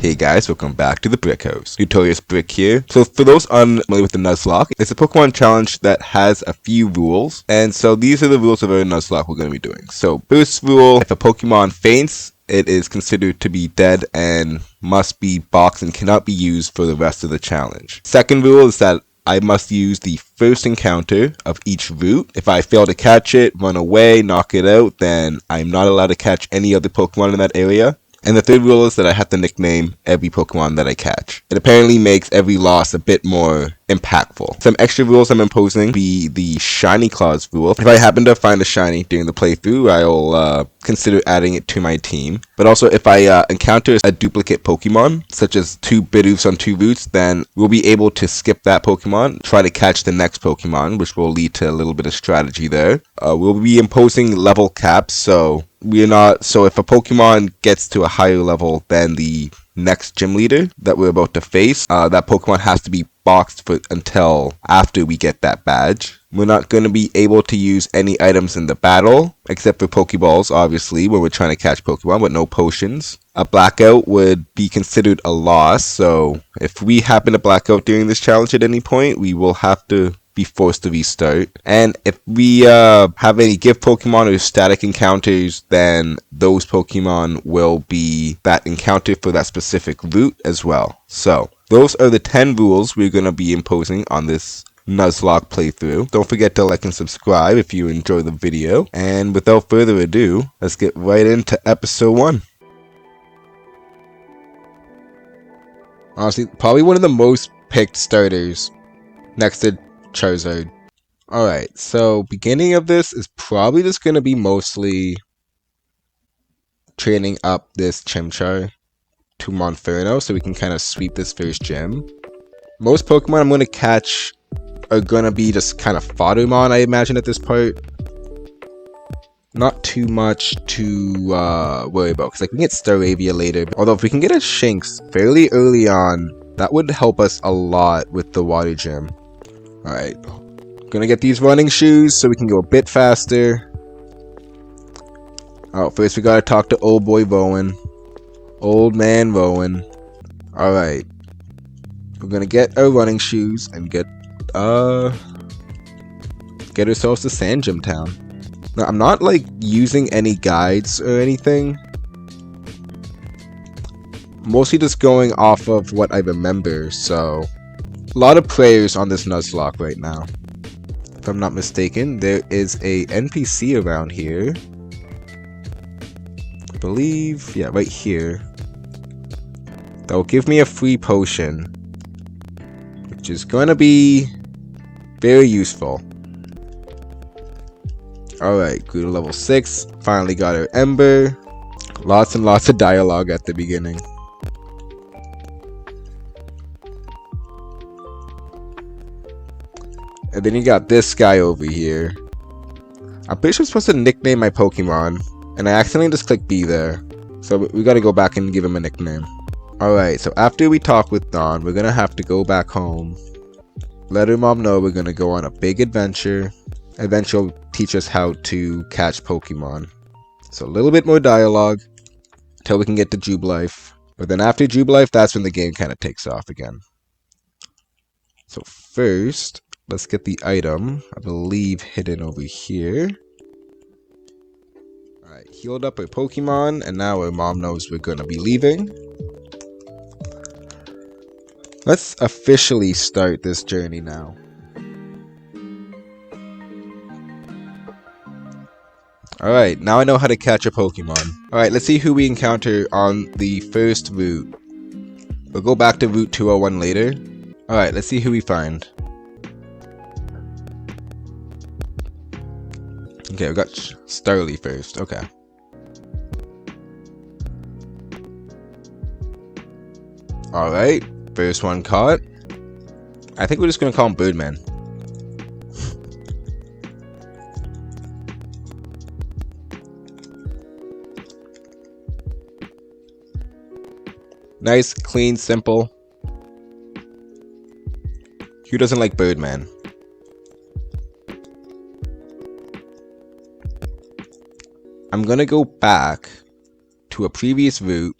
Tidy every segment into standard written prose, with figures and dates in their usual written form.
Hey guys, welcome back to the Brik House. Tutorials Brik here. So for those unfamiliar with the Nuzlocke, it's a Pokemon challenge that has a few rules. And so these are the rules of our Nuzlocke we're going to be doing. So first rule, if a Pokemon faints, it is considered to be dead and must be boxed and cannot be used for the rest of the challenge. Second rule is that I must use the first encounter of each route. If I fail to catch it, run away, knock it out, then I'm not allowed to catch any other Pokemon in that area. And the third rule is that I have to nickname every Pokemon that I catch. It apparently makes every loss a bit more impactful. Some extra rules I'm imposing be the Shiny Claws rule. If I happen to find a Shiny during the playthrough, I'll consider adding it to my team. But also if I encounter a duplicate Pokemon, such as two Bidoofs on two routes, then we'll be able to skip that Pokemon, try to catch the next Pokemon, which will lead to a little bit of strategy there. We'll be imposing level caps, so if a Pokemon gets to a higher level than the next gym leader that we're about to face, that Pokemon has to be boxed until after we get that badge. We're not going to be able to use any items in the battle, except for Pokeballs, obviously, when we're trying to catch Pokemon, but no potions. A blackout would be considered a loss, so if we happen to black out during this challenge at any point, we will have to be forced to restart. And if we have any gift Pokemon or static encounters, then those Pokemon will be that encounter for that specific route as well. So those are the 10 rules we're going to be imposing on this Nuzlocke playthrough. Don't forget to like and subscribe if you enjoy the video. And without further ado, let's get right into episode 1. Honestly, probably one of the most picked starters next to Charizard. Alright, so beginning of this is probably just going to be mostly training up this Chimchar to Monferno so we can kind of sweep this first gym. Most Pokemon I'm going to catch are going to be just kind of Foddermon, I imagine, at this part. Not too much to worry about, because I can get Staravia later. Although if we can get a Shinx fairly early on, that would help us a lot with the water gym. Alright, gonna get these running shoes so we can go a bit faster. Oh, first we gotta talk to old boy Rowan. Old man Rowan. Alright. We're gonna get our running shoes and get ourselves to Sand Gym Town. Now, I'm not like using any guides or anything. Mostly just going off of what I remember, so a lot of prayers on this Nuzlocke right now. If I'm not mistaken, there is a NPC around here. I believe, yeah, right here. That will give me a free potion, which is going to be very useful. Alright, grew to level 6. Finally got our Ember. Lots and lots of dialogue at the beginning. And then you got this guy over here. I'm pretty sure I'm supposed to nickname my Pokemon, and I accidentally just clicked B there. So we gotta go back and give him a nickname. Alright, so after we talk with Dawn, we're gonna have to go back home. Let her mom know we're gonna go on a big adventure. Eventually she'll teach us how to catch Pokemon. So a little bit more dialogue until we can get to Jubilife. But then after Jubilife, that's when the game kind of takes off again. So first, let's get the item, I believe, hidden over here. Alright, healed up our Pokemon, and now our mom knows we're gonna be leaving. Let's officially start this journey now. Alright, now I know how to catch a Pokemon. Alright, let's see who we encounter on the first route. We'll go back to Route 201 later. Alright, let's see who we find. Okay, we got Starly first. Okay. Alright, first one caught. I think we're just gonna call him Birdman. Nice, clean, simple. Who doesn't like Birdman? I'm gonna go back to a previous route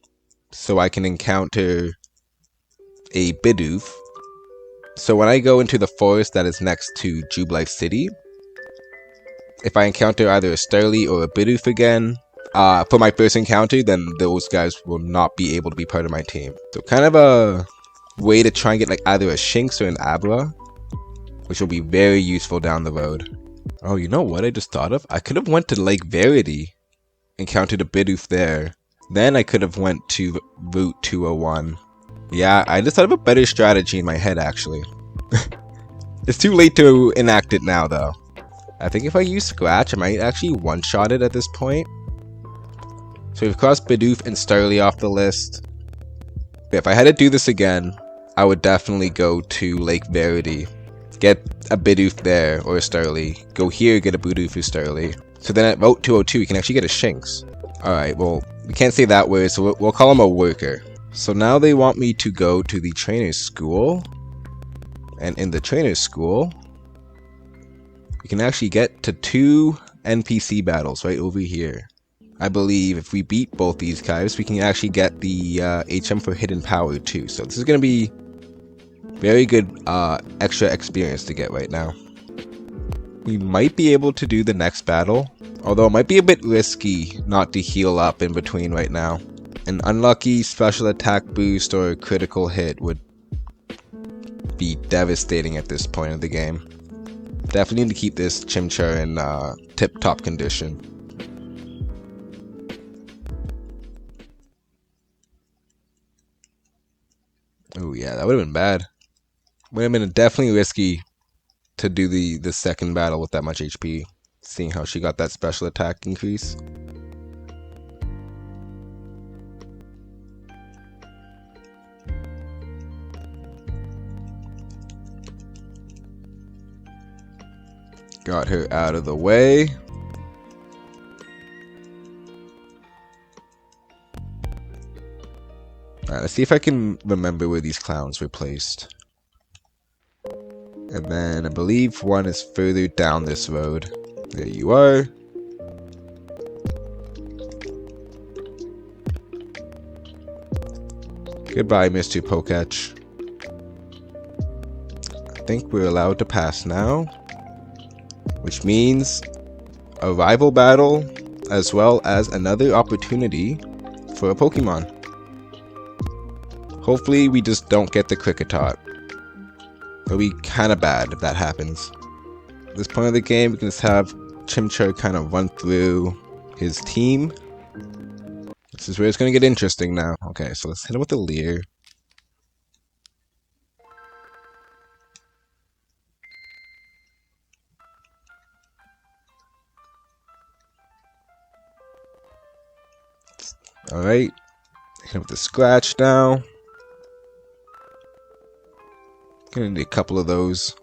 so I can encounter a Bidoof. So when I go into the forest that is next to Jubilife City, if I encounter either a Starly or a Bidoof again, for my first encounter, then those guys will not be able to be part of my team. So kind of a way to try and get like either a Shinx or an Abra, which will be very useful down the road. Oh, you know what I just thought of? I could have went to Lake Verity, encountered a Bidoof there. Then I could have went to Route 201. Yeah, I just thought of a better strategy in my head, actually. It's too late to enact it now, though. I think if I use Scratch, I might actually one-shot it at this point. So we've crossed Bidoof and Starly off the list. But if I had to do this again, I would definitely go to Lake Verity. Get a Bidoof there, or a Starly. Go here, get a Bidoof or Starly. So then at Route 202, you can actually get a Shinx. Alright, well, we can't say that word, so we'll call him a worker. So now they want me to go to the trainer's school. And in the trainer's school, we can actually get to 2 NPC battles right over here. I believe if we beat both these guys, we can actually get the HM for Hidden Power too. So this is going to be very good extra experience to get right now. We might be able to do the next battle, although it might be a bit risky not to heal up in between right now. An unlucky special attack boost or a critical hit would be devastating at this point of the game. Definitely need to keep this Chimchar in tip-top condition. Oh yeah, that would have been bad. Would have been definitely risky to do the second battle with that much HP, seeing how she got that special attack increase. Got her out of the way. Alright, let's see if I can remember where these clowns were placed. And then I believe one is further down this road. There you are. Goodbye, Mr. Pokach. I think we're allowed to pass now, which means a rival battle as well as another opportunity for a Pokemon. Hopefully we just don't get the Kricketot. It'll be kind of bad if that happens. At this point of the game, we can just have Chimchar kind of run through his team. This is where it's going to get interesting now. Okay, so let's hit him with the Leer. Alright, hit him with the Scratch now. Gonna need a couple of those.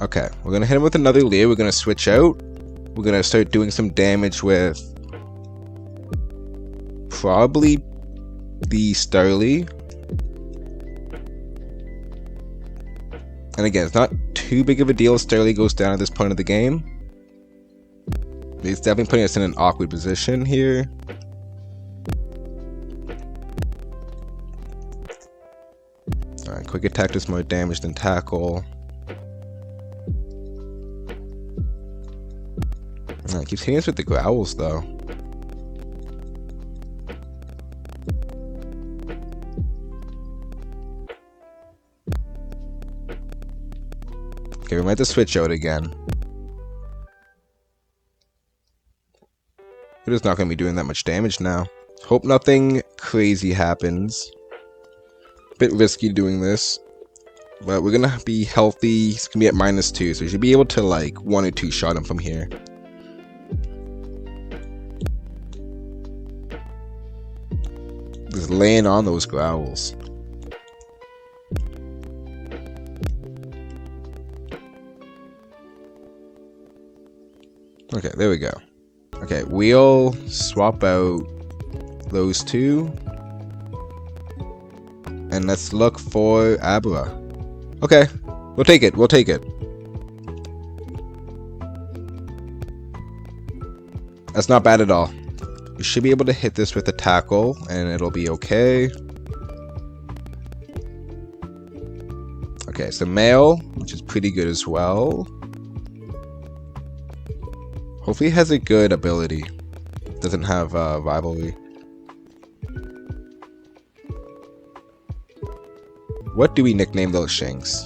Okay, we're gonna hit him with another Leer. We're gonna switch out. We're gonna start doing some damage with probably the Starly. And again, it's not too big of a deal if Starly goes down at this point of the game. It's definitely putting us in an awkward position here. Alright, Quick Attack does more damage than Tackle. It keeps hitting us with the Growls though. Okay, we might have to switch out again. We're just not going to be doing that much damage now. Hope nothing crazy happens. Bit risky doing this, but we're gonna be healthy. It's gonna be at -2, so we should be able to like 1 or 2 shot him from here. Just laying on those Growls. Okay, there we go. Okay, we'll swap out those two. And let's look for Abra. Okay, we'll take it, we'll take it. That's not bad at all. We should be able to hit this with a Tackle, and it'll be okay. Okay, so male, which is pretty good as well. Hopefully it has a good ability. Doesn't have rivalry. What do we nickname those shanks?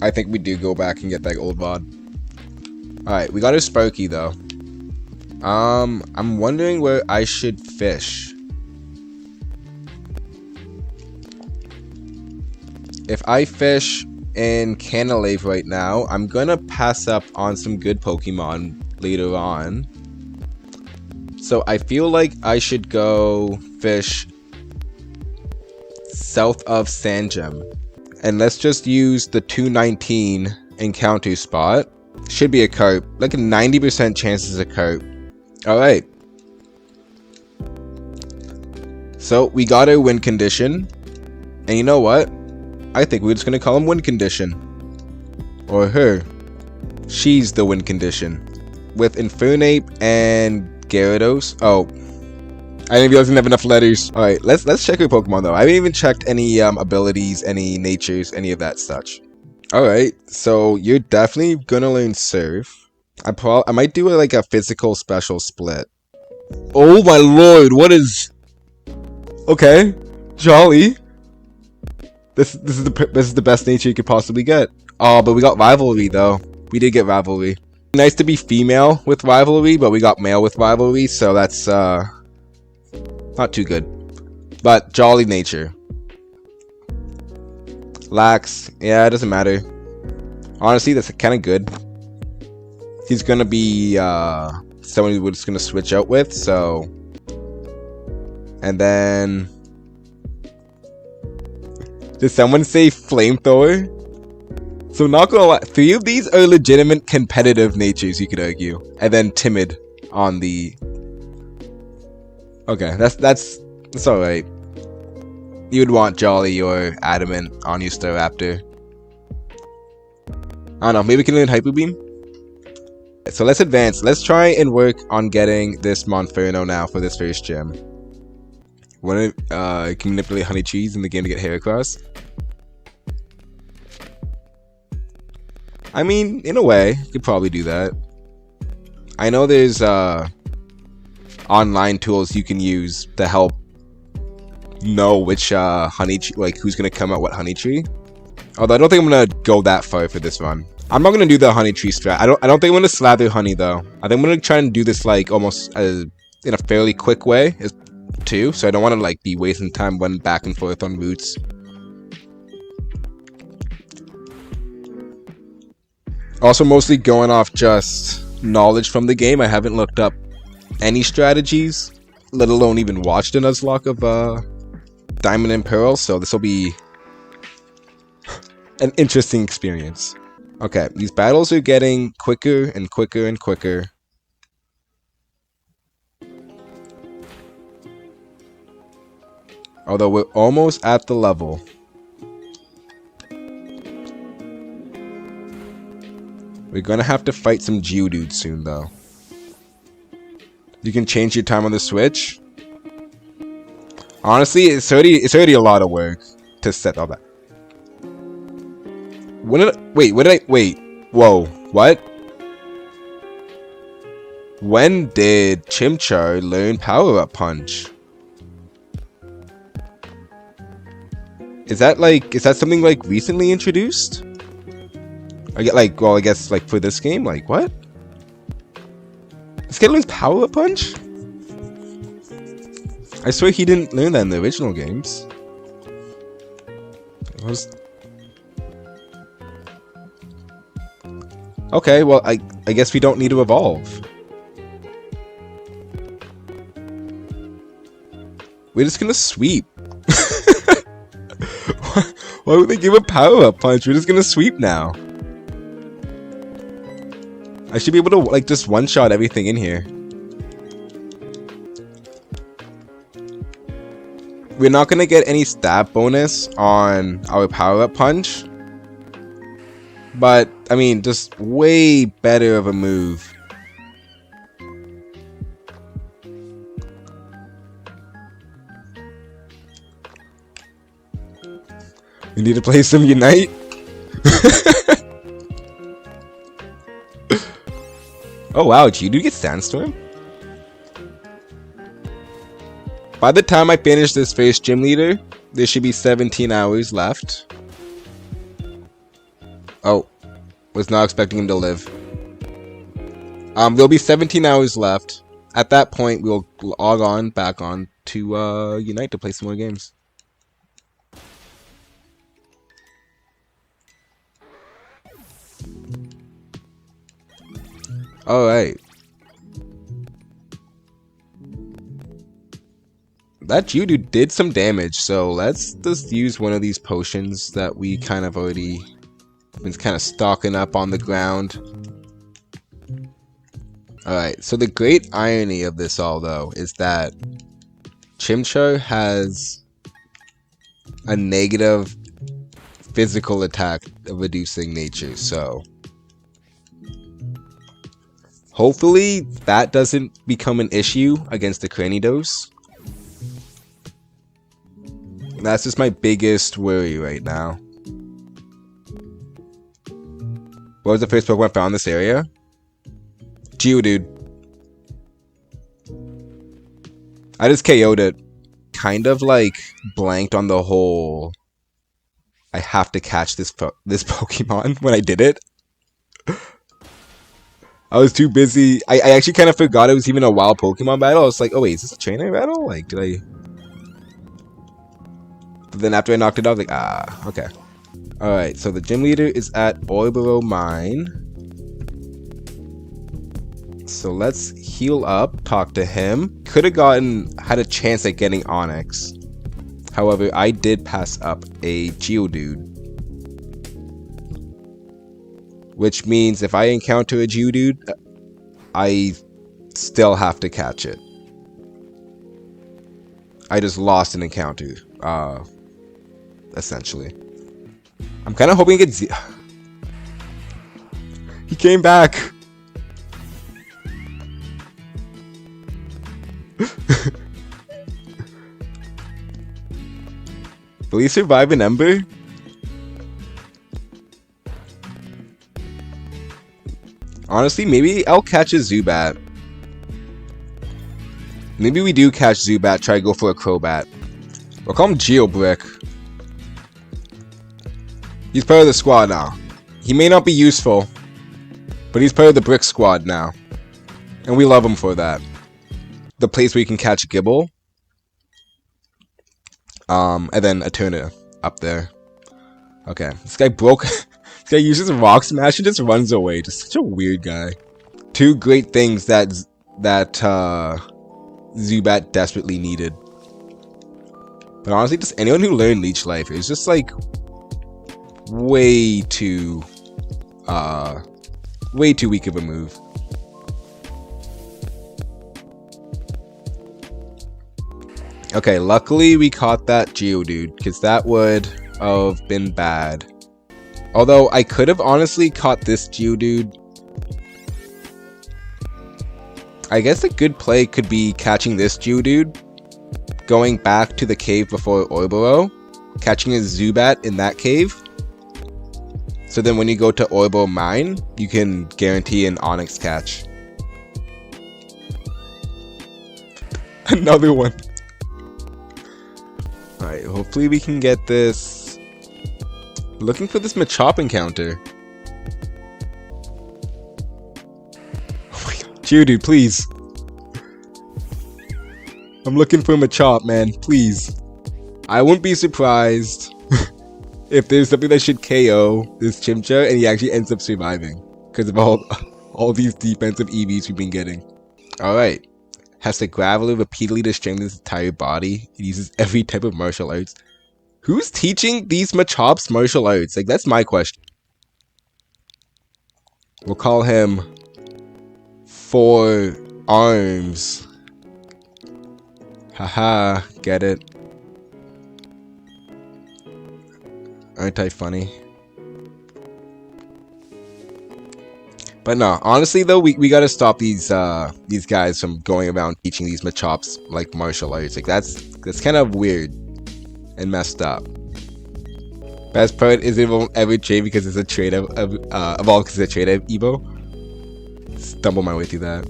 I think we do go back and get that old VOD. Alright, we got a Sparky though. I'm wondering where I should fish. If I fish in Canalave right now, I'm gonna pass up on some good Pokemon later on. So I feel like I should go fish south of Sandgem. And let's just use the 219 encounter spot. Should be a carp. Like a 90% chance is a carp. Alright. So we got a win condition. And you know what? I think we're just going to call him win condition. Or her. She's the win condition. With Infernape and Gyarados. Oh. I didn't realize I didn't have enough letters. Alright, let's check her Pokemon though. I haven't even checked any abilities, any natures, any of that such. Alright, so you're definitely gonna learn Surf. I might do like a physical special split. Oh my lord, what is... Okay, Jolly. This is the best nature you could possibly get. Oh, but we got Rivalry though. We did get Rivalry. Nice to be female with Rivalry, but we got male with Rivalry, so that's not too good. But Jolly nature. Lax, yeah, it doesn't matter. Honestly, that's kind of good. He's gonna be someone we're just gonna switch out with, so. And then, did someone say Flamethrower? So not gonna lie, 3 of these are legitimate competitive natures, you could argue. And then Timid on the. Okay, that's alright. You would want Jolly or Adamant on your Staraptor. I don't know, maybe we can learn Hyper Beam? So let's advance. Let's try and work on getting this Monferno now for this first gym. Wanna can manipulate honey trees in the game to get Heracross? I mean, in a way, you could probably do that. I know there's online tools you can use to help know which honey tree, like who's gonna come out what honey tree. Although I don't think I'm gonna go that far for this run. I'm not gonna do the honey tree strat. I don't think I'm gonna slather honey though. I think I'm gonna try and do this like almost in a fairly quick way too. So I don't want to like be wasting time running back and forth on routes. Also mostly going off just knowledge from the game. I haven't looked up any strategies, let alone even watched a Nuzlocke of Diamond and Pearl, so this will be an interesting experience. Okay, these battles are getting quicker and quicker and quicker. Although we're almost at the level. We're gonna have to fight some Geodudes soon though. You can change your time on the Switch. Honestly, it's already a lot of work to set all that. Wait, whoa, what? When did Chimchar learn Power Up Punch? Is that something like recently introduced? I guess like for this game, like what? This kid learns Power Up Punch? I swear he didn't learn that in the original games. Okay, well, I guess we don't need to evolve. We're just gonna sweep. Why would they give a Power-Up Punch? We're just gonna sweep now. I should be able to, like, just one-shot everything in here. We're not gonna get any stab bonus on our Power-Up Punch. But, I mean, just way better of a move. We need to play some Unite. Oh wow, Geodude gets Sandstorm? By the time I finish this first gym leader, there should be 17 hours left. Oh, was not expecting him to live. There'll be 17 hours left. At that point, we'll log back on to Unite to play some more games. Alright. That Geodude did some damage, so let's just use one of these potions that we kind of already been kind of stocking up on the ground. Alright, so the great irony of this all, though, is that Chimchar has a negative physical attack reducing nature, so hopefully that doesn't become an issue against the Cranidos. That's just my biggest worry right now. What was the first Pokemon found in this area? Geodude. I just KO'd it. Kind of like blanked on the whole I have to catch this Pokemon when I did it. I was too busy. I actually kind of forgot it was even a wild Pokemon battle. I was like, oh wait, is this a trainer battle? Like, did I... But then after I knocked it out, I was like, ah, okay. Alright, so the gym leader is at Orboro Mine. So let's heal up, talk to him. Could have had a chance at getting Onix. However, I did pass up a Geodude. Which means if I encounter a Geodude, I still have to catch it. I just lost an encounter, essentially. I'm kind of hoping he gets... He came back! Will he survive an Ember? Honestly, maybe I'll catch a Zubat. Maybe we do catch Zubat, try to go for a Crobat. We'll call him Brik. He's part of the squad now. He may not be useful, but he's part of the Brik squad now. And we love him for that. The place where you can catch Gibble. And then Eterna up there. Okay, this guy broke... This guy uses Rock Smash and just runs away. Just such a weird guy. Two great things that Zubat desperately needed. But honestly, just anyone who learned Leech Life is just like way too weak of a move. Okay, luckily we caught that Geodude, because that would have been bad. Although I could have honestly caught this Geodude. I guess a good play could be catching this Geodude, going back to the cave before Orboro, catching a Zubat in that cave. So then when you go to Orboro Mine, you can guarantee an Onix catch. Another one. Alright, hopefully we can get this. Looking for this Machop encounter. Oh my god. Geodude, please. I'm looking for Machop, man. Please. I wouldn't be surprised if there's something that should KO this Chimchar and he actually ends up surviving. Because of all these defensive EVs we've been getting. Alright. Has the Graveler repeatedly to strengthen his entire body. It uses every type of martial arts. Who's teaching these Machops martial arts? Like, that's my question. We'll call him Four Arms. Haha, get it? Aren't I funny? But no, honestly though, we gotta stop these guys from going around teaching these Machops like martial arts. Like that's kind of weird and messed up. Best part is it won't ever trade because it's a trade of evolve because it's a trade of Evo. Stumble my way through that.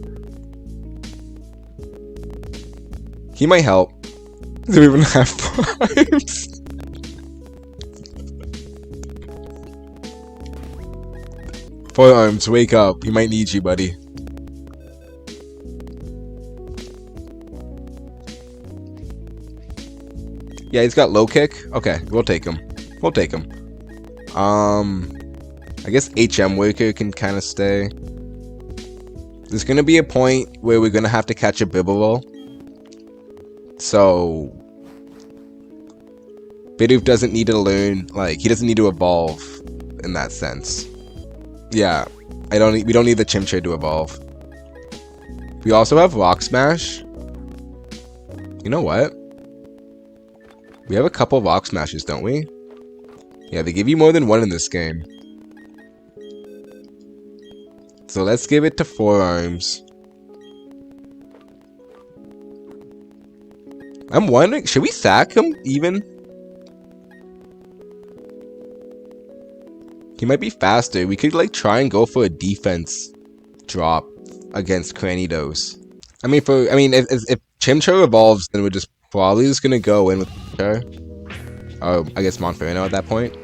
He might help. Do we even have farms? Forearms, wake up. He might need you, buddy. Yeah, he's got low kick. Okay, we'll take him. We'll take him. I guess HM Worker can kind of stay. There's gonna be a point where we're gonna have to catch a Bibble. So Bidoof doesn't need to learn, like, he doesn't need to evolve in that sense. Yeah, we don't need the Chimchar to evolve. We also have Rock Smash. You know what? We have a couple Rock Smashes, don't we? Yeah, they give you more than one in this game. So let's give it to Forearms. I'm wondering, should we sack him even? He might be faster. We could like try and go for a defense drop against Cranidos. I mean, if Chimchar evolves, then we're just probably just gonna go in with Chimchar. Oh, I guess Monferno at that point.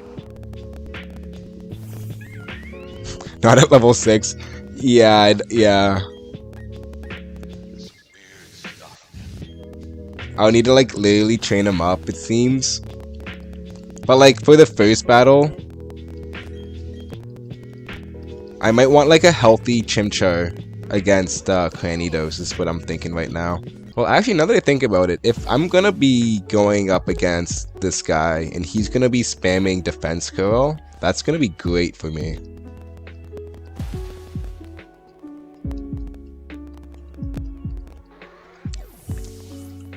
Not at level 6. Yeah, yeah. I'll need to like literally train him up, it seems. But like for the first battle, I might want like a healthy Chimchar against Cranidos is what I'm thinking right now. Well, actually, now that I think about it, if I'm gonna be going up against this guy and he's gonna be spamming Defense Curl, that's gonna be great for me.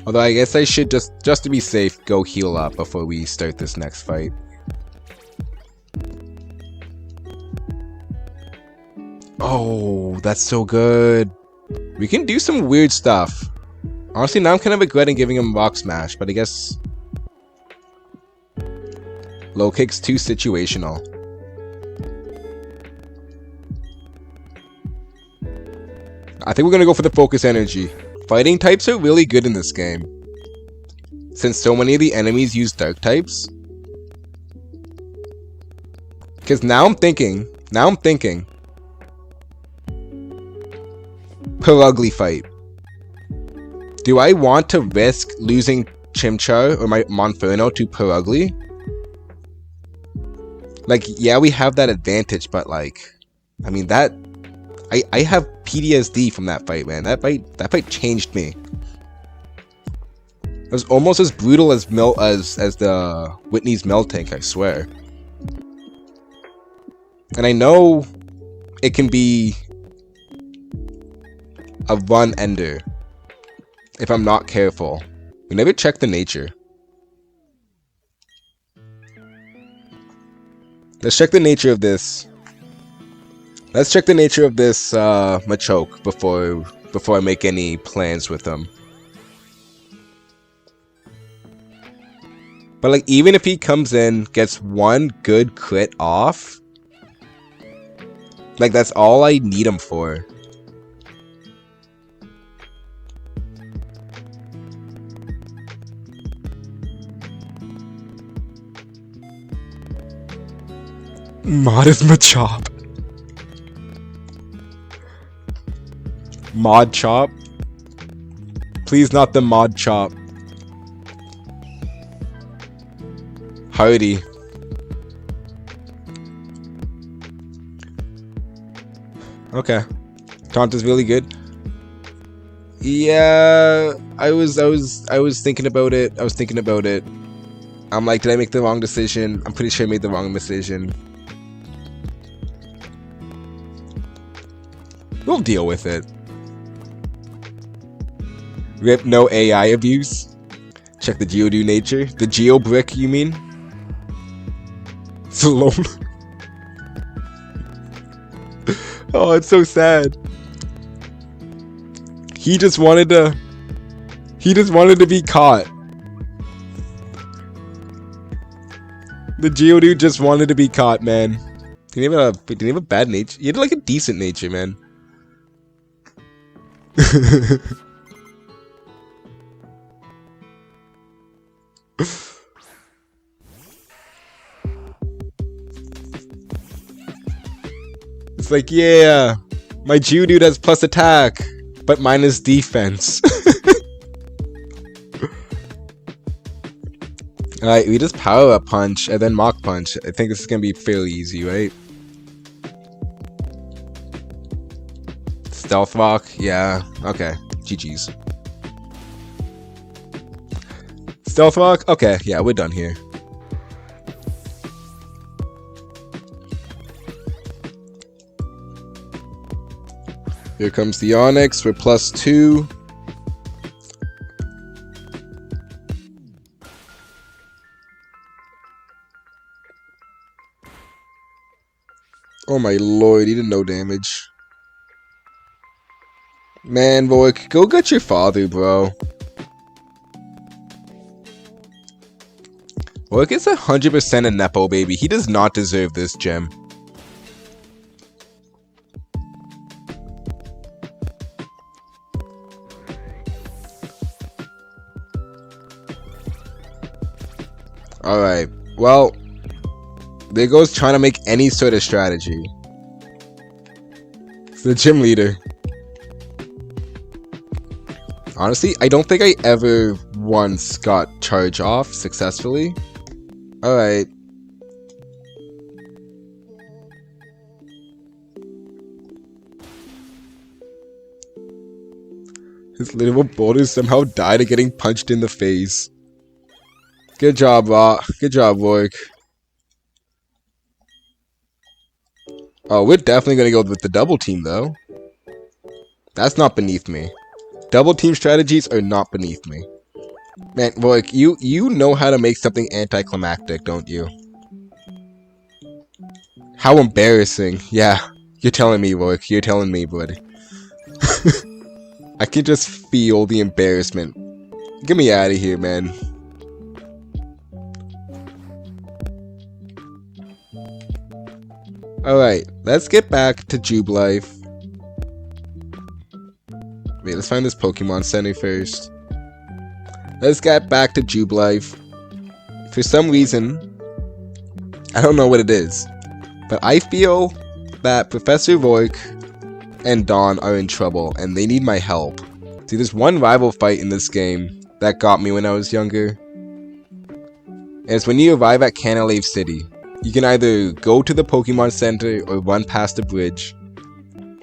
Although I guess I should just to be safe, go heal up before we start this next fight. Oh, that's so good. We can do some weird stuff. Honestly, now I'm kind of regretting giving him Rock Smash, but I guess low kick's too situational. I think we're gonna go for the focus energy. Fighting types are really good in this game, since so many of the enemies use dark types. Because now I'm thinking, Perugly fight. Do I want to risk losing Chimchar or my Monferno to Perugly? Like, yeah, we have that advantage, but like, I mean that. I have PTSD from that fight, man. That fight changed me. It was almost as brutal as the Whitney's Miltank, I swear. And I know it can be a run ender if I'm not careful. We never check the nature. Let's check the nature of this. Let's check the nature of this Machoke before I make any plans with them. But like, even if he comes in, gets one good crit off, like that's all I need him for. Mod is Machop. Mod Chop? Please not the Mod Chop. Hardy. Okay. Taunt is really good. Yeah, I was thinking about it. I'm like, did I make the wrong decision? I'm pretty sure I made the wrong decision. We'll deal with it. Rip, no AI abuse. Check the Geodude nature. The Geo Brik, you mean? Slow. Oh, it's so sad. He just wanted to be caught. The Geodude just wanted to be caught, man. Didn't he have a bad nature? He had like a decent nature, man. It's like, yeah, my Geodude has plus attack, but minus defense. Alright, we just power up punch and then mock punch. I think this is gonna be fairly easy, right? Stealth rock, yeah, okay, GG's. Stealth rock, okay, yeah, we're done here. Here comes the Onyx for +2. Oh my lord, he did no damage. Man, Brik, go get your father, bro. Brik is 100% a Nepo baby. He does not deserve this gem. Alright, well, there goes trying to make any sort of strategy. It's the gym leader. Honestly, I don't think I ever once got charge off successfully. Alright. His little boulder somehow died of getting punched in the face. Good job, good job, Brik. Oh, we're definitely gonna go with the double team, though. That's not beneath me. Double team strategies are not beneath me. Man, Brik, you know how to make something anticlimactic, don't you? How embarrassing. Yeah, you're telling me, Brik. You're telling me, buddy. I can just feel the embarrassment. Get me out of here, man. Alright, let's get back to Jubilife. Wait, let's find this Pokemon Center first. Let's get back to Jubilife. For some reason, I don't know what it is, but I feel that Professor Brik and Dawn are in trouble, and they need my help. See, there's one rival fight in this game that got me when I was younger. And it's when you arrive at Canalave City. You can either go to the Pokemon Center or run past the bridge.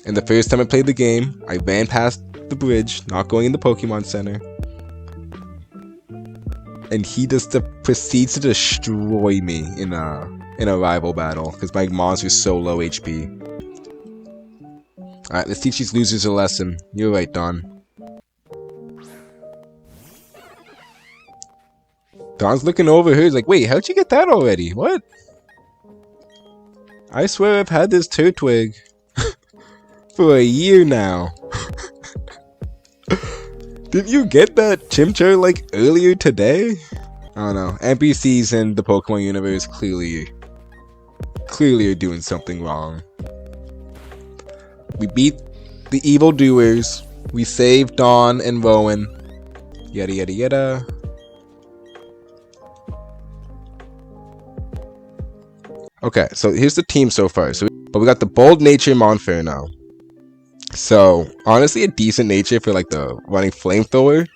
And the first time I played the game, I ran past the bridge, not going in the Pokemon Center. And he just proceeds to destroy me in a rival battle because my monster's so low HP. Alright, let's teach these losers a lesson. You're right, Dawn. Dawn's looking over here. He's like, wait, how'd you get that already? What? I swear I've had this Turtwig for a year now. Did you get that Chimchar like earlier today? I don't know. NPCs in the Pokemon universe clearly are doing something wrong. We beat the evil doers. We saved Dawn and Rowan. Yada yada yada. Okay, so here's the team so far. But we got the Bold Nature Monferno. So, honestly, a decent nature for like the running Flamethrower.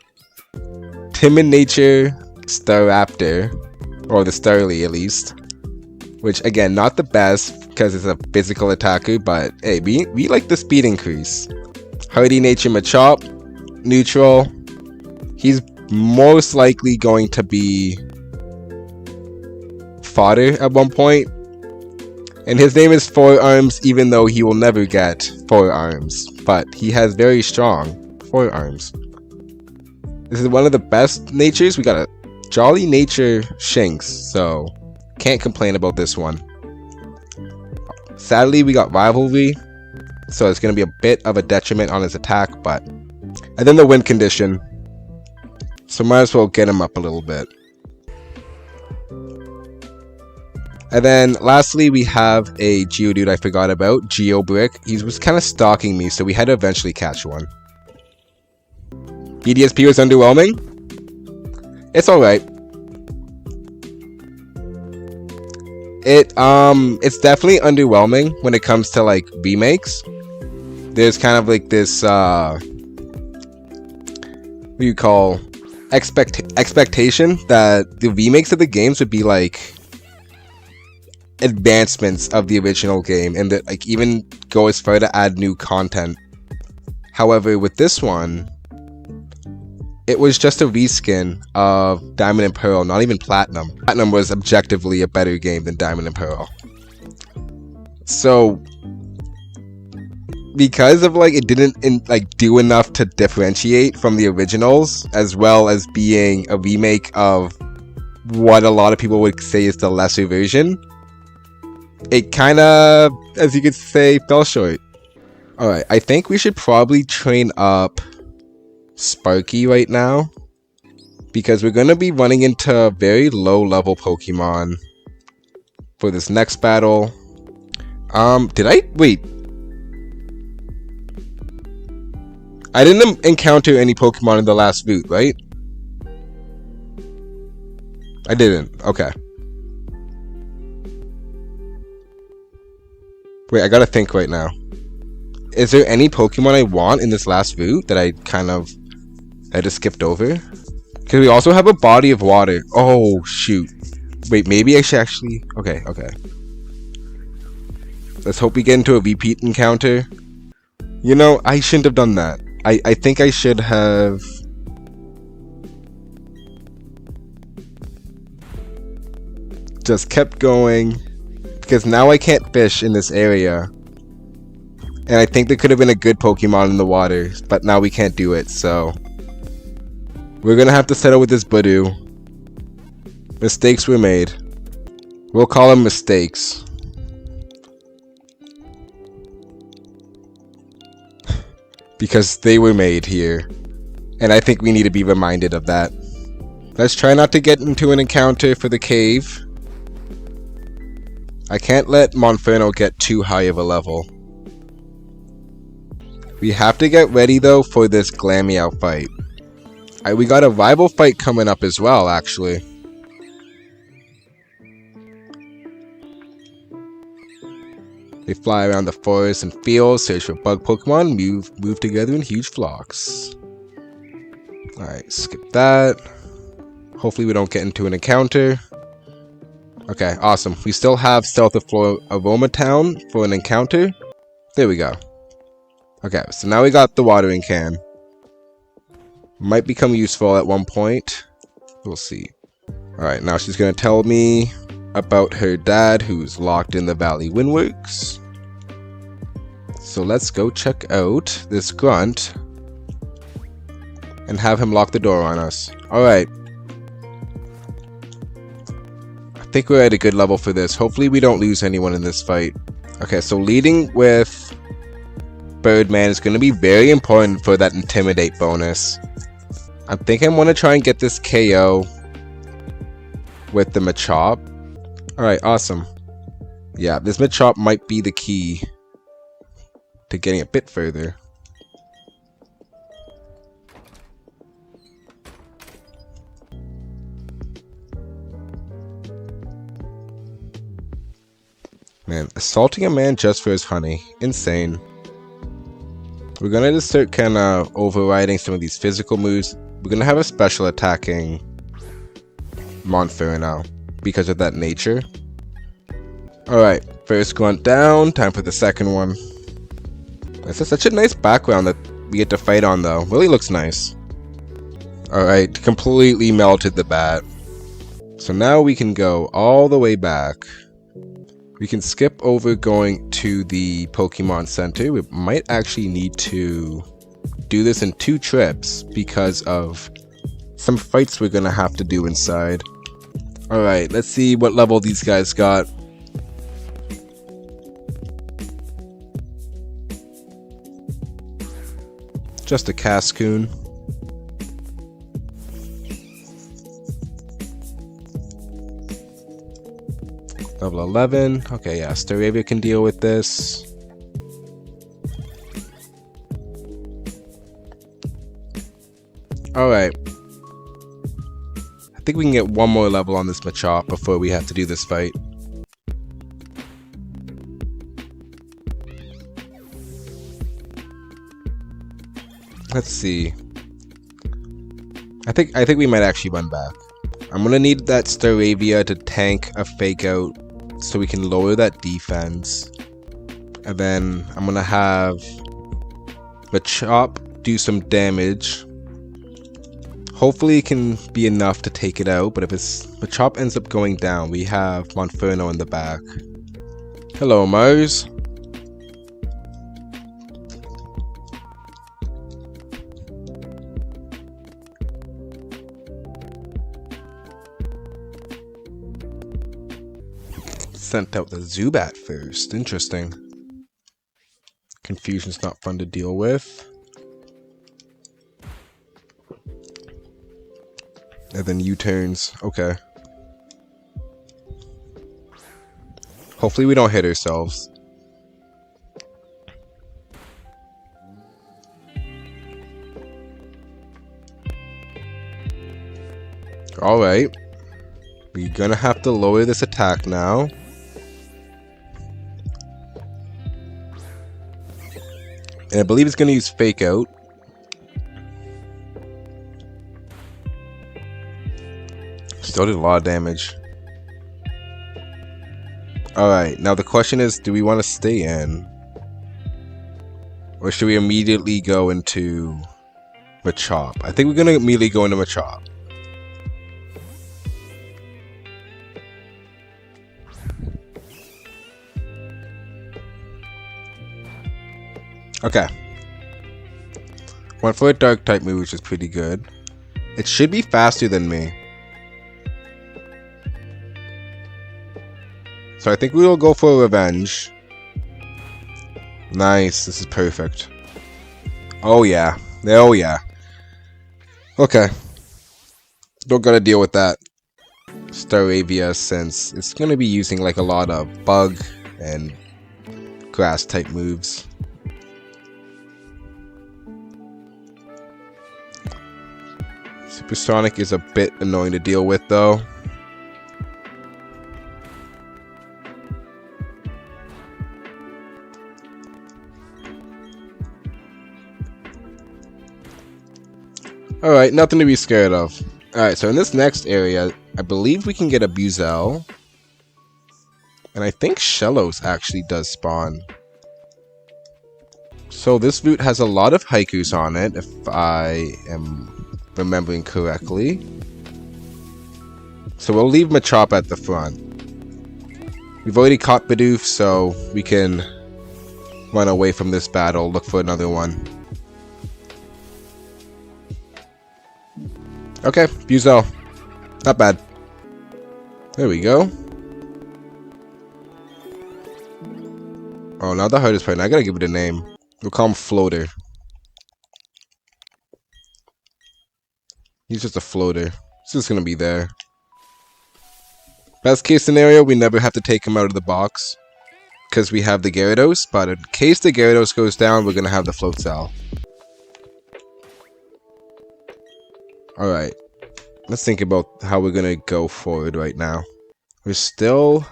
Timid Nature Staraptor, or the Starly at least. Which, again, not the best because it's a physical attacker, but hey, we like the speed increase. Hardy Nature Machop, neutral. He's most likely going to be fodder at one point. And his name is 4 Arms, even though he will never get 4 arms. But he has very strong 4 arms. This is one of the best natures. We got a Jolly Nature Shinx, so can't complain about this one. Sadly, we got Rivalry, so it's going to be a bit of a detriment on his attack, but... And then the Wind Condition. So might as well get him up a little bit. And then lastly, we have a Geodude I forgot about, Brik. He was kind of stalking me, so we had to eventually catch one. EDSP was underwhelming? It's alright. It's definitely underwhelming when it comes to like remakes. There's kind of like this what do you call expectation that the remakes of the games would be like advancements of the original game, and that like even go as far to add new content. However, with this one, it was just a reskin of Diamond and Pearl, not even Platinum. Platinum was objectively a better game than Diamond and Pearl. So, because of like it didn't do enough to differentiate from the originals, as well as being a remake of what a lot of people would say is the lesser version, it kind of, as you could say, fell short. Alright, I think we should probably train up Sparky right now, because we're going to be running into very low level Pokemon for this next battle. Wait. I didn't encounter any Pokemon in the last route, right? I didn't. Okay. Wait, I gotta think right now. Is there any Pokemon I want in this last route that I just skipped over? Because we also have a body of water. Oh, shoot. Wait, maybe I should actually... Okay. Let's hope we get into a repeat encounter. You know, I shouldn't have done that. I think I should have... just kept going. Because now I can't fish in this area. And I think there could have been a good Pokemon in the water, but now we can't do it, so... we're gonna have to settle with this Budu. Mistakes were made. We'll call them mistakes. Because they were made here. And I think we need to be reminded of that. Let's try not to get into an encounter for the cave. I can't let Monferno get too high of a level. We have to get ready though for this Glameow fight. We got a rival fight coming up as well, actually. They fly around the forest and fields, search for bug Pokemon, move together in huge flocks. Alright, skip that. Hopefully we don't get into an encounter. Okay, awesome. We still have Stealth of Aroma Town for an encounter. There we go. Okay, so now we got the watering can. Might become useful at one point. We'll see. Alright, now she's gonna tell me about her dad who's locked in the Valley Windworks. So let's go check out this grunt and have him lock the door on us. Alright. I think we're at a good level for this. Hopefully we don't lose anyone in this fight. Okay, so leading with Birdman is going to be very important for that Intimidate bonus. I think I want to try and get this KO with the Machop. Alright, awesome. Yeah, this Machop might be the key to getting a bit further. Man, assaulting a man just for his honey. Insane. We're gonna just start kind of overriding some of these physical moves. We're gonna have a special attacking Monferno because of that nature. Alright, first grunt down. Time for the second one. This is such a nice background that we get to fight on though. Really looks nice. Alright, completely melted the bat. So now we can go all the way back. We can skip over going to the Pokemon Center. We might actually need to do this in 2 trips because of some fights we're gonna have to do inside. Alright, let's see what level these guys got. Just a Cascoon. Level 11. Okay, yeah, Staravia can deal with this. Alright. I think we can get one more level on this Machop before we have to do this fight. Let's see. I think we might actually run back. I'm gonna need that Staravia to tank a fake out so we can lower that defense. And then I'm gonna have Machop do some damage. Hopefully it can be enough to take it out, but if Machop ends up going down, we have Monferno in the back. Hello, Mars. Sent out the Zubat first. Interesting. Confusion's not fun to deal with. And then U-turns. Okay. Hopefully we don't hit ourselves. Alright. We're gonna have to lower this attack now. And I believe it's gonna use Fake Out. Still did a lot of damage. Alright, now the question is, do we want to stay in? Or should we immediately go into Machop? I think we're gonna immediately go into Machop. Okay. Went for a dark type move, which is pretty good. It should be faster than me. So I think we will go for a revenge. Nice, this is perfect. Oh yeah. Oh yeah. Okay. Don't gotta deal with that Staravia since it's gonna be using like a lot of bug and grass type moves. Supersonic is a bit annoying to deal with though. Alright, nothing to be scared of. Alright, so in this next area, I believe we can get a Buzel. And I think Shellos actually does spawn. So this route has a lot of haikus on it, if I am remembering correctly. So we'll leave Machop at the front. We've already caught Bidoof, so we can run away from this battle, look for another one. Okay, Buzel. Not bad. There we go. Oh, now the hardest part. Now I gotta give it a name. We'll call him Floater. He's just a floater. He's just gonna be there. Best case scenario, we never have to take him out of the box. Because we have the Gyarados. But in case the Gyarados goes down, we're gonna have the Float Cell. Alright. Let's think about how we're gonna go forward right now. We're still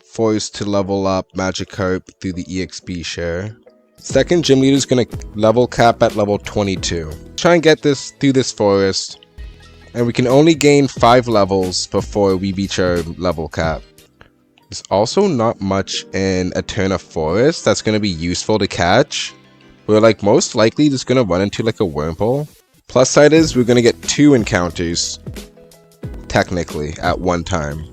forced to level up Magikarp through the EXP share. Second gym leader is gonna level cap at level 22. Try and get this through this forest. And we can only gain 5 levels before we reach our level cap. There's also not much in Eterna Forest that's gonna be useful to catch. We're like most likely just gonna run into like a Wurmple. Plus side is we're gonna get 2 encounters, technically, at one time.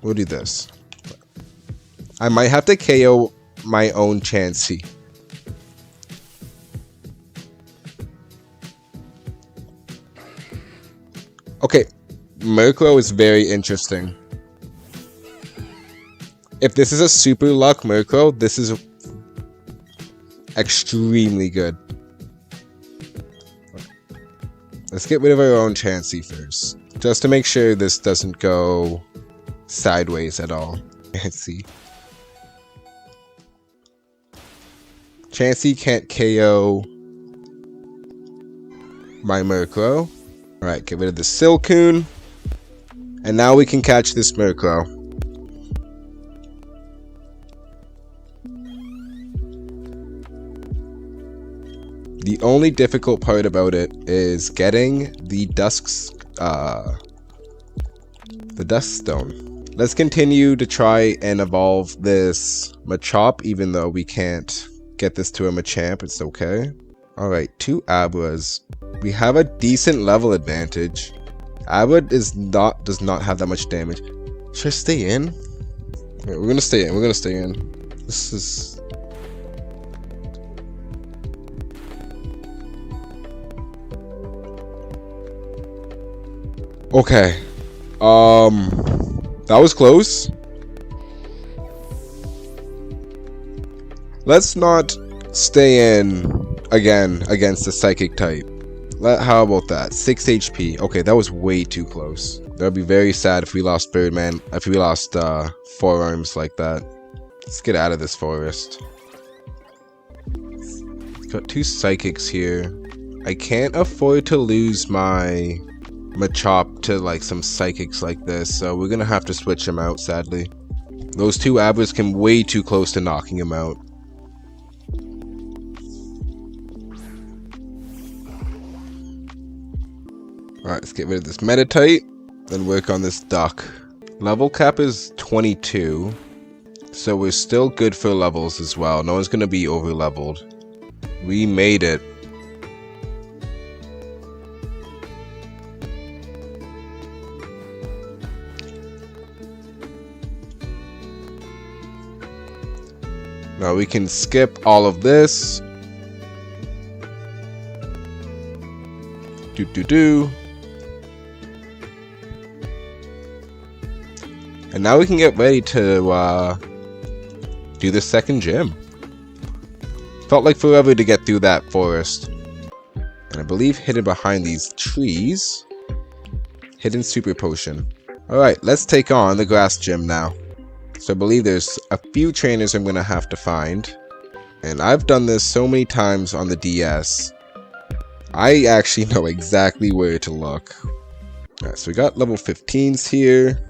We'll do this. I might have to KO my own Chansey. Okay, Murkrow is very interesting. If this is a super luck Murkrow, this is extremely good. Let's get rid of our own Chansey first. just to make sure this doesn't go sideways at all. Let's see. Chansey can't KO my Murkrow. Alright, get rid of the Silcoon. And now we can catch this Murkrow. The only difficult part about it is getting the Dusk Stone. Let's continue to try and evolve this Machop, even though we can't get this to a Machamp. It's okay. Alright, 2 Abras. We have a decent level advantage. Abra does not have that much damage. Should I stay in? Yeah, we're gonna stay in. We're gonna stay in. This is... Okay. That was close. Let's not stay in again against the Psychic type. How about that? 6 HP. Okay, that was way too close. That would be very sad if we lost Birdman, if we lost Forearms like that. Let's get out of this forest. Got 2 Psychics here. I can't afford to lose my Machop to like some Psychics like this, so we're gonna have to switch him out, sadly. Those 2 Abras came way too close to knocking him out. Alright, let's get rid of this Meditite, then work on this Duck. Level cap is 22, so we're still good for levels as well. No one's gonna be over leveled. We made it. Now we can skip all of this. And now we can get ready to do the second gym. Felt like forever to get through that forest. And I believe hidden behind these trees, hidden super potion. Alright, let's take on the grass gym now. So I believe there's a few trainers I'm going to have to find. And I've done this so many times on the DS. I actually know exactly where to look. Alright, so we got level 15s here.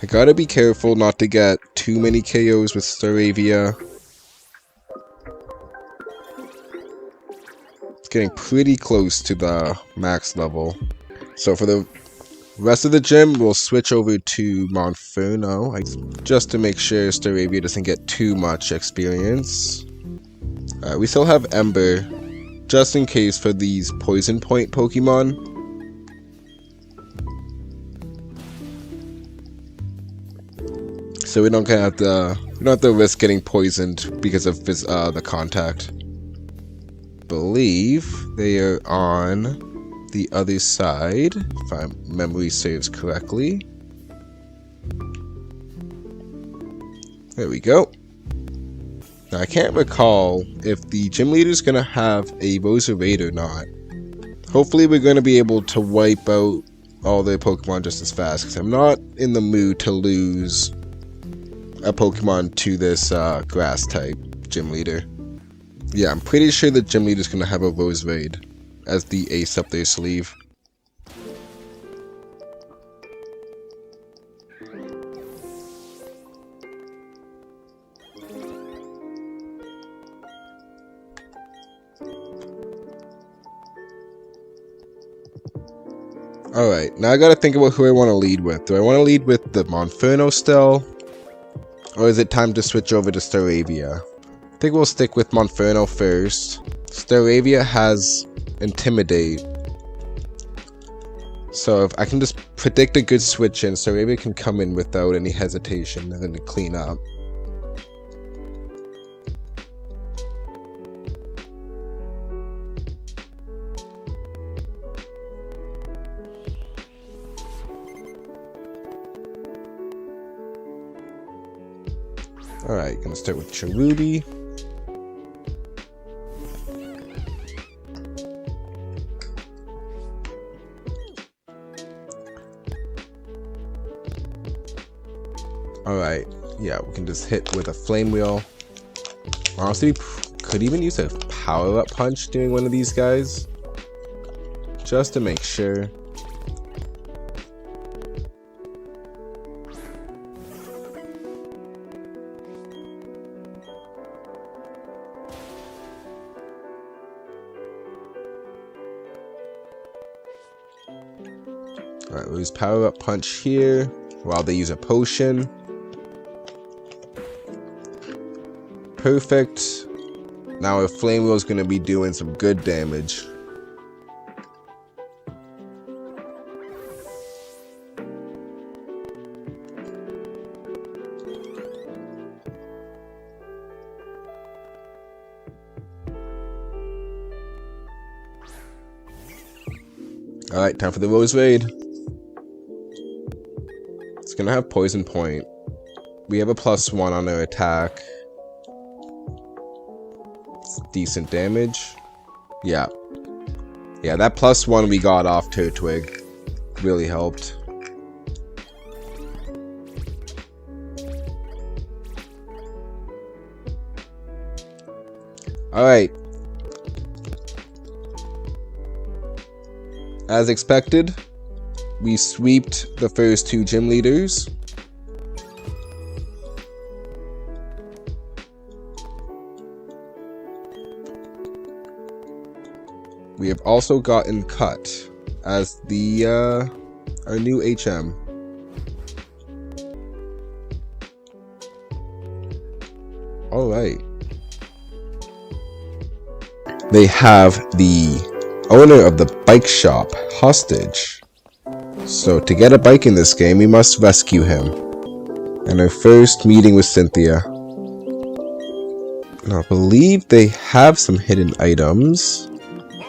I gotta be careful not to get too many KOs with Staravia. It's getting pretty close to the max level. So for the rest of the gym, we'll switch over to Monferno, just to make sure Staravia doesn't get too much experience. We still have Ember, just in case for these Poison Point Pokemon. So we don't have to risk getting poisoned because of the contact. Believe they are on the other side, if my memory serves correctly. There we go. Now I can't recall if the gym leader is gonna have a Roserade or not. Hopefully we're gonna be able to wipe out all their Pokemon just as fast, because I'm not in the mood to lose a Pokemon to this grass type gym leader. Yeah, I'm pretty sure the gym leader is gonna have a Roserade as the ace up their sleeve. Alright, now I gotta think about who I want to lead with. Do I want to lead with the Monferno still? Or is it time to switch over to Staravia? I think we'll stick with Monferno first. Staravia has Intimidate. So if I can just predict a good switch in, Staravia can come in without any hesitation and then clean up. Alright, gonna start with Cherubi. Yeah, we can just hit with a flame wheel. Honestly, could even use a power-up punch doing one of these guys. Just to make sure. Alright, we'll use power-up punch here while they use a potion. Perfect. Now our flame wheel is going to be doing some good damage. Alright, time for the Rose Raid. It's gonna have poison point. We have a +1 on our attack. It's decent damage. Yeah. Yeah, that +1 we got off Turtwig really helped. Alright. As expected, we sweeped the first 2 gym leaders. We have also gotten cut as the our new HM. All right. They have the owner of the bike shop hostage. So to get a bike in this game, we must rescue him. And our first meeting with Cynthia. Now, I believe they have some hidden items.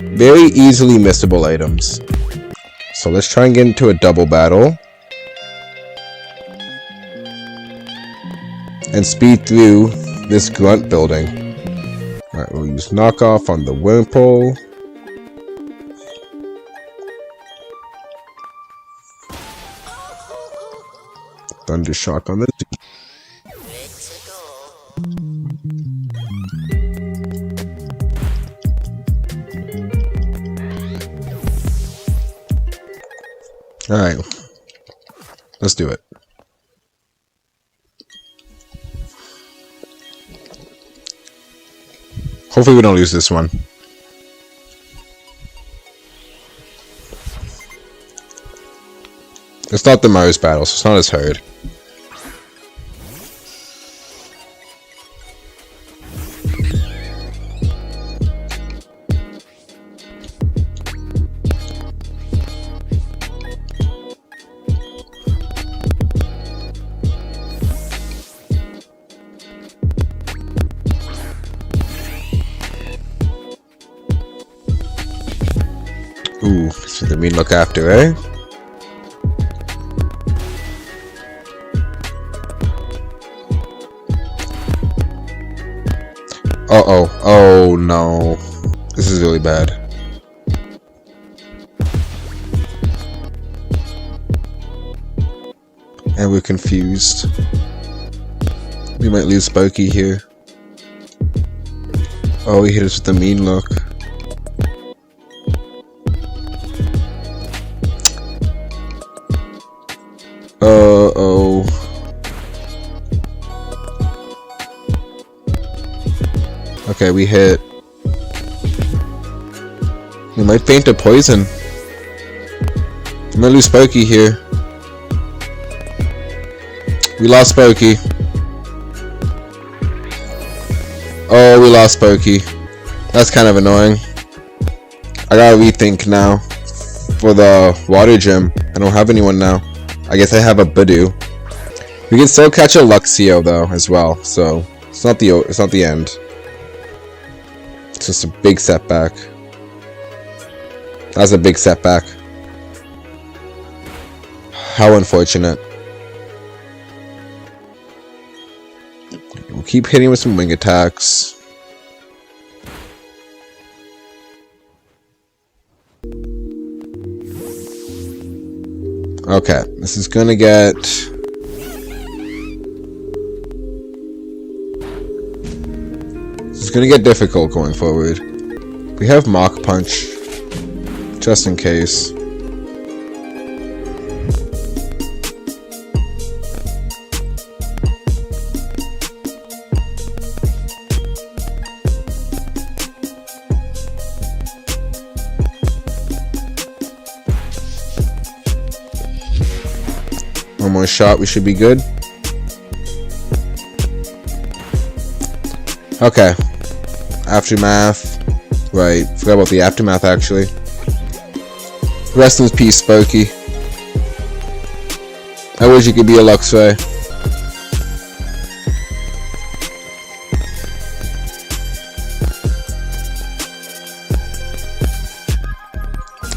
Very easily missable items. So let's try and get into a double battle. And speed through this grunt building. Alright, we'll use knockoff on the Wurmple. Thundershock on this. Alright, let's do it. Hopefully we don't lose this one. It's not the Mars battle, so it's not as hard. Ooh, so the mean look after, eh? Uh-oh. Oh, no. This is really bad. And we're confused. We might lose Sparky here. Oh, he hit us with the mean look. Uh-oh. Okay, we hit. We might faint a poison. We might lose Sparky here. We lost Sparky. Oh, we lost Sparky. That's kind of annoying. I gotta rethink now. For the water gym, I don't have anyone now. I guess I have a Budu. We can still catch a Luxio though as well, so it's not the end. It's just a big setback. That's a big setback. How unfortunate. We'll keep hitting with some wing attacks. Okay, this is gonna get gonna get difficult going forward. We have Mach Punch, just in case. One more shot, we should be good. Okay. Aftermath. Right, forgot about the aftermath actually. Rest in peace, Sparky. I wish you could be a Luxray.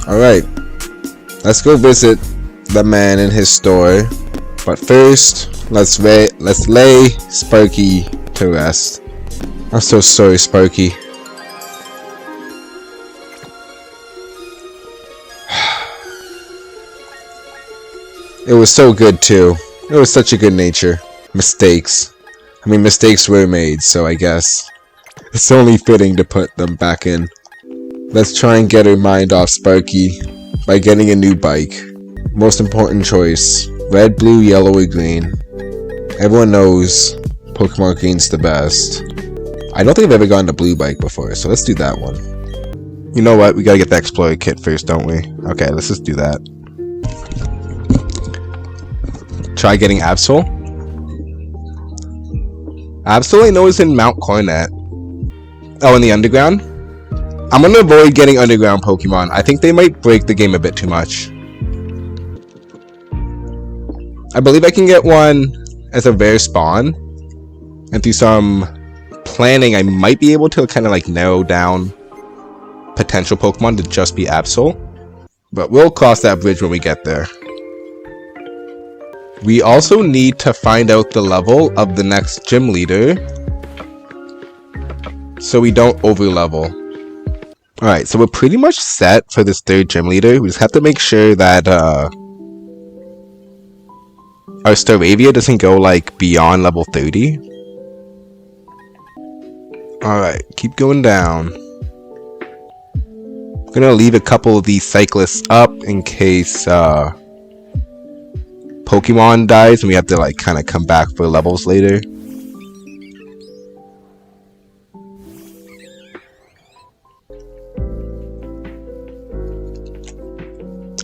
Alright. Let's go visit the man in his store. But first, let's lay Sparky to rest. I'm so sorry, Sparky. It was so good too. It was such a good nature. Mistakes. I mean, mistakes were made, so I guess it's only fitting to put them back in. Let's try and get her mind off Sparky by getting a new bike. Most important choice. Red, blue, yellow, or green. Everyone knows Pokemon Green's the best. I don't think I've ever gotten a blue bike before, so let's do that one. You know what? We gotta get the Explorer kit first, don't we? Okay, let's just do that. Try getting Absol. Absol I know is in Mount Coronet. Oh, in the underground? I'm gonna avoid getting underground Pokemon. I think they might break the game a bit too much. I believe I can get one as a rare spawn. And through some planning, I might be able to kind of like narrow down potential Pokemon to just be Absol. But we'll cross that bridge when we get there. We also need to find out the level of the next gym leader so we don't over level. Alright, so we're pretty much set for this third gym leader. We just have to make sure that our Staravia doesn't go like beyond level 30. Alright, keep going down. I'm gonna leave a couple of these cyclists up in case Pokemon dies and we have to like kind of come back for levels later.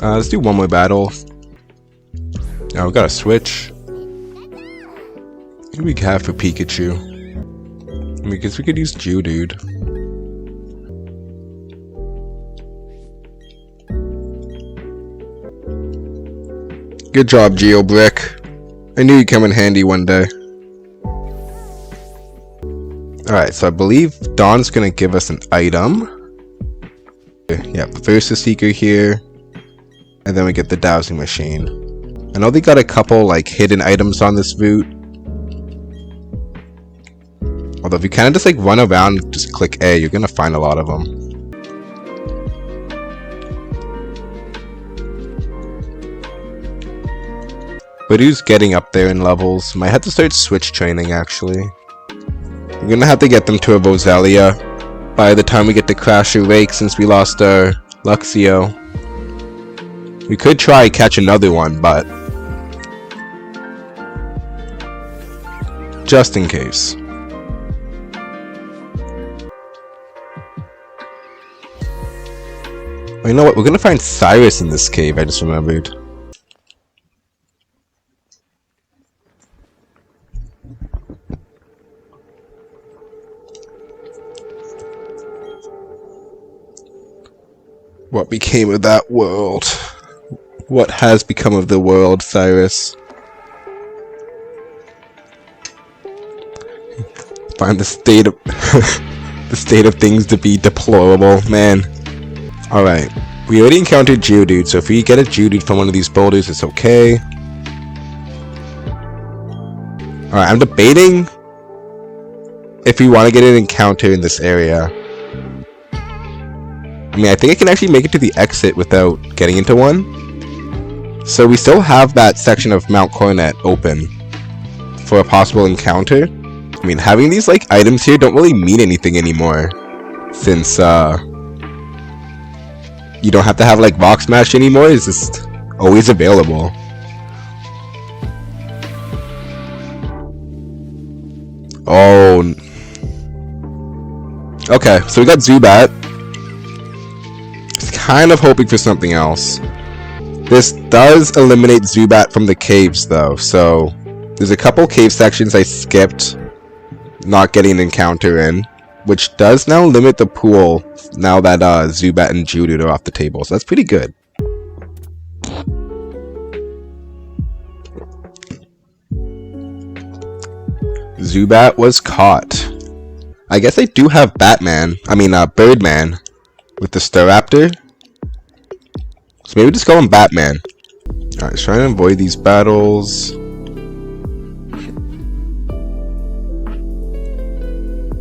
Let's do one more battle. Now we got a switch. What do we have for Pikachu? I guess we could use Geodude. Good job, Brik. I knew you'd come in handy one day. Alright, so I believe Dawn's gonna give us an item. Yeah, the Versus Seeker here. And then we get the dowsing machine. I know they got a couple like hidden items on this route. Although if you kind of just like run around and just click A, you're gonna find a lot of them. But who's getting up there in levels? Might have to start switch training actually. We're gonna have to get them to a Roselia by the time we get to Crasher Lake since we lost our Luxio. We could try catch another one, but just in case. Well, you know what? We're gonna find Cyrus in this cave, I just remembered. What became of that world? What has become of the world, Cyrus? Find the state of the state of things to be deplorable, man. Alright, we already encountered Geodude, so if we get a Geodude from one of these boulders, it's okay. Alright, I'm debating if we want to get an encounter in this area. I mean, I think I can actually make it to the exit without getting into one. So we still have that section of Mount Coronet open for a possible encounter. I mean, having these like items here don't really mean anything anymore, since you don't have to have like Rock Smash anymore. It's just always available. Oh, okay, so we got Zubat. Just kind of hoping for something else. This does eliminate Zubat from the caves though, so there's a couple cave sections I skipped not getting an encounter in, which does now limit the pool now that Zubat and Geodude are off the table, so that's pretty good. Zubat was caught. I guess I do have Birdman with the Staraptor. So maybe just call him Batman. Alright, trying to avoid these battles.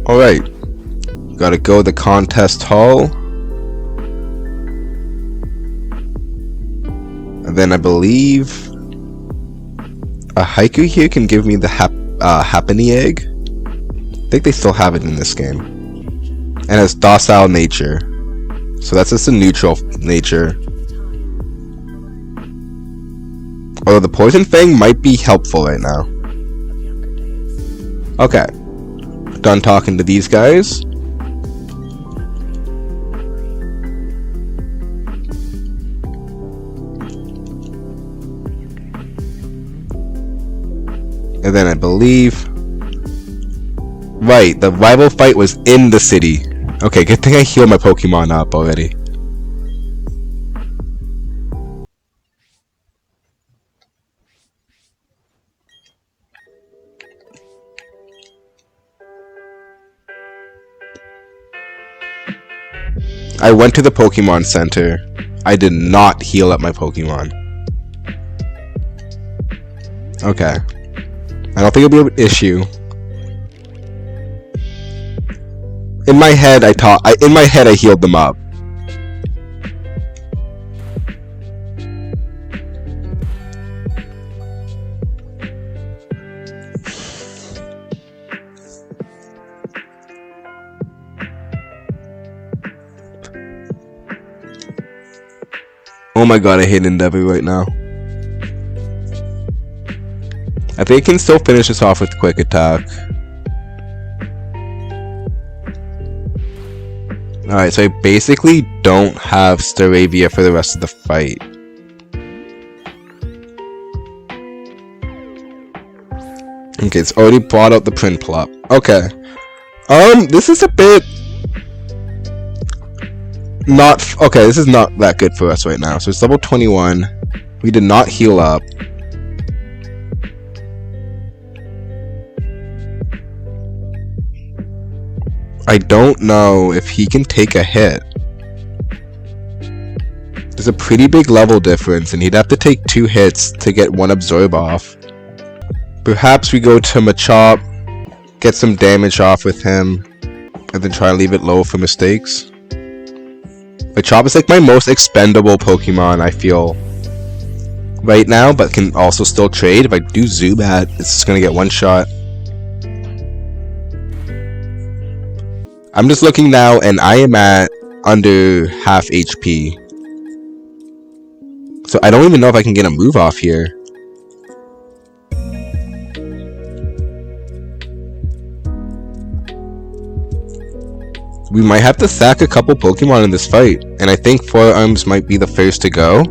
Alright. Gotta go to the contest hall. And then I believe a Haiku here can give me the Happiny Egg. I think they still have it in this game. And has Docile Nature. So that's just a neutral nature. Although the Poison Fang might be helpful right now. Okay. Done talking to these guys. And then I believe... Right, the rival fight was in the city. Okay, good thing I healed my Pokemon up already. I went to the Pokemon Center. I did not heal up my Pokemon. Okay. I don't think it'll be an issue. In my head, I healed them up. Oh my god, I hate Endeavor right now. I think I can still finish this off with Quick Attack. Alright, so I basically don't have Staravia for the rest of the fight. Okay, it's already brought out the Prinplup. Okay. This is a bit... Okay, this is not that good for us right now. So it's level 21. We did not heal up. I don't know if he can take a hit. There's a pretty big level difference, and he'd have to take 2 hits to get 1 absorb off. Perhaps we go to Machop, get some damage off with him, and then try and leave it low for mistakes. Machop is like my most expendable Pokemon, I feel, right now, but can also still trade. If I do Zubat, it's just gonna get 1 shot. I'm just looking now, and I am at under half HP. So I don't even know if I can get a move off here. We might have to sack a couple Pokemon in this fight, and I think Forearms might be the first to go.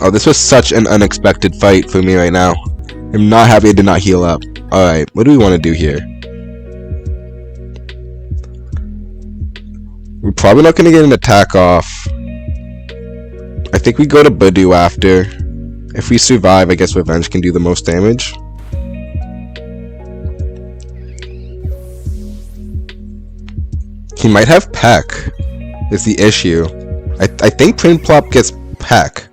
Oh, this was such an unexpected fight for me right now. I'm not happy I did not heal up. Alright, what do we want to do here? We're probably not going to get an attack off. I think we go to Budew after. If we survive, I guess Revenge can do the most damage. He might have Peck, is the issue. I think Prinplup gets Peck.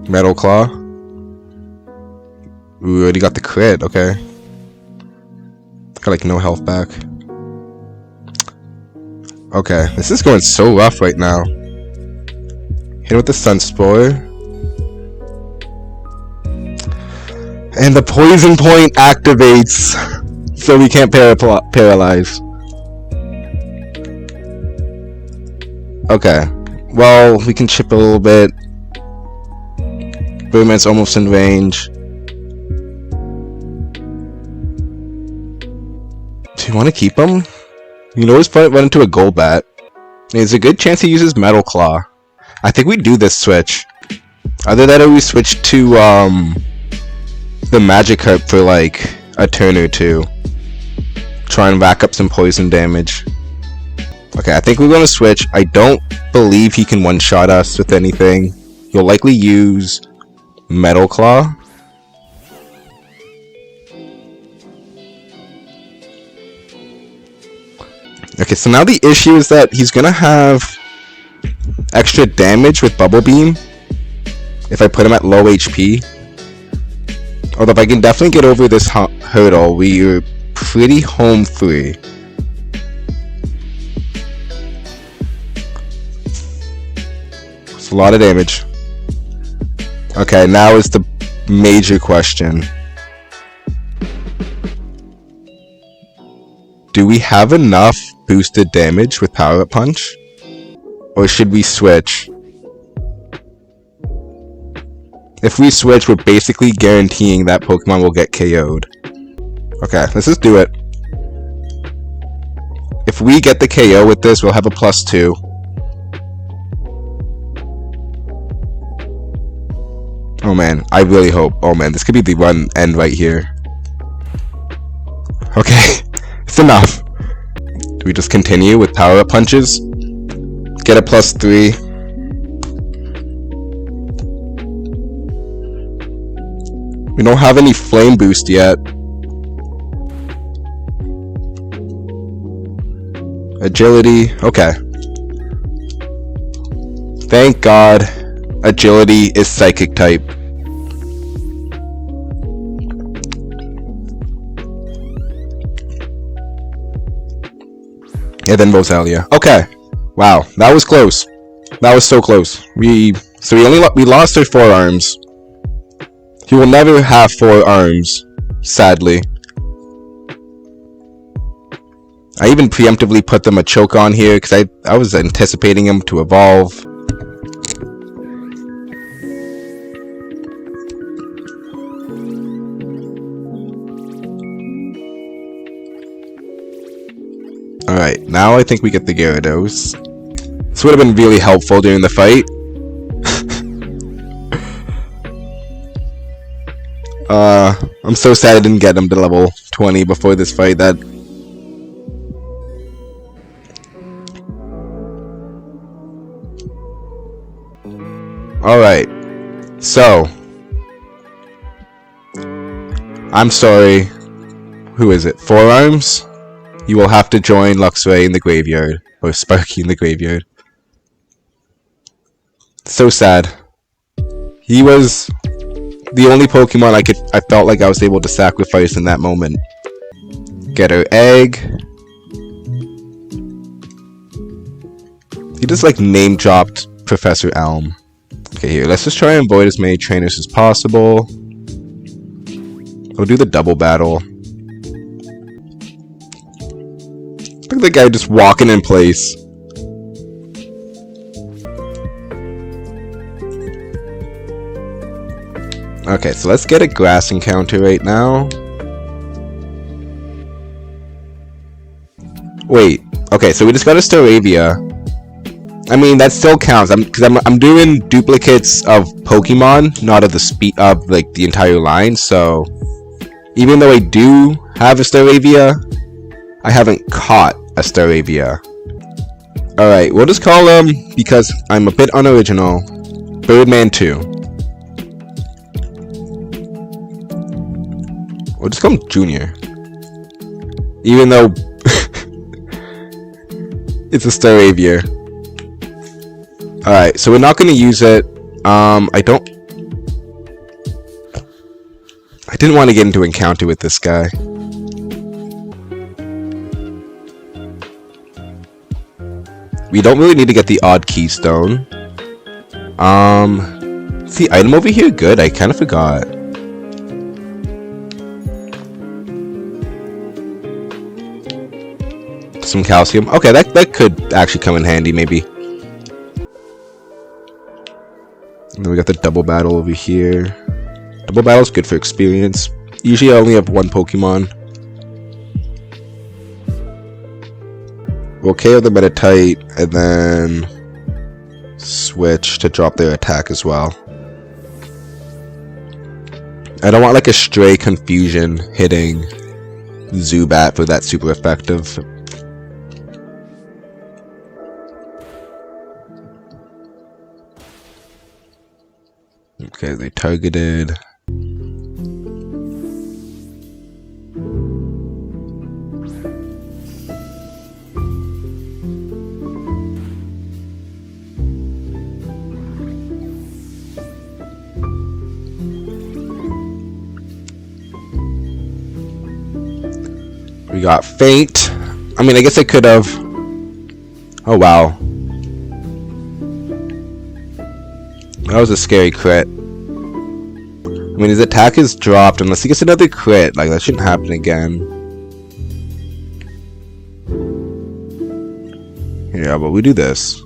Metal Claw. Ooh, already got the crit, okay. Got like no health back. Okay, this is going so rough right now. Hit with the Sunspore. And the Poison Point activates, so we can't paralyze. Okay. Well, we can chip a little bit. Birdman's almost in range. Do you want to keep him? You can always run into a Golbat. There's a good chance he uses Metal Claw. I think we do this switch. Either that or we switch to the Magikarp for like a turn or two. Try and rack up some poison damage. Okay, I think we're gonna switch. I don't believe he can one-shot us with anything. He'll likely use Metal Claw. Okay, so now the issue is that he's gonna have extra damage with Bubble Beam if I put him at low HP. Although if I can definitely get over this hurdle, we are pretty home free. It's a lot of damage. Okay, now is the major question. Do we have enough boosted damage with Power Up Punch? Or should we switch? If we switch, we're basically guaranteeing that Pokemon will get KO'd. Okay, let's just do it. If we get the KO with this, we'll have a +2. Oh man, I really hope. Oh man, this could be the run end right here. Okay, it's enough. Do we just continue with Power Up Punches? Get a +3. We don't have any Flame Boost yet. Agility, okay. Thank God, Agility is Psychic type. And then Rosalia. Okay. Wow, that was close. That was so close. We lost our forearms. He will never have 4 arms, sadly. I even preemptively put them a choke on here because I was anticipating him to evolve. Alright, now I think we get the Gyarados. This would have been really helpful during the fight. I'm so sad I didn't get him to level 20 before this fight. Alright, so I'm sorry. Who is it? Forearms? You will have to join Luxray in the graveyard. Or Sparky in the graveyard. So sad. He was the only Pokemon I felt like I was able to sacrifice in that moment. Get her egg. He just like name dropped Professor Elm. Okay, here, let's just try and avoid as many trainers as possible. We'll do the double battle. Look at the guy just walking in place. Okay, so let's get a grass encounter right now. Wait, okay, so we just got a Staravia. I mean, that still counts. Because I'm doing duplicates of Pokemon, not of the entire line. So even though I do have a Staravia, I haven't caught a Staravia. All right, we'll just call him, because I'm a bit unoriginal, Birdman 2. We'll just call him Junior, even though it's a Staravia. Alright, so we're not going to use it. I didn't want to get into encounter with this guy. We don't really need to get the odd keystone. Is the item over here good? I kind of forgot. Some calcium. Okay, that could actually come in handy, maybe. And then we got the double battle over here. Double battle's good for experience. Usually I only have one Pokemon. We'll KO them at a tight, and then switch to drop their attack as well. I don't want like a stray confusion hitting Zubat for that super effective. Okay, they targeted. We got Faint. I mean, I guess I could have. Oh, wow. That was a scary crit. I mean, his attack is dropped unless he gets another crit. Like, that shouldn't happen again. Yeah, but we do this.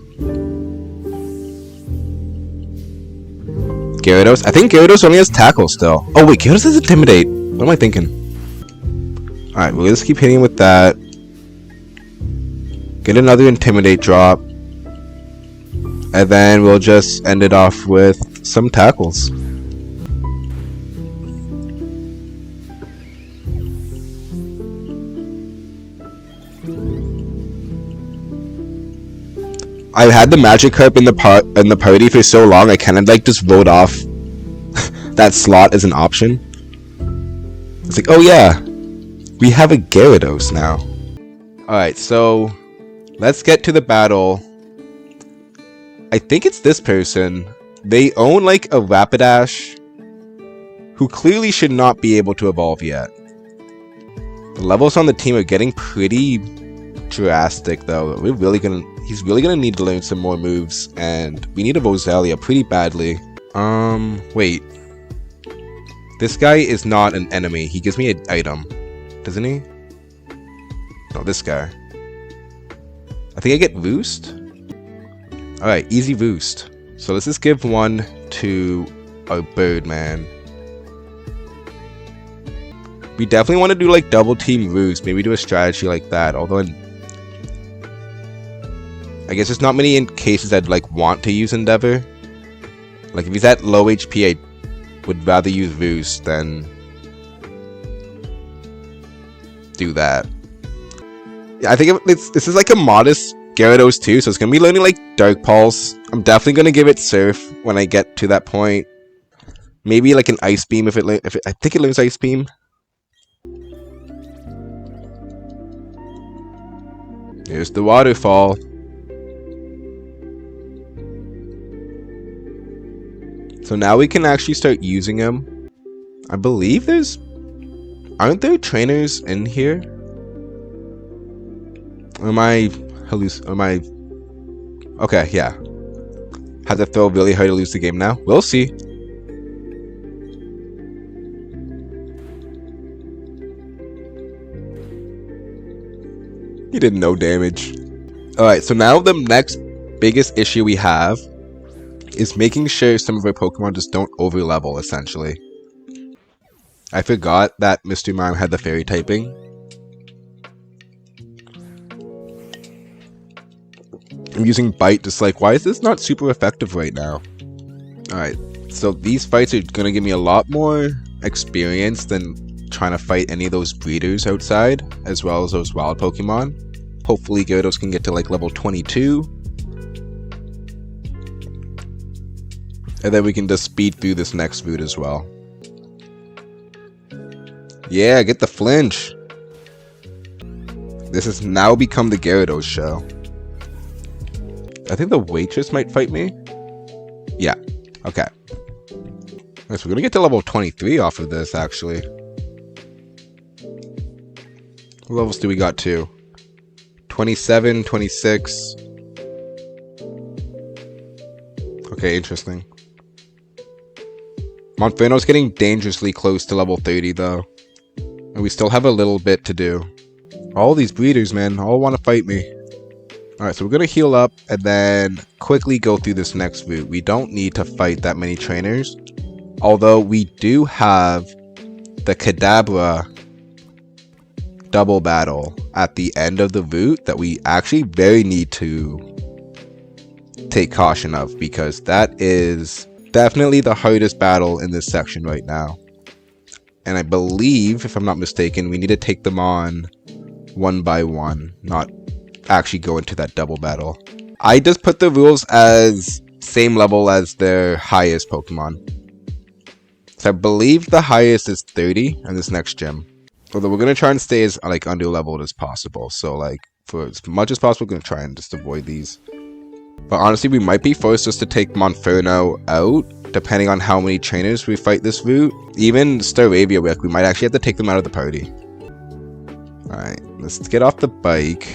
Gyarados? I think Gyarados only has Tackle still. Oh, wait, Gyarados has Intimidate. What am I thinking? Alright, we'll just keep hitting with that. Get another Intimidate drop. And then we'll just end it off with some tackles. I've had the Magikarp in the party for so long, I kind of like just wrote off that slot as an option. It's like, oh yeah, we have a Gyarados now. Alright, so let's get to the battle. I think it's this person. They own like a Rapidash who clearly should not be able to evolve yet. The levels on the team are getting pretty drastic though. He's really gonna need to learn some more moves, and we need a Roselia pretty badly. Wait. This guy is not an enemy. He gives me an item, doesn't he? No, this guy. I think I get Boost. Alright, easy Boost. So let's just give one to our Birdman. We definitely want to do like double team Roost. Maybe do a strategy like that. Although I guess there's not many cases I'd like want to use Endeavor. Like if he's at low HP, I would rather use Roost than do that. Yeah, I think this is like a modest Gyarados too, so it's gonna be learning like Dark Pulse. I'm definitely gonna give it Surf when I get to that point. Maybe like an Ice Beam if I think it learns Ice Beam. Here's the waterfall. So now we can actually start using him. I believe aren't there trainers in here? Or am I okay, yeah. Have to throw really hard to lose the game now? We'll see. He did no damage. Alright, so now the next biggest issue we have is making sure some of our Pokemon just don't over-level, essentially. I forgot that Mr. Mime had the Fairy typing. I'm using Bite, just like, why is this not super effective right now? Alright, so these fights are gonna give me a lot more experience than trying to fight any of those breeders outside, as well as those wild Pokemon. Hopefully Gyarados can get to like level 22. And then we can just speed through this next route as well. Yeah, get the flinch. This has now become the Gyarados show. I think the waitress might fight me. Yeah, okay. Alright, so we're gonna get to level 23 off of this, actually. What levels do we got to? 27, 26... Okay, interesting. Monferno's getting dangerously close to level 30 though. And we still have a little bit to do. All these breeders, man, all want to fight me. Alright, so we're going to heal up and then quickly go through this next route. We don't need to fight that many trainers. Although we do have the Kadabra double battle at the end of the route that we actually very need to take caution of, because that is definitely the hardest battle in this section right now. And I believe, if I'm not mistaken, we need to take them on one by one, not actually go into that double battle. I just put the rules as same level as their highest Pokemon. So I believe the highest is 30 in this next gym. Although we're going to try and stay as like under leveled as possible. So like for as much as possible, we're going to try and just avoid these. But honestly, we might be forced just to take Monferno out, depending on how many trainers we fight this route. Even Staravia, we might actually have to take them out of the party. Alright, let's get off the bike.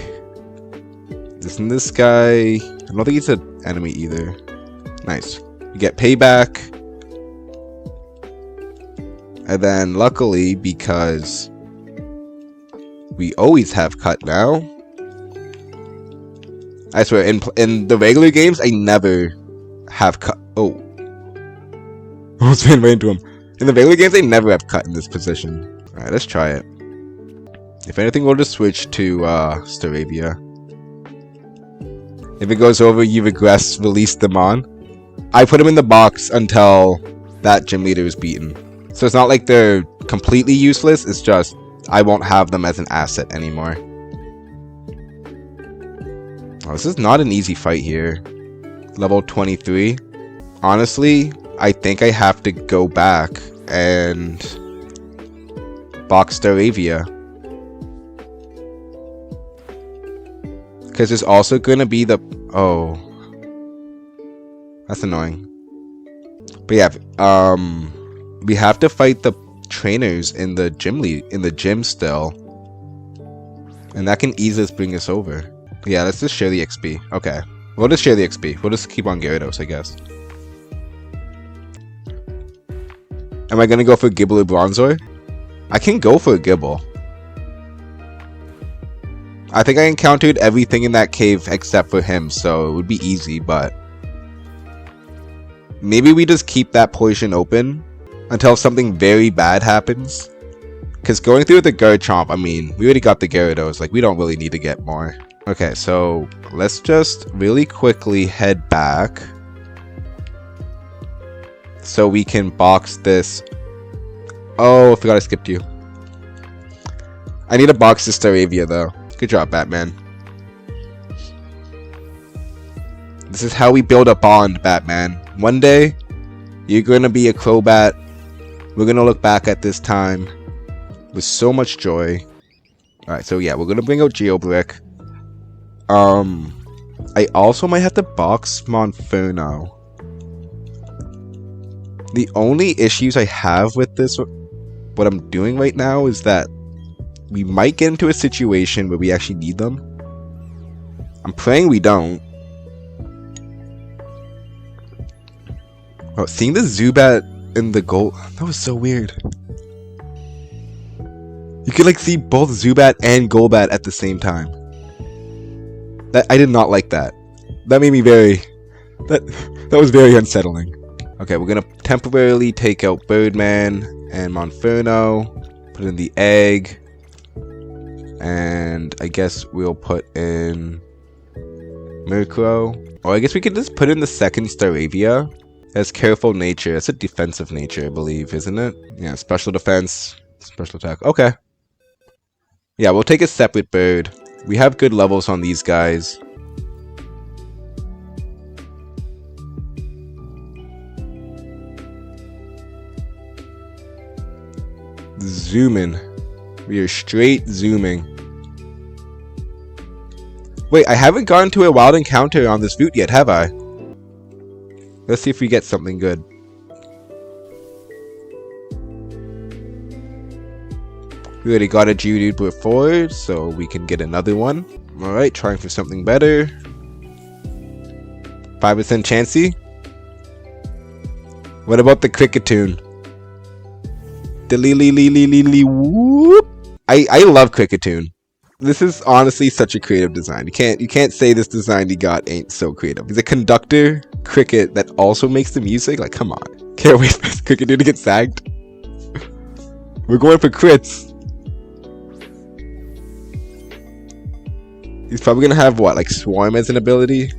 Isn't this guy... I don't think he's an enemy either. Nice. We get payback. And then luckily, because we always have cut now. I swear, in the regular games, I never have cut. Oh. I almost ran right into him. In the regular games, I never have cut in this position. Alright, let's try it. If anything, we'll just switch to Staravia. If it goes over, you regress, release them on. I put them in the box until that gym leader is beaten. So it's not like they're completely useless, it's just I won't have them as an asset anymore. Oh, this is not an easy fight here. Level 23. Honestly, I think I have to go back and box Staravia. Because there's also going to be the... Oh. That's annoying. But yeah, we have to fight the trainers in the gym still. And that can easily bring us over. Yeah, let's just share the XP. Okay. We'll just share the XP. We'll just keep on Gyarados, I guess. Am I going to go for Gible or Bronzor? I can go for a Gible. I think I encountered everything in that cave except for him, so it would be easy, but... Maybe we just keep that portion open until something very bad happens. Because going through the Garchomp, I mean, we already got the Gyarados, like, we don't really need to get more. Okay, so let's just really quickly head back so we can box this. Oh, I forgot I skipped you. I need to box this Staravia, though. Good job, Batman. This is how we build a bond, Batman. One day, you're going to be a Crobat. We're going to look back at this time with so much joy. Alright, so yeah, we're going to bring out Brik. I also might have to box Monferno. The only issues I have with this, what I'm doing right now, is that we might get into a situation where we actually need them. I'm praying we don't. Oh, seeing the Zubat in the goal, that was so weird. You could like see both Zubat and Golbat at the same time. I did not like that. That made me very... That was very unsettling. Okay, we're gonna temporarily take out Birdman and Monferno. Put in the egg. And I guess we'll put in Murkrow. Or I guess we could just put in the second Staravia. As Careful Nature. That's a defensive nature, I believe, isn't it? Yeah, special defense, special attack. Okay. Yeah, we'll take a separate bird. We have good levels on these guys. Zooming. We are straight zooming. Wait, I haven't gotten to a wild encounter on this route yet, have I? Let's see if we get something good. We already got a Geodude before, so we can get another one. Alright, trying for something better. 5% Chansey. What about the Cricketune? Whoop. I love Cricketune. This is honestly such a creative design. You can't say this design he got ain't so creative. He's a conductor cricket that also makes the music. Like, come on. Can't wait for this Cricketune to get sagged. We're going for crits. He's probably gonna have what, like Swarm as an ability?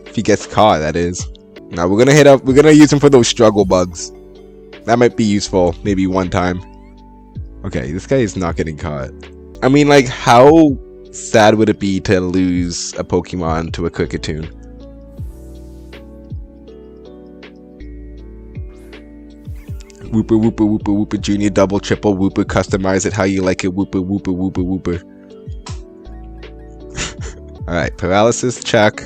If he gets caught, that is. Now we're gonna use him for those struggle bugs. That might be useful, maybe one time. Okay, this guy is not getting caught. I mean, like, how sad would it be to lose a Pokemon to a Cricketune? Whooper, whooper, whooper, whooper, junior, double, triple, whooper, customize it how you like it, whooper, whooper, whooper, whooper. Alright, paralysis, check.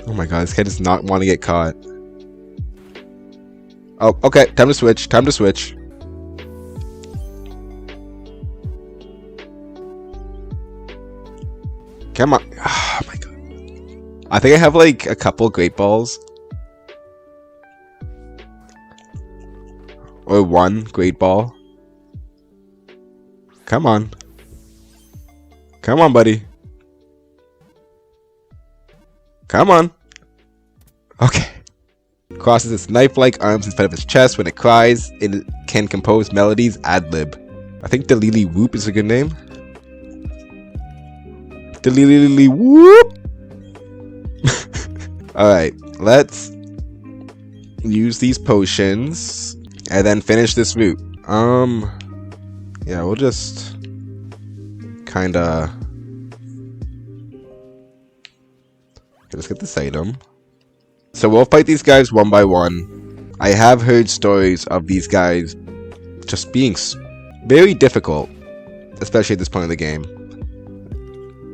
Oh my god, this guy does not want to get caught. Oh, okay, time to switch, time to switch. Come on. Oh my god. I think I have like a couple Great Balls. Or one Great Ball. Come on. Come on, buddy. Come on. Okay. Crosses its knife-like arms in front of its chest. When it cries, it can compose melodies ad-lib. I think Delili Whoop is a good name. Delili Whoop! Alright, let's use these potions and then finish this route. Yeah, we'll just kinda... Okay, let's get this item. So we'll fight these guys one by one. I have heard stories of these guys just being very difficult, especially at this point in the game.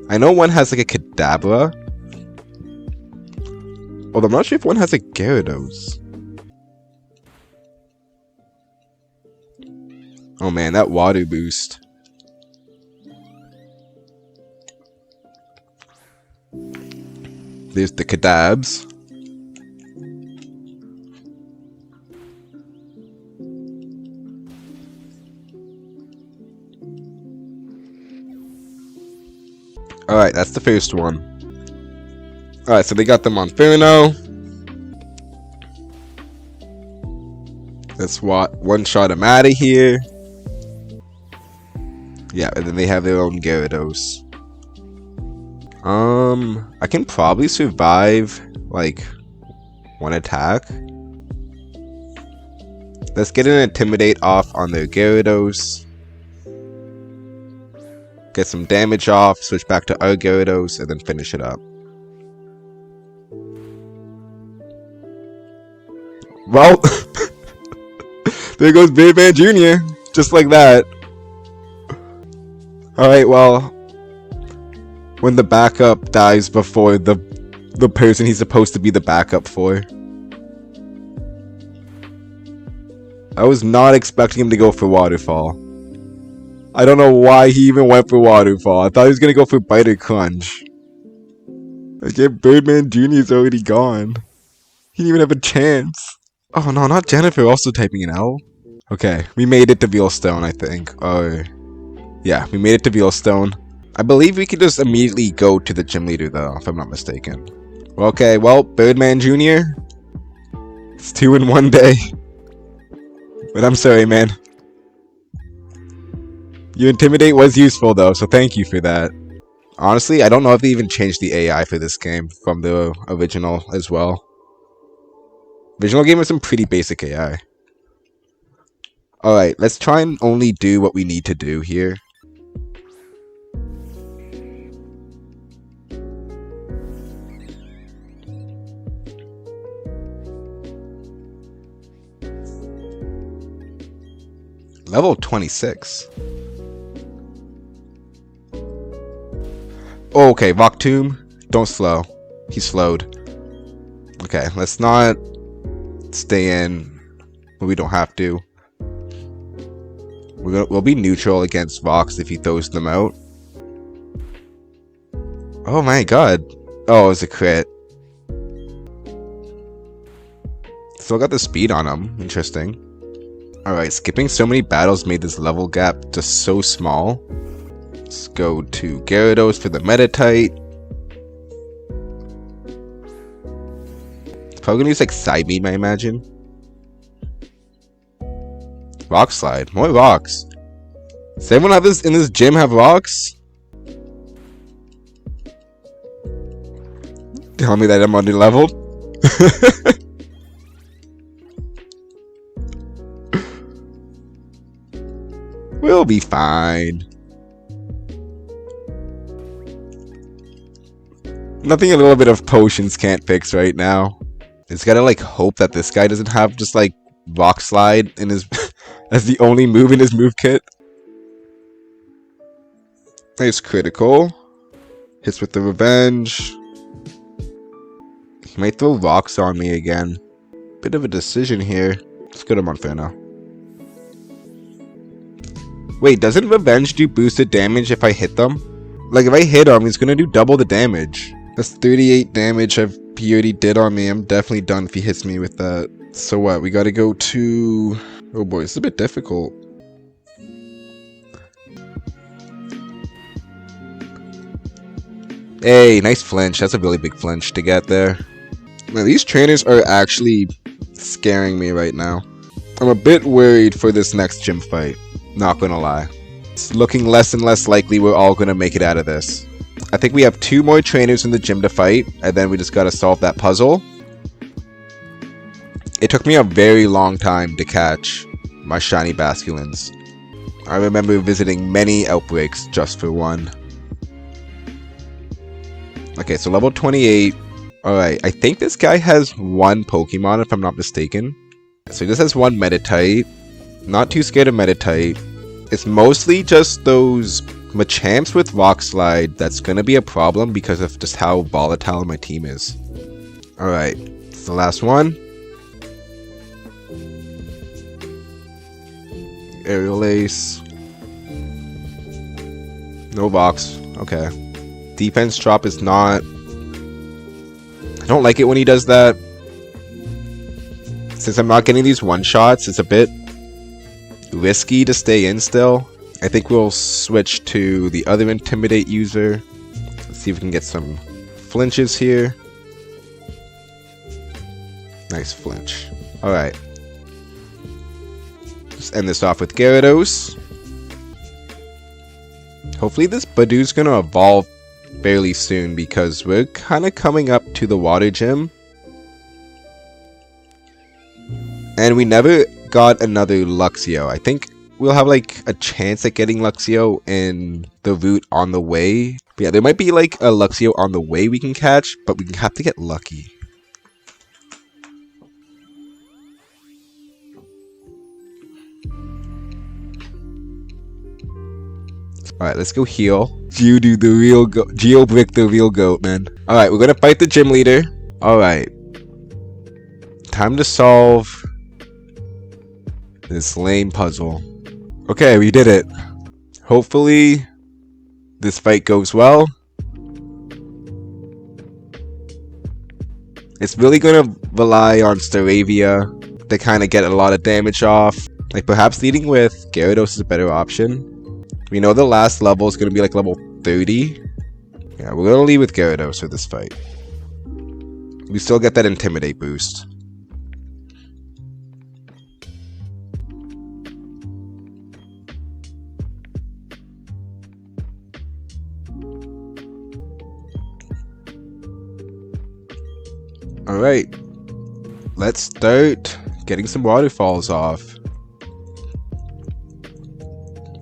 I know one has like a Kadabra. Although I'm not sure if one has a Gyarados. Oh man, that water boost. There's the Kadabs. Alright, that's the first one. Alright, so they got them on Inferno. Let's one-shot them out of here. Yeah, and then they have their own Gyarados. I can probably survive, like, one attack. Let's get an Intimidate off on their Gyarados. Get some damage off, switch back to our Gyarados, and then finish it up. Well, there goes Birdman Jr. Just like that. Alright, well, when the backup dies before the person he's supposed to be the backup for. I was not expecting him to go for Waterfall. I don't know why he even went for Waterfall. I thought he was gonna go for Biter Crunch. Again, Birdman Jr. is already gone. He didn't even have a chance. Oh no, not Jennifer also typing an L. Okay, we made it to Veilstone, I think. Yeah, we made it to Veilstone. I believe we could just immediately go to the gym leader though, if I'm not mistaken. Okay, well, Birdman Jr. It's 2 in 1 day. But I'm sorry, man. Your Intimidate was useful though, so thank you for that. Honestly, I don't know if they even changed the AI for this game from the original as well. Original game was some pretty basic AI. Alright, let's try and only do what we need to do here. Level 26. Oh, okay, Voktoom, don't slow. He slowed. Okay, let's not stay in when we don't have to. We'll be neutral against Vox if he throws them out. Oh my god. Oh, it was a crit. Still got the speed on him. Interesting. Alright, skipping so many battles made this level gap just so small. Let's go to Gyarados for the Meditite. Probably gonna use like Psybeam, I imagine. Rock Slide. More rocks. Does everyone have this in this gym have rocks? Tell me that I'm under-leveled. We'll be fine. Nothing a little bit of potions can't fix right now. It's gotta like hope that this guy doesn't have just like Rock Slide in his as the only move in his move kit. Nice critical. Hits with the revenge. He might throw rocks on me again. Bit of a decision here. Let's go to Monferno. Wait, doesn't revenge do boosted damage if I hit them? Like if I hit him, he's gonna do double the damage. That's 38 damage he already did on me. I'm definitely done if he hits me with that. So what? We gotta go to... Oh boy, it's a bit difficult. Hey, nice flinch. That's a really big flinch to get there. Now, these trainers are actually scaring me right now. I'm a bit worried for this next gym fight. Not gonna lie. It's looking less and less likely we're all gonna make it out of this. I think we have 2 more trainers in the gym to fight, and then we just gotta solve that puzzle. It took me a very long time to catch my shiny Basculins. I remember visiting many outbreaks just for one. Okay, so level 28. Alright, I think this guy has 1 Pokemon if I'm not mistaken. So he just has 1 Meditite. Not too scared of Meditite. It's mostly just those Machamps with Rock Slide that's gonna be a problem because of just how volatile my team is. Alright, it's the last one. Aerial Ace. No box. Okay. Defense drop is not... I don't like it when he does that. Since I'm not getting these one-shots, it's a bit risky to stay in still. I think we'll switch to the other Intimidate user. Let's see if we can get some flinches here. Nice flinch. Alright. Let's end this off with Gyarados. Hopefully this Badoo's gonna evolve fairly soon because we're kind of coming up to the water gym. And we never got another Luxio. I think we'll have like a chance at getting Luxio in the route on the way. But yeah, there might be like a Luxio on the way we can catch, but we have to get lucky. Alright, let's go heal. Geodude the real goat. Brik the real goat, man. Alright, we're gonna fight the gym leader. Alright. Time to solve this lame puzzle. Okay, we did it. Hopefully, this fight goes well. It's really gonna rely on Staravia to kind of get a lot of damage off. Like, perhaps leading with Gyarados is a better option. We know the last level is going to be like level 30. Yeah, we're going to lead with Gyarados for this fight. We still get that Intimidate boost. Alright. Let's start getting some waterfalls off.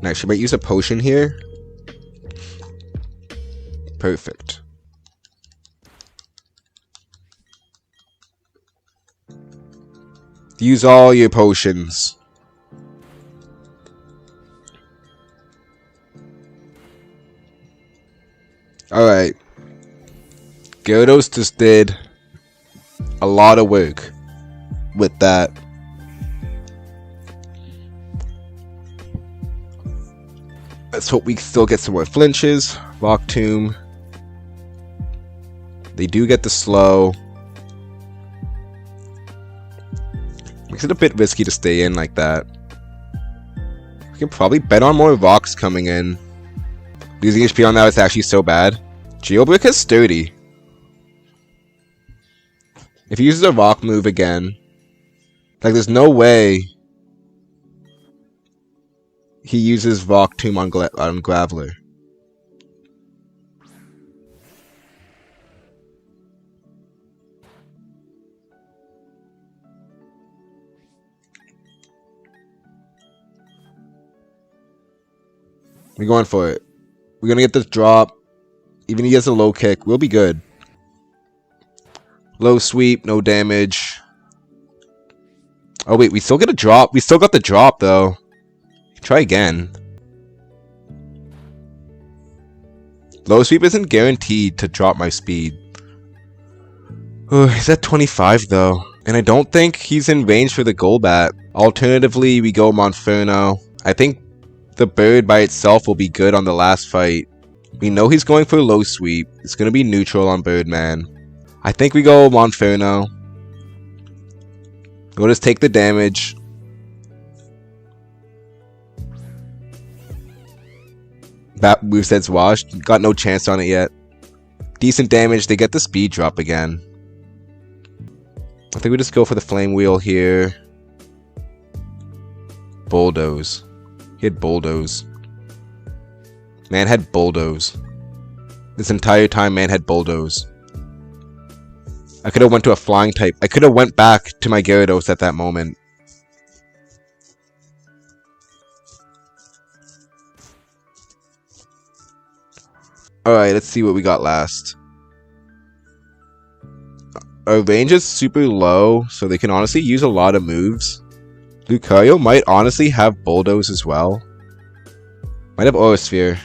Now, she might use a potion here. Perfect. Use all your potions. Alright. Gyarados just did a lot of work with that. Let's hope we still get some more flinches. Rock Tomb. They do get the slow. Makes it a bit risky to stay in like that. We can probably bet on more rocks coming in. Losing HP on that is actually so bad. Brik has sturdy. If he uses a rock move again, like there's no way he uses rock tomb on Graveler. We're going for it. We're gonna get this drop. Even if he has a low kick, we'll be good. Low sweep, no damage. Oh wait, we still get a drop. We still got the drop though. Try again. Low sweep isn't guaranteed to drop my speed. Oh, he's at 25 though. And I don't think he's in range for the Golbat. Alternatively, we go Monferno. I think the bird by itself will be good on the last fight. We know he's going for low sweep. It's going to be neutral on Birdman. I think we go Monferno. We'll just take the damage. That moveset's washed. Got no chance on it yet. Decent damage. They get the speed drop again. I think we just go for the flame wheel here. Bulldoze. He had bulldoze. Man had bulldoze. This entire time, man had bulldoze. I could have went to a flying type. I could have went back to my Gyarados at that moment. Alright, let's see what we got last. Our range is super low, so they can honestly use a lot of moves. Lucario might honestly have Bulldoze as well. Might have Aura Sphere.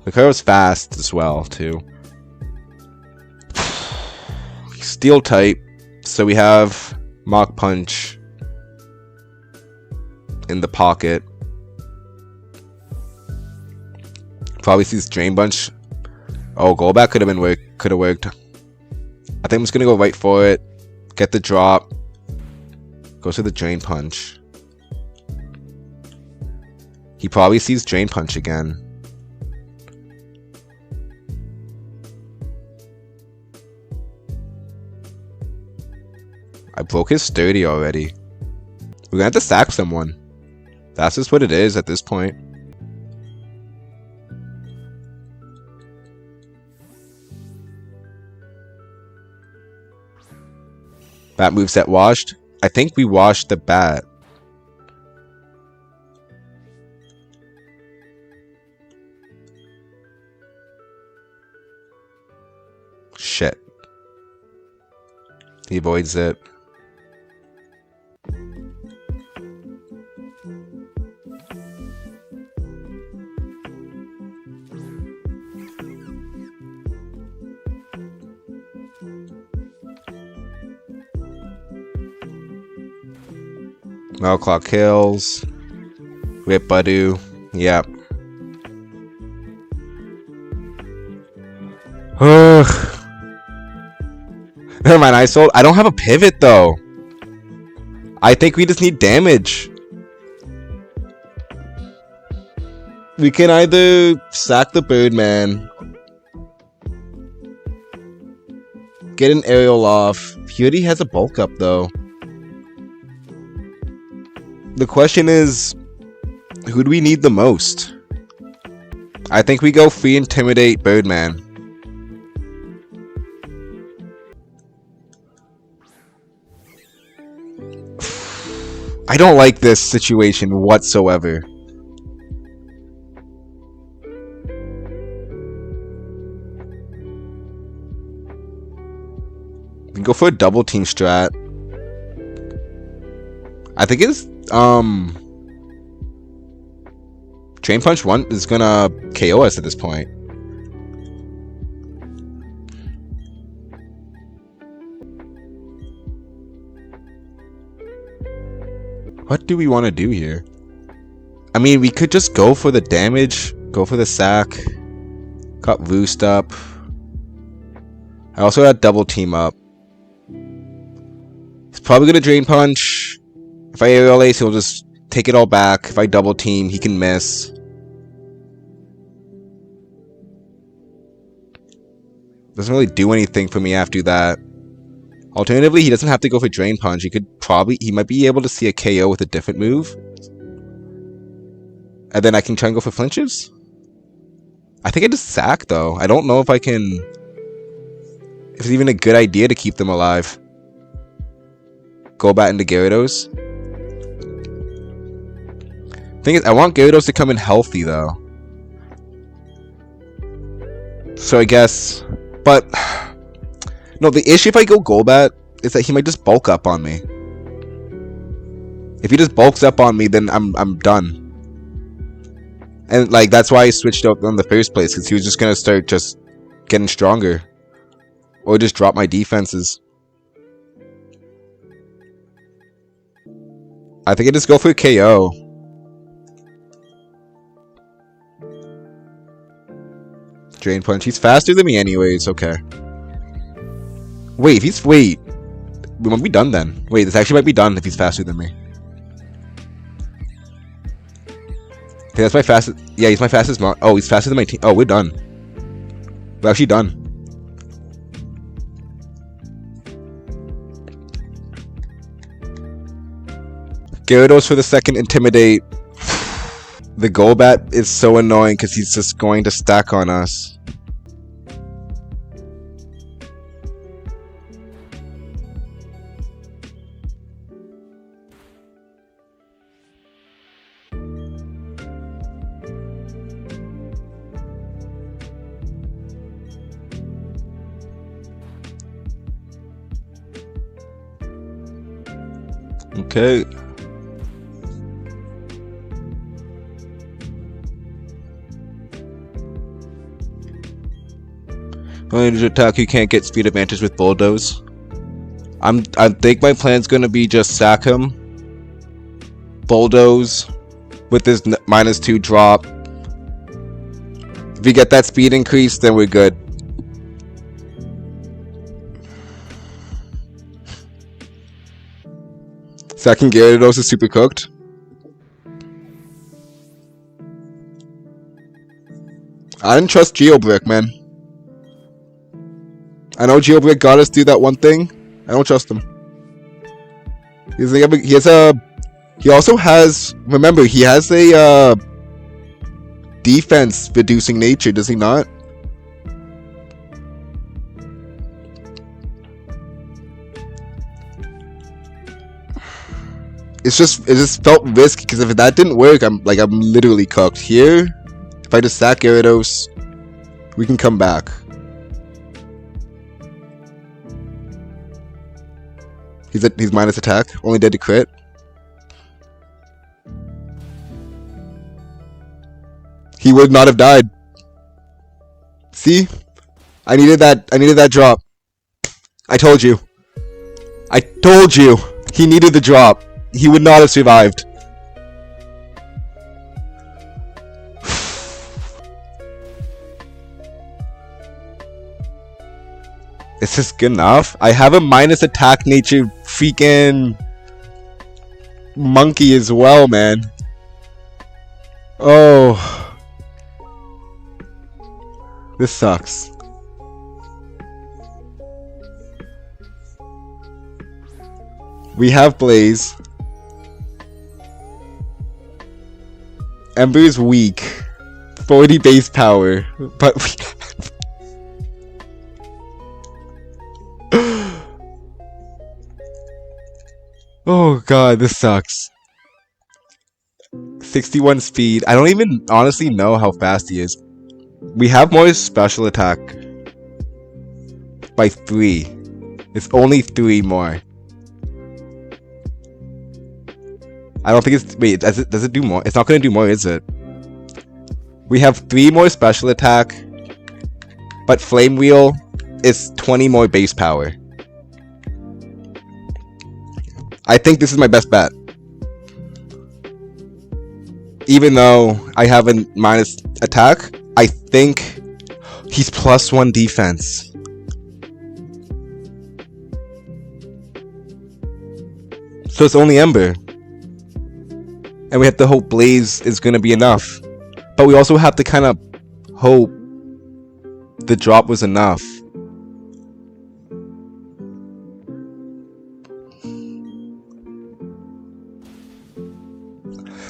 Lucario's fast as well, too. Steel type, so we have Mach Punch in the pocket. Probably sees Drain Punch. Oh, Golbat could have worked. I think I'm just gonna go right for it. Get the drop. Goes to the Drain Punch. He probably sees Drain Punch again. I broke his sturdy already. We're gonna have to sack someone. That's just what it is at this point. Bat moveset washed. I think we washed the bat. Shit. He avoids it. Clock kills. Whip Badu. Yep. Ugh. Never mind, I don't have a pivot though. I think we just need damage. We can either sack the Birdman, get an aerial off. He already has a bulk up though. The question is, who do we need the most? I think we go free intimidate Birdman. I don't like this situation whatsoever. We can go for a double team strat. I think it's Drain Punch 1 is gonna KO us at this point. What do we want to do here? I mean, we could just go for the damage, go for the sack. Got Roost up. I also got double team up. He's probably gonna Drain Punch. If I aerial ace, he'll just take it all back. If I double team, he can miss. Doesn't really do anything for me after that. Alternatively, he doesn't have to go for Drain Punch. He might be able to see a KO with a different move. And then I can try and go for flinches? I think I just sack though. I don't know if I can... if it's even a good idea to keep them alive. Golbat into Gyarados. Thing is, I want Gyarados to come in healthy though. So I guess... but... no, the issue if I go Golbat is that he might just bulk up on me. If he just bulks up on me, then I'm done. And like that's why I switched out in the first place, because he was just gonna start just getting stronger. Or just drop my defenses. I think I just go for a KO. Drain Punch. He's faster than me anyways, okay. Wait, wait. We might be done then. Wait, this actually might be done if he's faster than me. Okay, that's my fastest. Yeah, he's my fastest. Oh, he's faster than my team. Oh, we're done. We're actually done. Gyarados for the second Intimidate. The Golbat is so annoying because he's just going to stack on us. Okay. When you attack, you can't get speed advantage with Bulldoze. I think my plan's gonna be just sack him, Bulldoze with his -2 drop. If we get that speed increase, then we're good. Second Gyarados is super cooked. I didn't trust Brik, man. I know Brik got us through that one thing. I don't trust him. He also has. Remember, he has a defense reducing nature, does he not? It just felt risky because if that didn't work, I'm literally cooked. Here, if I just sack Gyarados, we can come back. He's minus attack, only dead to crit. He would not have died. See? I needed that drop. I told you. I told you. He needed the drop. He would not have survived. Is this good enough? I have a minus attack nature freaking monkey as well, man. Oh. This sucks. We have Blaze. Ember is weak. 40 base power. But we... oh god, this sucks. 61 speed. I don't even honestly know how fast he is. We have more special attack. By 3. It's only 3 more. I don't think it's... wait, does it do more? It's not going to do more, is it? We have 3 more special attack. But Flame Wheel is 20 more base power. I think this is my best bet. Even though I have a minus attack, I think he's +1 defense. So it's only Ember. And we have to hope Blaze is gonna be enough. But we also have to kind of hope the drop was enough.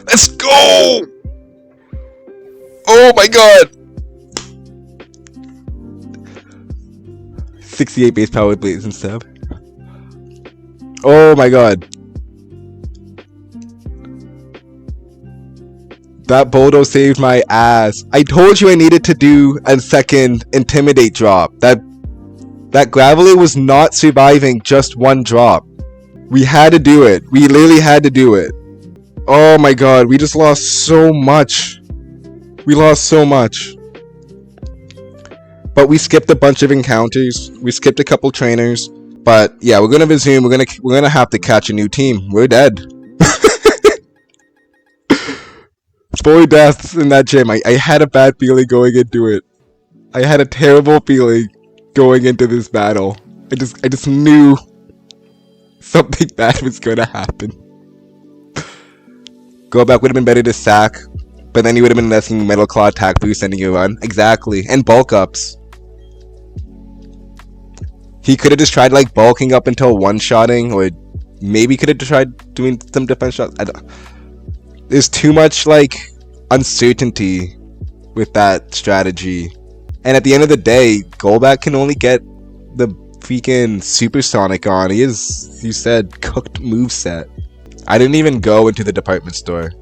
Let's go! Oh my god! 68 base power with Blaze and Stab. Oh my god. That Boldo saved my ass. I told you I needed to do a second Intimidate drop. That Gravelly was not surviving just one drop. We had to do it. We literally had to do it. Oh my god, we just lost so much. We lost so much. But we skipped a bunch of encounters. We skipped a couple trainers. But yeah, we're gonna resume. We're gonna have to catch a new team. We're dead. 4 deaths in that gym. I had a bad feeling going into it. I had a terrible feeling going into this battle. I just knew something bad was gonna happen. Go back would have been better to sack, but then you would have been asking Metal Claw attack boost sending you a run. Exactly. And bulk ups. He could have just tried like bulking up until one-shotting, or maybe could have tried doing some defense shots. There's too much like uncertainty with that strategy. And at the end of the day, Golbat can only get the freaking Supersonic on. He is, you said, cooked moveset. I didn't even go into the department store.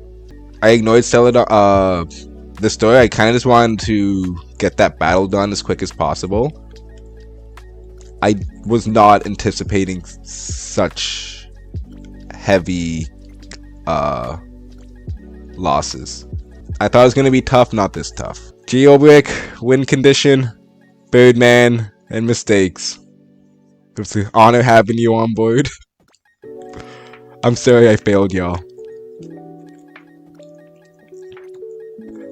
I ignored the store. I kind of just wanted to get that battle done as quick as possible. I was not anticipating such heavy losses. I thought it was going to be tough, not this tough. Brik, win condition, Birdman, and mistakes. It's an honor having you on board. I'm sorry I failed y'all.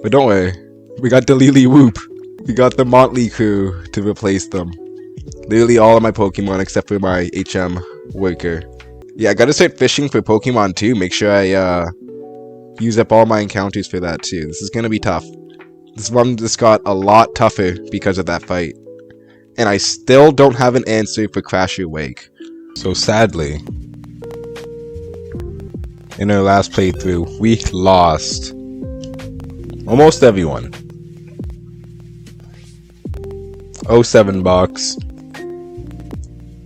But don't worry, we got the Lily Whoop. We got the Motley crew to replace them. Literally all of my Pokemon except for my HM worker. Yeah, I gotta start fishing for Pokemon too. Make sure I use up all my encounters for that too. This is gonna be tough. This one just got a lot tougher because of that fight. And I still don't have an answer for Crasher Wake. So sadly, in our last playthrough, we lost almost everyone. 07 bucks.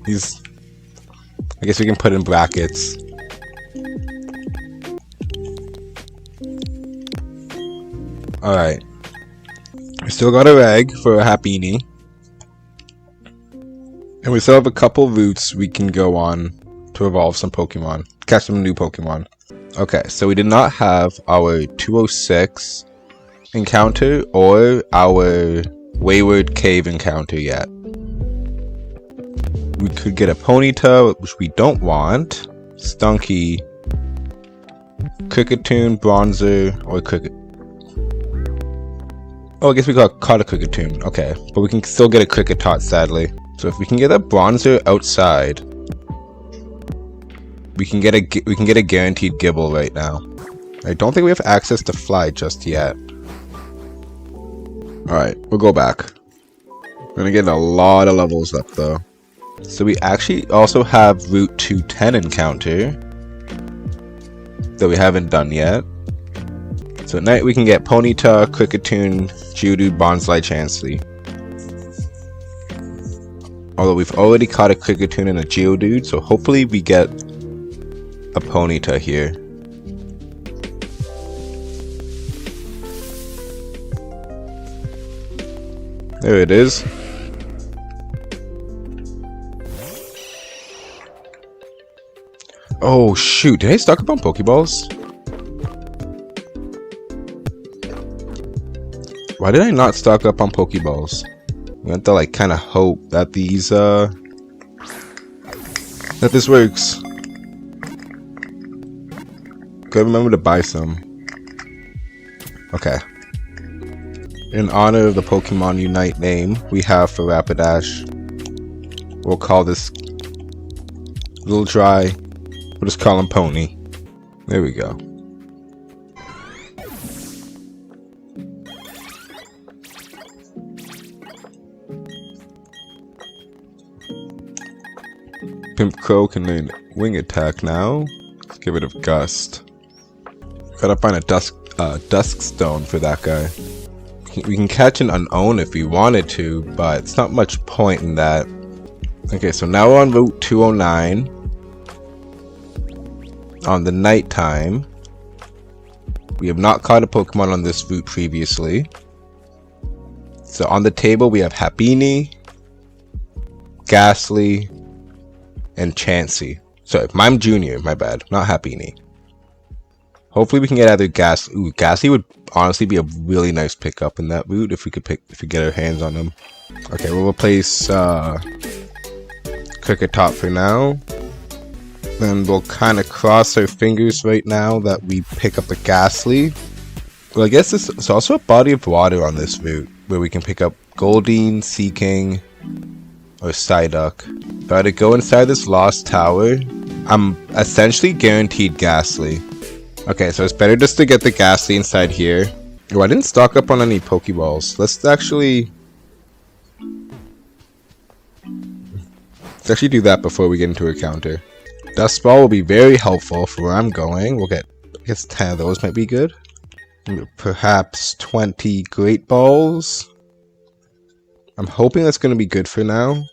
These, I guess we can put in brackets. Alright. We still got a reg for a Happiny. And we still have a couple routes we can go on to evolve some Pokemon. Catch some new Pokemon. Okay, so we did not have our 206 encounter or our Wayward Cave encounter yet. We could get a Ponyta, which we don't want. Stunky, Cricketune, Bronzer, or Cricket. Oh, I guess we caught a Cricketune. Okay, but we can still get a Cricketot, sadly. So if we can get a Bronzer outside, we can get a guaranteed Gibble right now. I don't think we have access to Fly just yet. Alright, we'll go back. We're gonna get a lot of levels up though. So we actually also have Route 210 encounter that we haven't done yet. So at night we can get Ponyta, Cricketune, Geodude, Bonsly, Chansey. Although we've already caught a Cricketune and a Geodude, so hopefully we get a Ponyta here. There it is. Oh shoot, did I stock up on Pokeballs? Why did I not stock up on Pokeballs? We have to like kind of hope that these that this works. Gotta remember to buy some. Okay. In honor of the Pokemon Unite name we have for Rapidash, we'll call this Little Dry We'll just call him Pony. There we go. Pimp Crow can learn wing attack now. Let's get rid of Gust. Gotta find a dusk stone for that guy. We can catch an unown if we wanted to, but it's not much point in that. Okay, so now we're on Route 209. On the nighttime. We have not caught a Pokemon on this route previously. So on the table we have Happiny, Ghastly, and Chansey. Sorry, Mime Jr., my bad, not Happiny. Hopefully we can get either Ghastly. Ooh, Ghastly would honestly be a really nice pickup in that route if we get our hands on him. Okay, we'll replace Cricket Top for now. Then we'll kind of cross our fingers right now that we pick up a Ghastly. Well, I guess there's also a body of water on this route where we can pick up Goldeen, Seaking, or Psyduck. If I were to go inside this lost tower, I'm essentially guaranteed Ghastly. Okay, so it's better just to get the Ghastly inside here. Oh, I didn't stock up on any Pokeballs. Let's actually do that before we get into a counter. Dust Ball will be very helpful for where I'm going. We'll get, I guess 10 of those might be good. Perhaps 20 Great Balls. I'm hoping that's going to be good for now.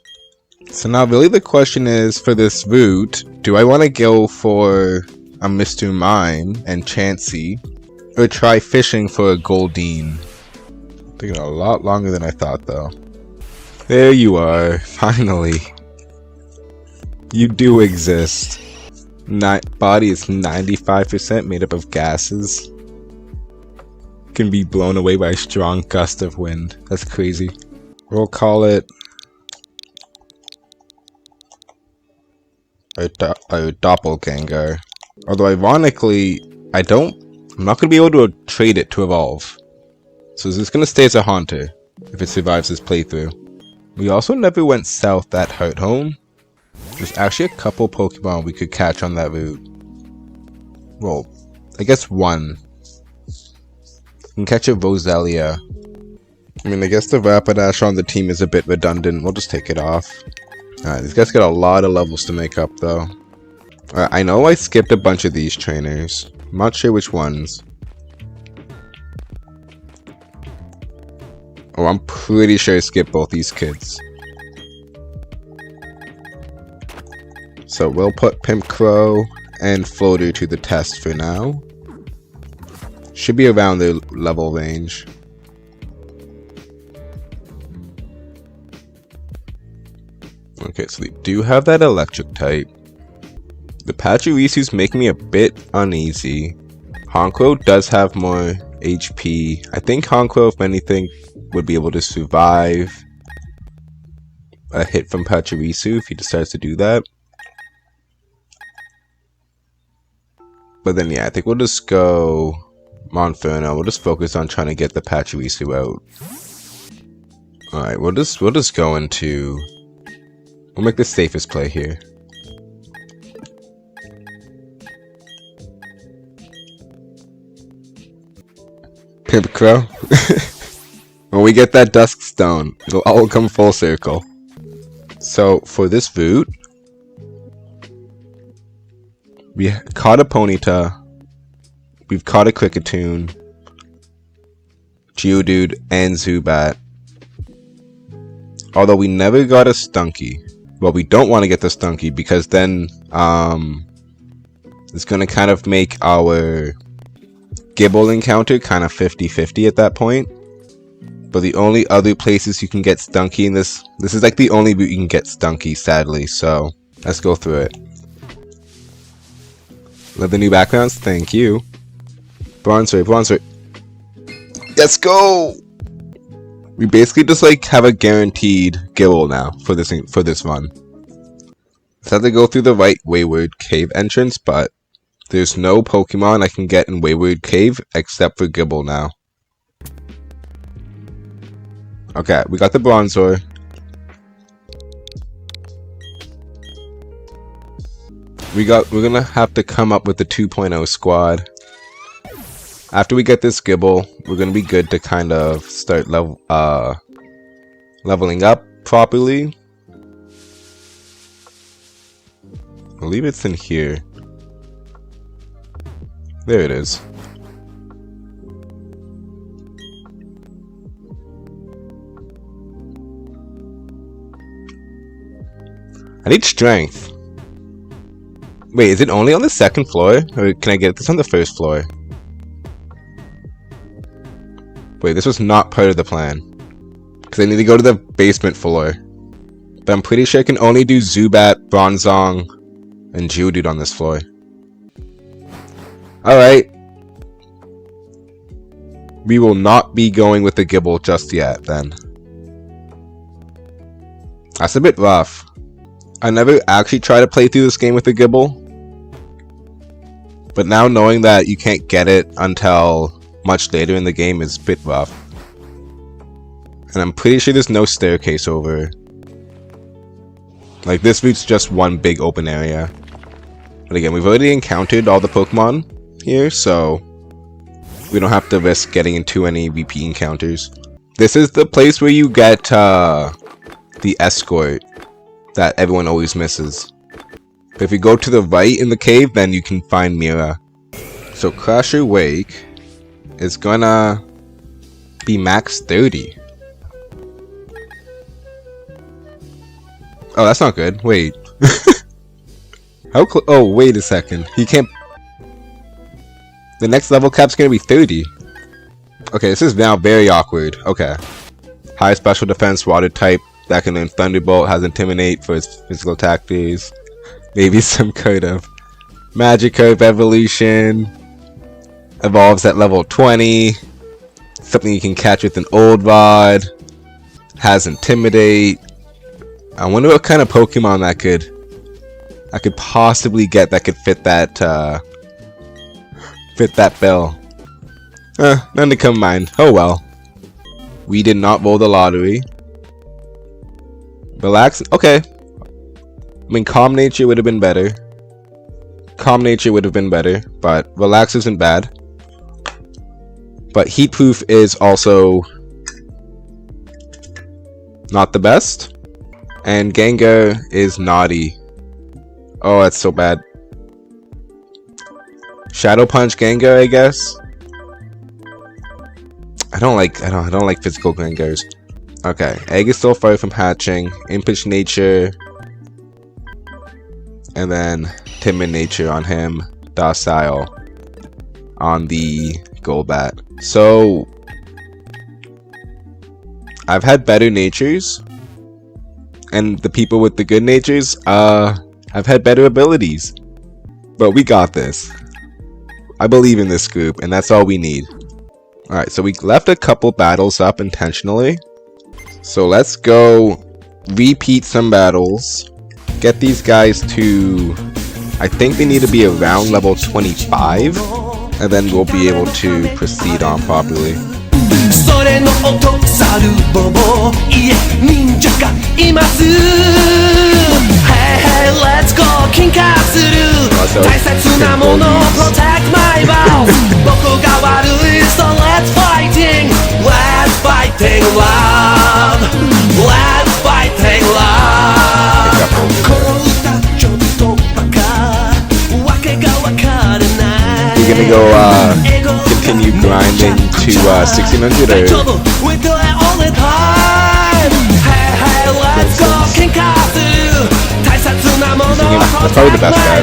So now really the question is, for this route, do I want to go for a Mr. Mime and Chansey, or try fishing for a Goldeen? Taking a lot longer than I thought though. There you are, finally. You do exist. Body is 95% made up of gases. Can be blown away by a strong gust of wind. That's crazy. We'll call it a doppelganger. Although ironically, I'm not going to be able to trade it to evolve. So it's just going to stay as a Haunter if it survives this playthrough. We also never went south at Hearthome. There's actually a couple Pokemon we could catch on that route. Well, I guess one. We can catch a Roselia. I mean, I guess the Rapidash on the team is a bit redundant. We'll just take it off. Alright, these guys got a lot of levels to make up, though. I know I skipped a bunch of these trainers. I'm not sure which ones. Oh, I'm pretty sure I skipped both these kids. So we'll put Pimp Crow and Floater to the test for now. Should be around their level range. Okay, so they do have that electric type. The Pachyrisu's making me a bit uneasy. Honchkrow does have more HP. I think Honchkrow, if anything, would be able to survive a hit from Pachirisu if he decides to do that. But then yeah, I think we'll just go Monferno. We'll just focus on trying to get the Pachirisu out. Alright, we'll just go into... We'll make the safest play here. Pimp Crow. When we get that Dusk Stone, it'll all come full circle. So for this route, we caught a Ponyta, we've caught a Kricketune, Geodude, and Zubat. Although we never got a Stunky. Well, we don't want to get the Stunky because then it's going to kind of make our Gible encounter kind of 50-50 at that point. But the only other places you can get Stunky in this is like the only route you can get Stunky, sadly. So let's go through it. Love the new backgrounds, thank you. Bronzor. Let's go! We basically just like have a guaranteed Gible now for this run. Let's have to go through the right Wayward Cave entrance, but there's no Pokemon I can get in Wayward Cave except for Gible now. Okay, we got the Bronzor. We're gonna have to come up with the 2.0 squad. After we get this Gibble, we're gonna be good to kind of start leveling up properly. I believe it's in here. There it is. I need strength. Wait, is it only on the second floor? Or can I get this on the first floor? Wait, this was not part of the plan. Because I need to go to the basement floor. But I'm pretty sure I can only do Zubat, Bronzong, and Geodude on this floor. Alright. We will not be going with the Gibble just yet, then. That's a bit rough. I never actually tried to play through this game with the Gibble. But now knowing that you can't get it until much later in the game is a bit rough. And I'm pretty sure there's no staircase over. Like, this route's just one big open area. But again, we've already encountered all the Pokemon here, so we don't have to risk getting into any repeat encounters. This is the place where you get the escort that everyone always misses. But if you go to the right in the cave, then you can find Mira. So Crasher Wake is gonna be max 30. Oh, that's not good. Wait. How close? Oh, wait a second. He can't. The next level cap's gonna be 30. Okay, this is now very awkward. Okay. High special defense, water type that can learn Thunderbolt, has Intimidate for its physical attack days. Maybe some kind of Magikarp evolution. Evolves at level 20. Something you can catch with an old rod. Has Intimidate. I wonder what kind of Pokemon I could possibly get that could fit that bill. None to come mind. Oh well. We did not roll the lottery. Relax. Okay. I mean, Calm Nature would have been better. Calm Nature would have been better, but Relax isn't bad. But Heat Proof is also not the best. And Gengar is naughty. Oh, that's so bad. Shadow Punch Gengar, I guess. I don't like physical Gengars. Okay, Egg is still far from hatching. Impish Nature. And then Timid Nature on him. Docile on the Golbat. So I've had better natures. And the people with the good natures have had better abilities. But we got this. I believe in this group, and that's all we need. Alright, so we left a couple battles up intentionally. So let's go repeat some battles. Get these guys to... I think they need to be around level 25. And then we'll be able to proceed on properly. それの音サルボボいえ忍者がいます Hey hey let's go 進化する大切なもの Protect my vows 僕が悪い So let's fighting Let's fighting love Let's fighting love この歌ちょっとバカわけがわからない We're gonna go continue grinding to 1600 or... That's probably the best guy.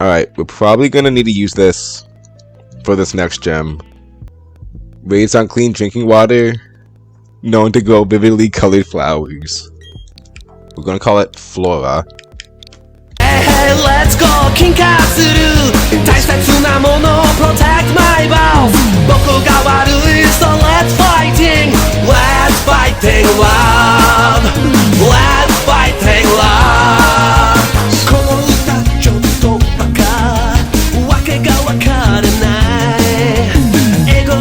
Alright, we're probably gonna need to use this for this next gem. Raised on clean drinking water, known to grow vividly colored flowers. We're gonna call it Flora. Hey, let's go! 進化する大切なもの Protect my vows 僕が悪い So let's fighting Let's fighting love Let's fighting love この歌ちょっとバカわけがわからないエゴ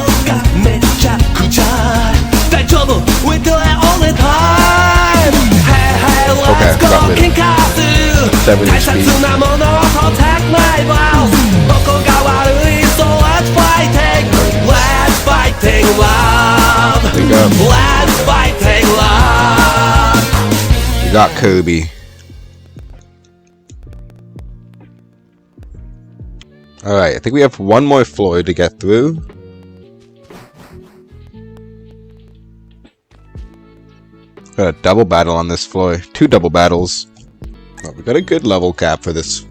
7 大 HP. 切なものを protect my vows どこが悪い so let's fighting Let's fighting love There you go. Let's fighting love We got Kirby. Alright, I think we have one more floor to get through. Got a double battle on this floor. 2 double battles. Oh, we got a good level cap for this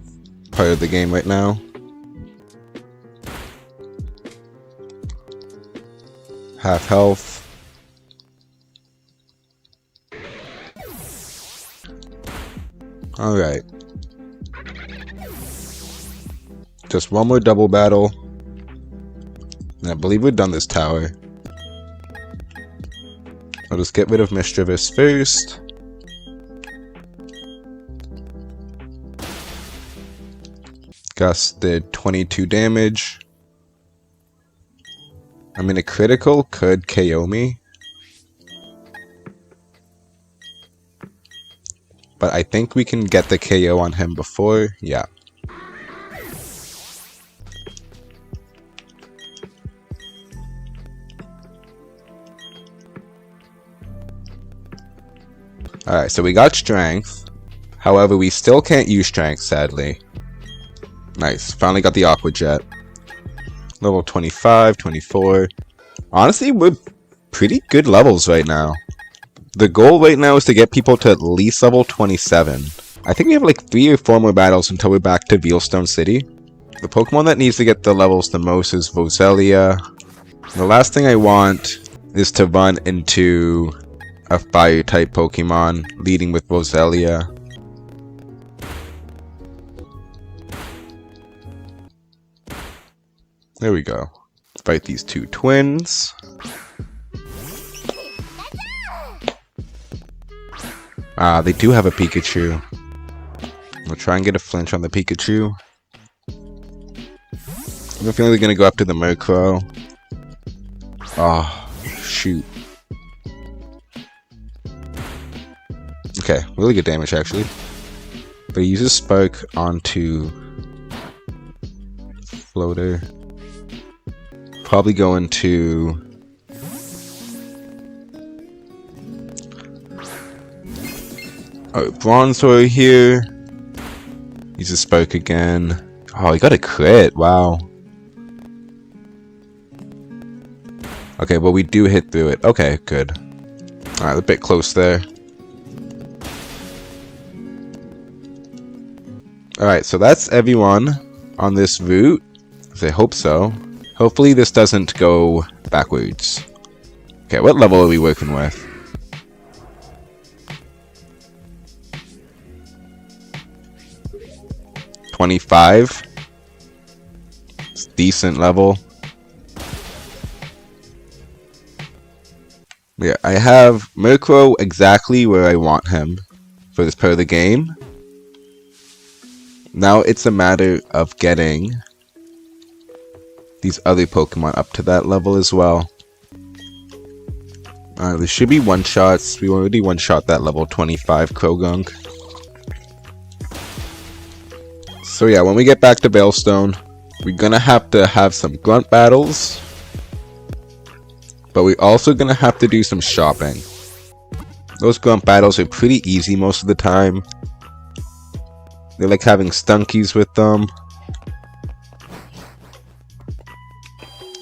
part of the game right now. Half health. Alright. Just one more double battle. And I believe we're done this tower. I'll just get rid of Mischievous first. Gus did 22 damage. I mean, a critical could KO me. But I think we can get the KO on him before. Yeah. Alright, so we got strength. However, we still can't use strength, sadly. Nice. Finally got the Aqua Jet. Level 25, 24. Honestly, we're pretty good levels right now. The goal right now is to get people to at least level 27. I think we have like 3 or 4 more battles until we're back to Veilstone City. The Pokemon that needs to get the levels the most is Roselia. The last thing I want is to run into a Fire-type Pokemon, leading with Roselia. There we go. Fight these 2 twins. Ah, they do have a Pikachu. We'll try and get a flinch on the Pikachu. I have a feeling they're gonna go after the Murkrow. Ah, shoot. Okay, really good damage actually. But he uses Spark onto Floater. Probably go into Bronzor here. Uses Spark again. Oh, he got a crit. Wow. Okay, well we do hit through it. Okay, good. Alright, a bit close there. Alright, so that's everyone on this route. I hope so. Hopefully this doesn't go backwards. Okay, what level are we working with? $25. It's decent level. Yeah, I have Murkrow exactly where I want him for this part of the game. Now it's a matter of getting these other Pokemon up to that level as well. Alright, there should be one-shots. We already one-shot that level 25 Krogunk. So yeah, when we get back to Veilstone, we're gonna have to have some grunt battles. But we're also gonna have to do some shopping. Those grunt battles are pretty easy most of the time. They like having Stunkies with them.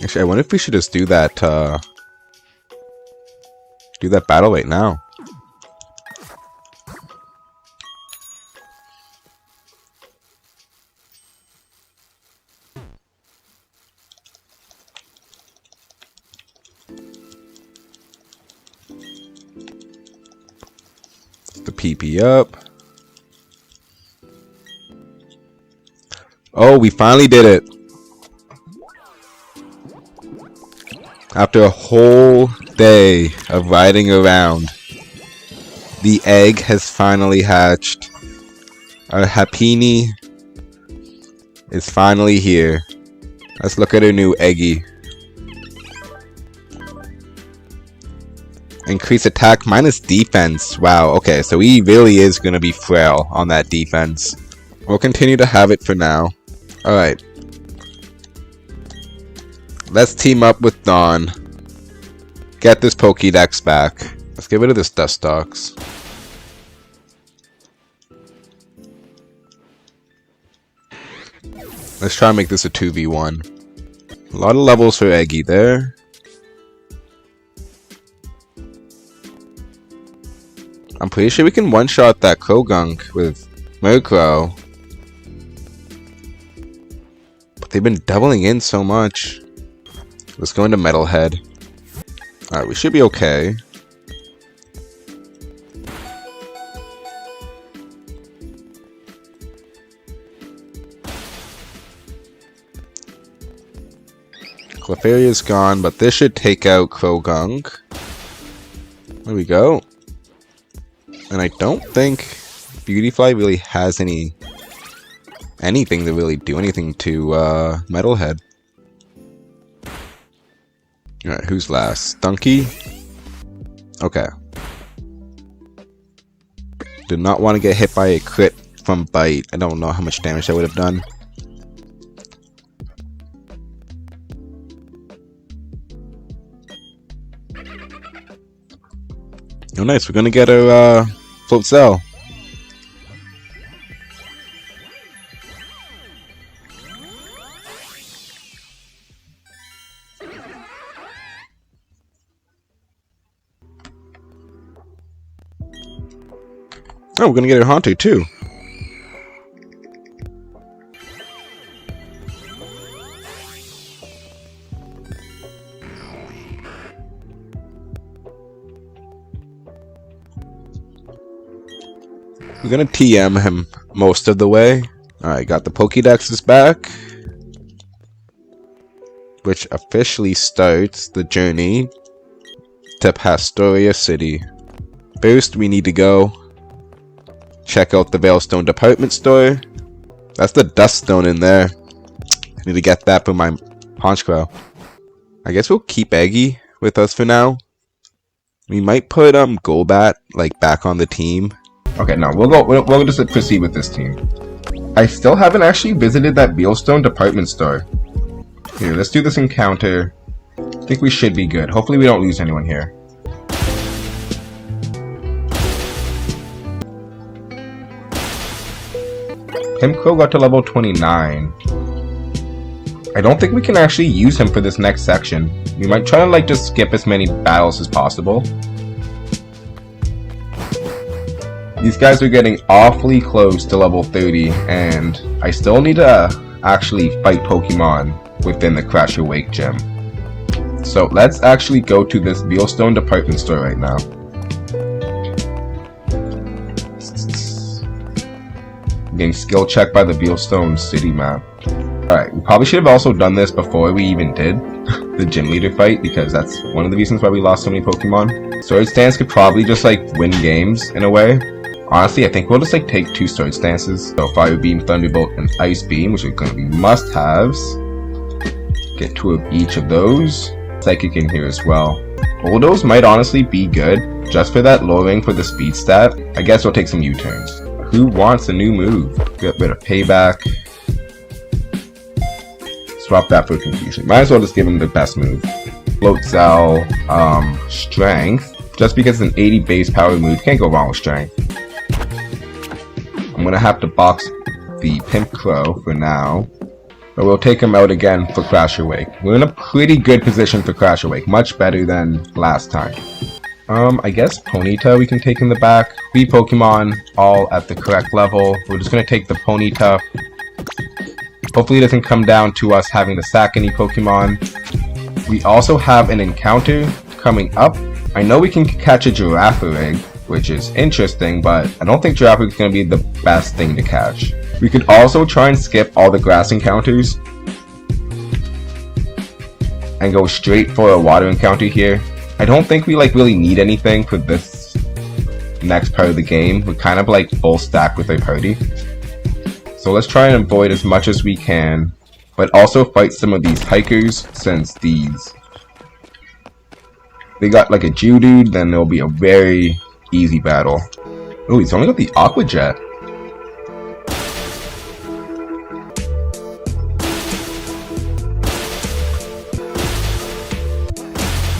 Actually, I wonder if we should just do that battle right now. The PP up. Oh, we finally did it. After a whole day of riding around, the egg has finally hatched. Our Happiny is finally here. Let's look at our new Eggy. Increase attack minus defense. Wow, okay, so he really is going to be frail on that defense. We'll continue to have it for now. Alright. Let's team up with Dawn. Get this Pokédex back. Let's get rid of this Dustox. Let's try and make this a 2v1. A lot of levels for Eggy there. I'm pretty sure we can one-shot that Krogunk with Murkrow. But they've been doubling in so much. Let's go into Metalhead. Alright, we should be okay. Clefairy's gone, but this should take out Krogunk. There we go. And I don't think Beautyfly really has anything to really do anything to Metalhead. Alright, who's last? Stunky? Okay. Did not want to get hit by a crit from Bite. I don't know how much damage that would have done. Oh nice, we're gonna get our Float Cell. Oh, we're gonna get our Haunter too. We're gonna TM him most of the way. Alright, got the Pokédexes back. Which officially starts the journey to Pastoria City. First, we need to go check out the Veilstone department store. That's the Dust Stone in there. I need to get that for my Honchkrow. I guess we'll keep Eggy with us for now. We might put Golbat like back on the team. Okay, now we'll just proceed with this team. I still haven't actually visited that Veilstone department store. Here, let's do this encounter. I think we should be good. Hopefully we don't lose anyone here. Pimco got to level 29. I don't think we can actually use him for this next section. We might try to like just skip as many battles as possible. These guys are getting awfully close to level 30, and I still need to actually fight Pokemon within the Crash Awake gym. So let's actually go to this Veilstone department store right now. Getting skill checked by the Veilstone city map. Alright, we probably should have also done this before we even did the gym leader fight, because that's one of the reasons why we lost so many Pokemon. Sword Stance could probably just like win games in a way. Honestly, I think we'll just like take 2 Sword Stances. So Fire Beam, Thunderbolt, and Ice Beam, which are going to be must-haves. Get 2 of each of those. Psychic in here as well. Bulldoze might honestly be good, just for that lowering for the speed stat. I guess we'll take some U-turns. Who wants a new move? Get rid of Payback. Swap that for Confusion. Might as well just give him the best move. Float Cell, Strength. Just because it's an 80 base power move, can't go wrong with Strength. I'm gonna have to box the Pimpcrow for now. But we'll take him out again for Crash Awake. We're in a pretty good position for Crash Awake. Much better than last time. I guess Ponyta we can take in the back. 3 Pokemon, all at the correct level. We're just gonna take the Ponyta. Hopefully it doesn't come down to us having to sack any Pokemon. We also have an encounter coming up. I know we can catch a Girafarig, which is interesting, but I don't think Girafarig is going to be the best thing to catch. We could also try and skip all the grass encounters and go straight for a water encounter here. I don't think we like really need anything for this next part of the game. We're kind of like full stack with our party. So let's try and avoid as much as we can, but also fight some of these hikers, since these they got like a Geodude, then it'll be a very easy battle. Oh, he's only got the Aqua Jet.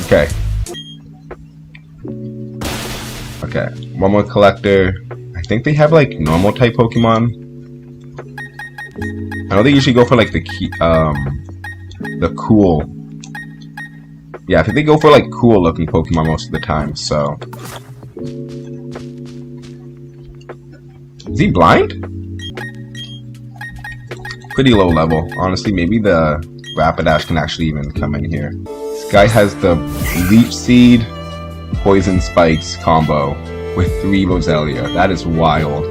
Okay. Okay, one more collector. I think they have like normal type Pokemon. I know they usually go for like the cool. Yeah, I think they go for like cool looking Pokemon most of the time, so. Is he blind? Pretty low level. Honestly, maybe the Rapidash can actually even come in here. This guy has the Leech Seed, Poison Spikes combo with 3 Roselia. That is wild.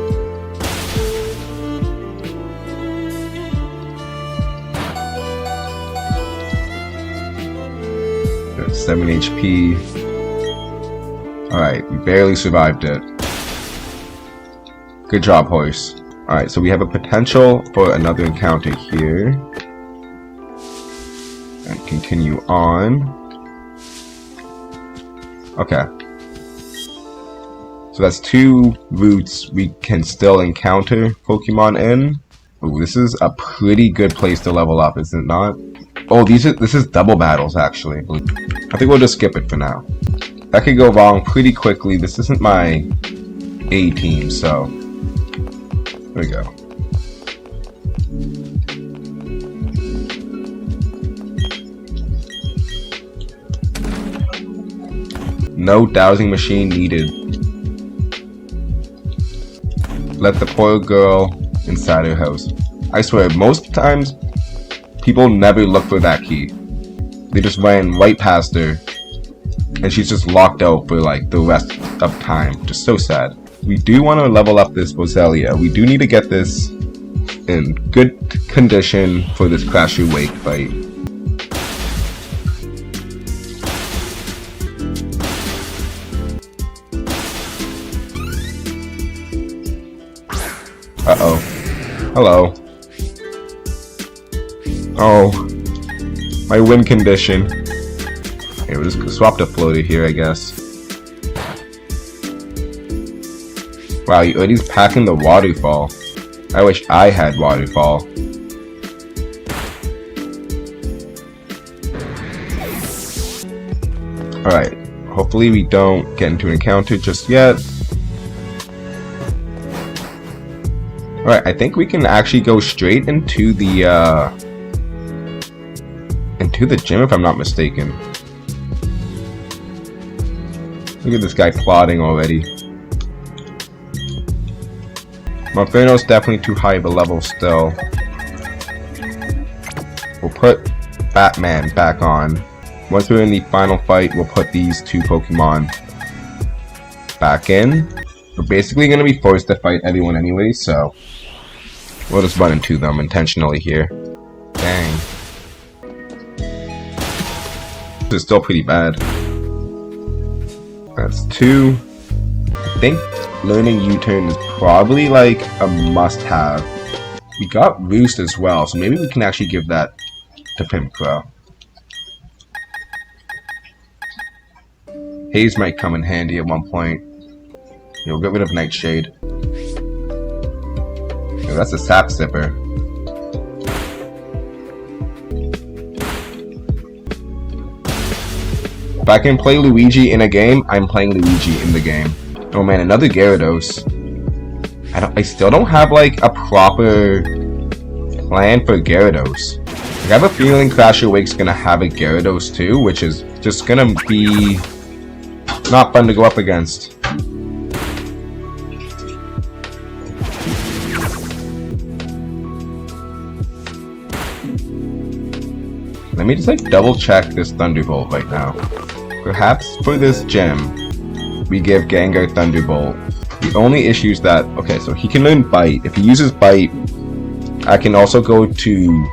Got 7 HP. Alright, we barely survived it. Good job, horse. Alright, so we have a potential for another encounter here. And continue on. Okay. So that's 2 routes we can still encounter Pokemon in. Ooh, this is a pretty good place to level up, is it not? Oh, this is double battles, actually. I think we'll just skip it for now. That could go wrong pretty quickly. This isn't my A team, so... There we go. No dowsing machine needed. Let the poor girl inside her house. I swear, most times, people never look for that key. They just ran right past her, and she's just locked out for like the rest of time. Just so sad. We do want to level up this Roselia. We do need to get this in good condition for this Crash Your Wake fight. Uh-oh. Hello. Oh. My win condition. Okay, we'll just swap the floater here, I guess. Wow, you already packing the waterfall. I wish I had waterfall. Alright, hopefully we don't get into an encounter just yet. Alright, I think we can actually go straight into the gym if I'm not mistaken. Look at this guy plotting already. Monferno's definitely too high of a level still. We'll put Batman back on. Once we're in the final fight, we'll put these 2 Pokemon back in. We're basically going to be forced to fight everyone anyway, so we'll just run into them intentionally here. Dang. This is still pretty bad. That's 2. I think learning U-turn is probably like a must-have. We got Roost as well, so maybe we can actually give that to Pimpcrow. Haze might come in handy at one point. We'll get rid of Nightshade. Oh, that's a Sap Sipper. If I can play Luigi in a game, I'm playing Luigi in the game. Oh man, another Gyarados. I still don't have like a proper plan for Gyarados. Like, I have a feeling Crash Your Wake's gonna have a Gyarados too, which is just gonna be not fun to go up against. Let me just like double check this Thunderbolt right now. Perhaps for this gym, we give Gengar Thunderbolt. The only issue is that, okay, so he can learn Bite. If he uses Bite, I can also go to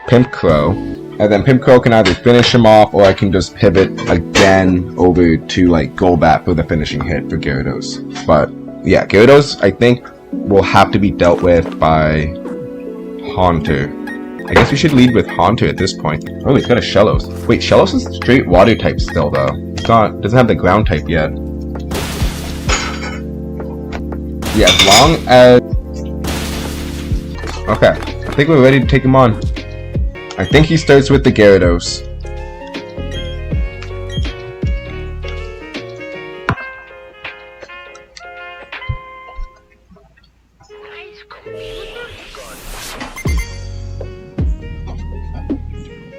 Pimpcrow, and then Pimpcrow can either finish him off, or I can just pivot again over to like Golbat for the finishing hit for Gyarados. But yeah, Gyarados I think will have to be dealt with by Haunter. I guess we should lead with Haunter at this point. Oh, he's got a Shellos. Wait, Shellos is straight water type still though. It's not, doesn't have the ground type yet. Yeah, as long as... Okay, I think we're ready to take him on. I think he starts with the Gyarados.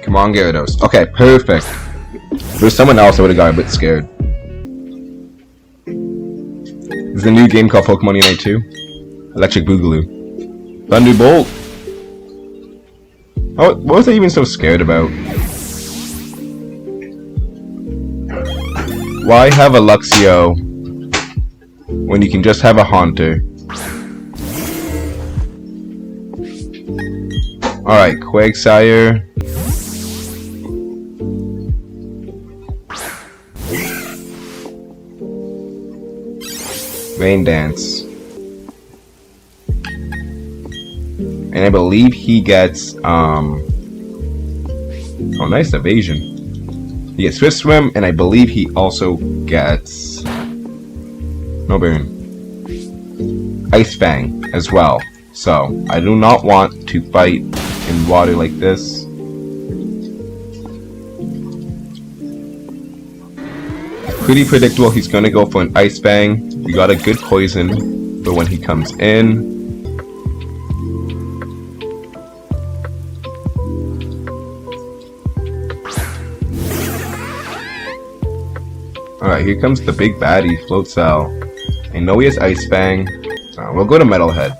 Come on, Gyarados. Okay, perfect. If there's someone else, I would have got a bit scared. There's a new game called Pokemon Unite 2. Electric Boogaloo. Thunderbolt. Oh, what was I even so scared about? Why have a Luxio when you can just have a Haunter? Alright, Quagsire. Rain Dance. And I believe he gets, oh, nice evasion. He gets Swift Swim, and I believe he also gets... No burn. Ice Fang as well. So, I do not want to fight in water like this. Pretty predictable, he's gonna go for an Ice Fang. We got a good poison for when he comes in. Alright, here comes the big baddie, Floatzel. I know he has Ice Fang. We'll go to Metalhead.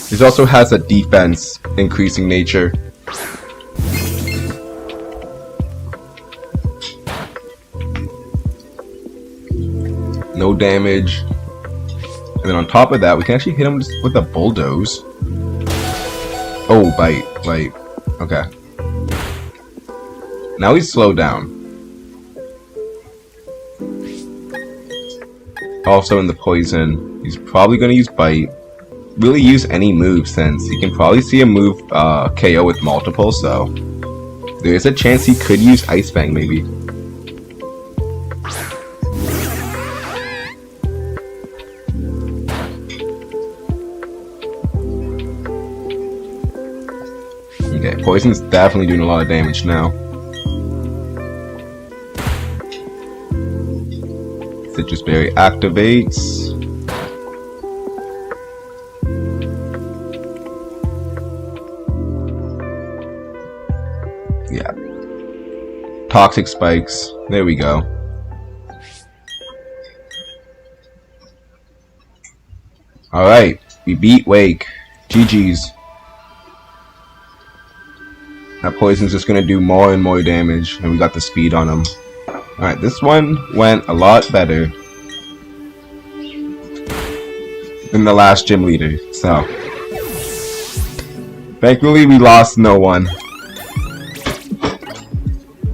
This also has a defense increasing nature. No damage. And then on top of that, we can actually hit him just with a Bulldoze. Oh, bite. Okay. Now he's slowed down. Also in the poison, he's probably going to use Bite. Really use any move since he can probably see a move KO with multiple, so there is a chance he could use Ice Fang maybe. Okay, poison's definitely doing a lot of damage now. Citrus Berry activates. Yeah. Toxic Spikes. There we go. Alright, we beat Wake. GG's. That poison's just gonna do more and more damage, and we got the speed on him. Alright, this one went a lot better than the last gym leader, so thankfully we lost no one.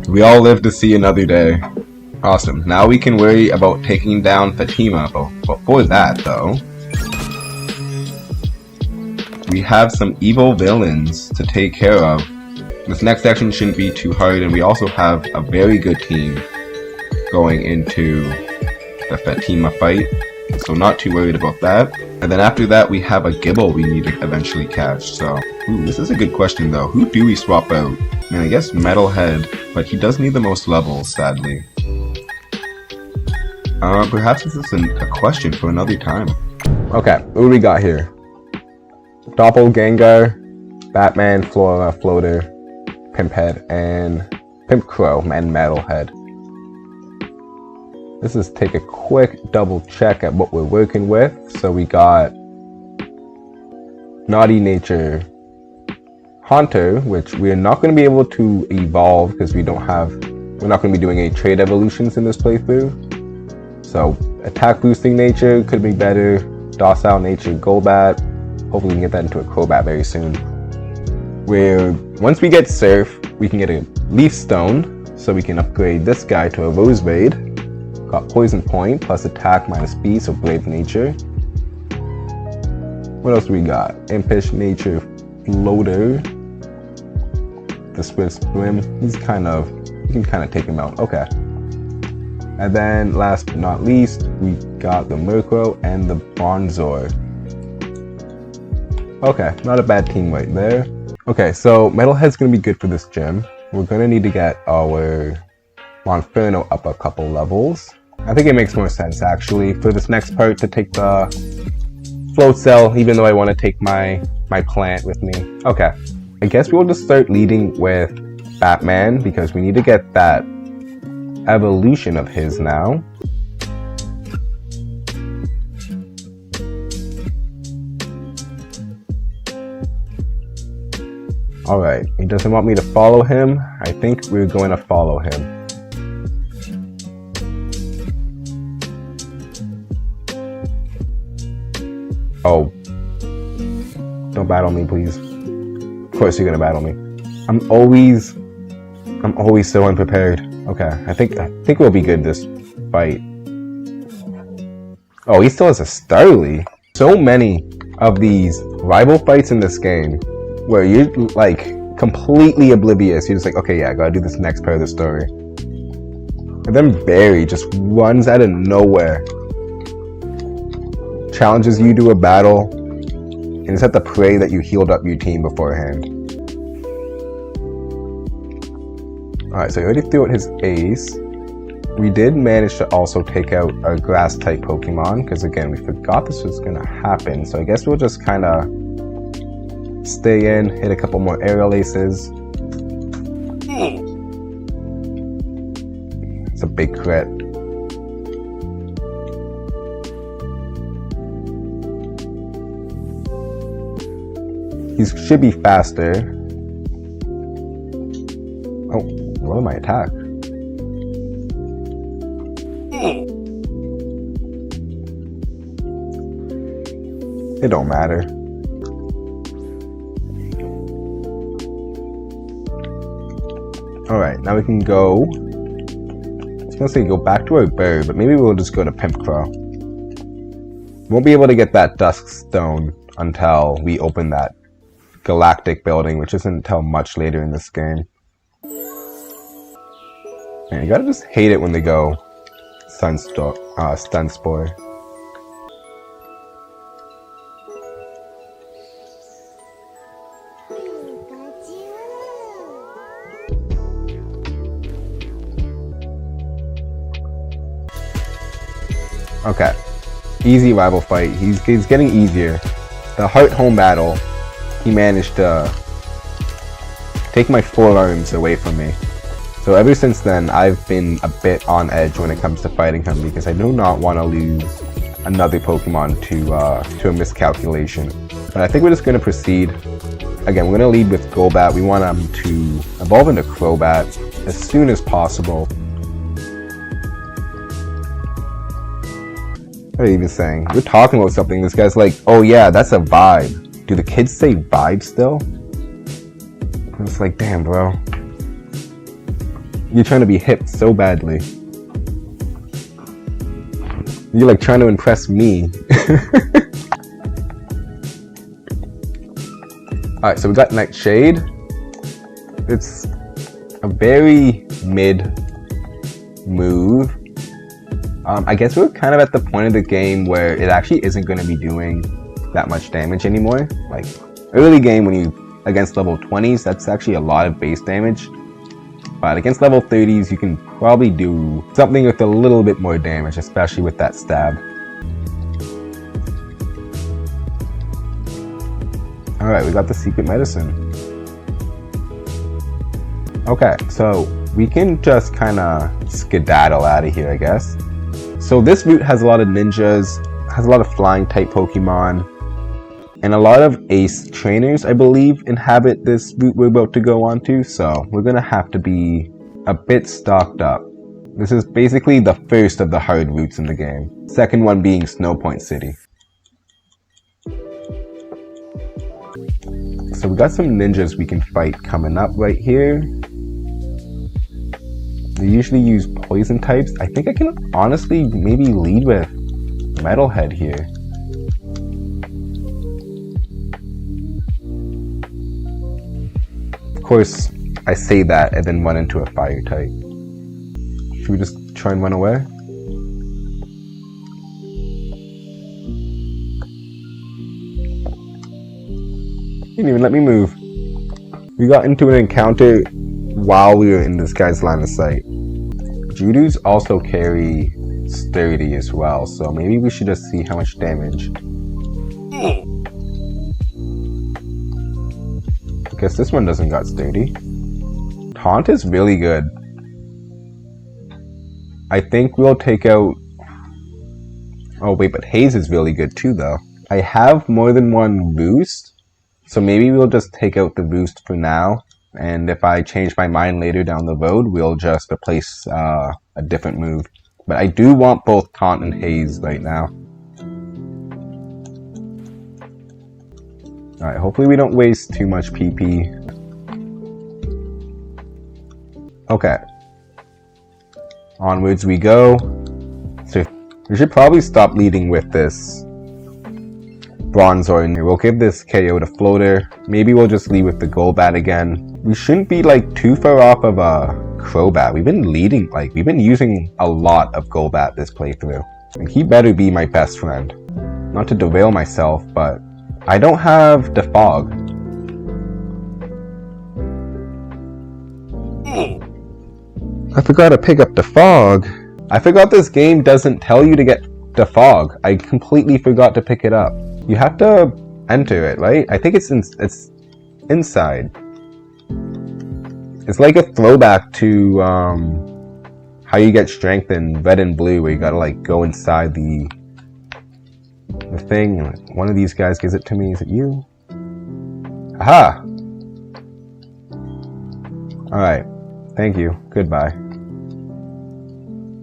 We all live to see another day. Awesome, now we can worry about taking down Fatima, but for that though, we have some evil villains to take care of. This next section shouldn't be too hard, and we also have a very good team going into the Fatima fight, so not too worried about that. And then after that we have a Gibble we need to eventually catch, so this is a good question though. Who do we swap out? I mean, I guess Metalhead, but he does need the most levels, sadly. Perhaps this is a question for another time. Okay, what do we got here? Doppelganger, Batman, Flora, Floater, Pimphead, and Pimpcrow, and Metalhead. Let's just take a quick double check at what we're working with. So we got Naughty Nature Haunter, which we're not going to be able to evolve because we're not going to be doing any trade evolutions in this playthrough. So attack boosting nature could be better. Docile nature Golbat. Hopefully we can get that into a Crobat very soon. Where once we get Surf, we can get a Leaf Stone, so we can upgrade this guy to a Rosebade. Got Poison Point plus attack minus B, so Brave Nature. What else we got? Impish Nature floater, the Swift Swim, you can kind of take him out. Okay. And then last but not least, we got the Murkrow and the Bronzor. Okay, not a bad team right there. Okay, so Metalhead's gonna be good for this gym. We're gonna need to get our Monferno up a couple levels. I think it makes more sense actually for this next part to take the Float Cell, even though I want to take my plant with me. Okay, I guess we'll just start leading with Batman because we need to get that evolution of his now. Alright, he doesn't want me to follow him. I think we're going to follow him. Oh. Don't battle me, please. Of course you're gonna battle me. I'm always so unprepared. Okay, I think we'll be good this fight. Oh, he still has a Starly. So many of these rival fights in this game where you're like completely oblivious. You're just like, okay, yeah, I gotta do this next part of the story. And then Barry just runs out of nowhere, challenges you to a battle, and just have to pray that you healed up your team beforehand. Alright, so he already threw out his ace. We did manage to also take out our grass type Pokemon, because again, we forgot this was going to happen. So I guess we'll just kind of stay in, hit a couple more aerial aces. It's a big crit. He should be faster. Oh, lower my attack. It don't matter. Alright, now we can go. I was gonna say go back to our bird, but maybe we'll just go to Pimpcrow. Won't be able to get that Dusk Stone until we open that Galactic building, which isn't until much later in this game. Man, you gotta just hate it when they go Stun Spore. Okay, easy rival fight. He's getting easier. The Heart Home battle, he managed to take my forearms away from me. So ever since then, I've been a bit on edge when it comes to fighting him because I do not want to lose another Pokemon to a miscalculation. But I think we're just going to proceed. Again, we're going to lead with Golbat. We want him to evolve into Crobat as soon as possible. What are you even saying? We're talking about something. This guy's like, oh yeah, that's a vibe. Do the kids say vibe still? I'm just like, damn, bro. You're trying to be hip so badly. You're like trying to impress me. Alright, so we got Nightshade. It's a very mid move. I guess we're kind of at the point of the game where it actually isn't going to be doing that much damage anymore. Like, early game when you against level 20s, that's actually a lot of base damage. But against level 30s, you can probably do something with a little bit more damage, especially with that stab. Alright, we got the secret medicine. Okay, so we can just kind of skedaddle out of here, I guess. So this route has a lot of ninjas, has a lot of flying type Pokemon, and a lot of ace trainers, I believe, inhabit this route we're about to go on to, so we're going to have to be a bit stocked up. This is basically the first of the hard routes in the game. Second one being Snowpoint City. So we got some ninjas we can fight coming up right here. They usually use poison types. I think I can honestly maybe lead with Metalhead here. course, I say that and then run into a fire type. Should we just try and run away? He didn't even let me move. We got into an encounter while we were in this guy's line of sight. Judus also carry sturdy as well, so maybe we should just see how much damage. I guess this one doesn't got sturdy. Taunt is really good. I think we'll take out... Oh wait, but Haze is really good too though. I have more than one boost, so maybe we'll just take out the boost for now. And if I change my mind later down the road, we'll just replace a different move. But I do want both Taunt and Haze right now. Alright, hopefully we don't waste too much PP. Okay. Onwards we go. So we should probably stop leading with this Bronzor. We'll give this KO to Floater. Maybe we'll just lead with the Golbat again. We shouldn't be like too far off of a Crobat. We've been leading, like we've been using a lot of Golbat this playthrough. And he better be my best friend. Not to derail myself, but I don't have Defog. I forgot to pick up Defog. I forgot this game doesn't tell you to get Defog. I completely forgot to pick it up. You have to enter it, right? I think it's inside. It's like a throwback to how you get strength in Red and Blue, where you gotta like go inside the thing. One of these guys gives it to me. Is it you? Aha! Alright. Thank you. Goodbye.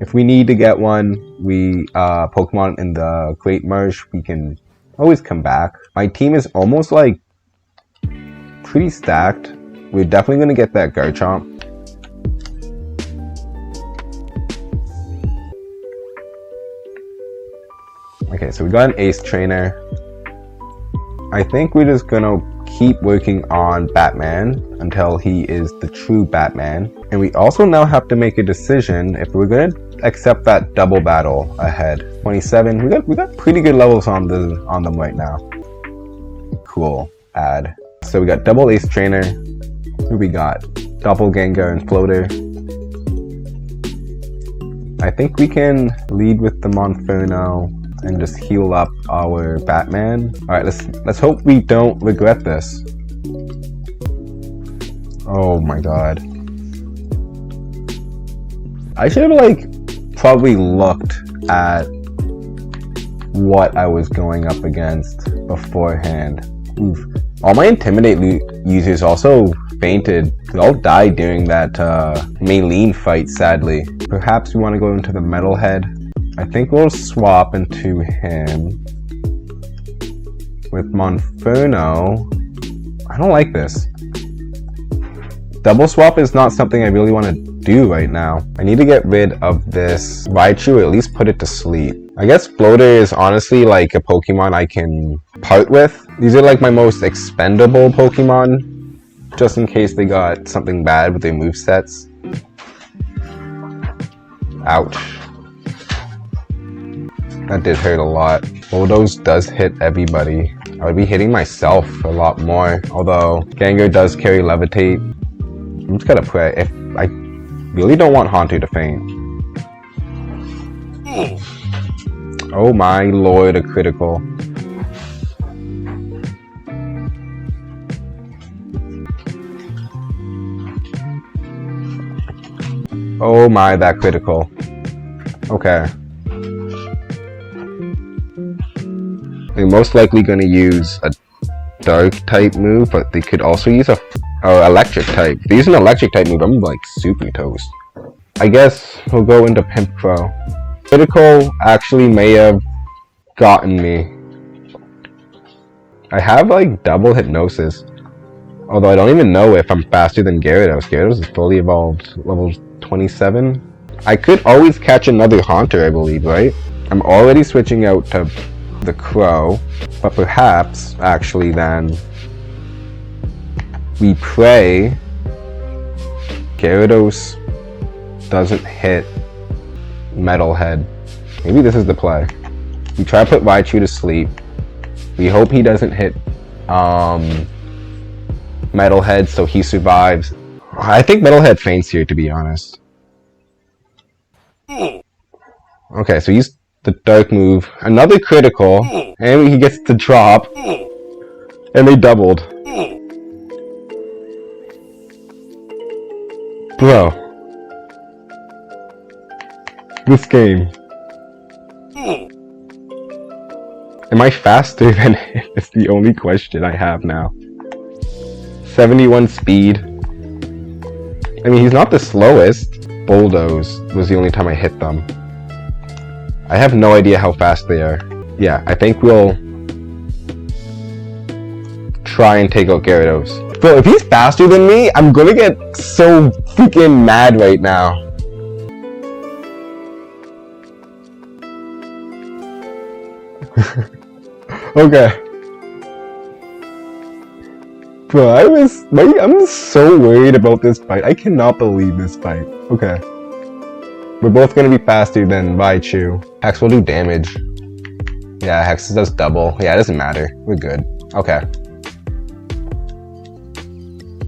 If we need to get one, we Pokemon in the Great Marsh, we can always come back. My team is almost like pretty stacked. We're definitely going to get that Garchomp. Okay, so we got an Ace Trainer. I think we're just going to keep working on Batman until he is the true Batman. And we also now have to make a decision if we're going to accept that double battle ahead. 27. We got pretty good levels on them right now. Cool. Add. So we got double Ace Trainer. Who we got? Doppelganger and Floater. I think we can lead with the Monferno and just heal up our Batman. Alright, let's hope we don't regret this. Oh my god. I should have like probably looked at what I was going up against beforehand. Oof. All my Intimidate users also fainted. They all died during that Maylene fight, sadly. Perhaps we want to go into the Metalhead. I think we'll swap into him. With Monferno. I don't like this. Double swap is not something I really want to do right now. I need to get rid of this Raichu, or at least put it to sleep. I guess Floater is honestly like a Pokemon I can part with. These are like my most expendable Pokemon, just in case they got something bad with their movesets. Ouch. That did hurt a lot. Bulldoze does hit everybody. I would be hitting myself a lot more, although Gengar does carry Levitate. I'm just gonna pray. If I really don't want Haunter to faint. Oh my lord, a critical. Oh my, that critical. Okay. They're most likely going to use a dark type move, but they could also use a electric type. If they use an electric type move, I'm like super toast. I guess we'll go into Pimpcrow. Critical actually may have gotten me. I have like double hypnosis. Although I don't even know if I'm faster than Gyarados. Gyarados is fully evolved, level 27. I could always catch another Haunter, I believe, right? I'm already switching out to the Crow, but perhaps actually then we pray Gyarados doesn't hit Metalhead. Maybe this is the play. We try to put Raichu to sleep. We hope he doesn't hit Metalhead so he survives. I think Metalhead faints here, to be honest. Okay, so use the Dark move. Another critical. And he gets the drop. And they doubled. Bro. This game. Am I faster than him? It's the only question I have now. 71 speed. I mean, he's not the slowest. Bulldoze was the only time I hit them. I have no idea how fast they are. Yeah, I think we'll try and take out Gyarados. Bro, if he's faster than me, I'm gonna get so freaking mad right now. Okay. Bro, I'm so worried about this fight. I cannot believe this fight. Okay. We're both gonna be faster than Raichu. Hex will do damage. Yeah, Hex does double. Yeah, it doesn't matter. We're good. Okay.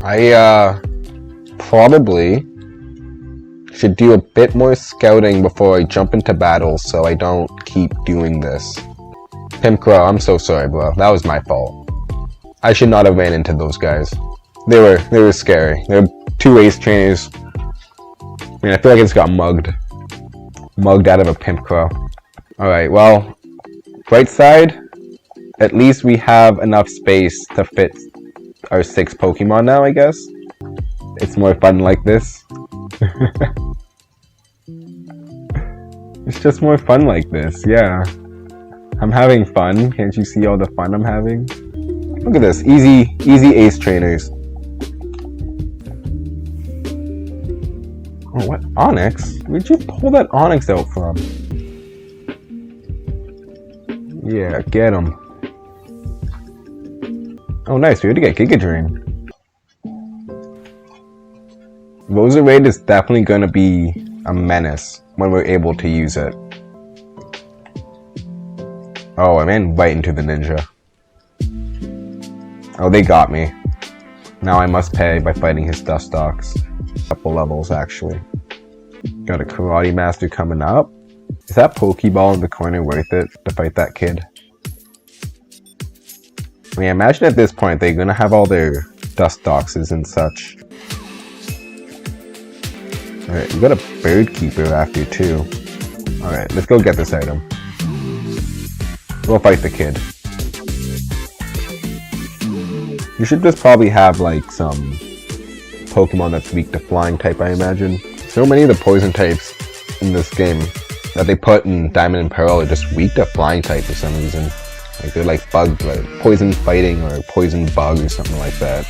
I probably should do a bit more scouting before I jump into battle so I don't keep doing this. Pimpcrow, I'm so sorry, bro. That was my fault. I should not have ran into those guys. They were scary. They were two ace trainers. I mean, I feel like I just got mugged. Mugged out of a Pimpcrow. Alright, well, right side, at least we have enough space to fit our 6 Pokemon now, I guess. It's more fun like this. It's just more fun like this, yeah. I'm having fun. Can't you see all the fun I'm having? Look at this. Easy ace trainers. Oh, what? Onyx? Where'd you pull that Onyx out from? Yeah, get him. Oh, nice. We had to get Giga Drain. Roserade is definitely going to be a menace when we're able to use it. Oh, I ran right into the ninja. Oh, they got me. Now I must pay by fighting his Dustox. Couple levels, actually. Got a Karate Master coming up. Is that Pokeball in the corner worth it to fight that kid? I mean, imagine at this point they're gonna have all their Dustoxes and such. Alright, we got a Bird Keeper after too. Alright, let's go get this item. We'll fight the kid. You should just probably have like some Pokemon that's weak to flying type, I imagine. So many of the poison types in this game that they put in Diamond and Pearl are just weak to flying type for some reason. Like they're like bug, like poison fighting or poison bug or something like that.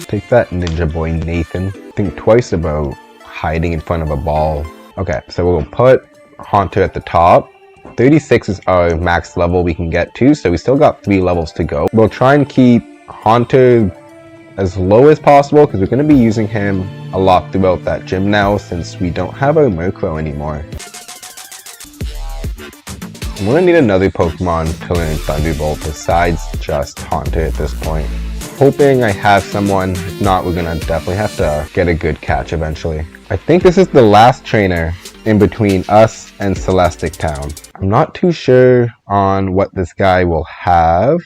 Take that, Ninja Boy Nathan. Think twice about hiding in front of a ball. Okay, so we'll put Haunter at the top. 36 is our max level we can get to, so we still got 3 levels to go. We'll try and keep Haunter as low as possible because we're going to be using him a lot throughout that gym now since we don't have our Murkrow anymore. I'm going to need another Pokemon to learn Thunderbolt besides just Haunter at this point. Hoping I have someone. If not, we're going to definitely have to get a good catch eventually. I think this is the last trainer in between us and Celestic Town. I'm not too sure on what this guy will have.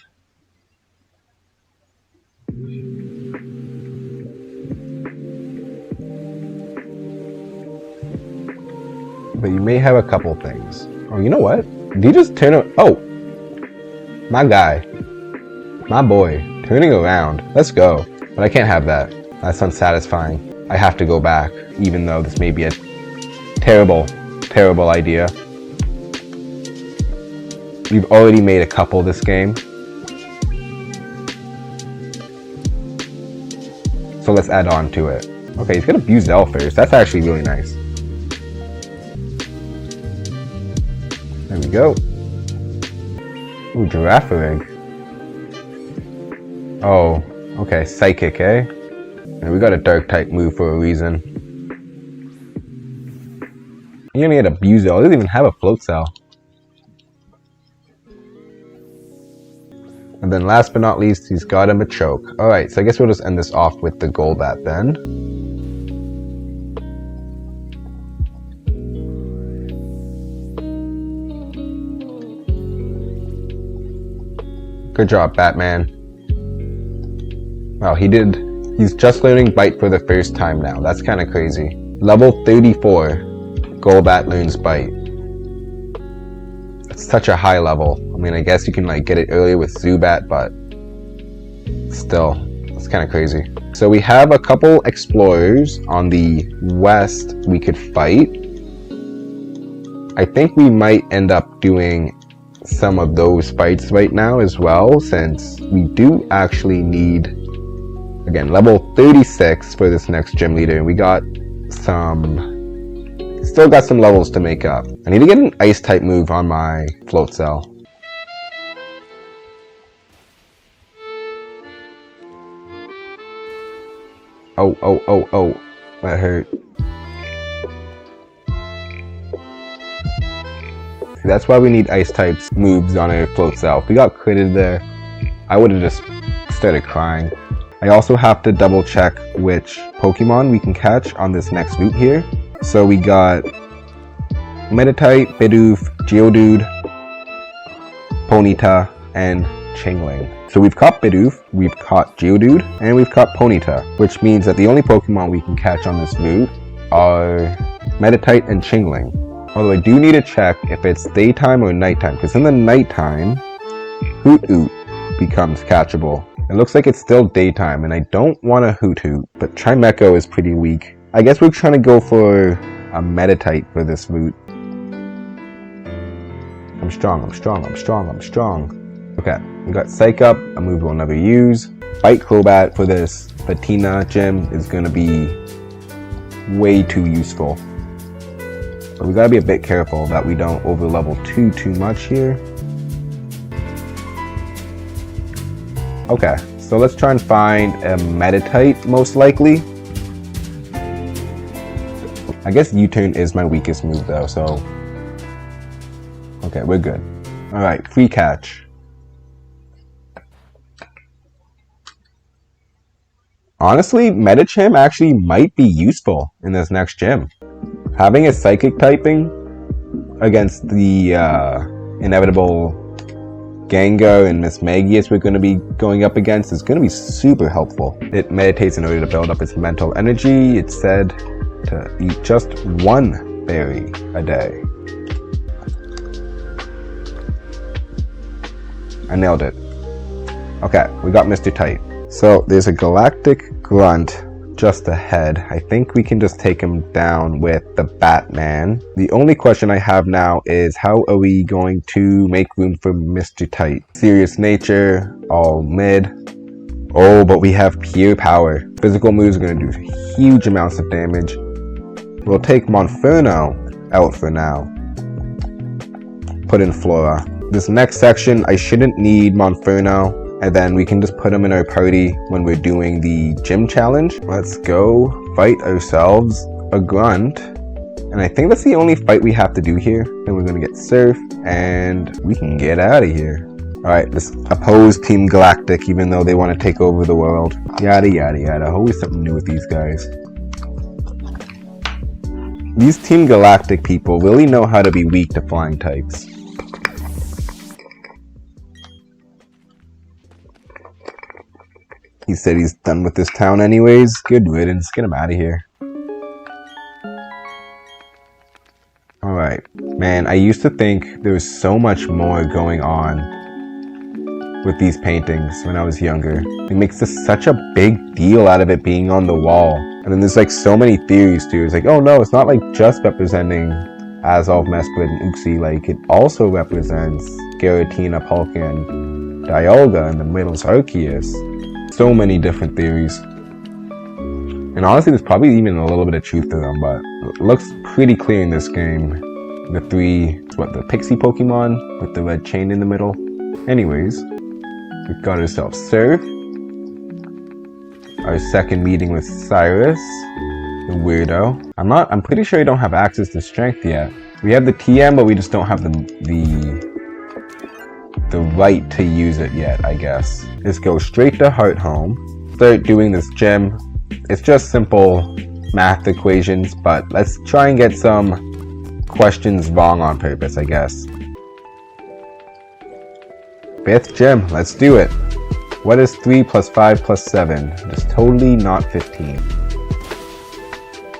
But you may have a couple things. Oh, you know what? Did he just turn around? Oh! My guy. My boy. Turning around. Let's go. But I can't have that. That's unsatisfying. I have to go back, even though this may be a terrible, terrible idea. We've already made a couple this game. So let's add on to it. Okay, he's gonna abuse L first. That's actually really nice. There we go. Ooh, Girafarig. Oh, okay, Psychic, eh? And we got a dark type move for a reason. You're gonna get a Buzo. It doesn't even have a float cell. And then last but not least, he's got him a choke. Alright, so I guess we'll just end this off with the Golbat then. Good job, Batman. Wow, he's just learning Bite for the first time now. That's kind of crazy. Level 34, Golbat learns Bite. It's such a high level. I mean, I guess you can like get it earlier with Zubat, but still, it's kind of crazy. So we have a couple explorers on the west we could fight. I think we might end up doing some of those fights right now as well, since we do actually need, again, level 36 for this next gym leader. We got still got some levels to make up. I need to get an ice type move on my float cell. Oh, that hurt. See, that's why we need ice types moves on our float cell. If we got critted there, I would have just started crying. I also have to double check which Pokemon we can catch on this next route here. So we got Meditite, Bidoof, Geodude, Ponyta, and Chingling. So we've caught Bidoof, we've caught Geodude, and we've caught Ponyta, which means that the only Pokemon we can catch on this route are Meditite and Chingling. Although I do need to check if it's daytime or nighttime, because in the nighttime, Hoot becomes catchable. It looks like it's still daytime, and I don't want a Hoot, but Chimecho is pretty weak. I guess we're trying to go for a Meditite for this route. I'm strong. Okay, we got Psych Up, a move we'll never use. Bite Crobat for this Patina gym is going to be way too useful. But we gotta be a bit careful that we don't over level too much here. Okay, so let's try and find a Meditite most likely. I guess U-turn is my weakest move though, so okay, we're good. Alright, free catch. Honestly, Medicham actually might be useful in this next gym. Having a psychic typing against the inevitable Gengar and Miss Magius we're going to be going up against is going to be super helpful. It meditates in order to build up its mental energy. It's said to eat just one berry a day. I nailed it. Okay, we got Mr. Tight. So there's a Galactic Grunt just ahead. I think we can just take him down with the Batman. The only question I have now is how are we going to make room for Mr. Tight? Serious Nature, all mid. Oh, but we have Pure Power. Physical moves are going to do huge amounts of damage. We'll take Monferno out for now. Put in Flora. This next section, I shouldn't need Monferno. And then we can just put them in our party when we're doing the gym challenge. Let's go fight ourselves a Grunt. And I think that's the only fight we have to do here. Then we're going to get Surf and we can get out of here. Alright, let's oppose Team Galactic even though they want to take over the world. Yada yada yada. Always something new with these guys. These Team Galactic people really know how to be weak to flying types. He said he's done with this town anyways. Good riddance. Get him out of here. Alright. Man, I used to think there was so much more going on with these paintings when I was younger. It makes such a big deal out of it being on the wall. And then there's like so many theories too. It's like, oh no, it's not like just representing Azov, Mesprit, and Uxie. Like it also represents Giratina, Palkia, and Dialga, and the middle's Arceus. So many different theories. And honestly, there's probably even a little bit of truth to them, but it looks pretty clear in this game. The the Pixie Pokemon with the red chain in the middle. Anyways, we've got ourselves Surf. our second meeting with Cyrus, the weirdo. I'm pretty sure we don't have access to strength yet. We have the TM, but we just don't have the right to use it yet, I guess. Let's go straight to Heart Home. Start doing this gym. It's just simple math equations, but let's try and get some questions wrong on purpose, I guess. 5th gym, let's do it. What is 3 plus 5 plus 7? Just totally not 15.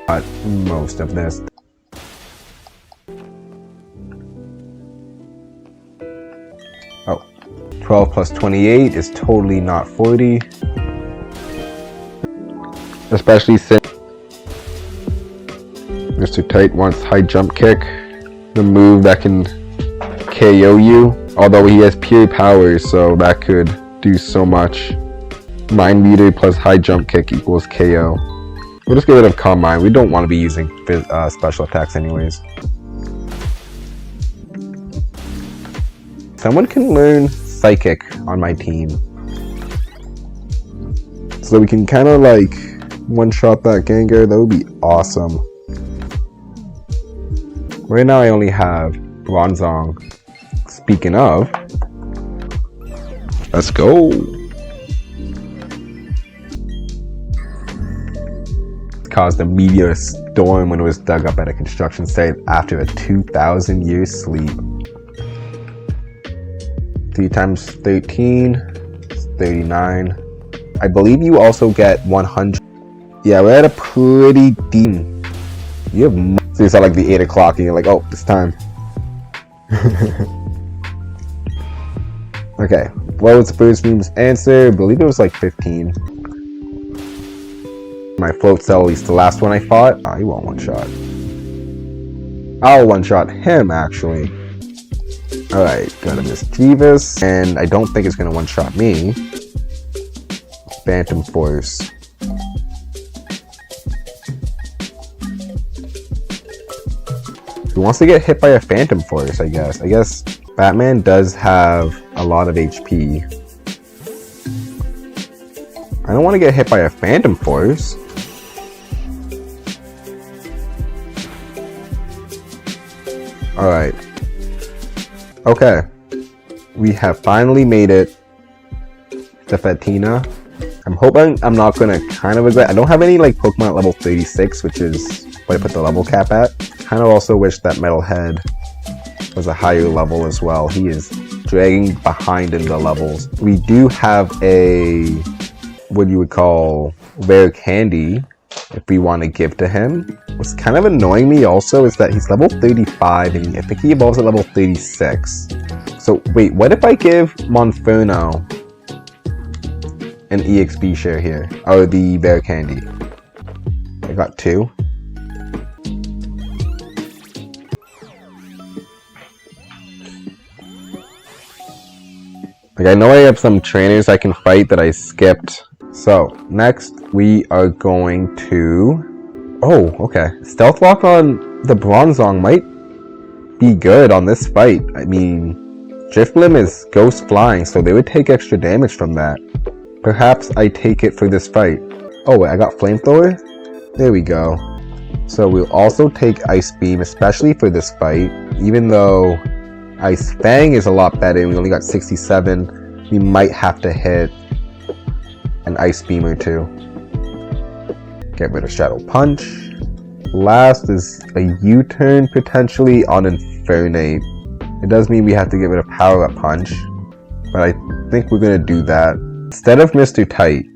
But most of this. Oh, 12 plus 28 is totally not 40. Especially since Mr. Tight wants high jump kick, the move that can KO you. Although he has pure power, so that could do so much. Mind meter plus high jump kick equals KO. We'll just get rid of Calm Mind. We don't want to be using special attacks anyways. Someone can learn Psychic on my team, so we can kind of like one-shot that Gengar. That would be awesome. Right now I only have Bronzong. Speaking of, let's go. Caused a meteor storm when it was dug up at a construction site after a 2,000-year sleep. 3 times 13 is 39. I believe you also get 100. Yeah, we're at a pretty deep. You have so it's at like the 8 o'clock and you're like, oh, it's time. Okay, what was the first room's answer? I believe it was like 15. My float cell, at least the last one I fought. Oh, he won't one-shot. I'll one-shot him, actually. Alright, got a Mischievous, and I don't think it's gonna one-shot me. Phantom Force. He wants to get hit by a Phantom Force, I guess. I guess Batman does have a lot of HP. I don't want to get hit by a Phantom Force. Alright. Okay. We have finally made it to Fatina. I'm hoping I'm not going to kind of regret. I don't have any like Pokemon at level 36, which is what I put the level cap at. Kind of also wish that Metalhead was a higher level as well. He is dragging behind in the levels. We do have a, what you would call, rare candy if we want to give to him. What's kind of annoying me also is that he's level 35 and I think he evolves at level 36. So wait, what if I give Monferno an EXP share here? Or the rare candy? I got 2. Like, I know I have some trainers I can fight that I skipped. So, next we are going to... Oh, okay. Stealth Lock on the Bronzong might be good on this fight. I mean, Drifblim is Ghost Flying, so they would take extra damage from that. Perhaps I take it for this fight. Oh, wait, I got Flamethrower? There we go. So we'll also take Ice Beam, especially for this fight. Even though Ice Fang is a lot better and we only got 67, we might have to hit an Ice Beam or 2. Get rid of Shadow Punch. Last is a U-turn potentially on Infernape. It does mean we have to get rid of Power Up Punch, but I think we're going to do that. Instead of Mr. Tight,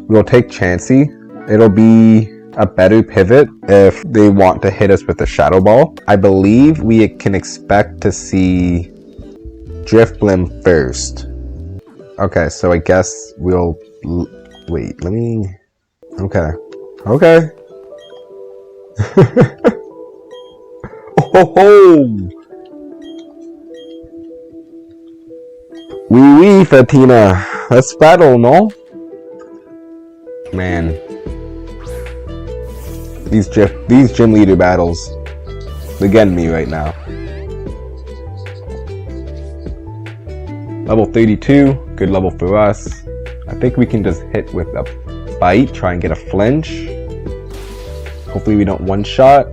we'll take Chansey. It'll be a better pivot if they want to hit us with a Shadow Ball. I believe we can expect to see Drifblim first. Okay, so I guess we'll... Wait, let me... Okay. Okay. Oh ho! Wee Fatina. Let's battle, no? Man. These gym leader battles, they're getting me right now. Level 32, good level for us. I think we can just hit with a bite, try and get a flinch. Hopefully we don't one-shot.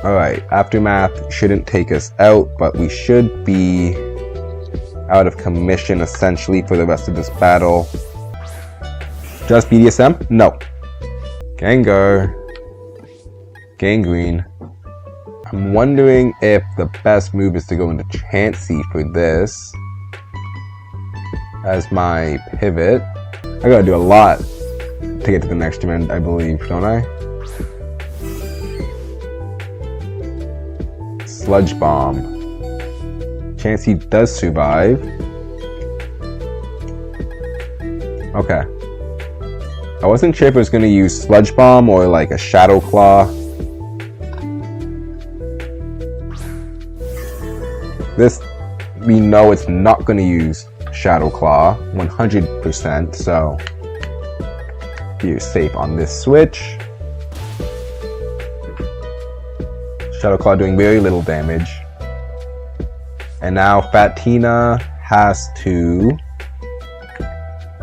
Alright, Aftermath shouldn't take us out, but we should be out of commission essentially for the rest of this battle. Just BDSM? No. Gengar. Gangrene. I'm wondering if the best move is to go into Chansey for this as my pivot. I gotta do a lot to get to the next gym, I believe, don't I? Sludge Bomb. Chansey does survive. Okay. I wasn't sure if I was gonna use Sludge Bomb or like a Shadow Claw. This, we know it's not gonna use Shadow Claw 100%, so you're safe on this switch. Shadow Claw doing very little damage. And now Fatina has to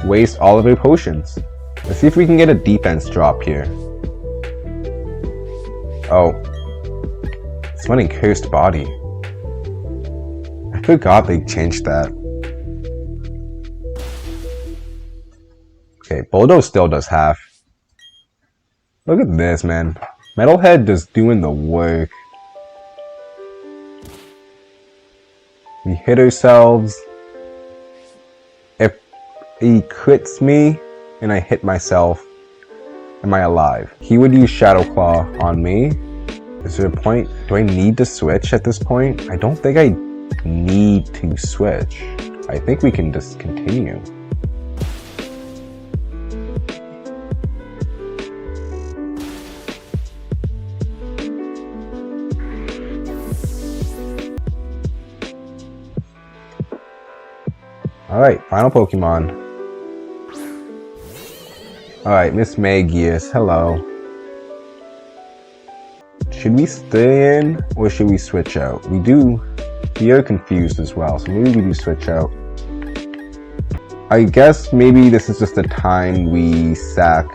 waste all of her potions. Let's see if we can get a defense drop here. Oh. Summoning Cursed Body. I forgot they changed that. Okay, Boldo still does half. Look at this, man. Metalhead just doing the work. We hit ourselves. If he crits me and I hit myself, am I alive? He would use Shadow Claw on me. Is there a point? Do I need to switch at this point? I don't think I need to switch. I think we can just continue. Alright, final Pokemon. Alright, Miss Magius, hello. Should we stay in or should we switch out? We are confused as well, so maybe we do switch out. I guess maybe this is just the time we sack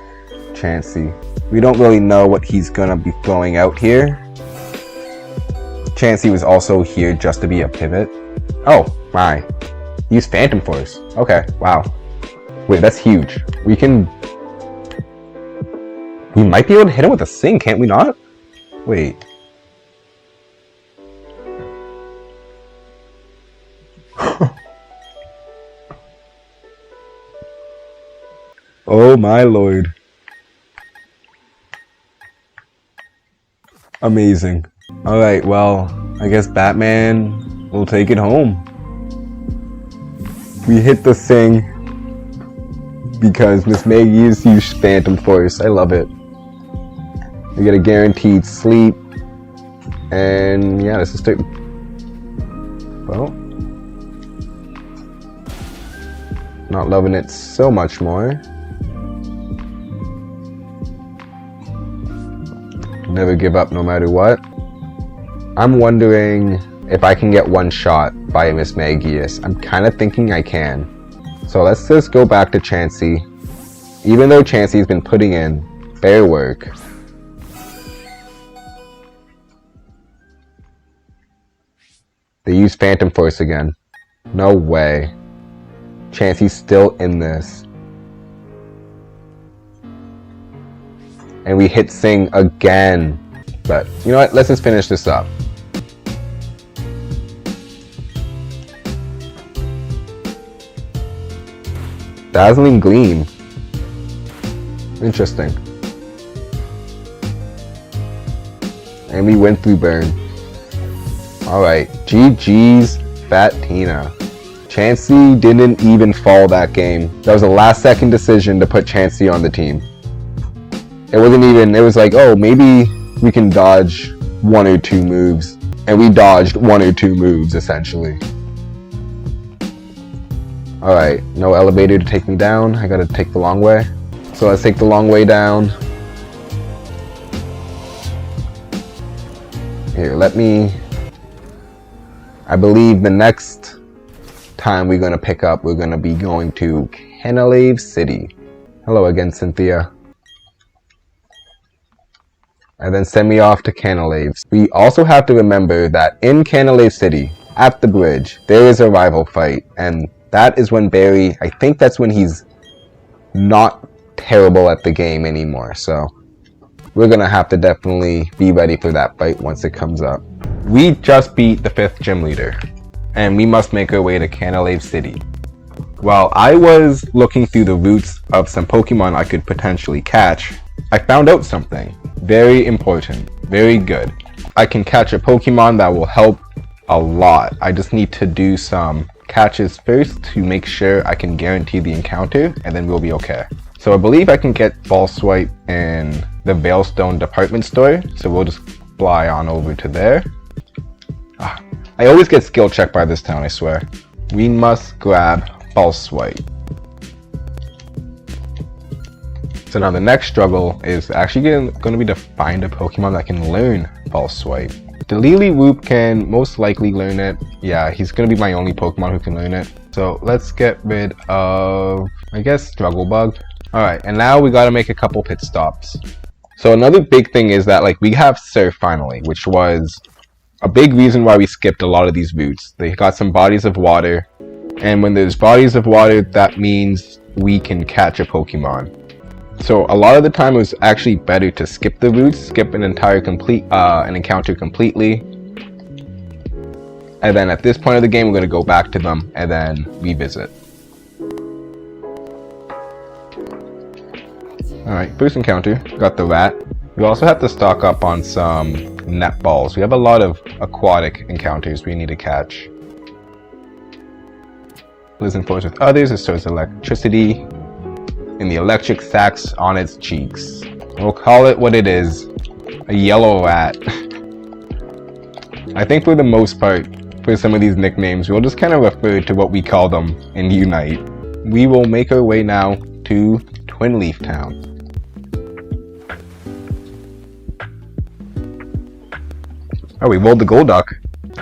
Chansey. We don't really know what he's gonna be throwing out here. Chansey was also here just to be a pivot. Oh my. Use Phantom Force. Okay, wow. Wait, that's huge. We might be able to hit him with a Sing, can't we not? Wait. Oh my lord. Amazing. Alright, well, I guess Batman will take it home. We hit the Sing because Miss Maggie's used Phantom Force. I love it. We get a guaranteed sleep. And yeah, let's just start. Well, not loving it so much more. Never give up no matter what. I'm wondering if I can get one shot by Miss Magius. I'm kind of thinking I can. So let's just go back to Chansey. Even though Chansey's been putting in fair work. They use Phantom Force again. No way. Chansey's still in this. And we hit Sing again. But you know what? Let's just finish this up. Dazzling Gleam. Interesting. And we went through burn. Alright, GG's Fatina. Chansey didn't even fall that game. That was a last second decision to put Chansey on the team. It wasn't even, it was like, oh, maybe we can dodge one or two moves. And we dodged one or two moves, essentially. Alright, no elevator to take me down. I gotta take the long way. So let's take the long way down. Here, let me I believe the next time we're gonna pick up, we're gonna be going to Canalave City. Hello again, Cynthia. And then send me off to Canalave. We also have to remember that in Canalave City, at the bridge, there is a rival fight, and that is when Barry, I think that's when he's not terrible at the game anymore, so we're gonna have to definitely be ready for that fight once it comes up. We just beat the 5th gym leader, and we must make our way to Canalave City. While I was looking through the routes of some Pokemon I could potentially catch, I found out something very important, very good. I can catch a Pokemon that will help a lot. I just need to do some catches first to make sure I can guarantee the encounter, and then we'll be okay. So I believe I can get Ball Swipe in the Veilstone department store, so we'll just fly on over to there. I always get skill checked by this town, I swear. We must grab Ball Swipe. So now the next struggle is actually going to be to find a Pokemon that can learn Ball Swipe. The Lily-Whoop can most likely learn it. Yeah, he's going to be my only Pokemon who can learn it. So let's get rid of, I guess, Struggle Bug. Alright, and now we got to make a couple pit stops. So another big thing is that we have Surf finally, which was a big reason why we skipped a lot of these routes. They got some bodies of water, and when there's bodies of water, that means we can catch a Pokemon. So a lot of the time it was actually better to skip the routes, skip an encounter completely. And then at this point of the game, we're going to go back to them and then revisit. Alright, first encounter, got the rat. We also have to stock up on some net balls. We have a lot of aquatic encounters we need to catch. Lives and forms with others, it stores electricity in the electric sacs on its cheeks. We'll call it what it is, a yellow rat. I think for the most part, for some of these nicknames, we'll just kind of refer to what we call them in Unite. We will make our way now to Twinleaf Town. Oh, we rolled the Golduck.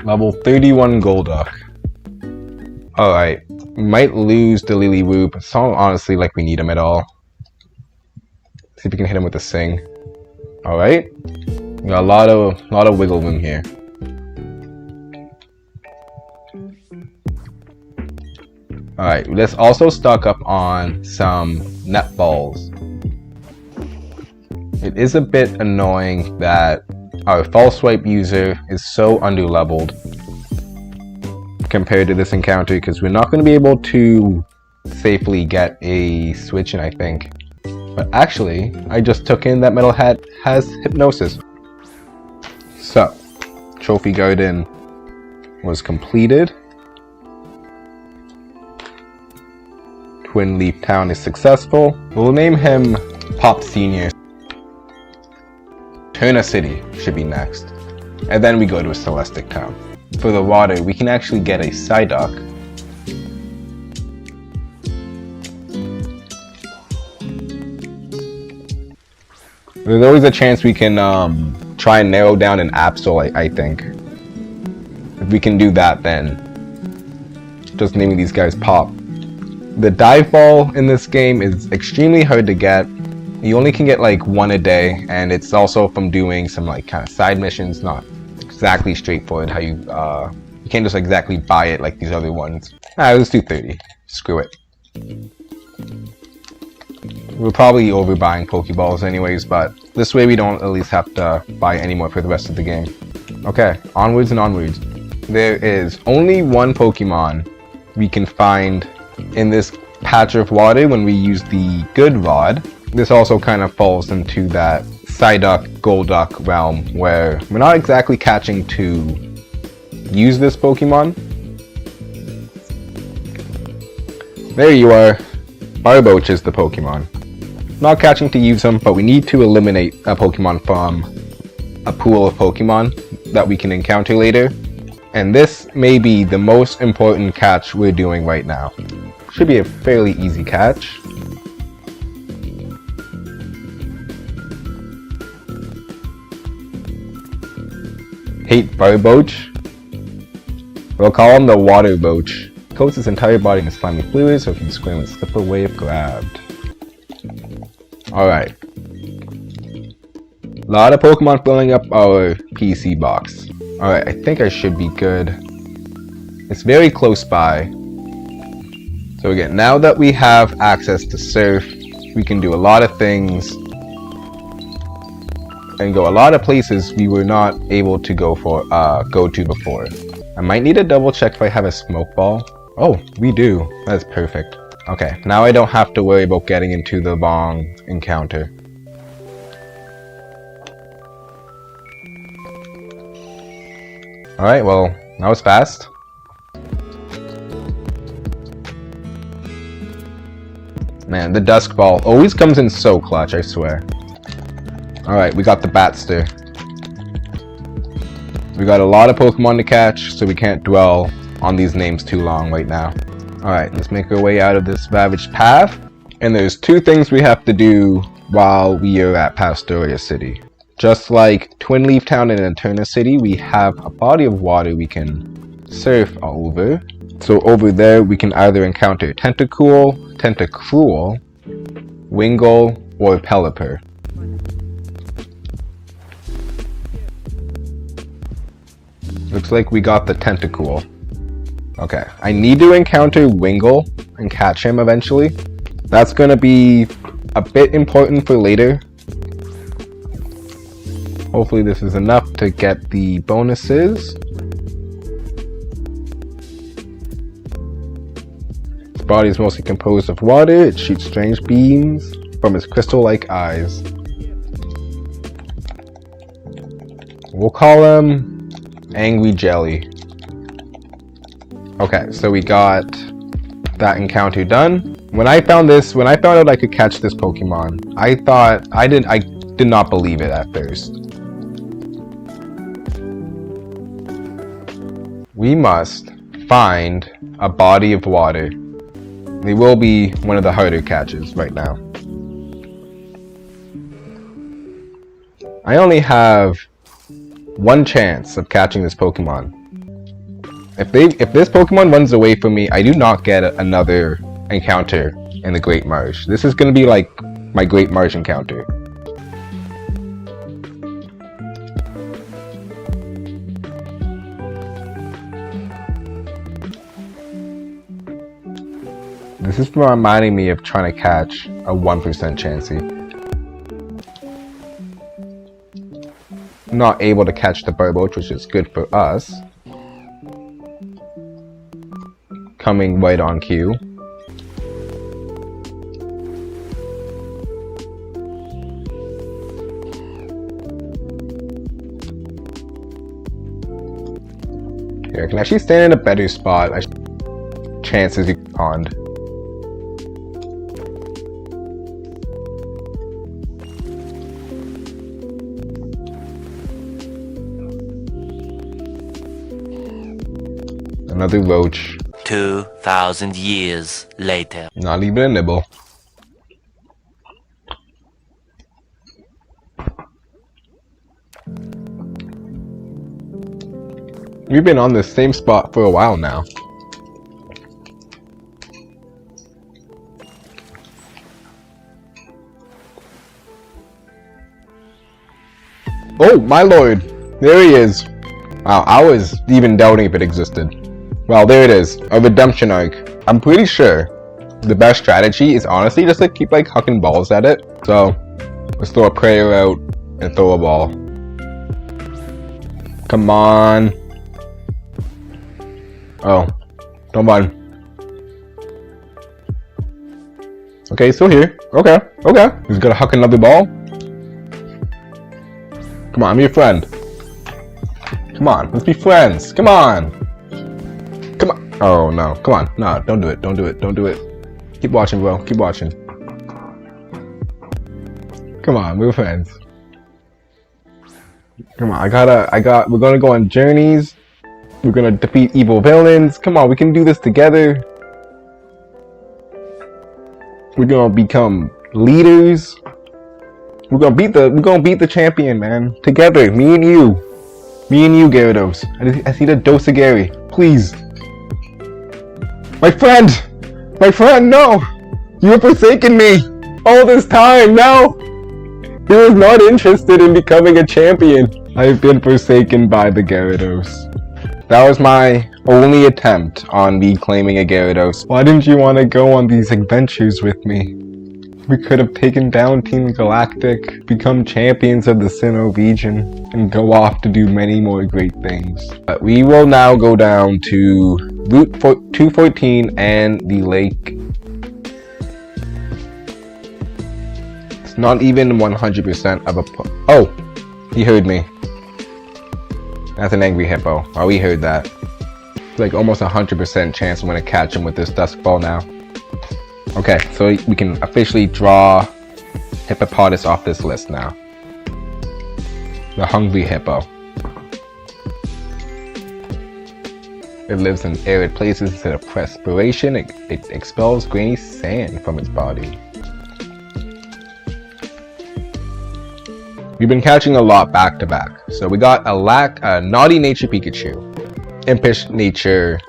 Level 31 Golduck. Alright, we might lose the Lily-Whoop. It's not honestly like we need him at all. See if we can hit him with a Sing. Alright. We got a lot of wiggle room here. Alright, let's also stock up on some net balls. It is a bit annoying that our False Swipe user is so underleveled compared to this encounter, because we're not going to be able to safely get a switch in, I think. But actually, I just took in that Metal Hat has Hypnosis. So, Trophy Garden was completed. Twinleaf Town is successful. We'll name him Pop Senior. Turna City should be next. And then we go to a Celestic Town. For the water, we can actually get a Psyduck. There's always a chance we can try and narrow down an Absol, I think. If we can do that, then just naming these guys Pop. The Dive Ball in this game is extremely hard to get. You only can get one a day, and it's also from doing some kind of side missions, not exactly straightforward how you can't just exactly buy it like these other ones. Let's do 30. Screw it. We're probably overbuying Pokeballs anyways, but this way we don't at least have to buy any more for the rest of the game. Okay, onwards and onwards. There is only one Pokemon we can find in this patch of water when we use the Good Rod. This also kind of falls into that Psyduck, Golduck realm where we're not exactly catching to use this Pokemon. There you are. Barboach is the Pokemon. Not catching to use him, but we need to eliminate a Pokemon from a pool of Pokemon that we can encounter later. And this may be the most important catch we're doing right now. Should be a fairly easy catch. Hate Barboach. We'll call him the water roach. Coats his entire body in slimy fluid, so if you squirm and slip away if grabbed. Alright. A lot of Pokemon filling up our PC box. Alright, I think I should be good. It's very close by. So again, now that we have access to Surf, we can do a lot of things and go a lot of places we were not able to go to before. I might need to double check if I have a smoke ball. Oh, we do. That's perfect. Okay, now I don't have to worry about getting into the long encounter. Alright, well, that was fast. Man, the Dusk Ball always comes in so clutch, I swear. Alright, we got the Batster. We got a lot of Pokemon to catch, so we can't dwell on these names too long right now. Alright, let's make our way out of this ravaged path. And there's two things we have to do while we are at Pastoria City. Just like Twinleaf Town and Eterna City, we have a body of water we can surf all over. So over there, we can either encounter Tentacruel, Wingull, or Pelipper. Looks like we got the Tentacruel. Okay, I need to encounter Wingull and catch him eventually. That's gonna be a bit important for later. Hopefully this is enough to get the bonuses. Its body is mostly composed of water. It shoots strange beams from its crystal-like eyes. We'll call him Angry Jelly. Okay, so we got that encounter done. When I found out I could catch this Pokemon, I did not believe it at first. We must find a body of water. They will be one of the harder catches right now. I only have one chance of catching this Pokemon. If this Pokemon runs away from me, I do not get another encounter in the Great Marsh. This is going to be like my Great Marsh encounter. This is reminding me of trying to catch a 1% Chansey. Not able to catch the Barboach, which is good for us. Coming right on cue. Here, I can actually stand in a better spot. Chances you pond. Another roach. 2,000 years later. Not even a nibble. We've been on the same spot for a while now. Oh, my lord! There he is! Wow, I was even doubting if it existed. Well, there it is, a redemption arc. I'm pretty sure the best strategy is honestly just to keep like hucking balls at it. So, let's throw a prayer out and throw a ball. Come on. Oh, don't run. Okay, still here. Okay. He's gonna huck another ball. Come on, I'm your friend. Come on, let's be friends. Come on. Oh no, come on. No, don't do it. Keep watching, bro. Keep watching. Come on, we're friends. Come on, we're gonna go on journeys. We're gonna defeat evil villains. Come on, we can do this together. We're gonna become leaders. We're gonna beat the champion, man. Together, me and you. Me and you, Gyarados. I see the Dosagary. Please. My friend! My friend, no! You have forsaken me! All this time, no! He was not interested in becoming a champion. I've been forsaken by the Gyarados. That was my only attempt on reclaiming a Gyarados. Why didn't you want to go on these adventures with me? We could have taken down Team Galactic, become champions of the Sinnoh region, and go off to do many more great things. But we will now go down to Route 214 and the lake. It's not even 100% of a oh! He heard me. That's an angry hippo. Oh, we heard that. It's like almost 100% chance I'm gonna catch him with this Dusk Ball now. Okay, so we can officially draw Hippopotas off this list now. The hungry hippo. It lives in arid places instead of perspiration. It expels grainy sand from its body. We've been catching a lot back to back. So we got a naughty nature Pikachu, impish nature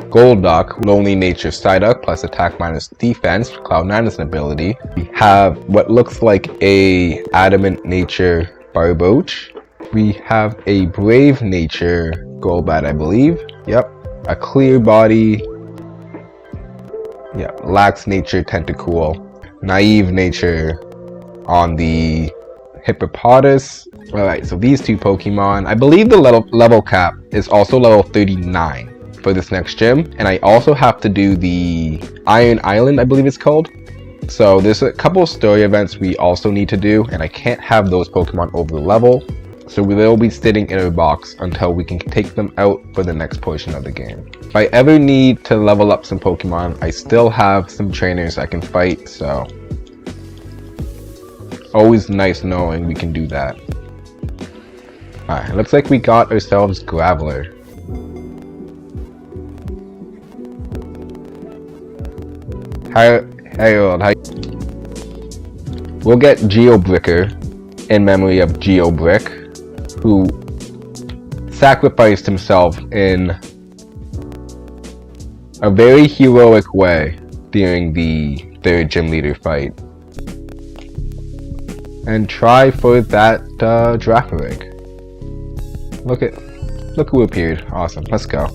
Golduck, lonely nature Psyduck, plus attack minus defense, Cloud9 is an ability. We have what looks like a adamant nature Barboach. We have a brave nature Golbat, I believe. Yep. A clear body. Yeah. Lax nature Tentacool. Naive nature on the Hippopotas. Alright, so these two Pokemon. I believe the level cap is also level 39 for this next gym. And I also have to do the Iron Island, I believe it's called. So there's a couple of story events we also need to do. And I can't have those Pokemon over the level. So we will be sitting in a box until we can take them out for the next portion of the game. If I ever need to level up some Pokemon, I still have some trainers I can fight, so always nice knowing we can do that. Alright, looks like we got ourselves Graveler. Harold, we'll get Geobricker in memory of Brik, who sacrificed himself in a very heroic way during the third gym leader fight. And try for that Dracovic. Look who appeared. Awesome. Let's go.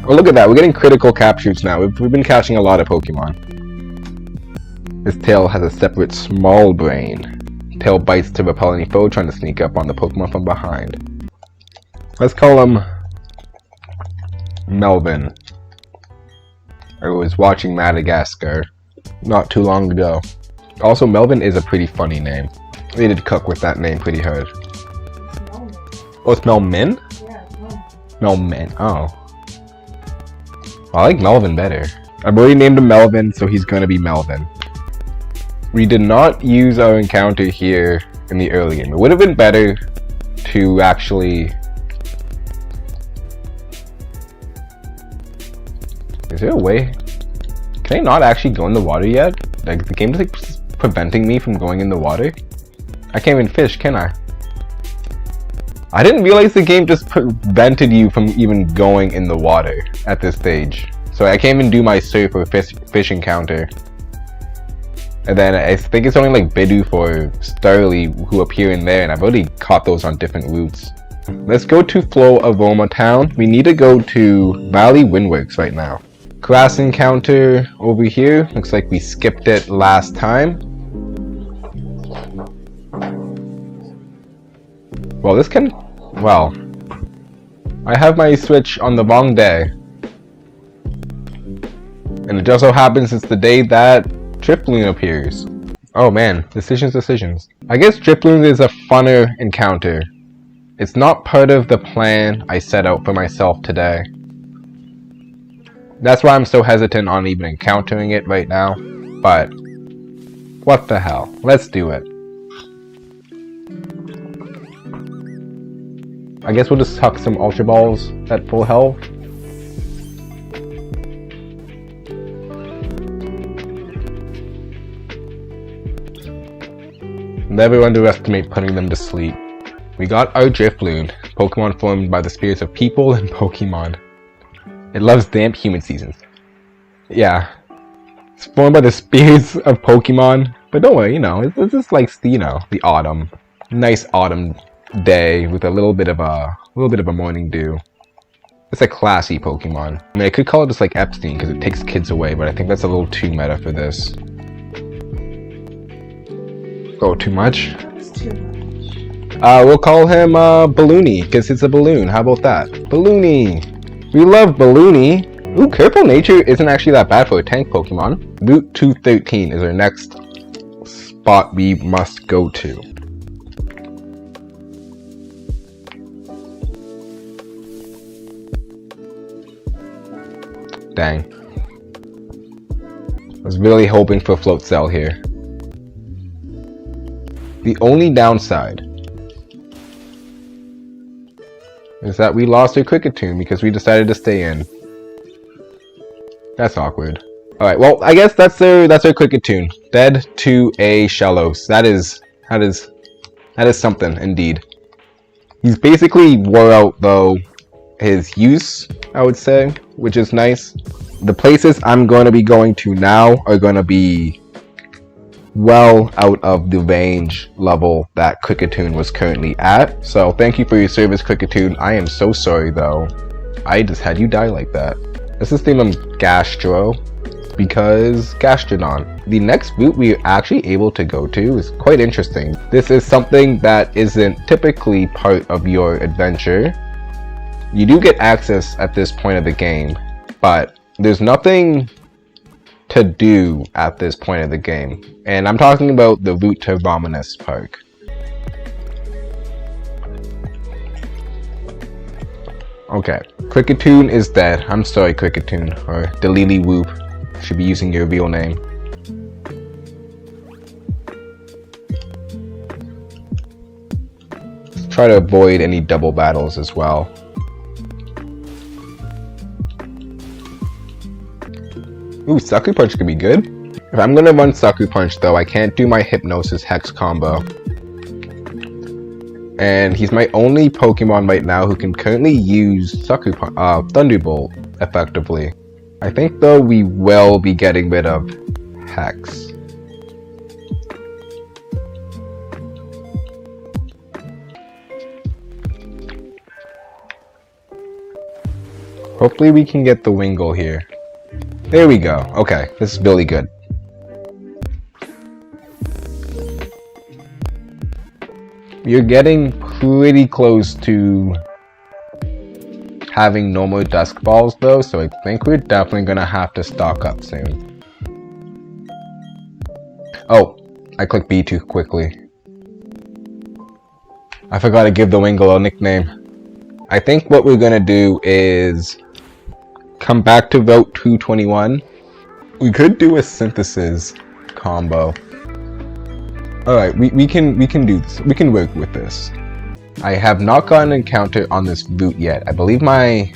Oh, look at that. We're getting critical captures now. We've been catching a lot of Pokemon. This tail has a separate small brain. Tail bites to repel any foe trying to sneak up on the Pokemon from behind. Let's call him Melvin. I was watching Madagascar not too long ago. Also, Melvin is a pretty funny name. They did cook with that name pretty hard. Melvin. Oh, it's Melmin? Yeah, it's Melmin. Oh. I like Melvin better. I've already named him Melvin, so he's gonna be Melvin. We did not use our encounter here in the early game. It would have been better to actually... Is there a way? Can I not actually go in the water yet? Like, the game is like preventing me from going in the water? I can't even fish, can I? I didn't realize the game just prevented you from even going in the water at this stage. So I can't even do my surf or fish encounter. And then I think it's only like Bidoof or Starly who appear in there, and I've already caught those on different routes. Let's go to Flow Aroma Town. We need to go to Valley Windworks right now. Grass encounter over here. Looks like we skipped it last time. Well, this can... Well, I have my Switch on the wrong day. And it just so happens it's the day that Drifloon appears. Oh man, decisions. I guess Drifloon is a funner encounter. It's not part of the plan I set out for myself today. That's why I'm so hesitant on even encountering it right now. But, what the hell? Let's do it. I guess we'll just huck some Ultra Balls at full health. Never underestimate putting them to sleep. We got our Drifloon, Pokemon formed by the spirits of people and Pokemon. It loves damp, humid seasons. Yeah. It's formed by the spirits of Pokemon. But don't worry, it's just like, the autumn. Nice autumn day with a little bit of a morning dew. It's a classy Pokemon. I mean, I could call it just like Epstein because it takes kids away, but I think that's a little too meta for this. Oh, too much? It's too much. We'll call him Balloony because it's a balloon. How about that? Balloony. We love Balloony. Ooh, Careful Nature isn't actually that bad for a tank Pokemon. Route 213 is our next spot we must go to. Dang. I was really hoping for Float Cell here. The only downside is that we lost our Kricketune because we decided to stay in. That's awkward. Alright, well, I guess that's our Kricketune. Dead to a Shellos. That is something, indeed. He's basically wore out, though, his use, I would say, which is nice. The places I'm going to be going to now are going to be well out of the range level that Kricketune was currently at. So thank you for your service, Kricketune. I am so sorry, though. I just had you die like that. Let's just name him Gastro, because Gastrodon. The next route we're actually able to go to is quite interesting. This is something that isn't typically part of your adventure. You do get access at this point of the game, but there's nothing to do at this point of the game. And I'm talking about the route to Vominous Park. Okay, Kricketune is dead. I'm sorry, Kricketune, or Delili Whoop. Should be using your real name. Try to avoid any double battles as well. Ooh, Sucker Punch could be good. If I'm gonna run Sucker Punch though, I can't do my Hypnosis Hex combo. And he's my only Pokemon right now who can currently use Thunderbolt effectively. I think though we will be getting rid of Hex. Hopefully we can get the Wingull here. There we go. Okay, this is really good. You're getting pretty close to having no more Dusk Balls though, so I think we're definitely gonna have to stock up soon. Oh, I clicked B too quickly. I forgot to give the Wingull a nickname. I think what we're gonna do is come back to Route 221. We could do a Synthesis combo. Alright, we can do this. We can work with this. I have not gotten an encounter on this route yet. I believe my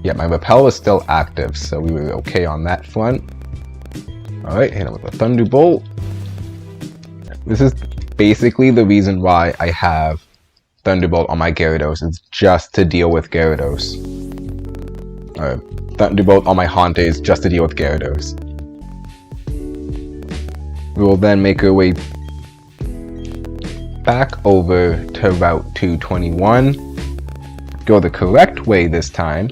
Repel was still active, so we were okay on that front. Alright, hit him with a Thunderbolt. This is basically the reason why I have Thunderbolt on my Gyarados. It's just to deal with Gyarados. Alright, Thunderbolt on my Hauntes just to deal with Gyarados. We will then make our way back over to Route 221. Go the correct way this time.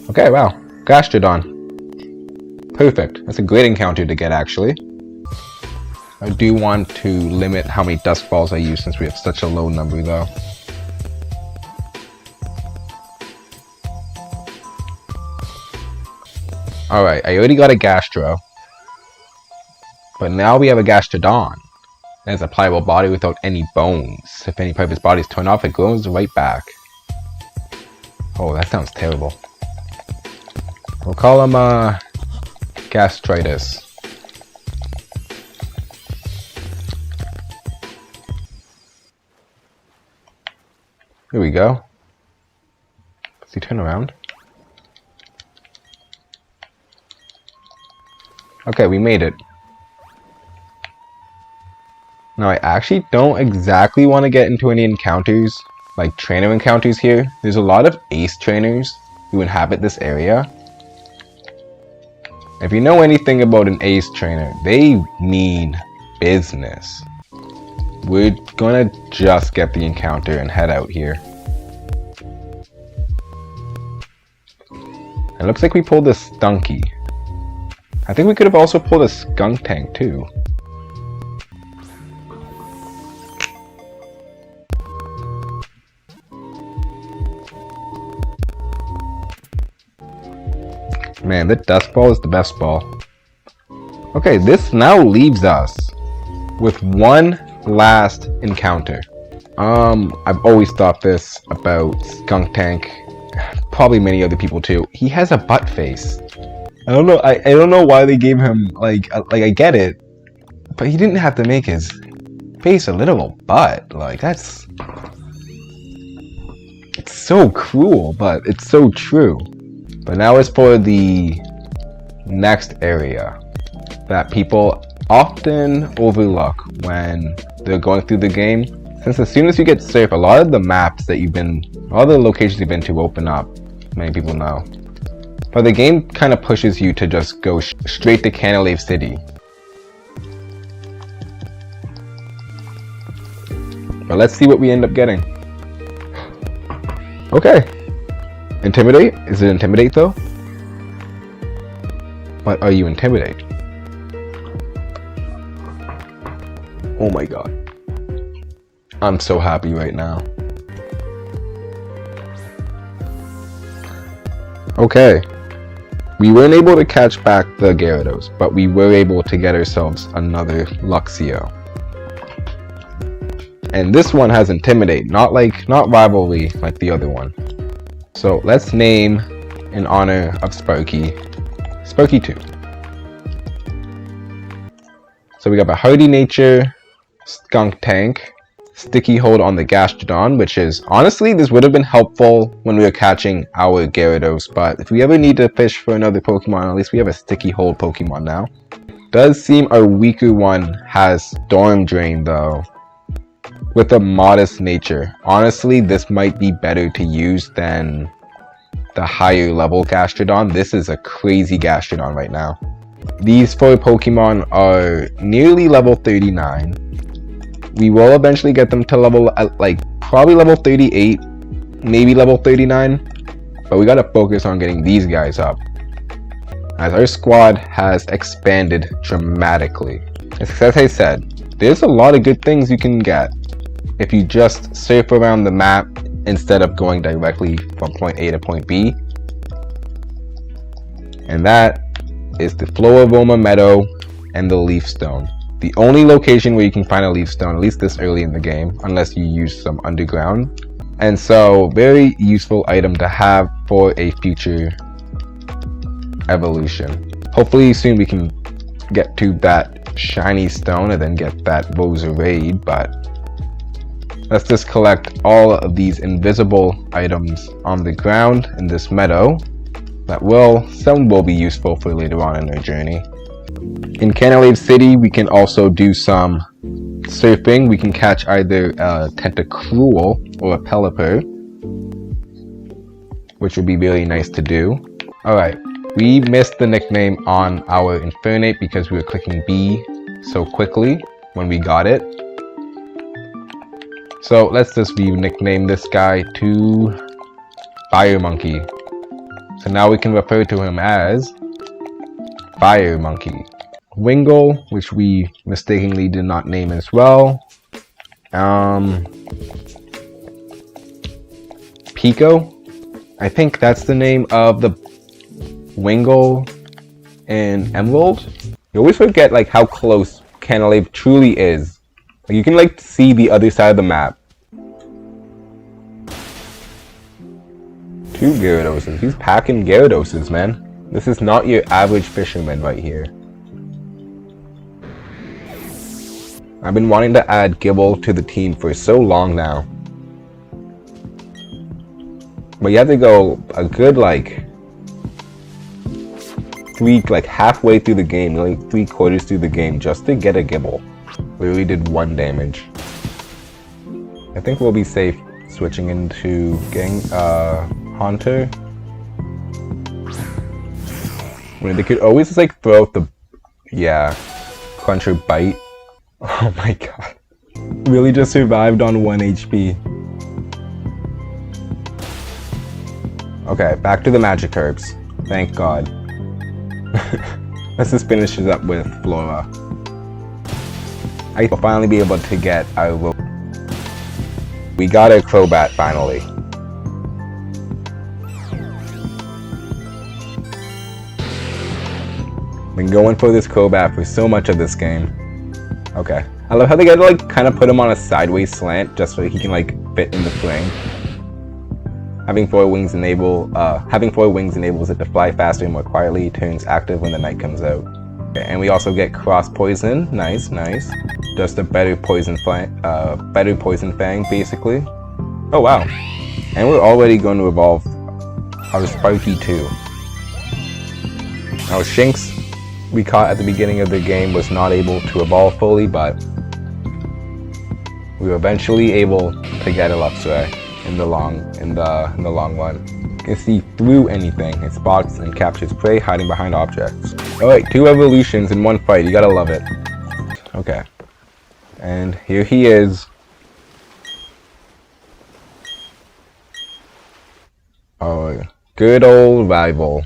Okay, wow. Gastrodon. Perfect. That's a great encounter to get, actually. I do want to limit how many Dusk Balls I use since we have such a low number, though. Alright, I already got a Gastro. But now we have a Gastrodon. It has a pliable body without any bones. If any part of his body is torn off, it grows right back. Oh, that sounds terrible. We'll call him, Gastritis. Here we go. Does he turn around? Okay, we made it. Now, I actually don't exactly want to get into any encounters, like trainer encounters here. There's a lot of ace trainers who inhabit this area. If you know anything about an ace trainer, they mean business. We're gonna just get the encounter and head out here. It looks like we pulled a Stunky. I think we could have also pulled a Skunk Tank too. Man, the dust ball is the best ball. Okay, this now leaves us with one last encounter. I've always thought this about Skunk Tank. Probably many other people too. He has a butt face. I don't know. I don't know why they gave him like I get it, but he didn't have to make his face a literal butt. Like it's so cruel, but it's so true. But now it's for the next area that people often overlook when they're going through the game. Since as soon as you get surf, a lot of the maps that all the locations you've been to open up. Many people know. But the game kind of pushes you to just go straight to Canalave City. But let's see what we end up getting. Okay. Intimidate? Is it Intimidate though? What are you Intimidate? Oh my god. I'm so happy right now. Okay. We weren't able to catch back the Gyarados, but we were able to get ourselves another Luxio. And this one has Intimidate, not Rivalry like the other one. So let's name in honor of Sparky, Sparky 2. So we got a Hardy Nature, Skunk Tank, Sticky Hold on the Gastrodon, which is, honestly, this would have been helpful when we were catching our Gyarados, but if we ever need to fish for another Pokemon, at least we have a Sticky Hold Pokemon now. Does seem our weaker one has Storm Drain though, with a modest nature. Honestly, this might be better to use than the higher level Gastrodon. This is a crazy Gastrodon right now. These 4 Pokemon are nearly level 39. We will eventually get them to level, probably level 38, maybe level 39. But we gotta focus on getting these guys up, as our squad has expanded dramatically. As I said, there's a lot of good things you can get if you just surf around the map instead of going directly from point A to point B. And that is the Floaroma Meadow and the Leaf Stone. The only location where you can find a Leaf Stone, at least this early in the game, unless you use some underground. And so, very useful item to have for a future evolution. Hopefully soon we can get to that shiny stone and then get that Roserade, but let's just collect all of these invisible items on the ground in this meadow. Some will be useful for later on in our journey. In Canalave City, we can also do some surfing. We can catch either a Tentacruel or a Pelipper, which would be really nice to do. Alright, we missed the nickname on our Infernape because we were clicking B so quickly when we got it. So let's just nickname this guy to Fire Monkey. So now we can refer to him as Fire Monkey. Wingull, which we mistakenly did not name as well. Pico, I think that's the name of the Wingull in Emerald. You always forget how close Canalave truly is. You can see the other side of the map. 2 Gyarados. He's packing Gyarados, man. This is not your average fisherman right here. I've been wanting to add Gible to the team for so long now. But you have to go a good halfway through the game, 3/4 through the game just to get a Gible. Literally did 1 damage. I think we'll be safe switching into Haunter. When they could always just like throw out the Cruncher Bite. Oh my god. Really just survived on 1 HP. Okay, back to the magic herbs. Thank god. Let's just finish it up with Flora. I will finally be able to get our... We got a Crobat finally. Been going for this Crobat for so much of this game. Okay. I love how they gotta like kind of put him on a sideways slant just so he can like fit in the frame. Having 4 wings enables it to fly faster and more quietly, turns active when the night comes out. Okay, and we also get cross poison. Nice, nice. Just a better poison fang, basically. Oh wow. And we're already going to evolve our Sparky too. Our Shinx we caught at the beginning of the game was not able to evolve fully, but we were eventually able to get a Luxray in the long run. It can see through anything. It spots and captures prey hiding behind objects. Alright, 2 evolutions in 1 fight. You gotta love it. Okay. And here he is. Our good old rival.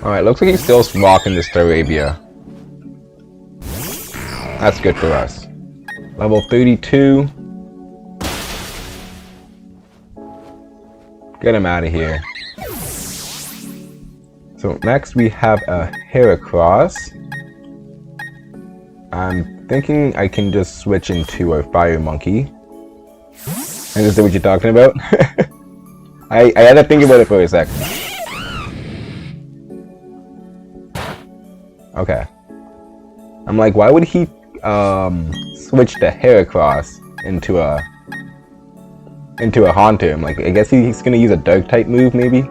Alright, looks like he's still rocking this Staravia. That's good for us. Level 32. Get him out of here. So next we have a Heracross. I'm thinking I can just switch into a Fire Monkey. And is that what you're talking about? I had to think about it for a sec. Okay. I'm like, why would he switch the Heracross into a Haunter? I'm like, I guess he's gonna use a Dark type move, maybe.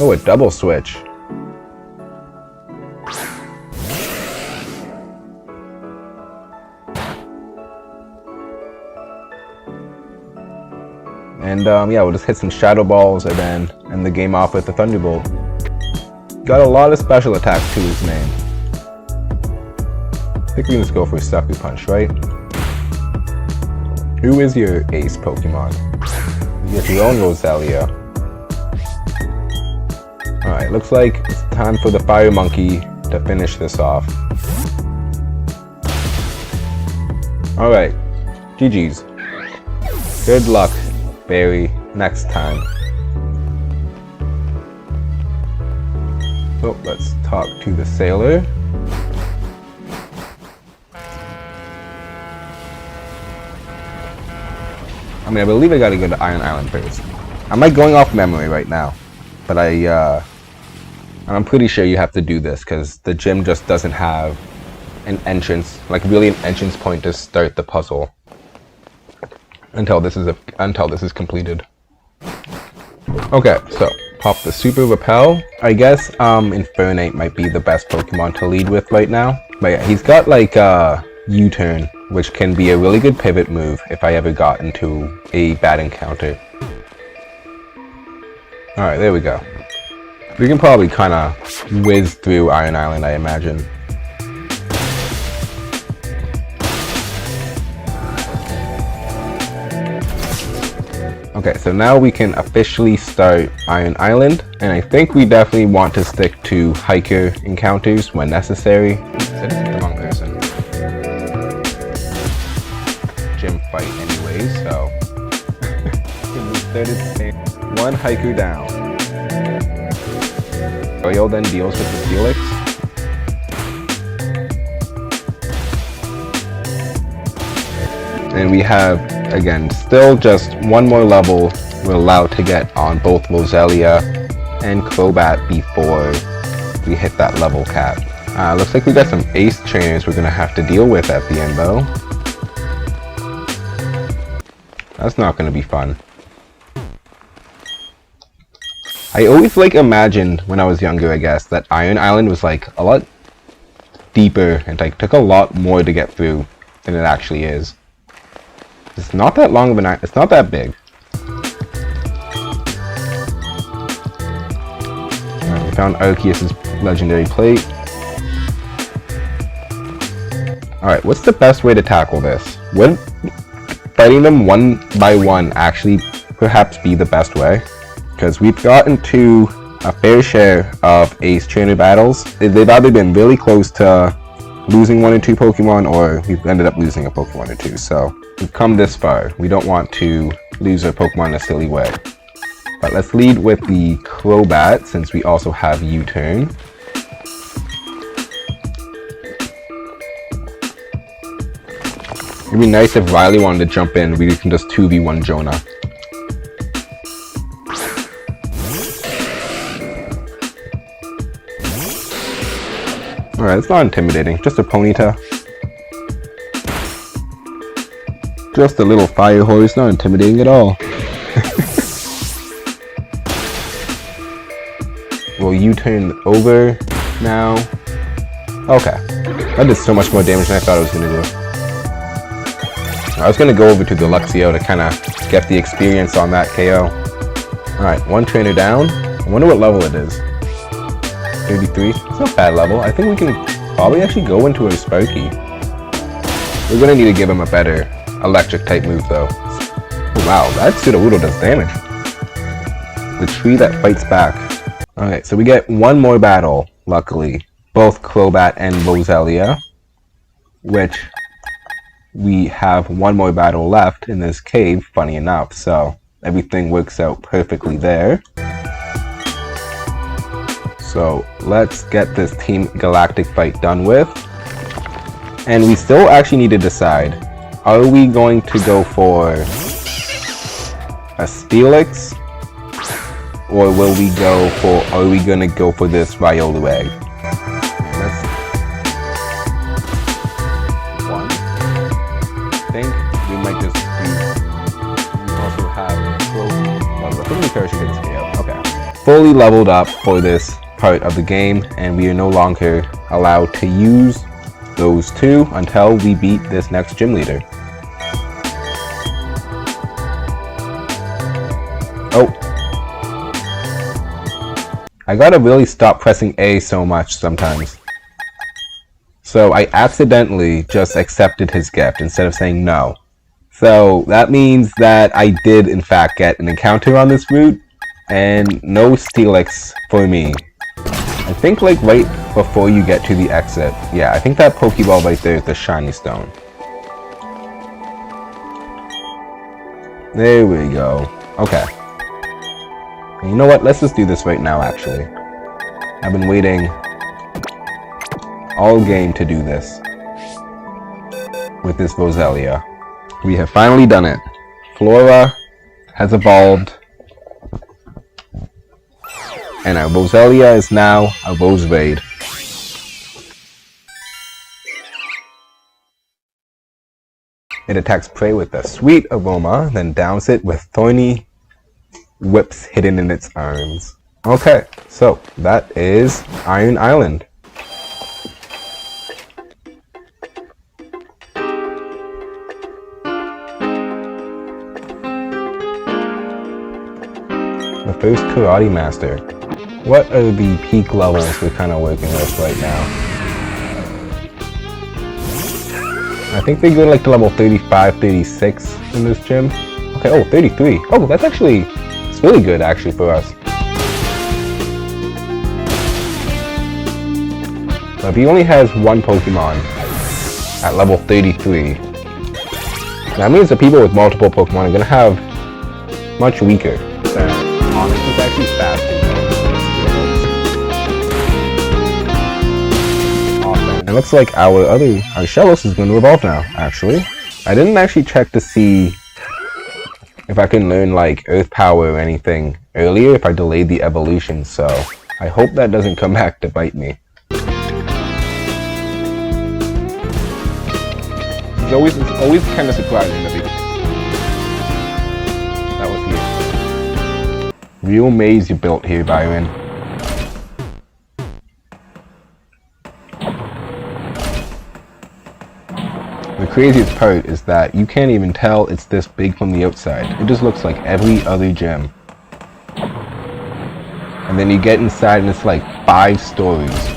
Oh, a double switch. And yeah, we'll just hit some Shadow Balls and then end the game off with the Thunderbolt. Got a lot of special attacks to his name. I think we can just go for Sucker Punch, right? Who is your ace Pokemon? You get your own Roselia. Alright, looks like it's time for the Fire Monkey to finish this off. Alright, GG's. Good luck, Barry, next time. So let's talk to the sailor. I mean, I believe I gotta go to Iron Island first. I'm like going off memory right now, but I'm pretty sure you have to do this because the gym just doesn't have an entrance, like really an entrance point to start the puzzle until this is completed. Okay, so pop the Super Repel. I guess Infernape might be the best Pokemon to lead with right now. But yeah, he's got like U-turn, which can be a really good pivot move if I ever got into a bad encounter. Alright, there we go. We can probably kind of whiz through Iron Island, I imagine. Okay, so now we can officially start Iron Island, and I think we definitely want to stick to hiker encounters when necessary. Said the wrong person. Gym fight anyways, so one hiker down. Royal then deals with the Felix. And we have, again, still just one more level we're allowed to get on both Roselia and Crobat before we hit that level cap. Looks like we got some ace trainers we're gonna have to deal with at the end though. That's not gonna be fun. I always like imagined when I was younger, I guess, that Iron Island was like a lot deeper and like took a lot more to get through than it actually is. It's not that long of an island. It's not that big. Alright, we found Arceus' legendary plate. Alright, what's the best way to tackle this? Would fighting them one by one actually perhaps be the best way? Because we've gotten to a fair share of Ace Trainer battles. They've either been really close to losing 1 or 2 Pokemon, or we've ended up losing a Pokemon or 2. So we've come this far. We don't want to lose our Pokemon in a silly way. But let's lead with the Crobat, since we also have U-Turn. It'd be nice if Riley wanted to jump in. We can just 2v1 Jonah. Alright, it's not intimidating. Just a Ponyta. Just a little fire horse, not intimidating at all. Will U-turn over now? Okay. That did so much more damage than I thought it was going to do. I was going to go over to the Luxio to kind of get the experience on that KO. Alright, 1 trainer down. I wonder what level it is. 33. It's not a bad level. I think we can probably actually go into a Sparky. We're going to need to give him a better electric type move though. Oh, wow, that Sudowoodo does damage. The tree that fights back. Alright, so we get one more battle, luckily. Both Crobat and Roselia. Which we have one more battle left in this cave, funny enough. So everything works out perfectly there. So let's get this Team Galactic fight done with. And we still actually need to decide, are we going to go for a Steelix? Or will we go for, are we going to go for this Riolu egg? Let's one. I think we might just do, we also have I think we should get this KO. Okay. Fully leveled up for this part of the game, and we are no longer allowed to use those two until we beat this next gym leader. Oh. I gotta really stop pressing A so much sometimes. So I accidentally just accepted his gift instead of saying no. So that means that I did in fact get an encounter on this route, and no Steelix for me. I think like right before you get to the exit. Yeah, I think that Pokeball right there is the Shiny Stone. There we go. Okay. And you know what? Let's just do this right now, actually. I've been waiting all game to do this. With this Roselia. We have finally done it. Flora has evolved. And our Roselia is now a Roserade. It attacks prey with a sweet aroma, then downs it with thorny whips hidden in its arms. Okay, so that is Iron Island. The first Karate Master. What are the peak levels we're kind of working with right now? I think they go like to level 35, 36 in this gym. Okay, oh, 33. Oh, that's actually, it's really good actually for us. But if he only has one Pokemon at level 33, that means the people with multiple Pokemon are going to have much weaker. Onyx is actually faster. It looks like our Shellos is going to evolve now, actually. I didn't actually check to see if I can learn like Earth Power or anything earlier if I delayed the evolution, so I hope that doesn't come back to bite me. It's always kind of surprising that that was here. real maze you built here, Byron. The craziest part is that you can't even tell it's this big from the outside. It just looks like every other gym. And then you get inside and it's like 5 stories.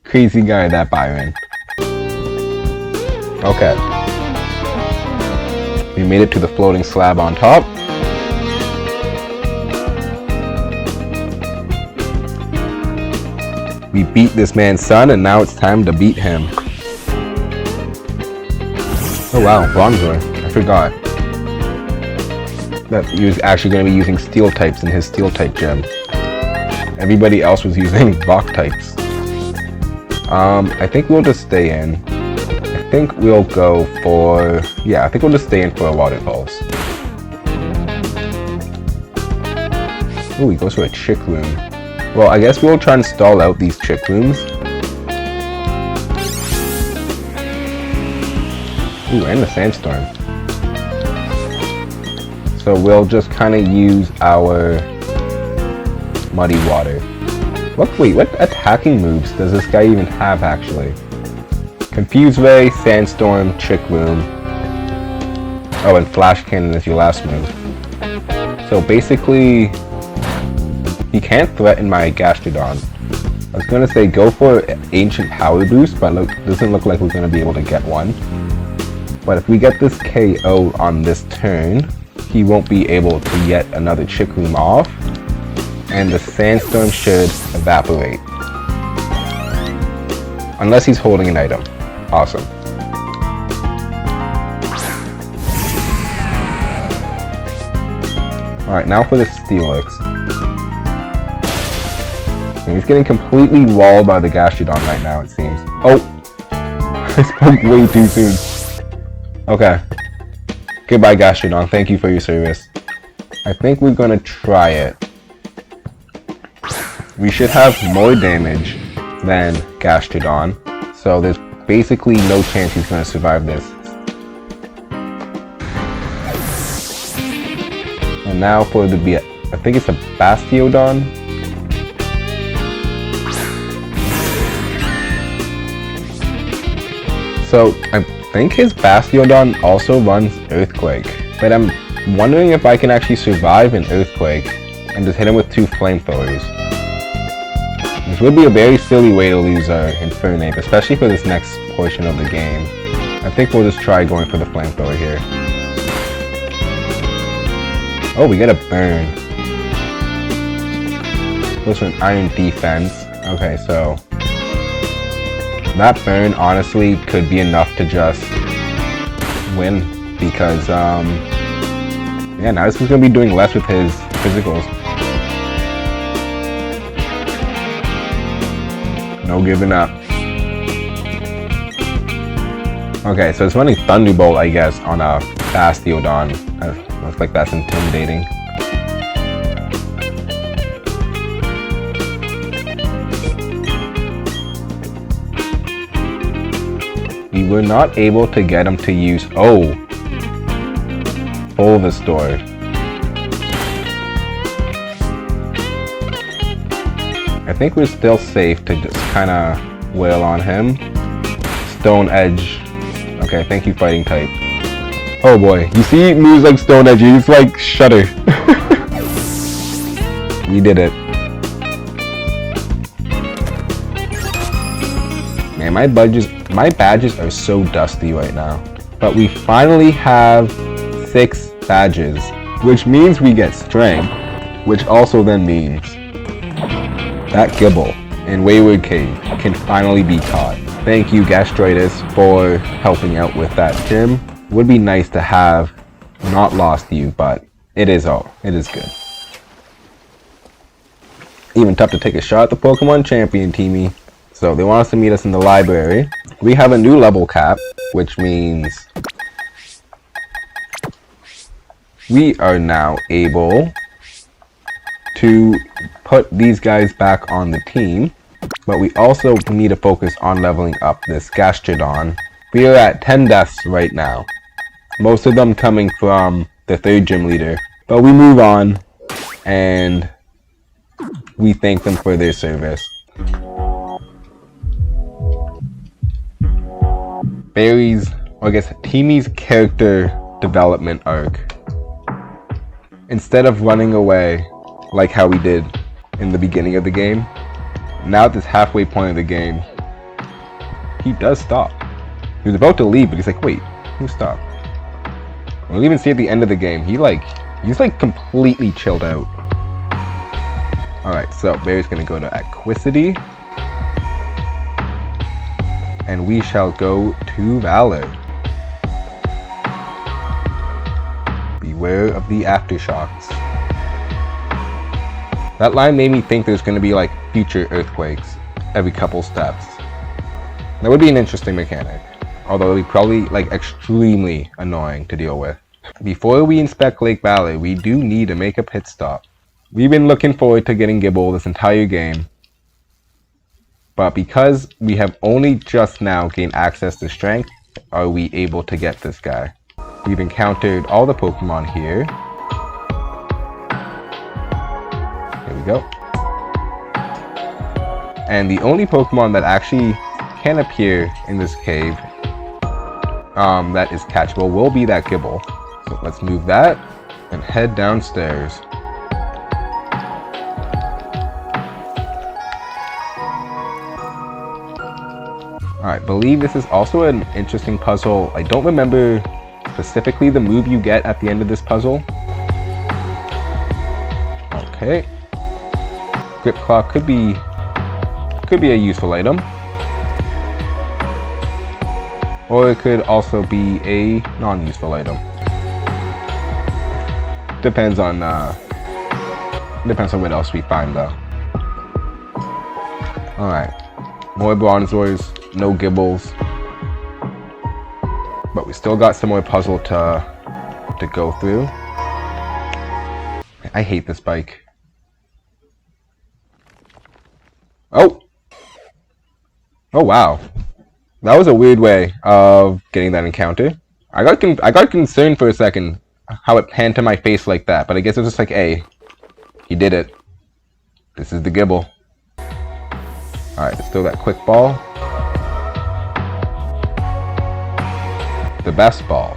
Crazy guy, that Byron. Okay. We made it to the floating slab on top. We beat this man's son and now it's time to beat him. Oh wow, Bronzer. I forgot that he was actually going to be using steel types in his steel type gym. Everybody else was using rock types. I think we'll just stay in. I think we'll go for... yeah, I think we'll just stay in for a water pulse. Ooh, he goes for a trick room. Well, I guess we'll try and stall out these trick rooms. Ooh, and the sandstorm. So we'll just kind of use our muddy water. Wait, what attacking moves does this guy even have, actually? Confuse Ray, Sandstorm, Trick Room. Oh, and Flash Cannon is your last move. So basically, he can't threaten my Gastrodon. I was going to say go for Ancient Power Boost, but doesn't look like we're going to be able to get one. But if we get this KO on this turn, he won't be able to get another Trick Room off. And the Sandstorm should evaporate. Unless he's holding an item. Awesome. Alright, now for the Steelix. And he's getting completely walled by the Gastrodon right now, it seems. Oh! I spoke way too soon. Okay. Goodbye, Gastrodon. Thank you for your service. I think we're gonna try it. We should have more damage than Gastrodon, so there's basically no chance he's going to survive this. And now for the I think it's a Bastiodon. So I think his Bastiodon also runs Earthquake, but I'm wondering if I can actually survive an Earthquake and just hit him with 2 flamethrowers. This would be a very silly way to lose Infernape, especially for this next portion of the game. I think we'll just try going for the flamethrower here. Oh, we get a burn. Goes for an Iron Defense. Okay, so that burn honestly could be enough to just win because yeah, now this is going to be doing less with his physicals. No giving up. Okay, so it's running Thunderbolt, I guess, on a Bastiodon. Looks like that's intimidating. We were not able to get him to use... oh! Bulbasaur. I think we're still safe to just kind of wail on him. Stone Edge. Okay, thank you, Fighting type. Oh boy, you see moves like Stone Edge, you just like shudder. We did it. Man, my badges are so dusty right now. But we finally have 6 badges, which means we get Strength, which also then means that Gibble in Wayward Cave can finally be caught. Thank you, Gastritis, for helping out with that gym. Would be nice to have not lost you, but it is good. Even tough to take a shot at the Pokemon Champion teamy. So they want us to meet us in the library. We have a new level cap, which means we are now able to put these guys back on the team, but we also need to focus on leveling up this Gastrodon. We are at 10 deaths right now, most of them coming from the 3rd gym leader, But we move on, and we thank them for their service. Barry's, or I guess Timmy's character development arc. Instead of running away like how we did in the beginning of the game, now at this halfway point of the game, he does stop. He was about to leave, but he's like, wait, who stopped? We'll even see at the end of the game, he's like completely chilled out. Alright, so Barry's gonna go to Aquicity. And we shall go to Valor. Beware of the aftershocks. That line made me think there's gonna be like future earthquakes every couple steps. That would be an interesting mechanic, although it would be probably like extremely annoying to deal with. Before we inspect Lake Valley, we do need to make a pit stop. We've been looking forward to getting Gibble this entire game, but because we have only just now gained access to strength, are we able to get this guy. We've encountered all the Pokemon here. Here we go. And the only Pokemon that actually can appear in this cave that is catchable will be that Gibble. So let's move that and head downstairs. Alright, believe this is also an interesting puzzle. I don't remember specifically the move you get at the end of this puzzle. Okay. Grip Claw could be a useful item. Or it could also be a non-useful item. Depends on what else we find though. Alright. More Bronzors. No Gibbles, but we still got some more puzzle to go through. I hate this bike. Oh wow, that was a weird way of getting that encounter. I got concerned for a second how it panned to my face like that, but I guess it was just like, hey, he did it. This is the Gibble. All right, let's throw that quick ball. The best ball.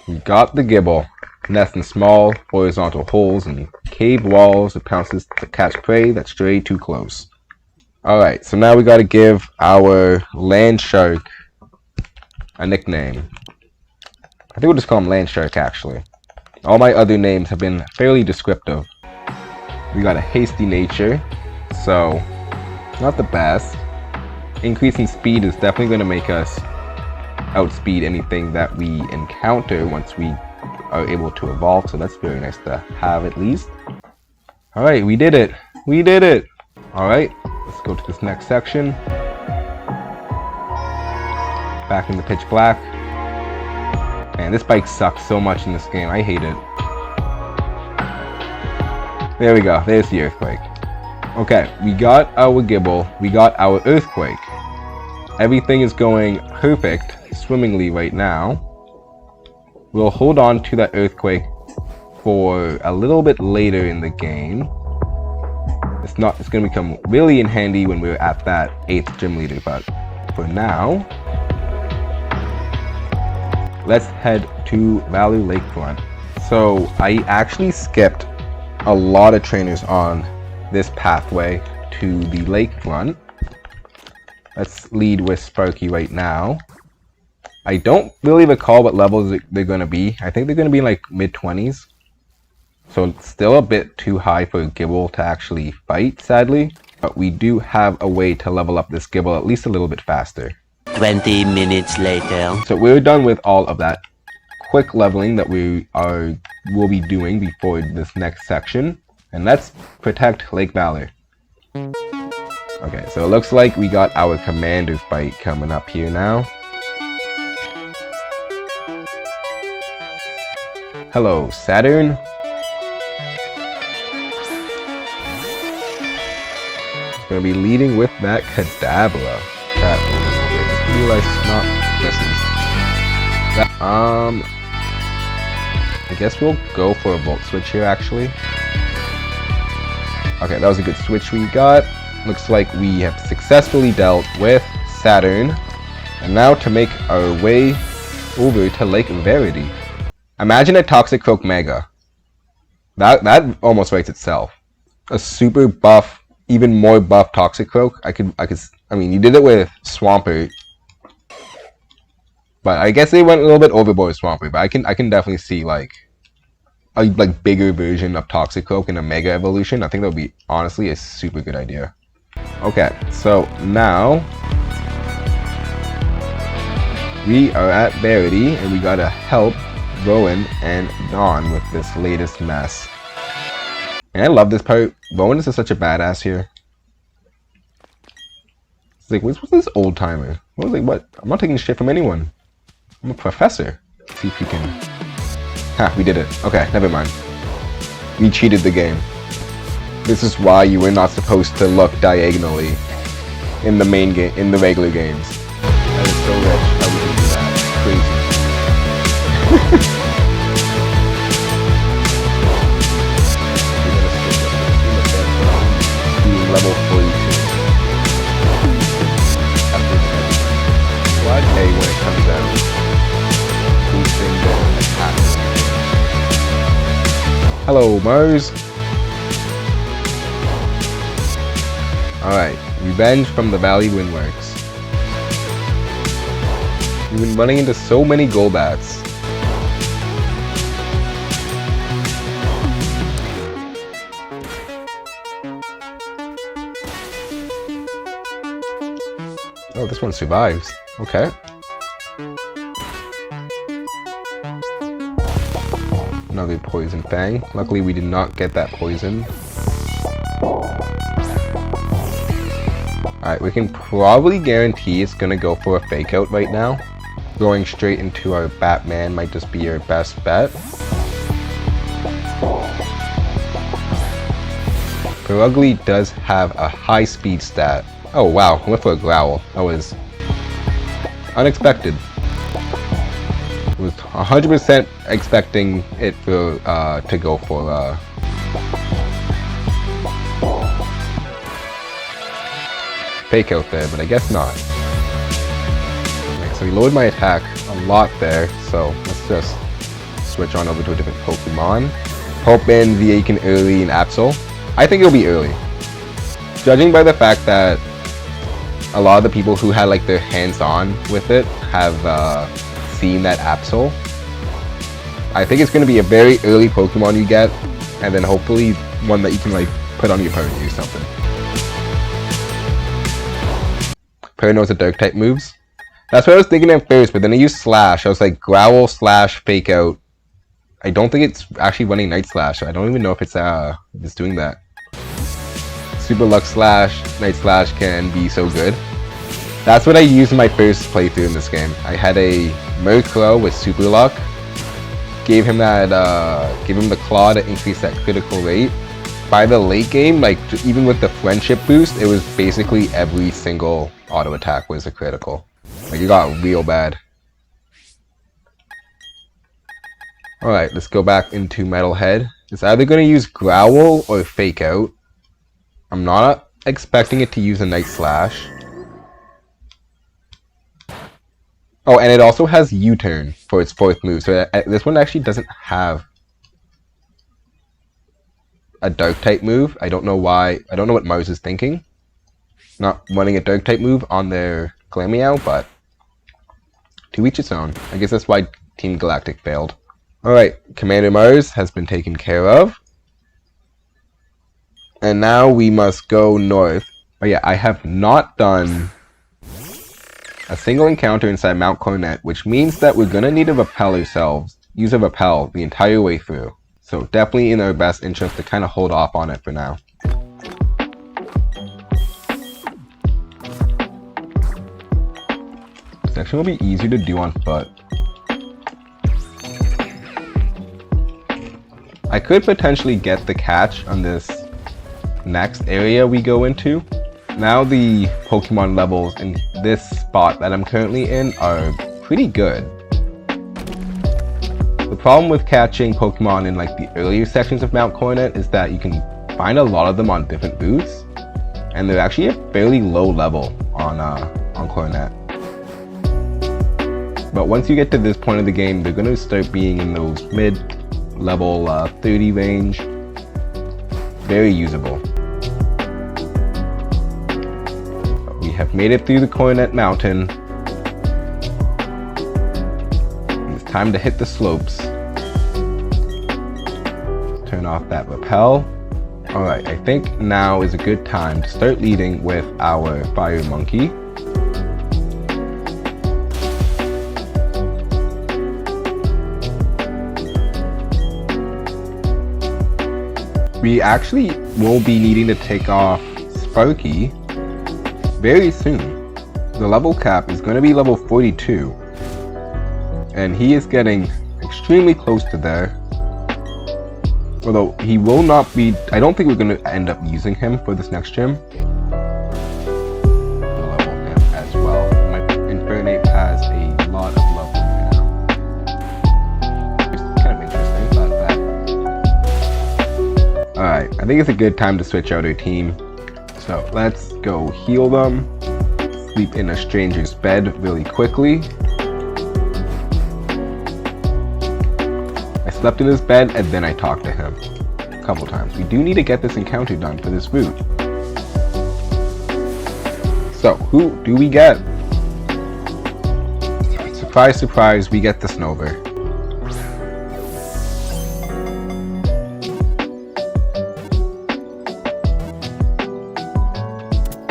We got the Gibble. Nest in small horizontal holes and cave walls. It pounces to catch prey that stray too close. Alright, so now we gotta give our land shark a nickname. I think we'll just call him Land Shark actually. All my other names have been fairly descriptive. We got a hasty nature, so not the best. Increasing speed is definitely going to make us outspeed anything that we encounter once we are able to evolve, so that's very nice to have at least. Alright, we did it! We did it! Alright, let's go to this next section. Back in the pitch black. Man, this bike sucks so much in this game. I hate it. There we go. There's the earthquake. Okay, we got our Gibble. We got our earthquake. Everything is going perfect, swimmingly right now. We'll hold on to that earthquake for a little bit later in the game. It's going to become really in handy when we're at that 8th gym leader, but for now, let's head to Valley Lakefront. So I actually skipped a lot of trainers on this pathway to the lakefront. Let's lead with Sparky right now. I don't really recall what levels they're going to be. I think they're going to be like mid-20s. So it's still a bit too high for Gibble to actually fight, sadly. But we do have a way to level up this Gibble at least a little bit faster. 20 minutes later. So we're done with all of that quick leveling that we'll be doing before this next section. And let's protect Lake Valor. Okay, so it looks like we got our commander fight coming up here now. Hello, Saturn. It's gonna be leading with that Kadabra. Realize it's not. This is that. I guess we'll go for a Volt Switch here, actually. Okay, that was a good switch we got. Looks like we have successfully dealt with Saturn. And now to make our way over to Lake Verity. Imagine a Toxicroak Mega. That almost writes itself. A super buff, even more buff Toxicroak. I mean, you did it with Swampert. But I guess they went a little bit overboard with Swampert. But I can definitely see like a bigger version of Toxicroak in a Mega Evolution. I think that would be honestly a super good idea. Okay, so now we are at Verity and we gotta help Rowan and Dawn with this latest mess. And I love this part. Rowan is such a badass here. It's like, what's this old timer? I was like, what? I'm not taking shit from anyone. I'm a professor. Let's see if we can. Ha, we did it. Okay, never mind. We cheated the game. This is why you were not supposed to look diagonally in the main game, in the regular games. That is so rich. How we can do that? Crazy. Level 42. Squad A when it comes out. Boosting the attack. Hello, Mars. Alright, revenge from the Valley Windworks. We've been running into so many Golbats. Oh, this one survives. Okay. Another Poison Fang. Luckily, we did not get that poison. Alright, we can probably guarantee it's gonna go for a Fake Out right now. Going straight into our Batman might just be our best bet. Perugly does have a high speed stat. Oh wow, I went for a Growl. That was unexpected. I was 100% expecting it for, to go for Fake Out there, but I guess not. Okay, so he lowered my attack a lot there, so let's just switch on over to a different Pokemon. Hoping Viaken early in Absol. I think it'll be early. Judging by the fact that a lot of the people who had like their hands-on with it have seen that Absol. I think it's going to be a very early Pokemon you get, and then hopefully one that you can like put on your opponent or something. Player knows the Dark type moves. That's what I was thinking at first, but then I used Slash. I was like Growl slash Fake Out. I don't think it's actually running Night Slash, so I don't even know if it's doing that. Super Luck Slash, Night Slash can be so good. That's what I used in my first playthrough in this game. I had a Murkrow with Super Luck. Gave him the Claw to increase that critical rate. By the late game, like even with the Friendship boost, it was basically every single auto attack was a critical. Like it got real bad. Alright, let's go back into Metalhead. It's either going to use Growl or Fake Out. I'm not expecting it to use a Night Slash. Oh, and it also has U-Turn for its fourth move. So this one actually doesn't have a Dark type move. I don't know why. I don't know what Mars is thinking. Not running a Dark type move on their Glameow, but to each its own. I guess that's why Team Galactic failed. Alright, Commander Mars has been taken care of. And now we must go north. Oh yeah, I have not done a single encounter inside Mount Coronet, which means that we're gonna need to repel ourselves. Use a repel the entire way through. So definitely in our best interest to kind of hold off on it for now. This section will be easier to do on foot. I could potentially get the catch on this next area we go into. Now the Pokemon levels in this spot that I'm currently in are pretty good. The problem with catching Pokemon in like the earlier sections of Mount Coronet is that you can find a lot of them on different routes, and they're actually a fairly low level on Coronet. But once you get to this point of the game, they're going to start being in those mid-level 30 range. Very usable. We have made it through the Coronet Mountain. It's time to hit the slopes. Turn off that rappel. Alright, I think now is a good time to start leading with our Fire Monkey. We actually will be needing to take off Sparky very soon. The level cap is going to be level 42, and he is getting extremely close to there. Although he will not be, I don't think we're going to end up using him for this next gym. Level him as well. My Infernape has a lot of level now. It's kind of interesting about that. Alright, I think it's a good time to switch out our team. So let's go heal them. Sleep in a stranger's bed really quickly. I slept in his bed and then I talked to him a couple times. We do need to get this encounter done for this route. So who do we get? Surprise, surprise, we get the Snover.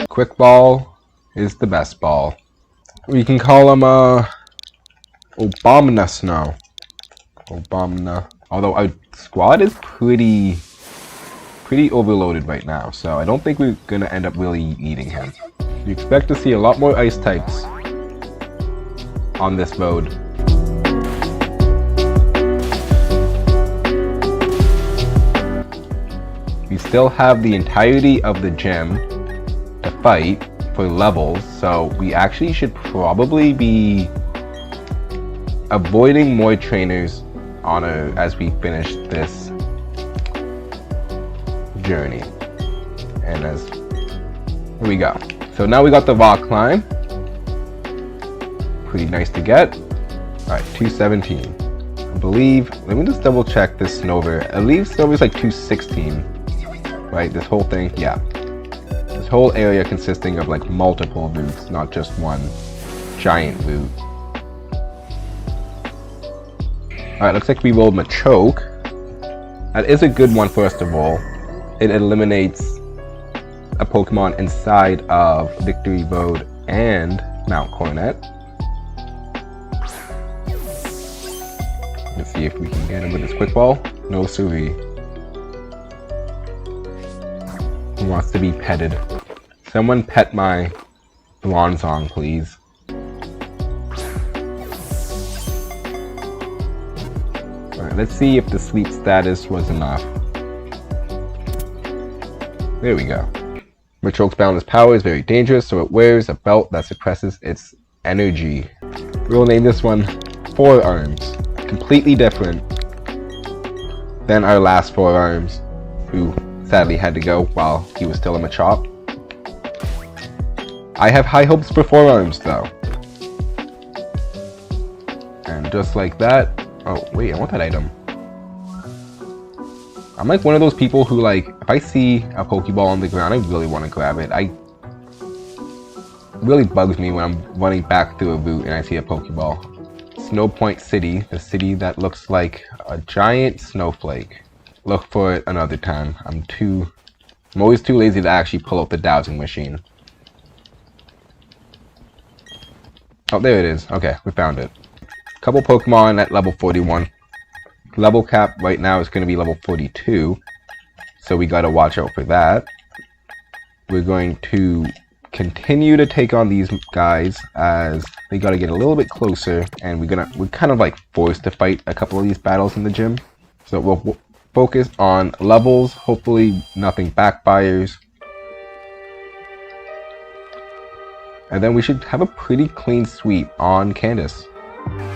Quick Ball is the best ball. We can call him Obamna Snow. Obamna. Although our squad is pretty overloaded right now, so I don't think we're gonna end up really needing him. We expect to see a lot more ice types on this mode. We still have the entirety of the gym to fight for levels, so we actually should probably be avoiding more trainers on as we finish this journey. And here we go. So now we got the rock climb. Pretty nice to get. Alright, 217. I believe, let me just double check this Snover. I believe Snover's like 216. Right, this whole thing, yeah. This whole area consisting of like multiple routes, not just one giant route. Alright, looks like we rolled Machoke. That is a good one for us to roll. It eliminates a Pokemon inside of Victory Road and Mount Coronet. Let's see if we can get him with this Quick Ball. No siree. He wants to be petted. Someone pet my Bronzong, please. Alright, let's see if the sleep status was enough. There we go. Machoke's boundless power is very dangerous, so it wears a belt that suppresses its energy. We'll name this one Forearms. Completely different than our last Forearms, who sadly had to go while he was still a Machop. I have high hopes for Forearms though. And just like that, oh wait, I want that item. I'm like one of those people who, like, if I see a Pokeball on the ground, I really want to grab it. It really bugs me when I'm running back through a route and I see a Pokeball. Snow Point City, the city that looks like a giant snowflake. Look for it another time. I'm always too lazy to actually pull out the dowsing machine. Oh, there it is. Okay, we found it. Couple Pokemon at level 41. Level cap right now is going to be level 42, so we got to watch out for that. We're going to continue to take on these guys as they got to get a little bit closer, and we're kind of like forced to fight a couple of these battles in the gym. So we'll focus on levels. Hopefully nothing backfires. And then we should have a pretty clean sweep on Candace.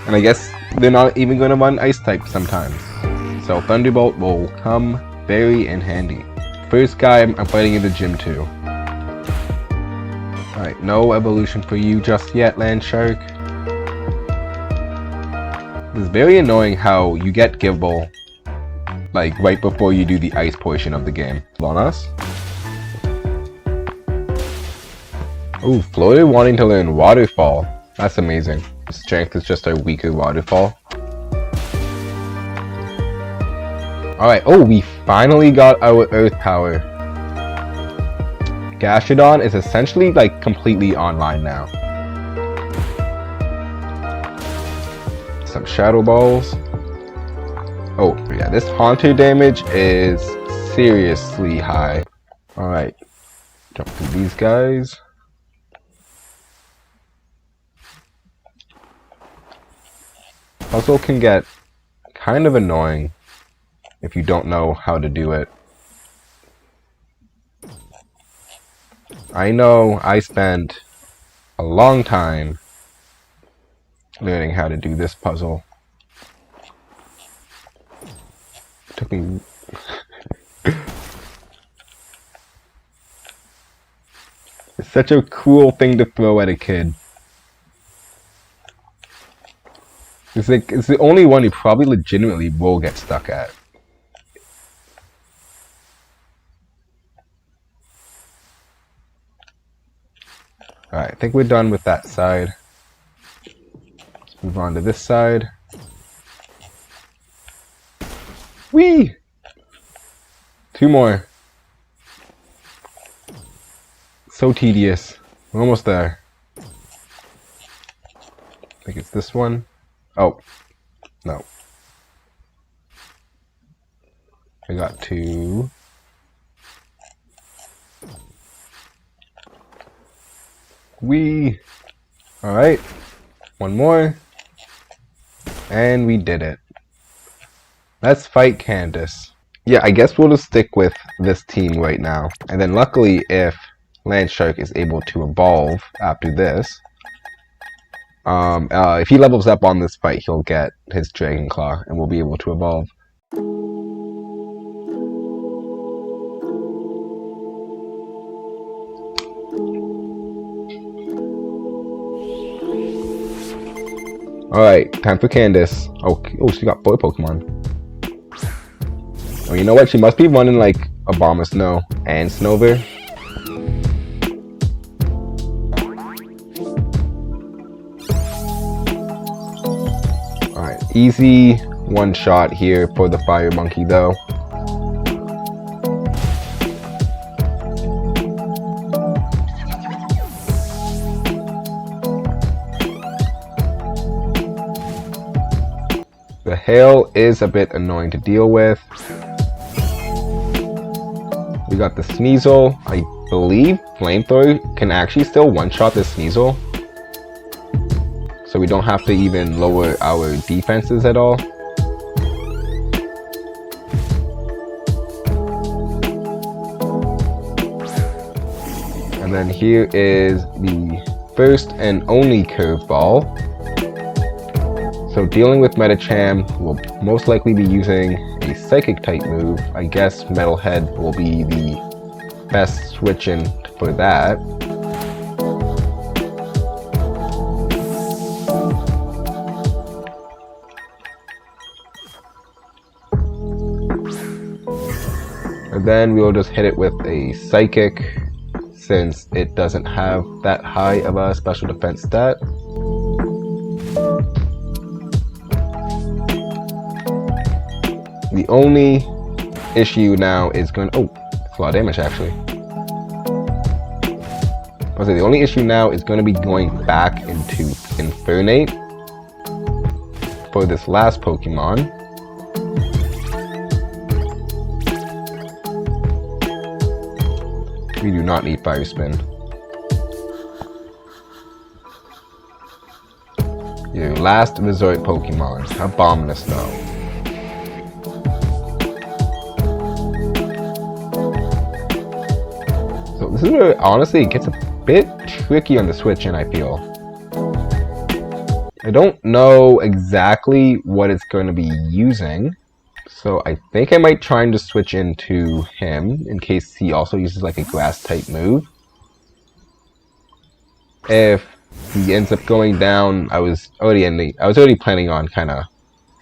And I guess they're not even going to run Ice type sometimes. So Thunderbolt will come very in handy. First guy I'm fighting in the gym too. Alright, no evolution for you just yet, Landshark. It's very annoying how you get Gible like right before you do the ice portion of the game. On us. Ooh, Floater wanting to learn Waterfall. That's amazing. Strength is just a weaker Waterfall. Alright, oh, we finally got our Earth Power. Gastrodon is essentially like completely online now. Some Shadow Balls. Oh, yeah, this Haunter damage is seriously high. Alright, jump through these guys. Puzzle can get kind of annoying if you don't know how to do it. I know I spent a long time learning how to do this puzzle. It took me It's such a cool thing to throw at a kid. It's like, it's the only one you probably legitimately will get stuck at. Alright, I think we're done with that side. Let's move on to this side. Whee! 2 more. So tedious. We're almost there. I think it's this one. Oh, no. I got 2. Whee! Alright. 1 more. And we did it. Let's fight Candace. Yeah, I guess we'll just stick with this team right now. And then luckily, if Landshark is able to evolve after this, if he levels up on this fight, he'll get his Dragon Claw and we'll be able to evolve. Alright, time for Candace. Oh, she got 4 Pokemon. Oh, you know what? She must be running like Abomasnow and Snover. Alright, easy one shot here for the Fire Monkey though. The hail is a bit annoying to deal with. We got the Sneasel. I believe Flamethrower can actually still one-shot the Sneasel. So we don't have to even lower our defenses at all. And then here is the first and only Curveball. So dealing with Medicham, we'll most likely be using a Psychic type move. I guess Metalhead will be the best switch-in for that. And then we'll just hit it with a Psychic, since it doesn't have that high of a special defense stat. The only issue now is going to... Oh, it's a lot of damage actually. I was saying, the only issue now is going to be going back into Infernape for this last Pokemon. We do not need Fire Spin. Your last resort Pokemon, Abomasnow. So this is where honestly it gets a bit tricky on the switch in, I feel. I don't know exactly what it's going to be using. So I think I might try and just switch into him in case he also uses like a grass type move. If he ends up going down, I was already planning on kind of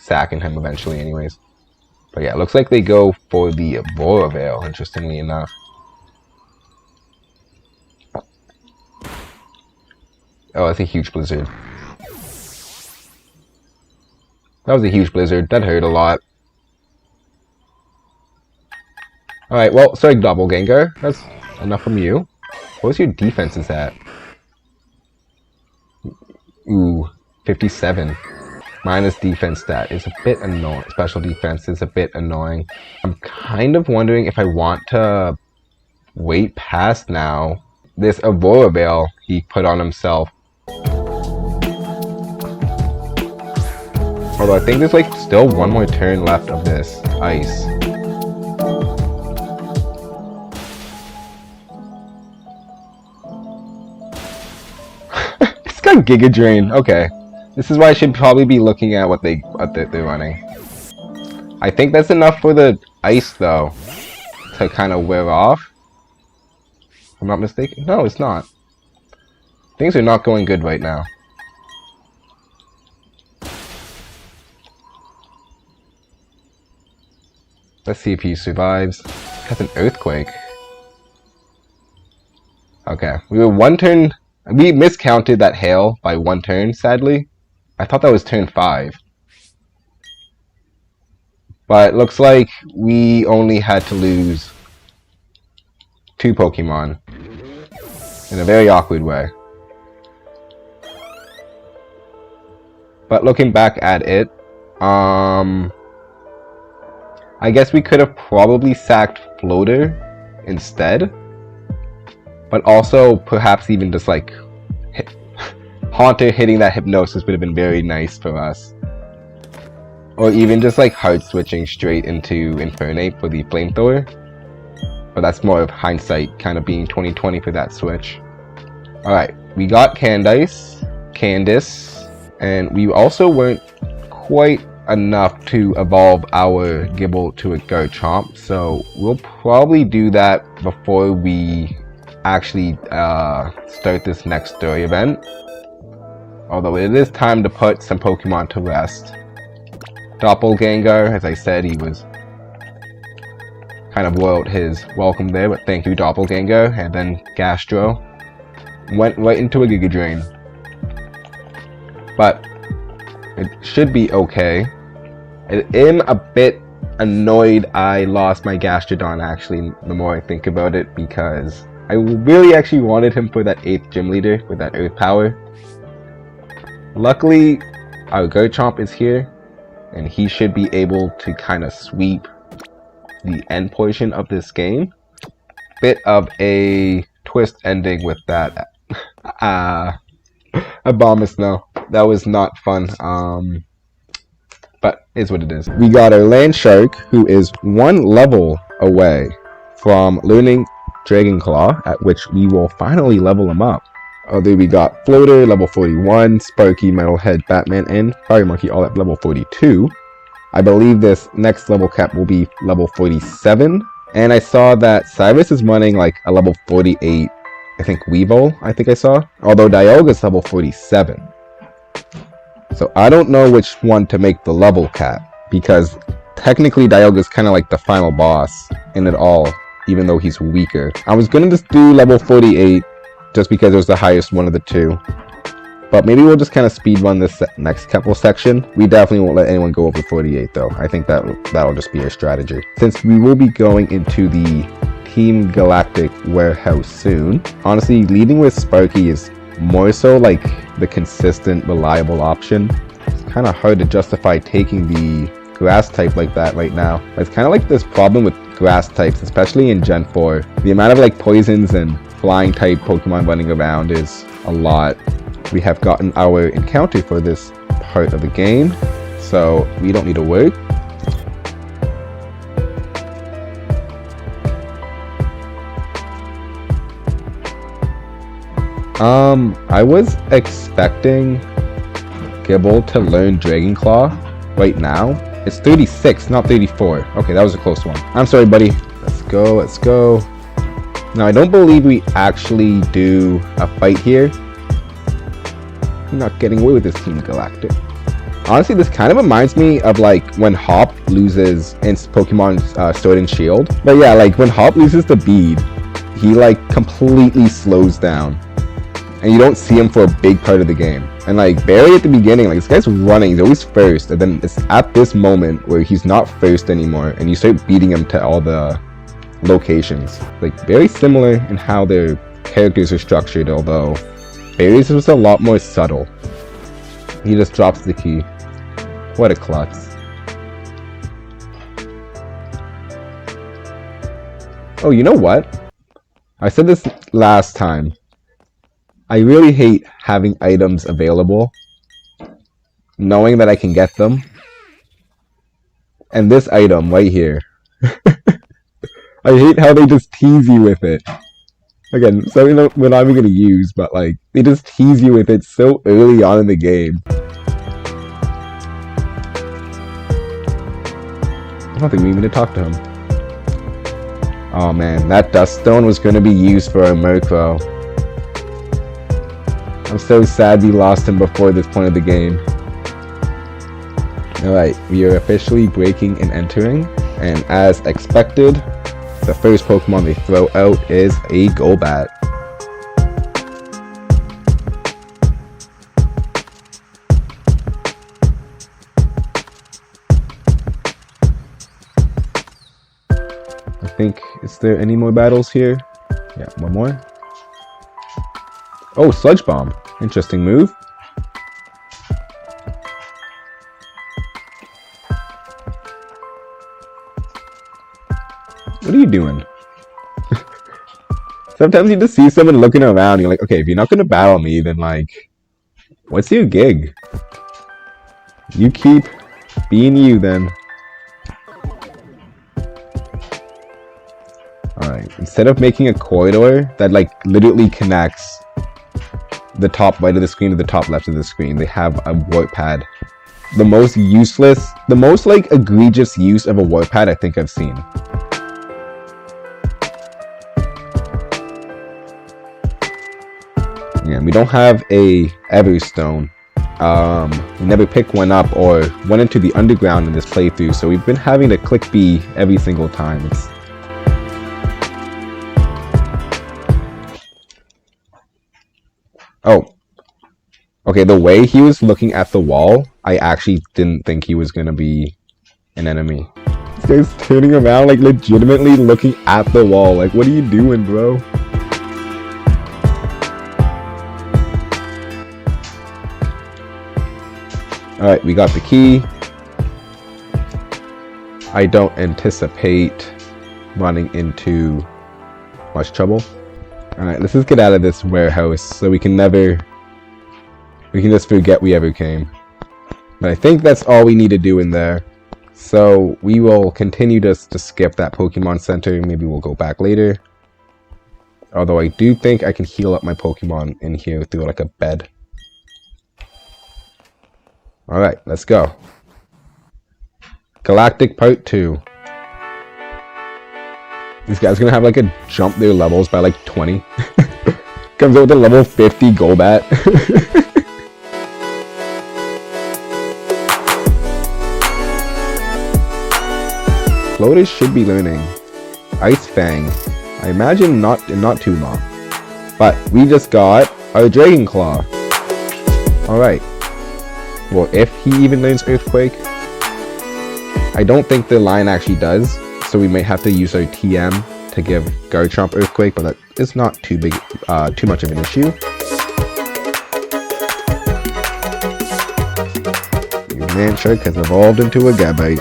sacking him eventually anyways. But yeah, it looks like they go for the Aurora Veil, interestingly enough. Oh, that's a huge blizzard. That was a huge blizzard. That hurt a lot. Alright, well, sorry, Doppelganger. That's enough from you. What was your defenses at? Ooh, 57. Minus defense stat is a bit annoying. Special defense is a bit annoying. I'm kind of wondering if I want to wait past now this Aurora Veil he put on himself. Although I think there's like still one more turn left of this ice. It's got Giga Drain. Okay. This is why I should probably be looking at what they're running. I think that's enough for the ice though to kind of wear off. If I'm not mistaken. No, it's not. Things are not going good right now. Let's see if he survives. Has an earthquake. Okay, we were one turn. We miscounted that hail by one turn, sadly. I thought that was turn 5. But it looks like we only had to lose 2 Pokemon in a very awkward way. But looking back at it, I guess we could have probably sacked Floater instead. But also, perhaps even just like Haunter hitting that Hypnosis would have been very nice for us. Or even just like hard switching straight into Infernape for the Flamethrower. But that's more of hindsight, kind of being 2020 for that switch. Alright, we got Candice, and we also weren't quite enough to evolve our Gible to a Garchomp, so we'll probably do that before we actually start this next story event. Although it is time to put some Pokemon to rest. Doppelganger, as I said, he was kind of roiled his welcome there, but thank you, Doppelganger. And then Gastro went right into a Giga Drain. But it should be okay. I am a bit annoyed I lost my Gastrodon, actually, the more I think about it, because I really actually wanted him for that 8th gym leader with that Earth Power. Luckily, our Garchomp is here, and he should be able to kind of sweep the end portion of this game. Bit of a twist ending with that. Abomasnow. That was not fun. But is what it is. We got our Land Shark, who is 1 level away from learning Dragon Claw, at which we will finally level him up. There we got Floater, level 41, Sparky, Metalhead, Batman, and Fire Monkey all at level 42. I believe this next level cap will be level 47. And I saw that Cyrus is running like a level 48, I think Weevil, I saw. Although Dialga's level 47. So I don't know which one to make the level cap, because technically Dialga's kind of like the final boss in it all, even though he's weaker. I was gonna just do level 48, just because it was the highest one of the two. But maybe we'll just kind of speed run this next couple section. We definitely won't let anyone go over 48 though. I think that'll just be our strategy. Since we will be going into the Team Galactic warehouse soon, honestly, leading with Sparky is more so like the consistent, reliable option. It's kind of hard to justify taking the grass type like that right now. It's kind of like this problem with grass types, especially in Gen 4. The amount of like poisons and flying type Pokemon running around is a lot. We have gotten our encounter for this part of the game, so we don't need to worry. I was expecting Gibble to learn Dragon Claw right now. It's 36, not 34. Okay, that was a close one. I'm sorry, buddy. Let's go, let's go. Now, I don't believe we actually do a fight here. You're not getting away with this, Team Galactic. Honestly, this kind of reminds me of like when Hop loses in Pokemon Sword and Shield. But yeah, like when Hop loses the bead, he like completely slows down. And you don't see him for a big part of the game. And like Barry at the beginning, like this guy's running, he's always first. And then it's at this moment where he's not first anymore. And you start beating him to all the locations. Like very similar in how their characters are structured, although Barry's was a lot more subtle. He just drops the key. What a klutz. Oh, you know what? I said this last time. I really hate having items available, knowing that I can get them. And this item right here. I hate how they just tease you with it. Again, something that we're not even going to use, but like, they just tease you with it so early on in the game. I don't think we even need to talk to him. Oh man, that Dust Stone was going to be used for a Murkrow. I'm so sad we lost him before this point of the game. Alright, we are officially breaking and entering, and as expected, the first Pokemon they throw out is a Golbat. I think, is there any more battles here? Yeah, one more. Oh, Sludge Bomb. Interesting move. What are you doing? Sometimes you just see someone looking around, you're like, okay, if you're not gonna battle me, then like, what's your gig? You keep being you then. Alright, instead of making a corridor that like literally connects the top right of the screen to the top left of the screen, they have a warp pad. The most useless, the most like egregious use of a warp pad I think I've seen. Yeah, we don't have a Everstone. We never picked one up or went into the underground in this playthrough, so we've been having to click B every single time. Oh. Okay, the way he was looking at the wall, I actually didn't think he was gonna be an enemy. This guy's turning around, like legitimately looking at the wall. Like, what are you doing, bro? Alright, we got the key. I don't anticipate running into much trouble. Alright, let's just get out of this warehouse so we can just forget we ever came. But I think that's all we need to do in there. So we will continue to skip that Pokemon Center. Maybe we'll go back later. Although I do think I can heal up my Pokemon in here through like a bed. Alright, let's go. Galactic Part 2. These guys are gonna have like a jump their levels by like 20. Comes out with a level 50 Golbat. Floaters should be learning Ice Fang. I imagine not too long. But we just got our Dragon Claw. Alright. Well, if he even learns Earthquake. I don't think the line actually does. So we might have to use our TM to give Garchomp Earthquake, but that is not too much of an issue. Your Manchurk has evolved into a Gabite.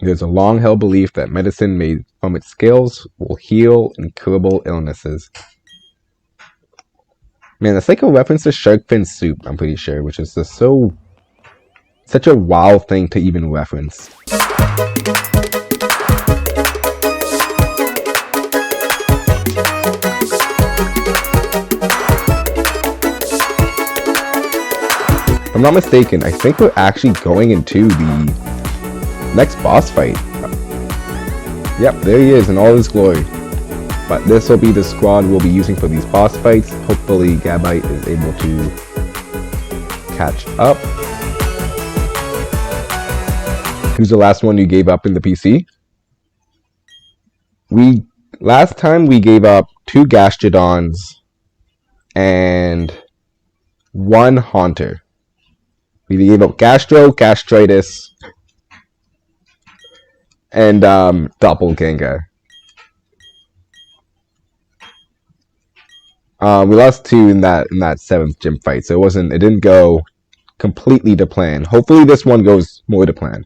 There's a long-held belief that medicine made from its scales will heal incurable illnesses. Man, that's like a reference to shark fin soup, I'm pretty sure, which is just such a wow thing to even reference. I'm not mistaken, I think we're actually going into the next boss fight. Yep, there he is in all his glory. But this will be the squad we'll be using for these boss fights. Hopefully Gabite is able to catch up. Who's the last one you gave up in the PC? Last time we gave up 2 Gastrodons and 1 Haunter. We gave up Gastro, Gastritis, and Doppelganger. We lost 2 in that 7th gym fight, so it didn't go completely to plan. Hopefully this one goes more to plan.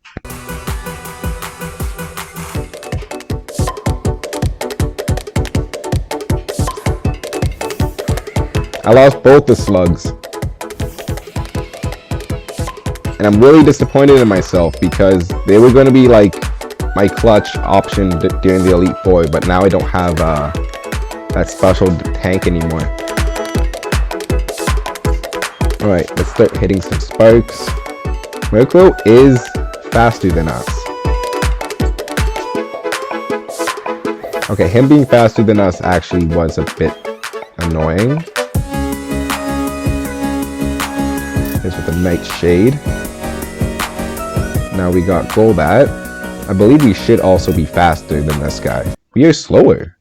I lost both the slugs. And I'm really disappointed in myself because they were going to be like my clutch option during the Elite Four, but now I don't have that special tank anymore. Alright, let's start hitting some sparks. Murkrow is faster than us. Okay, him being faster than us actually was a bit annoying. Here's with the Nightshade. Now we got Golbat. I believe we should also be faster than this guy. We are slower.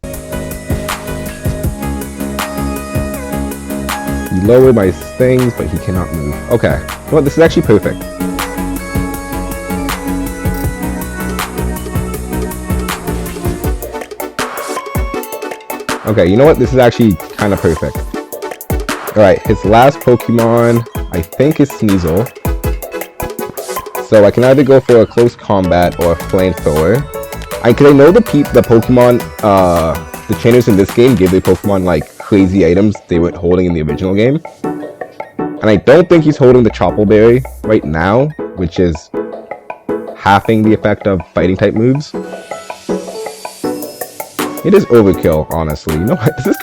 He lowered my things, but he cannot move. Okay, well, this is actually perfect. Okay, you know what? This is actually kind of perfect. Alright, his last Pokemon, I think, is Sneasel. So I can either go for a close combat or a flamethrower. I know the Pokemon, the trainers in this game gave their Pokemon like crazy items they weren't holding in the original game. And I don't think he's holding the Chople Berry right now, which is halving the effect of fighting type moves. It is overkill, honestly. You know what? This is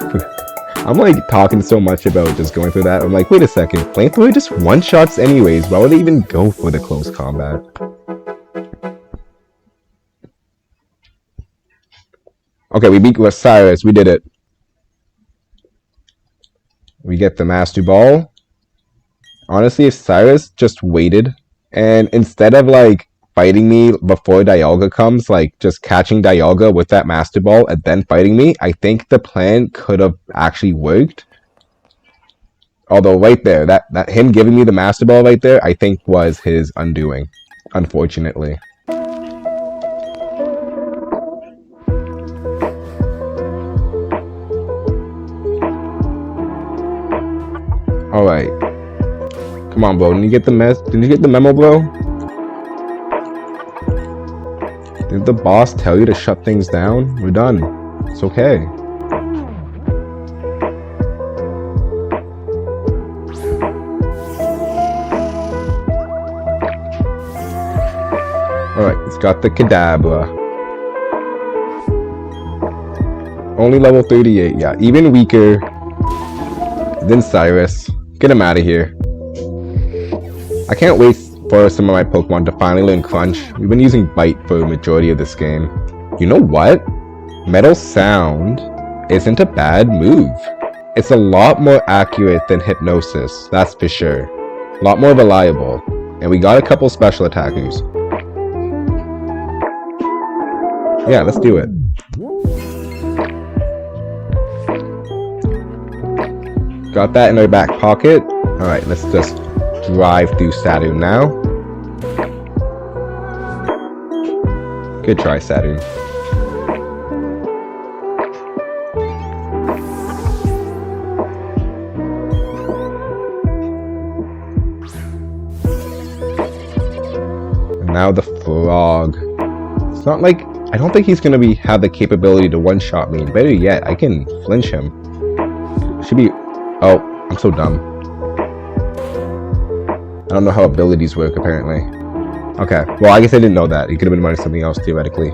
I'm like talking so much about just going through that. I'm like, wait a second, flamethrower just one-shots anyways. Why would they even go for the close combat? Okay, we beat Cyrus. We did it. We get the Master Ball. Honestly, if Cyrus just waited and instead of like fighting me before Dialga comes, like just catching Dialga with that Master Ball and then fighting me, I think the plan could have actually worked. Although right there, that him giving me the Master Ball right there, I think was his undoing, unfortunately. Alright. Come on, bro. Didn't you get the memo, bro? Did the boss tell you to shut things down? We're done. It's okay. Alright, it's got the Kadabra. Only level 38, yeah. Even weaker than Cyrus. Get him out of here. I can't wait for some of my Pokemon to finally learn Crunch. We've been using Bite for the majority of this game. You know what? Metal Sound isn't a bad move. It's a lot more accurate than Hypnosis, that's for sure. A lot more reliable. And we got a couple special attackers. Yeah, let's do it. Got that in our back pocket. Alright, let's just drive through Saturn now. Good try, Saturn. And now the frog. It's not like... I don't think he's gonna have the capability to one-shot me. Better yet, I can flinch him. Should be... Oh, I'm so dumb. I don't know how abilities work, apparently. Okay, well, I guess I didn't know that. He could have been running something else, theoretically.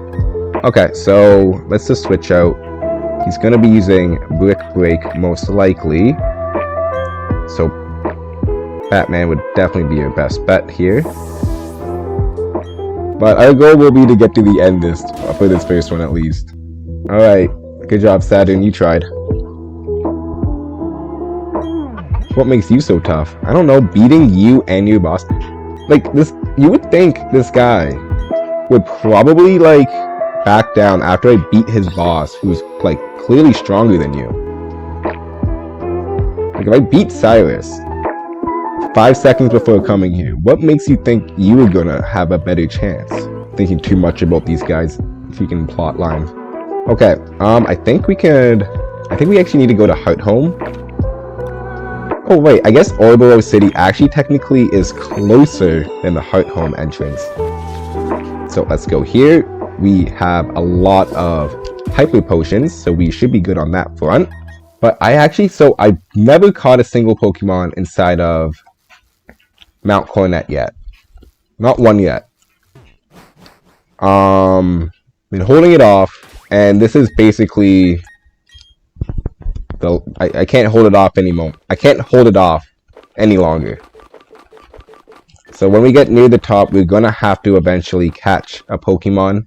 Okay, so let's just switch out. He's going to be using Brik Break, most likely. So, Batman would definitely be your best bet here. But our goal will be to get to the end for this first one at least. Alright, good job Saturn, you tried. What makes you so tough? I don't know, beating you and your boss. Like, this, you would think this guy would probably, like, back down after I beat his boss, who's, like, clearly stronger than you. Like, if I beat Cyrus 5 seconds before coming here, what makes you think you were gonna have a better chance? Thinking too much about these guys' freaking plot lines. Okay, I think we actually need to go to Heart Home. Oh wait, I guess Ouroboros City actually technically is closer than the Heart Home entrance. So let's go here. We have a lot of Hyper Potions, so we should be good on that front. But I've never caught a single Pokemon inside of Mount Coronet yet. Not one yet. Been holding it off, and this is basically I can't hold it off anymore. I can't hold it off any longer. So when we get near the top, we're gonna have to eventually catch a Pokemon,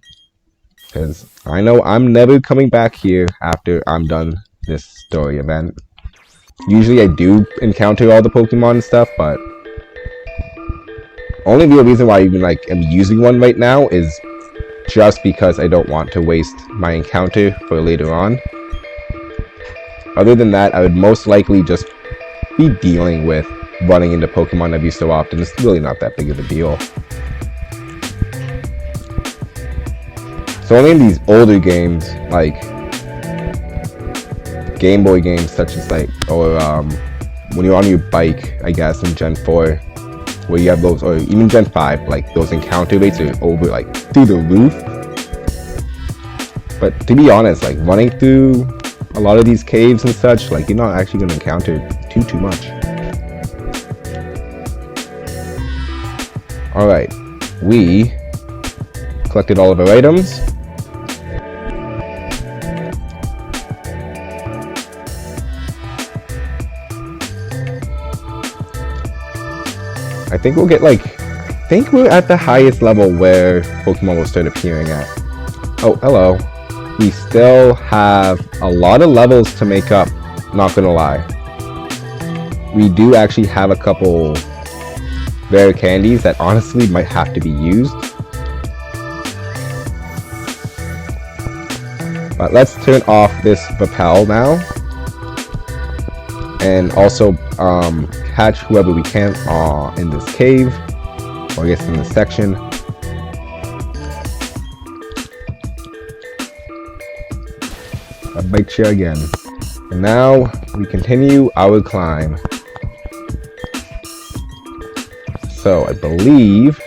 because I know I'm never coming back here after I'm done this story event. Usually I do encounter all the Pokemon and stuff, but only real reason why I even am using one right now is just because I don't want to waste my encounter for later on. Other than that, I would most likely just be dealing with running into Pokemon every so often. It's really not that big of a deal. So only in these older games, like Game Boy games such as when you're on your bike, I guess, in Gen 4, where you have those, or even Gen 5, like those encounter rates are over, like, through the roof. But to be honest, like, running through a lot of these caves and such, like, you're not actually going to encounter too much. Alright, we collected all of our items. I think we'll get I think we're at the highest level where Pokemon will start appearing at. Oh, hello. We still have a lot of levels to make up, not gonna lie. We do actually have a couple rare candies that honestly might have to be used. But let's turn off this Repel now. And also catch whoever we can in this cave, or I guess in this section. A bike chair again. And now we continue our climb. So I believe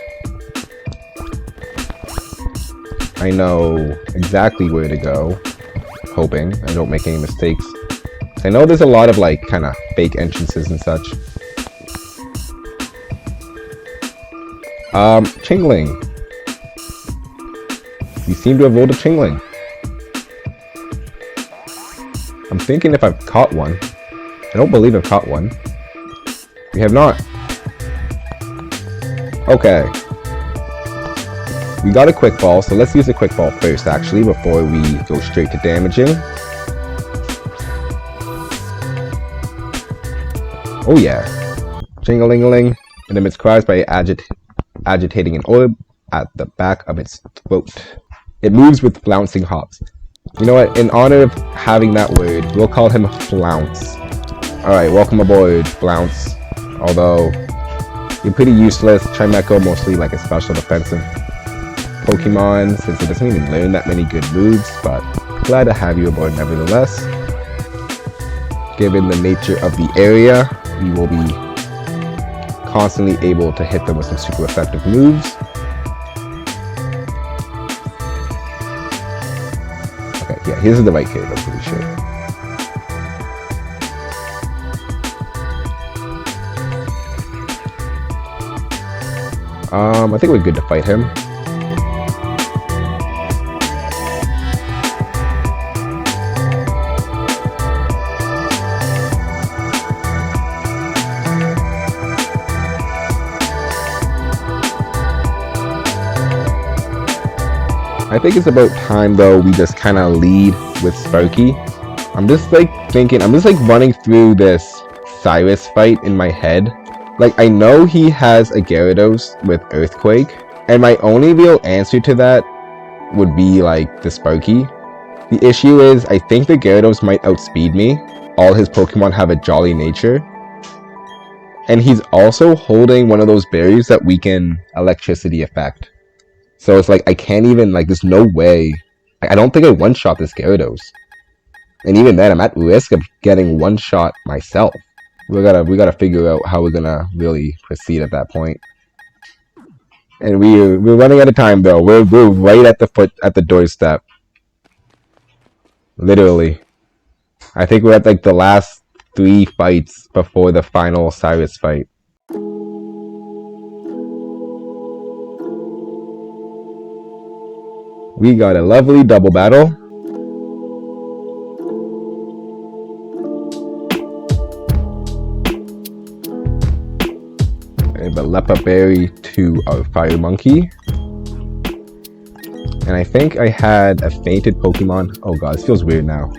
I know exactly where to go. Hoping I don't make any mistakes. I know there's a lot of kind of fake entrances and such. Chingling. You seem to have rolled a Chingling. I'm thinking if I've caught one. I don't believe I've caught one. We have not. Okay. We got a Quick Ball, so let's use a Quick Ball first, actually, before we go straight to damaging. Oh yeah. Jingling-a-ling. It emits cries by agitating an orb at the back of its throat. It moves with flouncing hops. You know what? In honor of having that word, we'll call him Flounce. Alright, welcome aboard, Flounce. Although, you're pretty useless. Chimecho mostly like a special defensive Pokemon, since it doesn't even learn that many good moves, but glad to have you aboard nevertheless. Given the nature of the area, we will be constantly able to hit them with some super effective moves. Okay, yeah, here's the right cave, I'm pretty sure. I think we're good to fight him. think it's about time though we just kind of lead with Sparky. I'm just like running through this Cyrus fight in my head. Like, I know he has a Gyarados with Earthquake, and my only real answer to that would be like the Sparky. The issue is, I think the Gyarados might outspeed me. All his Pokemon have a jolly nature. And he's also holding one of those berries that weaken electricity effect. So it's like, I can't even, like, there's no way. I don't think I one-shot this Gyarados. And even then, I'm at risk of getting one-shot myself. We gotta figure out how we're gonna really proceed at that point. And we're running out of time though. We're right at the doorstep. Literally. I think we're at like the last 3 fights before the final Cyrus fight. We got a lovely double battle. The Lepa Berry to our Fire Monkey. And I think I had a fainted Pokemon. Oh god, this feels weird now.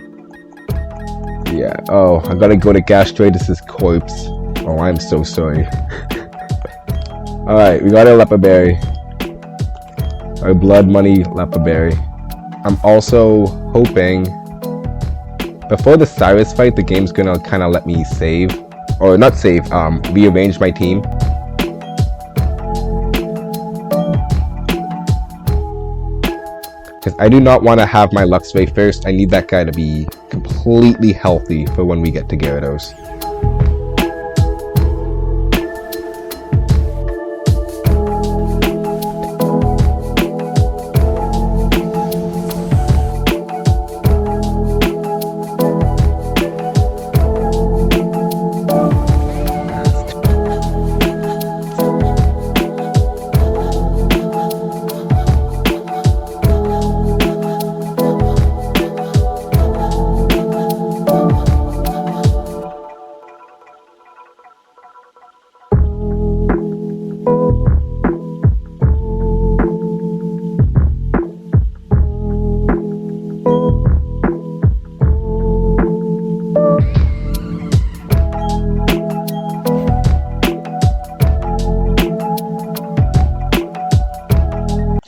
Yeah, oh, I gotta go to Gastroidus' corpse. Oh, I'm so sorry. Alright, we got a Lepa Berry. Our Blood Money Lepa Berry. I'm also hoping before the Cyrus fight, the game's gonna kinda let me save. Or not save, rearrange my team. Because I do not want to have my Luxray first. I need that guy to be completely healthy for when we get to Gyarados.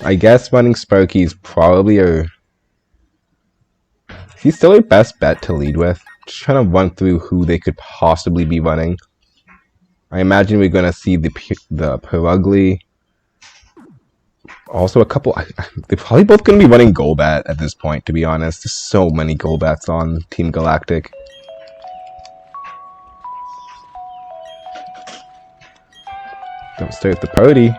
I guess running Sparky is probably he's still our best bet to lead with. Just trying to run through who they could possibly be running. I imagine we're gonna see the Perugly. Also a couple. They're probably both gonna be running Golbat at this point. To be honest, there's so many Golbats on Team Galactic. Don't start the party.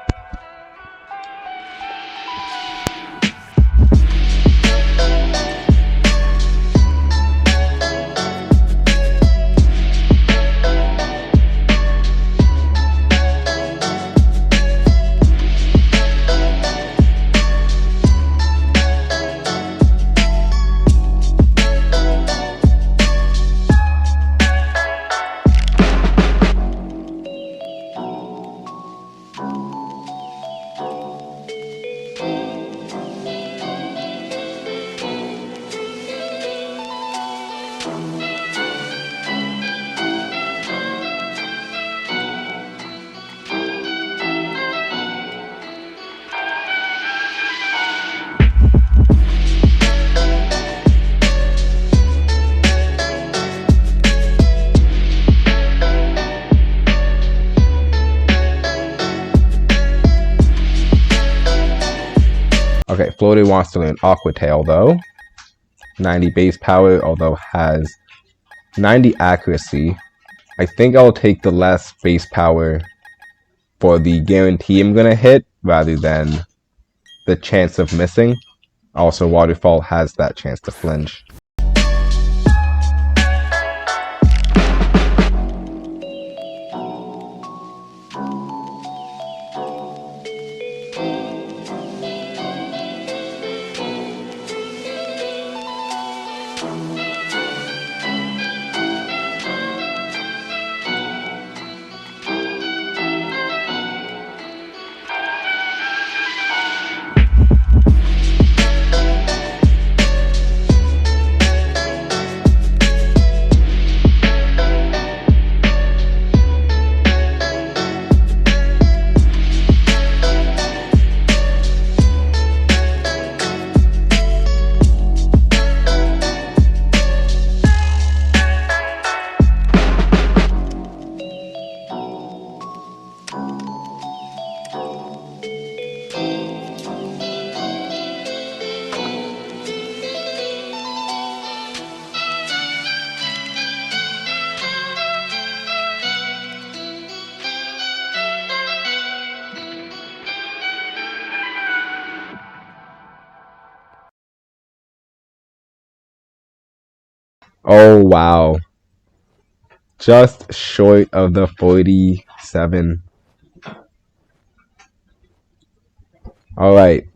Okay, Floater wants to learn Aqua Tail though. 90 base power, although has 90 accuracy. I think I'll take the less base power for the guarantee I'm gonna hit rather than the chance of missing. Also, Waterfall has that chance to flinch. Oh, wow. Just short of the 47. Alright.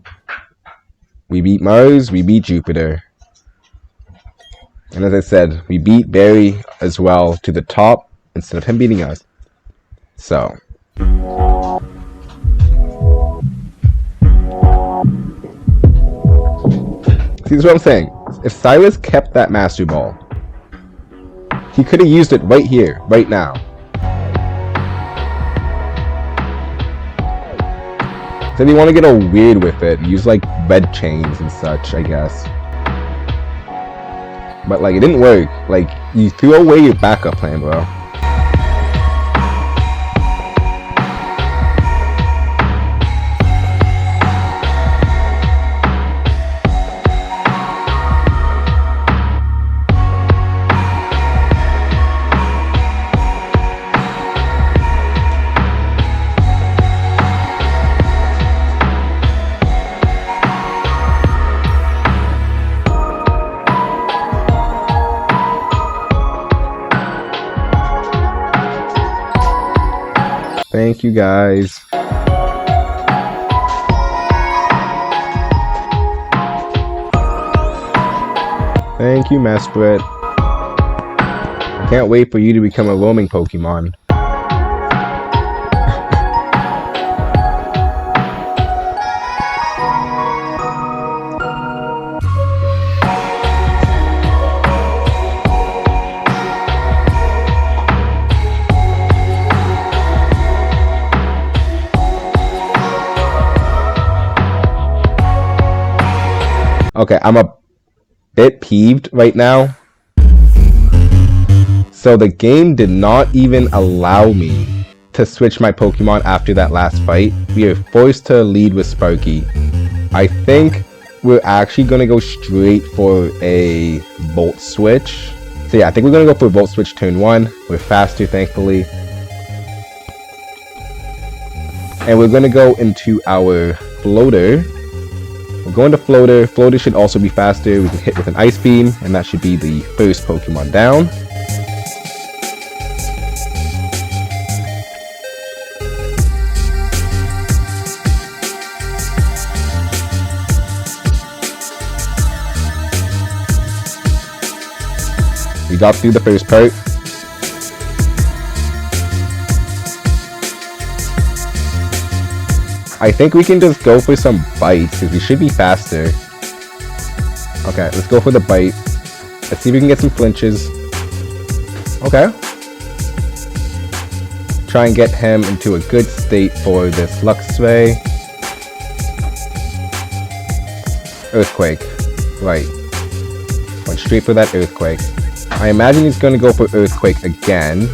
We beat Mars, we beat Jupiter. And as I said, we beat Barry as well to the top instead of him beating us. So. See, this is what I'm saying. If Silas kept that Master Ball, he could have used it right here, right now. So if you want to get all weird with it, use like red chains and such, I guess. But like, it didn't work. Like, you threw away your backup plan, bro. Thank you, guys. Thank you, Mesprit. I can't wait for you to become a roaming Pokemon. Okay, I'm a bit peeved right now. So the game did not even allow me to switch my Pokemon after that last fight. We are forced to lead with Sparky. I think we're actually going to go straight for a Volt Switch. So yeah, I think we're going to go for Volt Switch turn 1. We're faster, thankfully. And we're going to go into our Floater. We're going to Floater. Floater should also be faster. We can hit with an Ice Beam, and that should be the first Pokemon down. We got through the first part. I think we can just go for some bites, because we should be faster. Okay, let's go for the bite. Let's see if we can get some flinches. Okay. Try and get him into a good state for this Luxray. Earthquake. Right. Went straight for that Earthquake. I imagine he's going to go for Earthquake again.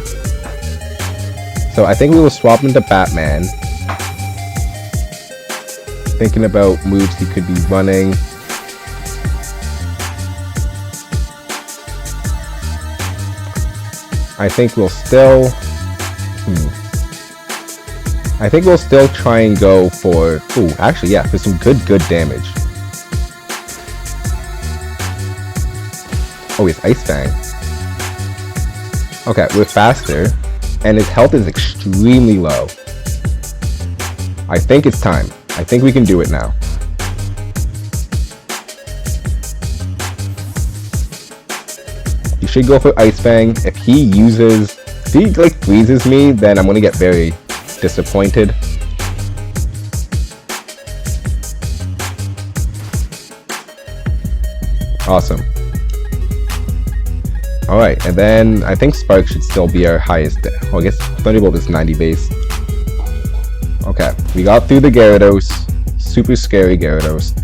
So I think we will swap him to Batman. Thinking about moves he could be running. I think we'll still... I think we'll still try and go for... Ooh, actually, yeah, for some good damage. Oh, he has Ice Fang. Okay, we're faster. And his health is extremely low. I think it's time. I think we can do it now. You should go for Ice Fang. If he uses... If he, like, freezes me, then I'm gonna get very disappointed. Awesome. Alright, and then I think Spark should still be our highest. Well, I guess Thunderbolt is 90 base. Okay, we got through the Gyarados. Super scary Gyarados.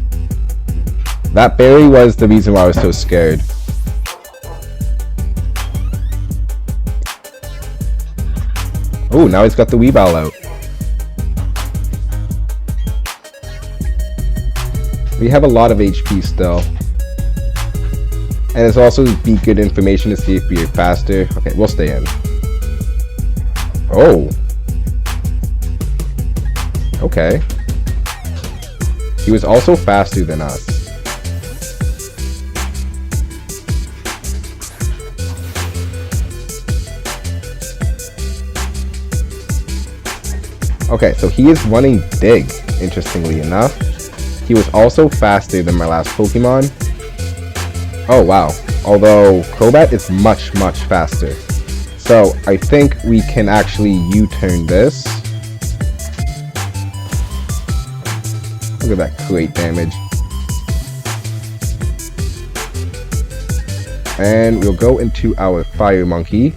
That berry was the reason why I was so scared. Oh, now he's got the Weavile out. We have a lot of HP still. And it's also be good information to see if we are faster. Okay, we'll stay in. Oh. Okay. He was also faster than us. Okay, so he is running Dig, interestingly enough. He was also faster than my last Pokemon. Oh wow, although Crobat is much, much faster. So I think we can actually U-turn this. Look at that crate damage. And we'll go into our Fire Monkey.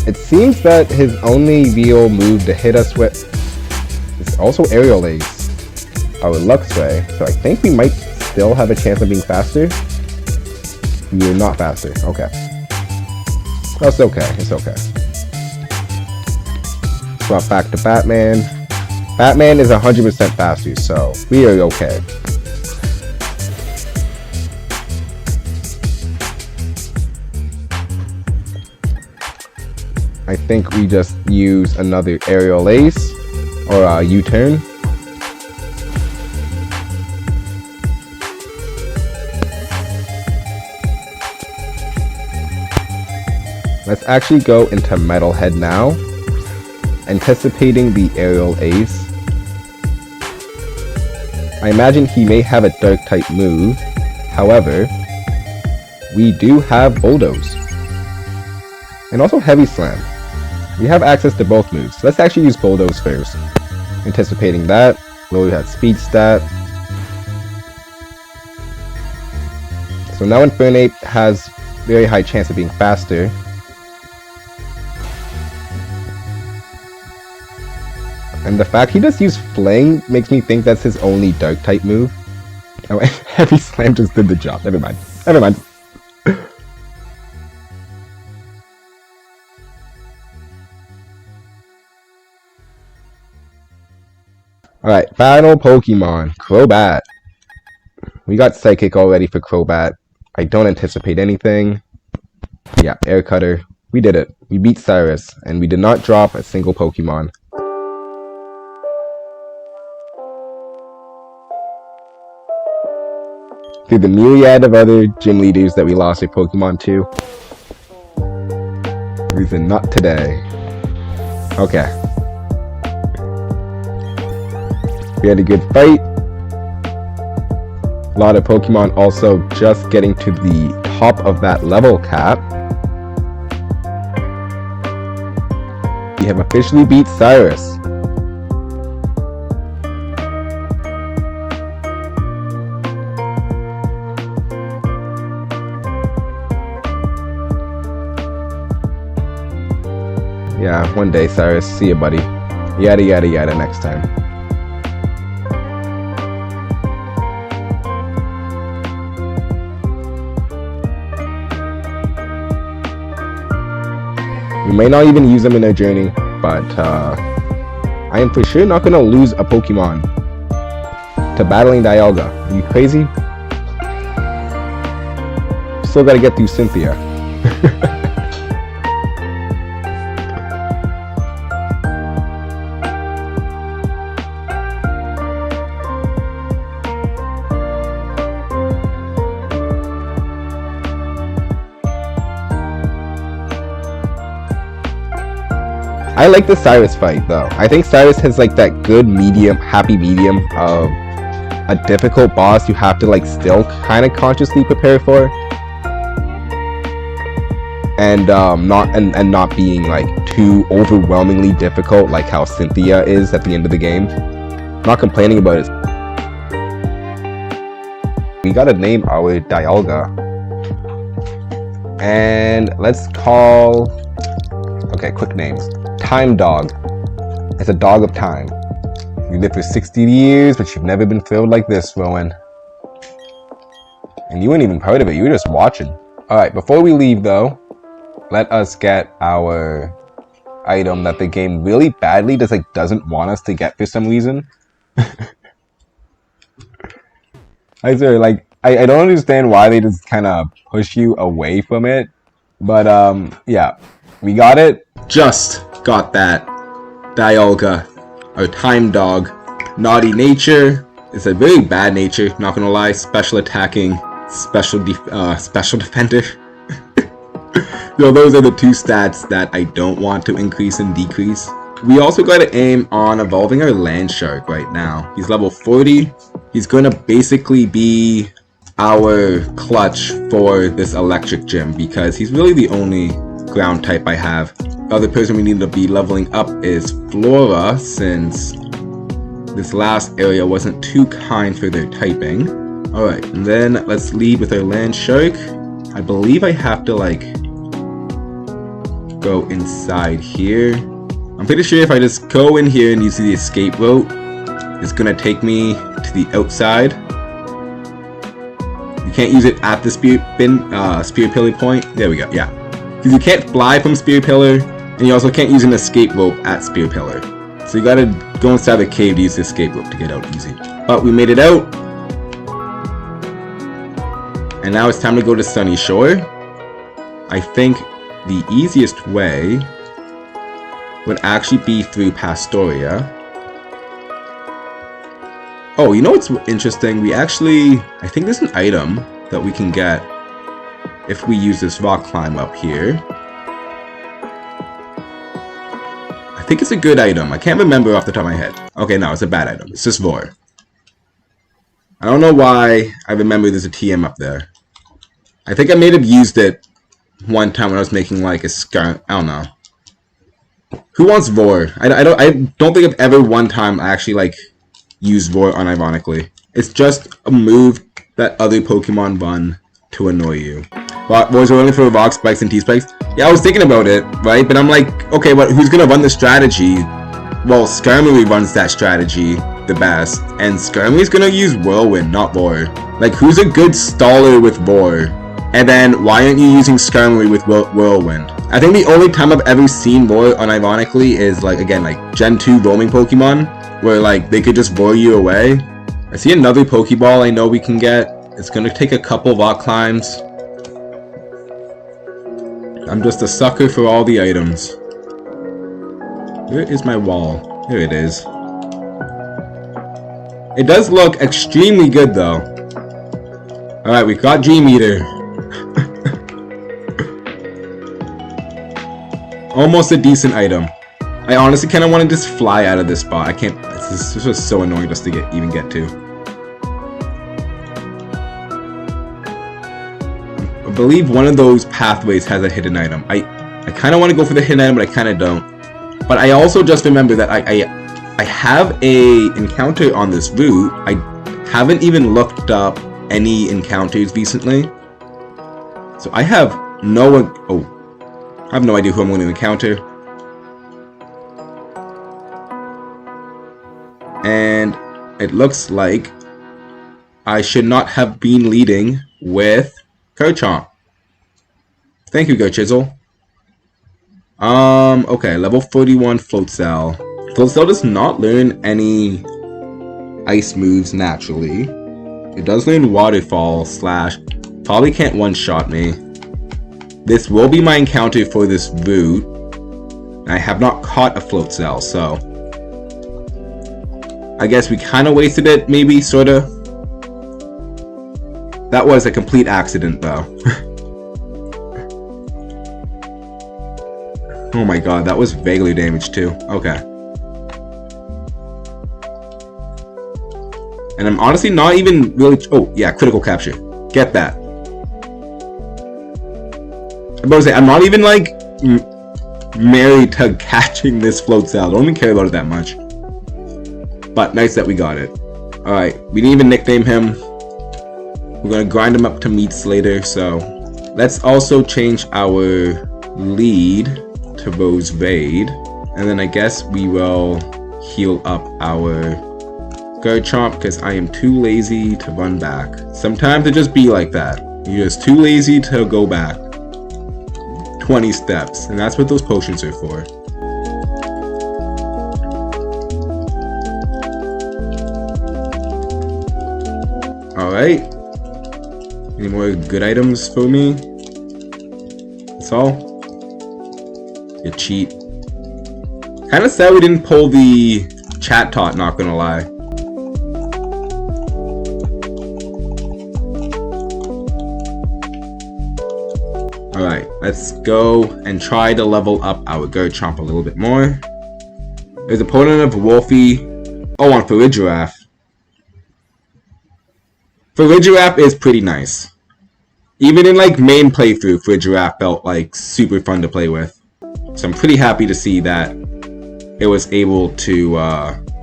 It seems that his only real move to hit us with is also Aerial Ace, our Luxray. So I think we might still have a chance of being faster. You're not faster. Okay. That's okay. It's okay. Swap back to Batman. Batman is 100% faster, so we are okay. I think we just use another Aerial Ace or a U-turn. Let's actually go into Metalhead now, anticipating the Aerial Ace. I imagine he may have a Dark type move. However, we do have Bulldoze and also Heavy Slam. We have access to both moves. Let's actually use Bulldoze first. Anticipating that. Lower that speed stat. So now Infernape has very high chance of being faster. And the fact he just used Fling makes me think that's his only Dark type move. Oh, Heavy Slam just did the job. Never mind. Never mind. Alright, final Pokemon, Crobat. We got Psychic already for Crobat. I don't anticipate anything. Yeah, Air Cutter. We did it. We beat Cyrus, and we did not drop a single Pokemon. Through the myriad of other gym leaders that we lost our Pokemon to. Reason not today. Okay. We had a good fight. A lot of Pokemon also just getting to the top of that level cap. We have officially beat Cyrus. Yeah, one day, Cyrus. See you, buddy. Yada yada yada next time. We may not even use them in our journey, but I am for sure not going to lose a Pokemon to battling Dialga. Are you crazy? Still got to get through Cynthia. I like the Cyrus fight though. I think Cyrus has like that good medium, happy medium of a difficult boss you have to like still kind of consciously prepare for, and not being like too overwhelmingly difficult like how Cynthia is at the end of the game. Not complaining about it. We gotta name our Dialga, and let's call. Okay, quick names. Time Dog. It's a dog of time. You lived for 60 years, but you've never been thrilled like this, Rowan. And you weren't even part of it, you were just watching. Alright, before we leave though, let us get our item that the game really badly doesn't want us to get for some reason. I swear, I don't understand why they just kind of push you away from it. But yeah, we got it. Just got that. Dialga, our Time Dog. Naughty nature. It's a very bad nature, not gonna lie. Special attacking, special defender. So those are the two stats that I don't want to increase and decrease. we also gotta aim on evolving our land shark right now. He's level 40. He's gonna basically be our clutch for this electric gym because he's really the only ground type I have. The other person we need to be leveling up is Flora, since this last area wasn't too kind for their typing. Alright, and then let's lead with our land shark. I believe I have to like go inside here. I'm pretty sure if I just go in here and use the escape route, it's gonna take me to the outside. You can't use it at the spear pillar point. There we go, yeah. Because you can't fly from spear pillar, and you also can't use an escape rope at spear pillar. So you gotta go inside the cave to use the escape rope to get out easy. But we made it out. And now it's time to go to Sunny Shore. I think the easiest way would actually be through Pastoria. Oh, you know what's interesting? We actually, I think there's an item that we can get if we use this rock climb up here. I think it's a good item. I can't remember off the top of my head. Okay, no, it's a bad item. It's just Vor. I don't know why I remember there's a TM up there. I think I may have used it one time when I was making like a scar. I don't know. Who wants Vor? I don't think I've ever one time actually like used Vor unironically. It's just a move that other Pokemon run to annoy you. Voids are only for rock spikes and T-spikes. Yeah, I was thinking about it, right? But I'm like, okay, but who's gonna run the strategy? Well, Skarmory runs that strategy the best, and Skarmory's gonna use Whirlwind, not Vor. Like, who's a good staller with Vor? And then, why aren't you using Skarmory with Whirlwind? I think the only time I've ever seen Vor unironically is, like, again, like, Gen 2 roaming Pokemon, where, like, they could just Vor you away. I see another Pokeball I know we can get. It's gonna take a couple rock climbs. I'm just a sucker for all the items. Where is my wall? There it is. It does look extremely good, though. Alright, we got G-Meter. Almost a decent item. I honestly kind of want to just fly out of this spot. I can't. This was so annoying just to even get to. I believe one of those pathways has a hidden item. I kind of want to go for the hidden item, but I kind of don't. But I also just remember that I have a encounter on this route. I haven't even looked up any encounters recently, so I have no. Oh. I have no idea who I'm going to encounter. And it looks like I should not have been leading with Garchomp. Thank you, Garchisel. Okay, level 41 Floatzel. Floatzel does not learn any ice moves naturally. It does learn Waterfall / probably can't one-shot me. This will be my encounter for this route. I have not caught a Floatzel, so I guess we kind of wasted it, maybe, sorta. That was a complete accident, though. Oh my god, that was vaguely damaged, too. Okay. And I'm honestly not even really... Oh, yeah, critical capture. Get that. I'm not even, like, married to catching this Floatzel. I don't even care about it that much. But nice that we got it. Alright, we didn't even nickname him. We're gonna grind him up to meats later, so... Let's also change our lead to Rose Raid. And then I guess we will heal up our Garchomp, because I am too lazy to run back. Sometimes it just be like that. You're just too lazy to go back 20 steps, and that's what those potions are for. Alright. Any more good items for me? That's all? You cheat. Kinda sad we didn't pull the chat tot, not gonna lie. Alright, let's go and try to level up our Garchomp a little bit more. His opponent of Wolfie. Oh, on Farigiraf. Farigiraf is pretty nice. Even in like main playthrough, Farigiraf felt like super fun to play with. So I'm pretty happy to see that it was able to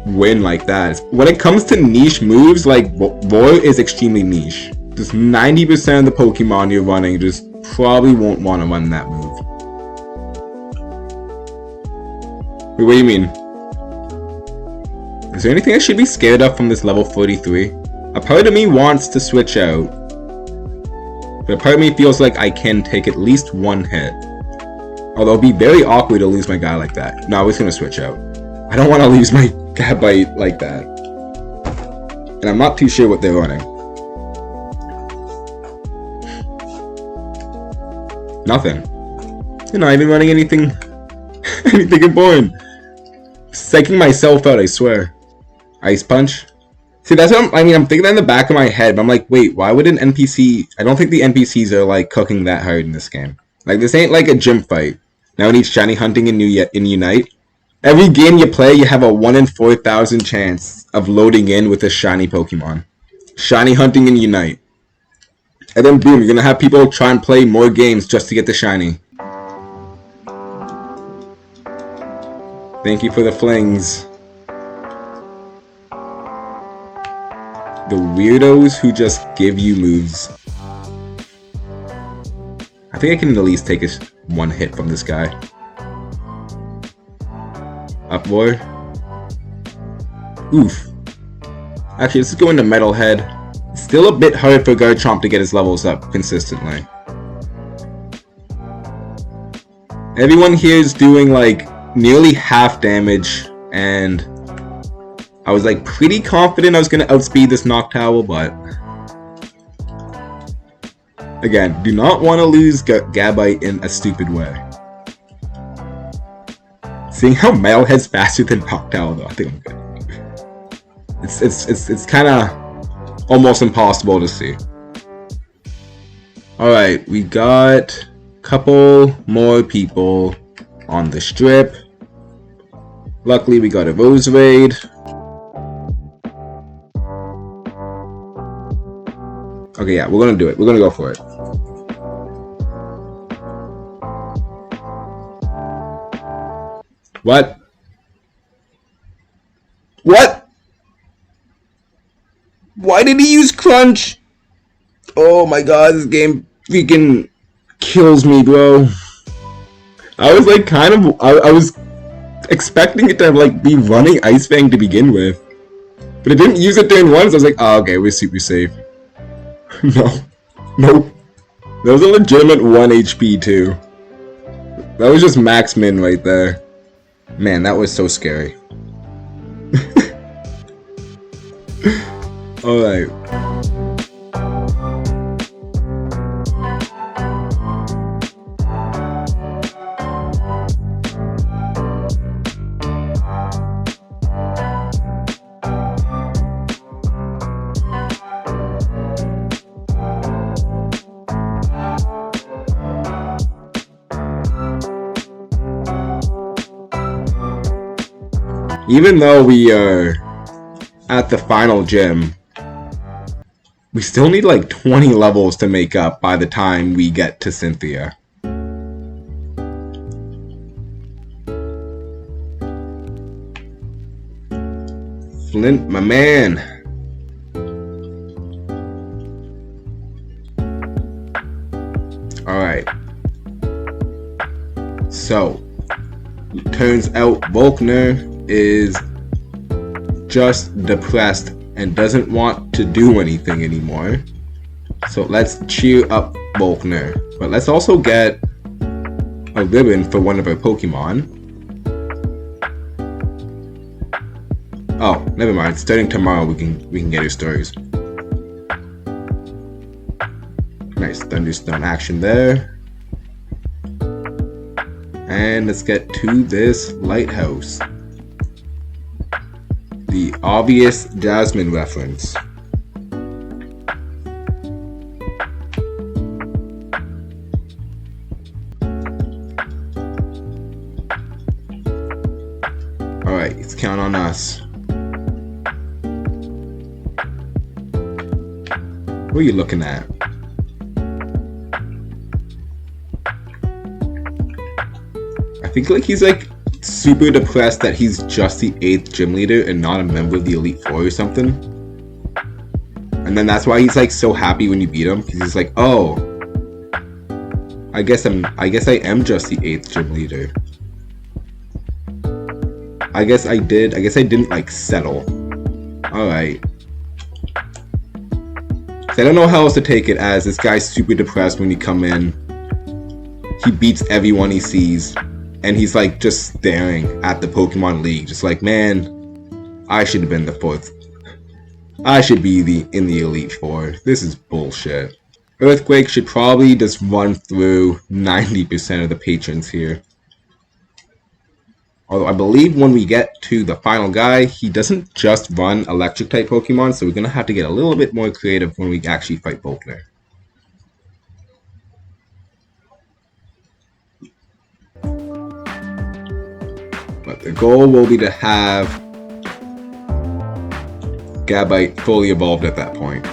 win like that. When it comes to niche moves, like Roar is extremely niche. Just 90% of the Pokemon you're running just probably won't want to run that move. Wait, what do you mean? Is there anything I should be scared of from this level 43? A part of me wants to switch out, but a part of me feels like I can take at least one hit. Although it'd be very awkward to lose my guy like that. No, I was gonna switch out. I don't want to lose my Gabite like that. And I'm not too sure what they're running. Nothing. You're not even running anything important. Psyching myself out, I swear. Ice Punch? See, that's what I'm thinking that in the back of my head, but I'm like, wait, why would an NPC... I don't think the NPCs are, like, cooking that hard in this game. Like, this ain't like a gym fight. Now it needs shiny hunting in Unite. Every game you play, you have a 1 in 4,000 chance of loading in with a shiny Pokemon. Shiny hunting in Unite. And then boom, you're gonna have people try and play more games just to get the shiny. Thank you for the flings. The weirdos who just give you moves. I think I can at least take one hit from this guy. Uproar. Oof. Actually, let's go into Metalhead. Still a bit hard for Garchomp to get his levels up consistently. Everyone here is doing like nearly half damage, and I was like pretty confident I was gonna outspeed this Noctowl, but again, do not want to lose Gabite in a stupid way. Seeing how Metalhead's faster than Noctowl though, I think I'm good. It's kind of almost impossible to see. Alright, we got a couple more people on the strip. Luckily, we got a Rose Raid. Okay, yeah, we're gonna do it. We're gonna go for it. What? What? Why did he use Crunch? Oh my god, this game freaking kills me, bro. I was like I was expecting it to like be running Ice Fang to begin with. But it didn't use it turn once. I was like, oh, okay, we're super safe. No. Nope. That was a legitimate 1 HP too. That was just max min right there. Man, that was so scary. Alright. Even though we are at the final gym, we still need like 20 levels to make up by the time we get to Cynthia. Flint, my man. Alright. So, it turns out Volkner is just depressed and doesn't want to do anything anymore. So let's cheer up Volkner. But let's also get a ribbon for one of our Pokemon. Oh, never mind. Starting tomorrow we can get our stories. Nice Thunderstone action there. And let's get to this lighthouse. The obvious Jasmine reference. Alright, Alright, let's count on us. What are you looking at? I think like he's like super depressed that he's just the 8th gym leader and not a member of the Elite Four or something. And then that's why he's like so happy when you beat him, because he's like, oh, I guess I am just the 8th gym leader. I guess I didn't like settle. Alright. I don't know how else to take it, as this guy's super depressed when you come in. He beats everyone he sees, and he's like just staring at the Pokemon League, just like, man, I should have been the 4th. I should be in the Elite Four. This is bullshit. Earthquake should probably just run through 90% of the patrons here. Although I believe when we get to the final guy, he doesn't just run electric type Pokemon, so we're going to have to get a little bit more creative when we actually fight Volkner. But the goal will be to have Gabite fully evolved at that point.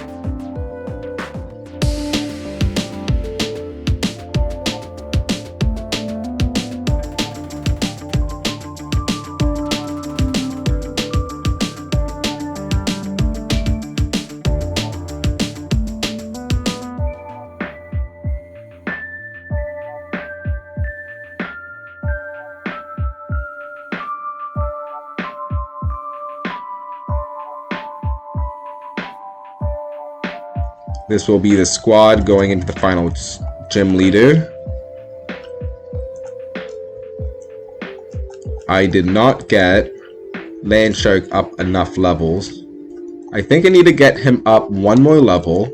This will be the squad going into the final gym leader. I did not get Landshark up enough levels. I think I need to get him up one more level,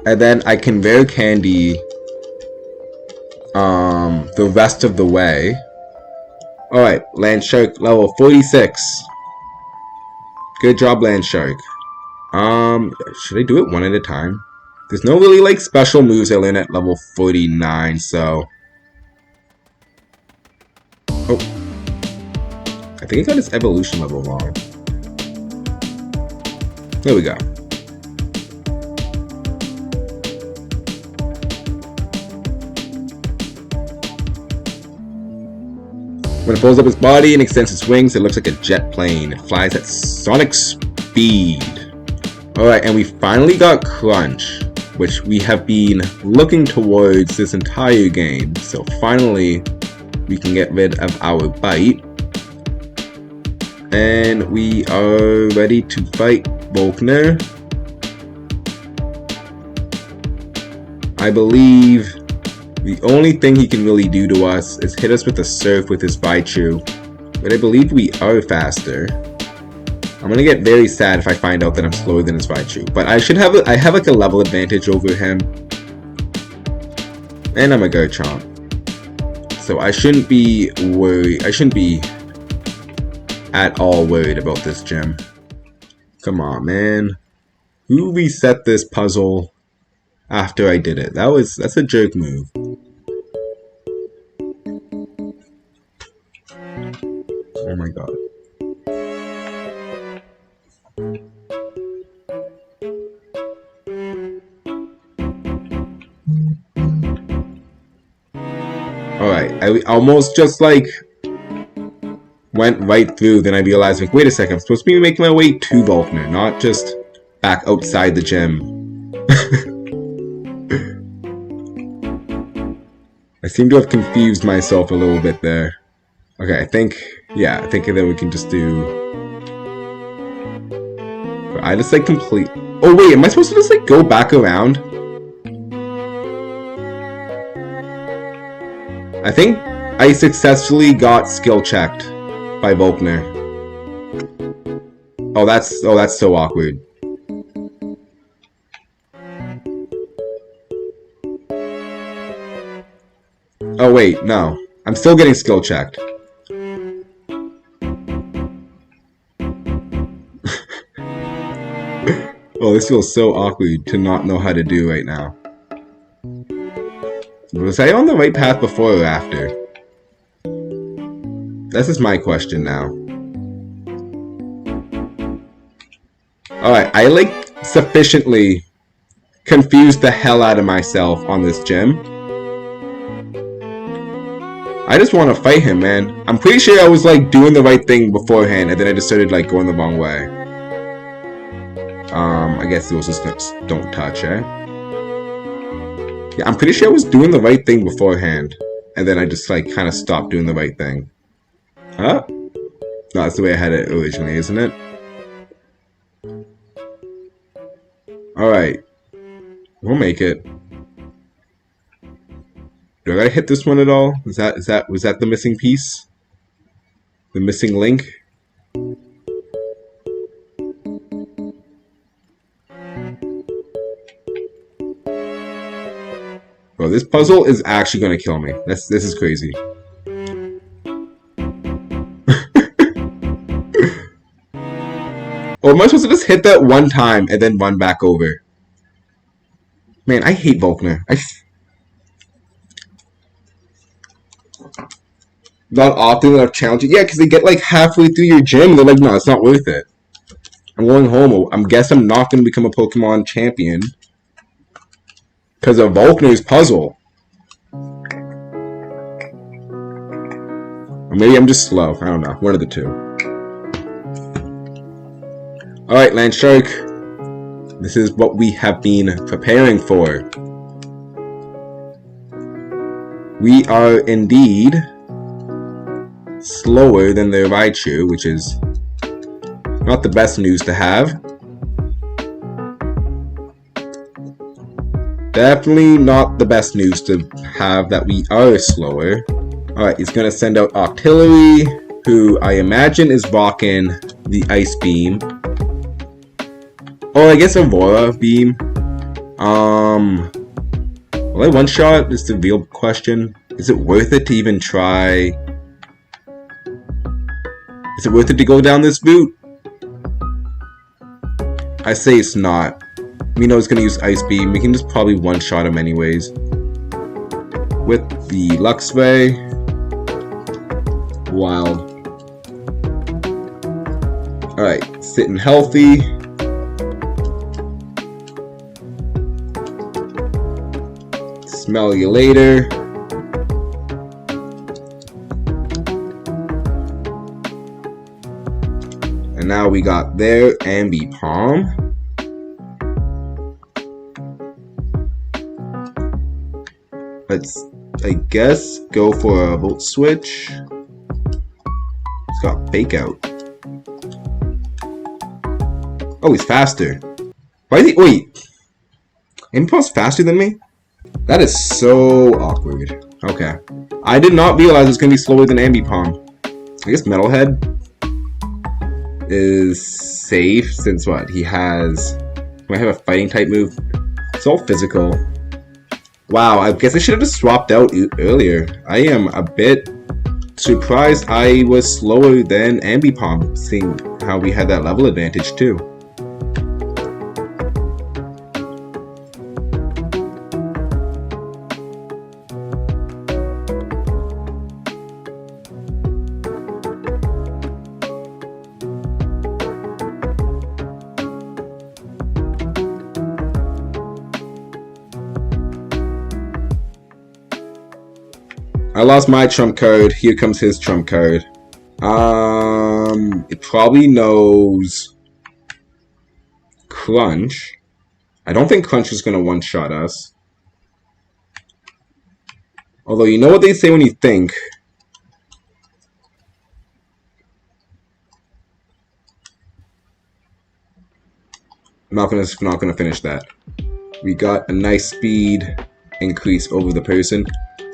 and then I can Rare Candy the rest of the way. Alright, Landshark level 46. Good job, Landshark. Should I do it one at a time? There's no really, like, special moves I learn at level 49, so... Oh. I think I got his evolution level wrong. There we go. When it pulls up its body and extends its wings, it looks like a jet plane. It flies at sonic speed. Alright, and we finally got Crunch, which we have been looking towards this entire game. So finally, we can get rid of our Bite. And we are ready to fight Volkner. I believe the only thing he can really do to us is hit us with a Surf with his Raichu. But I believe we are faster. I'm gonna get very sad if I find out that I'm slower than his Raichu. But I have like a level advantage over him. And I'm a Garchomp. So I shouldn't be worried. I shouldn't be at all worried about this gym. Come on, man. Who reset this puzzle after I did it? That's a jerk move. Oh my god. Alright, I almost just like went right through, then I realized, like, wait a second, I'm supposed to be making my way to Volkner, not just back outside the gym. I seem to have confused myself a little bit there. Okay, I think that we can just do... I just like complete... Oh wait, am I supposed to just like go back around? I think I successfully got skill checked by Volkner. Oh, that's so awkward. Oh wait, no. I'm still getting skill checked. Oh, this feels so awkward to not know how to do right now. Was I on the right path before or after? This is my question now. Alright, I like sufficiently confused the hell out of myself on this gym. I just want to fight him, man. I'm pretty sure I was like doing the right thing beforehand, and then I just started like going the wrong way. I guess those just don't touch, eh? Yeah, I'm pretty sure I was doing the right thing beforehand, and then I just like kind of stopped doing the right thing. Huh? No, that's the way I had it originally, isn't it? Alright. We'll make it. Do I gotta hit this one at all? Was that the missing piece? The missing link? Bro, this puzzle is actually gonna kill me. This is crazy. Or am I supposed to just hit that one time and then run back over? Man, I hate Volkner. Not often enough challenging. Yeah, because they get like halfway through your gym and they're like, no, it's not worth it. I'm going home. I guess I'm not going to become a Pokemon champion because of Volkner's puzzle. Or maybe I'm just slow. I don't know. One of the two. Alright, Land Shark. This is what we have been preparing for. We are indeed slower than the Raichu, which is not the best news to have. Definitely not the best news to have that we are slower. Alright, he's gonna send out Octillery, who I imagine is rocking the Ice Beam. Oh, I guess Aurora Beam. Will I one-shot? Is the real question. Is it worth it to even try? Is it worth it to go down this route? I say it's not. We know he's gonna use Ice Beam. We can just probably one-shot him anyways. With the Luxray. Wild. Alright, sitting healthy. Smell you later. And now we got their Ambipom. Let's, I guess, go for a Volt Switch. He's got Fake Out. Oh, he's faster. Why is he? Wait. Ambipom's faster than me? That is so awkward. Okay. I did not realize it's going to be slower than Ambipom. I guess Metalhead is safe since what? He has... Do I have a fighting type move? It's all physical. Wow, I guess I should have just swapped out earlier. I am a bit surprised I was slower than Ambipom, seeing how we had that level advantage too. I lost my trump card. Here comes his trump card. It probably knows Crunch. I don't think Crunch is gonna one-shot us. Although you know what they say when you think. I'm not gonna finish that. We got a nice speed increase over the person.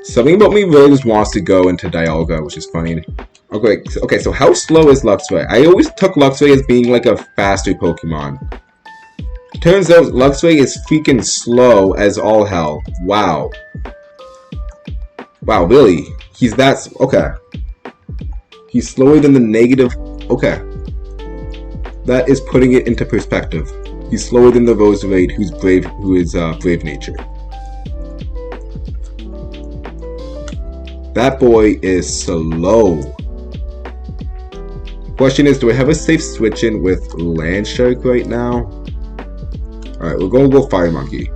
Something about me really just wants to go into Dialga, which is funny. Okay, so how slow is Luxray? I always took Luxray as being like a faster Pokemon. Turns out Luxray is freaking slow as all hell. Wow. Wow, really? He's that... Okay. He's slower than the negative... Okay. That is putting it into perspective. He's slower than the Roserade, who is Brave Nature. That boy is slow. Question is, do I have a safe switch in with Land Shark right now? Alright, we're gonna go Fire Monkey.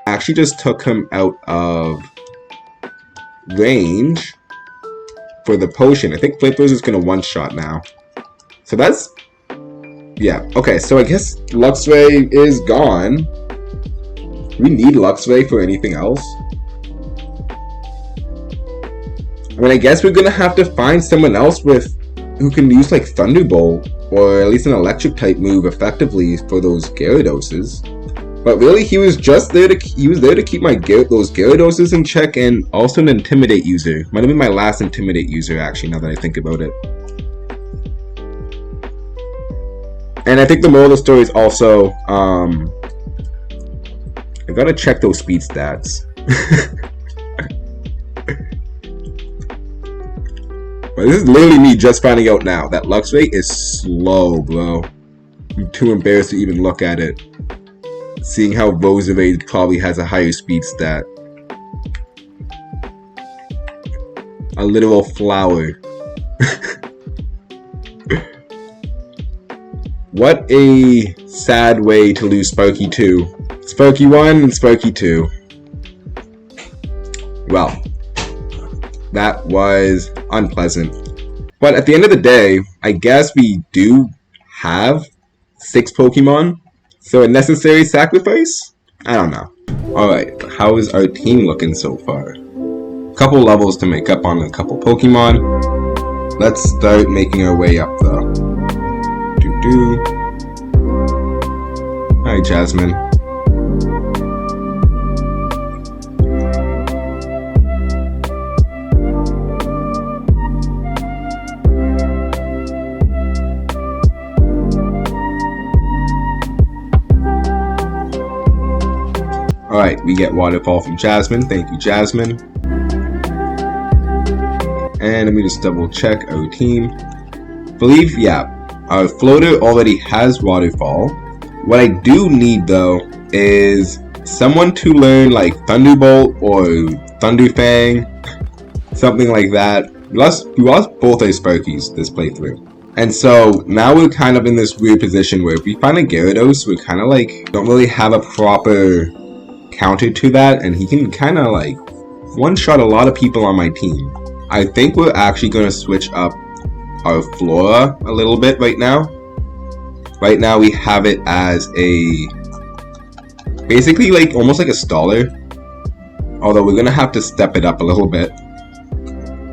Actually just took him out of range for the potion. I think Flamethrowers is gonna one-shot now. So that's... yeah, okay, so I guess Luxray is gone. Do we need Luxray for anything else? I mean, I guess we're gonna have to find someone else who can use like Thunderbolt, or at least an electric type move effectively for those Gyarados. But really, he was just there to keep those Gyarados in check, and also an Intimidate user. Might have been my last Intimidate user, actually, now that I think about it. And I think the moral of the story is also, I gotta check those speed stats. But this is literally me just finding out now that Luxray is slow, bro. I'm too embarrassed to even look at it. Seeing how Roserade probably has a higher speed stat. A literal flower. What a sad way to lose Sparky 2. Sparky 1 and Sparky 2. Well, that was unpleasant. But at the end of the day, I guess we do have 6 Pokemon. So a necessary sacrifice? I don't know. Alright, how is our team looking so far? Couple levels to make up on a couple Pokemon. Let's start making our way up though. Hi, Jasmine. Alright, we get Waterfall from Jasmine. Thank you, Jasmine. And let me just double check our team. Believe, yeah, our floater already has Waterfall. What I do need though is someone to learn like Thunderbolt or Thunderfang, something like that. We lost both our Sparkies this playthrough. And so now we're kind of in this weird position where if we find a Gyarados, we're kind of like don't really have a proper counter to that, and he can kind of like one-shot a lot of people on my team. I think we're actually going to switch up our Flora a little bit right now. Right now we have it as a basically like almost like a Staller, although we're going to have to step it up a little bit.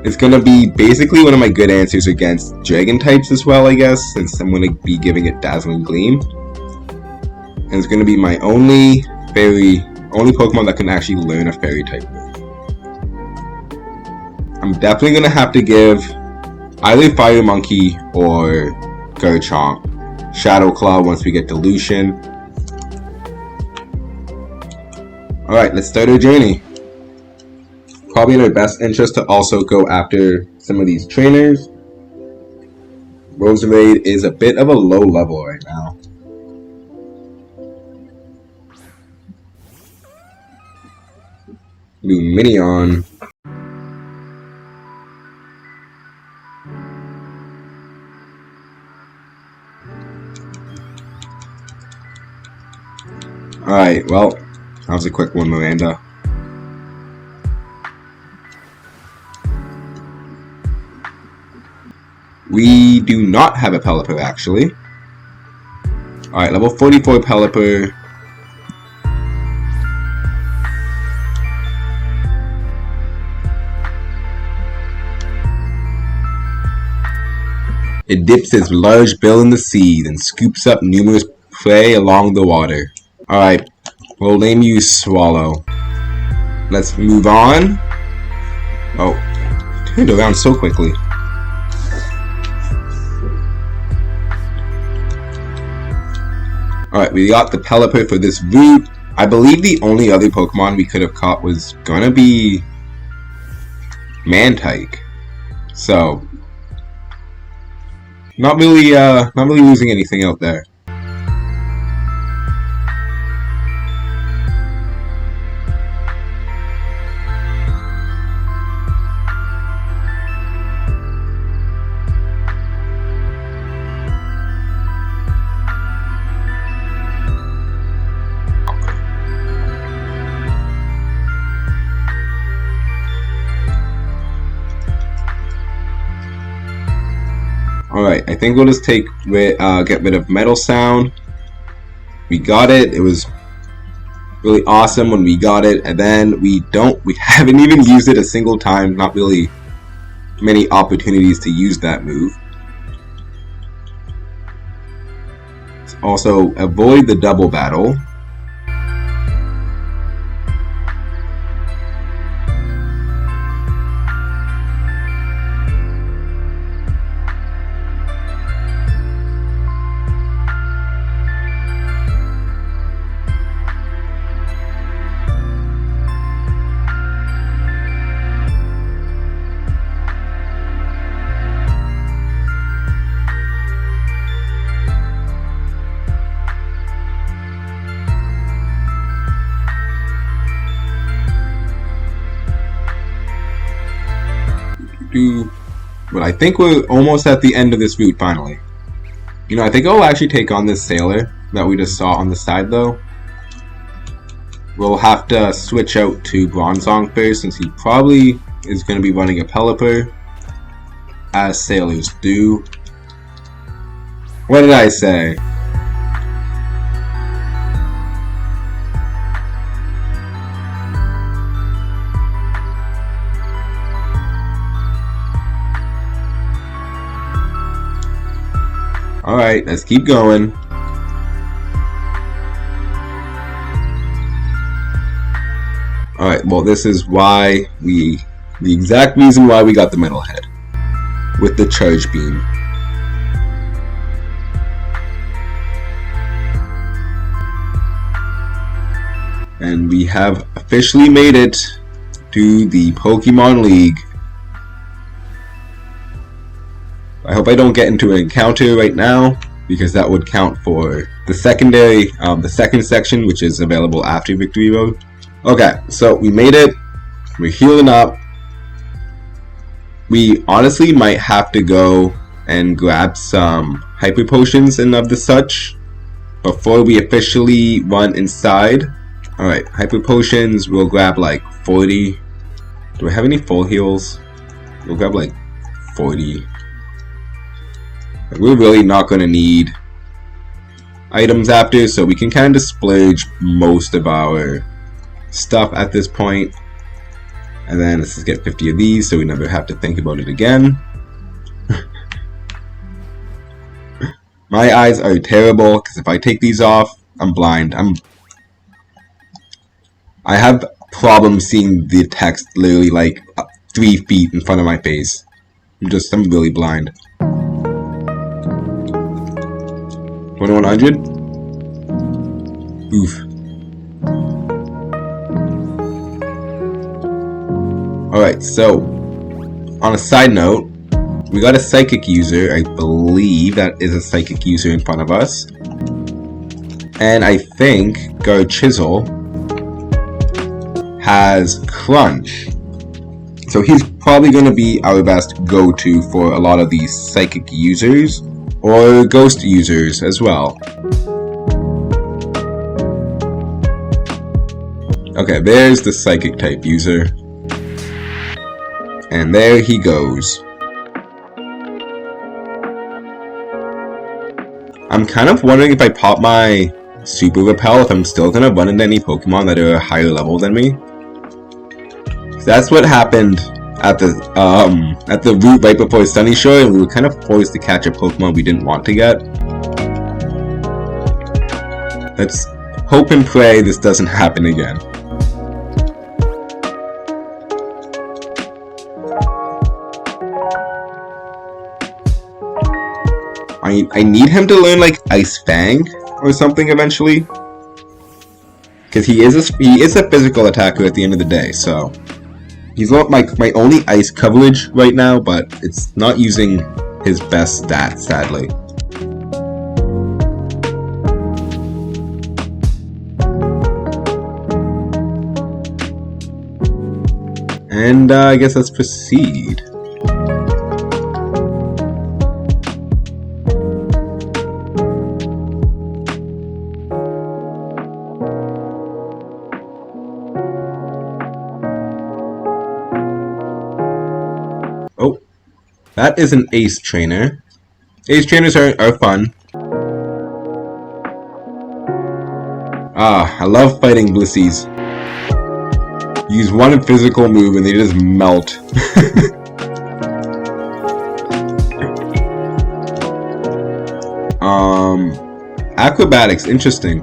It's going to be basically one of my good answers against Dragon types as well, I guess, since I'm going to be giving it Dazzling Gleam. And it's going to be my only Pokemon that can actually learn a Fairy type move. I'm definitely going to have to give either Fire Monkey or Garchomp Shadow Claw once we get Dilution. Alright, let's start our journey. Probably in our best interest to also go after some of these trainers. Roserade is a bit of a low level right now. Luminion. Alright, well, that was a quick one, Miranda. We do not have a Pelipper, actually. Alright, level 44 Pelipper. It dips its large bill in the sea, then scoops up numerous prey along the water. Alright, we'll name you Swallow. Let's move on. Oh, turned around so quickly. Alright, we got the Pelipper for this route. I believe the only other Pokemon we could have caught was gonna be Mantike. So, not really losing anything out there. Alright, I think we'll just get rid of Metal Sound. We got it. It was really awesome when we got it, and then we haven't even used it a single time. Not really many opportunities to use that move. Also, avoid the double battle. But I think we're almost at the end of this route finally. You know, I think I'll actually take on this sailor that we just saw on the side though. We'll have to switch out to Bronzong first, since he probably is going to be running a Pelipper, as sailors do. What did I say? Alright, let's keep going. Alright, well this is why the exact reason why we got the Metalhead. With the Charge Beam. And we have officially made it to the Pokemon League. I hope I don't get into an encounter right now, because that would count for the secondary, the second section, which is available after Victory Road. Okay, so we made it. We're healing up. We honestly might have to go and grab some Hyper Potions and of the such before we officially run inside. Alright, Hyper Potions, we'll grab like 40. Do I have any full heals? We'll grab like 40. We're really not going to need items after, so we can kind of splurge most of our stuff at this point. And then let's just get 50 of these so we never have to think about it again. My eyes are terrible, because if I take these off, I'm blind. I have problems seeing the text literally like 3 feet in front of my face. I'm really blind. 2100? Oof. Alright, so on a side note, we got a psychic user. I believe that is a psychic user in front of us. And I think Garchisel has Crunch. So he's probably going to be our best go-to for a lot of these psychic users. Or ghost users as well. Okay, there's the psychic type user. And there he goes. I'm kind of wondering if I pop my Super Repel, if I'm still gonna run into any Pokemon that are a higher level than me. That's what happened at the route right before Sunny Shore, and we were kind of poised to catch a Pokemon we didn't want to get. Let's hope and pray this doesn't happen again. I need him to learn like Ice Fang or something eventually, because he is a physical attacker at the end of the day, so. He's not my only ice coverage right now, but it's not using his best stats, sadly. And I guess let's proceed. Oh, that is an ace trainer. Ace trainers are fun. Ah, I love fighting Blissies. Use one physical move and they just melt. Acrobatics, interesting.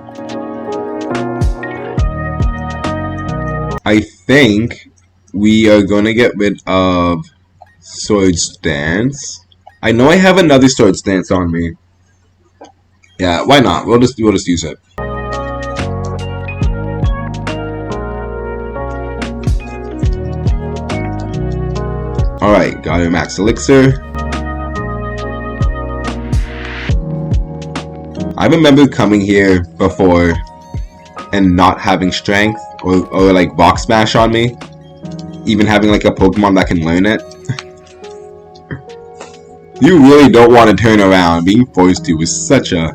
I think we are gonna get rid of Sword Stance. I know I have another Sword Stance on me. Yeah, why not? We'll just use it. Alright, got our max elixir. I remember coming here before and not having strength or like rock smash on me. Even having like a Pokemon that can learn it. You really don't want to turn around. Being forced to is such a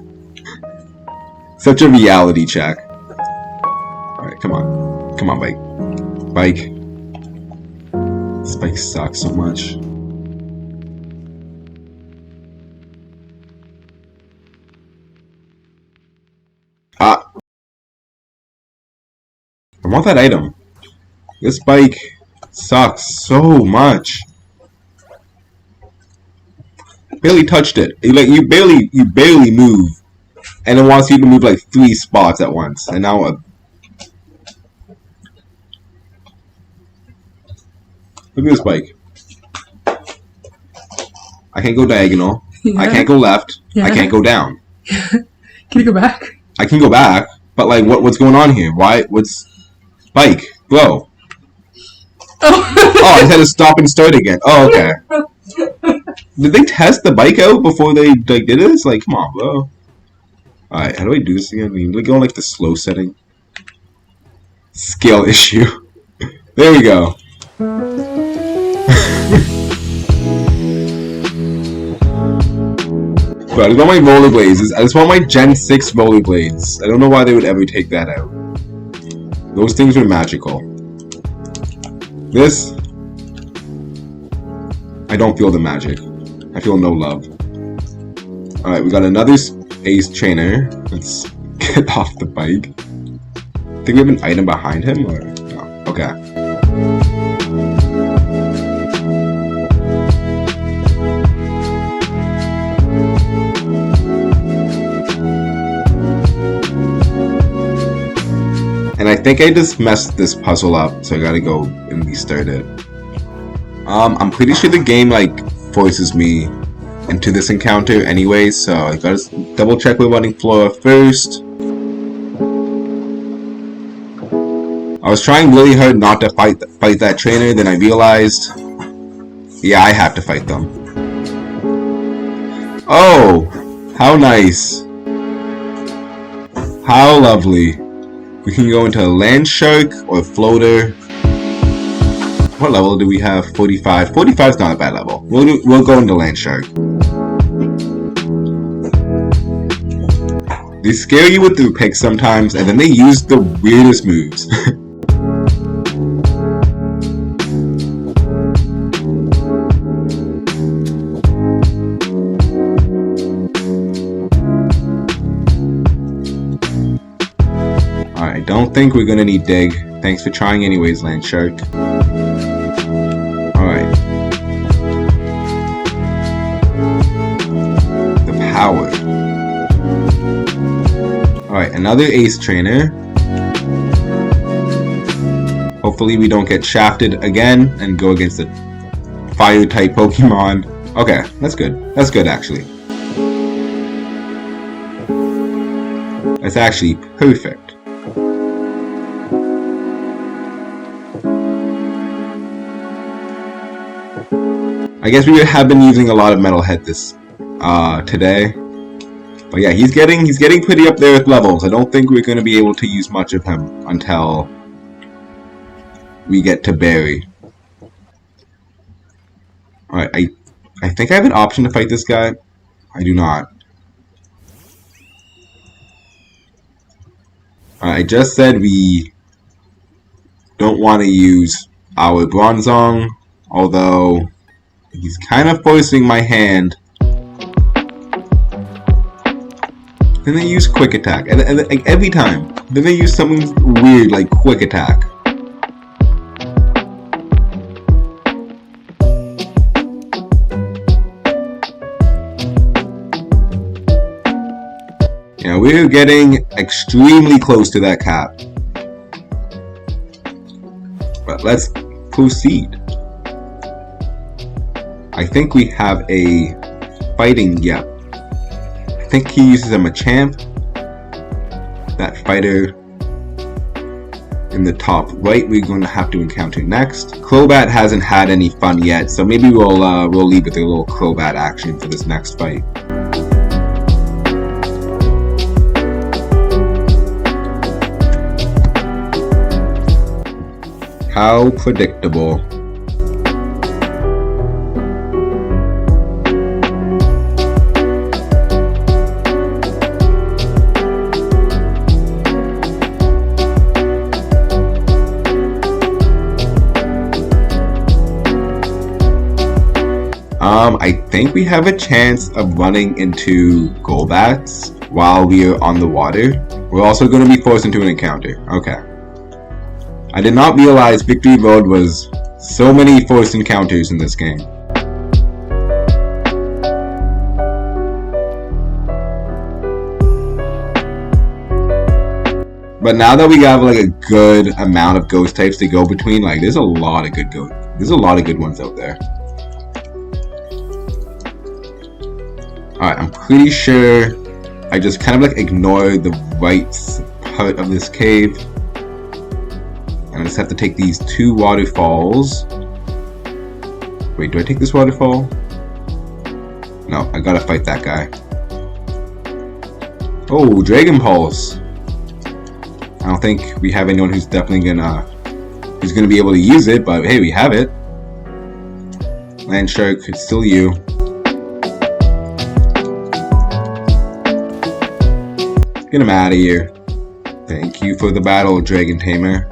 reality check. Alright, come on. Come on, Bike. Bike. This bike sucks so much. Ah! I want that item. This bike sucks so much. Barely touched it. You barely move. And it wants you to move like 3 spots at once. And now look at this bike. I can't go diagonal. Yeah. I can't go left. Yeah. I can't go down. Can you go back? I can go back, but like, what's going on here? What's bike, bro? Oh, I had to stop and start again. Oh, okay. Did they test the bike out before they like did this? Like, come on, bro. All right, how do I do this again? We go on like the slow setting. Skill issue. There we go. But I just want my rollerblades. I just want my Gen 6 rollerblades. I don't know why they would ever take that out. Those things were magical. This, I don't feel the magic. I feel no love. Alright, we got another ace trainer. Let's get off the bike. Think we have an item behind him, or no? Okay. And I think I just messed this puzzle up, so I gotta go and restart it. I'm pretty sure the game like forces me into this encounter anyway, so I gotta double check with running Flora first. I was trying really hard not to fight that trainer, then I realized, yeah, I have to fight them. Oh, how nice. How lovely. We can go into Land Shark or Floater. What level do we have? 45. 45 is not a bad level. We'll go into Land Shark. They scare you with their picks sometimes, and then they use the weirdest moves. I don't think we're gonna need dig. Thanks for trying anyways, Land Shark. Alright. The power. Alright, another ace trainer. Hopefully we don't get shafted again and go against the fire type Pokemon. Okay, that's good. That's good actually. That's actually perfect. I guess we have been using a lot of Metalhead this today. But yeah, he's getting pretty up there with levels. I don't think we're going to be able to use much of him until we get to Barry. Alright, I think I have an option to fight this guy. I do not. I just said we don't want to use our Bronzong, although he's kind of forcing my hand. Then they use Quick Attack, and like every time. Then they use something weird like Quick Attack. Yeah, we're getting extremely close to that cap. But let's proceed. I think we have a fighting, yep. I think he uses a Machamp. That fighter in the top right we're going to have to encounter next. Crobat hasn't had any fun yet, so maybe we'll leave with a little Crobat action for this next fight. How predictable. I think we have a chance of running into Golbats while we are on the water. We're also going to be forced into an encounter. Okay. I did not realize Victory Road was so many forced encounters in this game. But now that we have like a good amount of ghost types to go between, like there's a lot of good ones out there. Alright, I'm pretty sure I just kind of like ignore the right part of this cave. And I just have to take these two waterfalls. Wait, do I take this waterfall? No, I gotta fight that guy. Oh, Dragon Pulse! I don't think we have anyone who's definitely gonna be able to use it, but hey, we have it. Land Shark, it's still you. Get him out of here. Thank you for the battle, Dragon Tamer.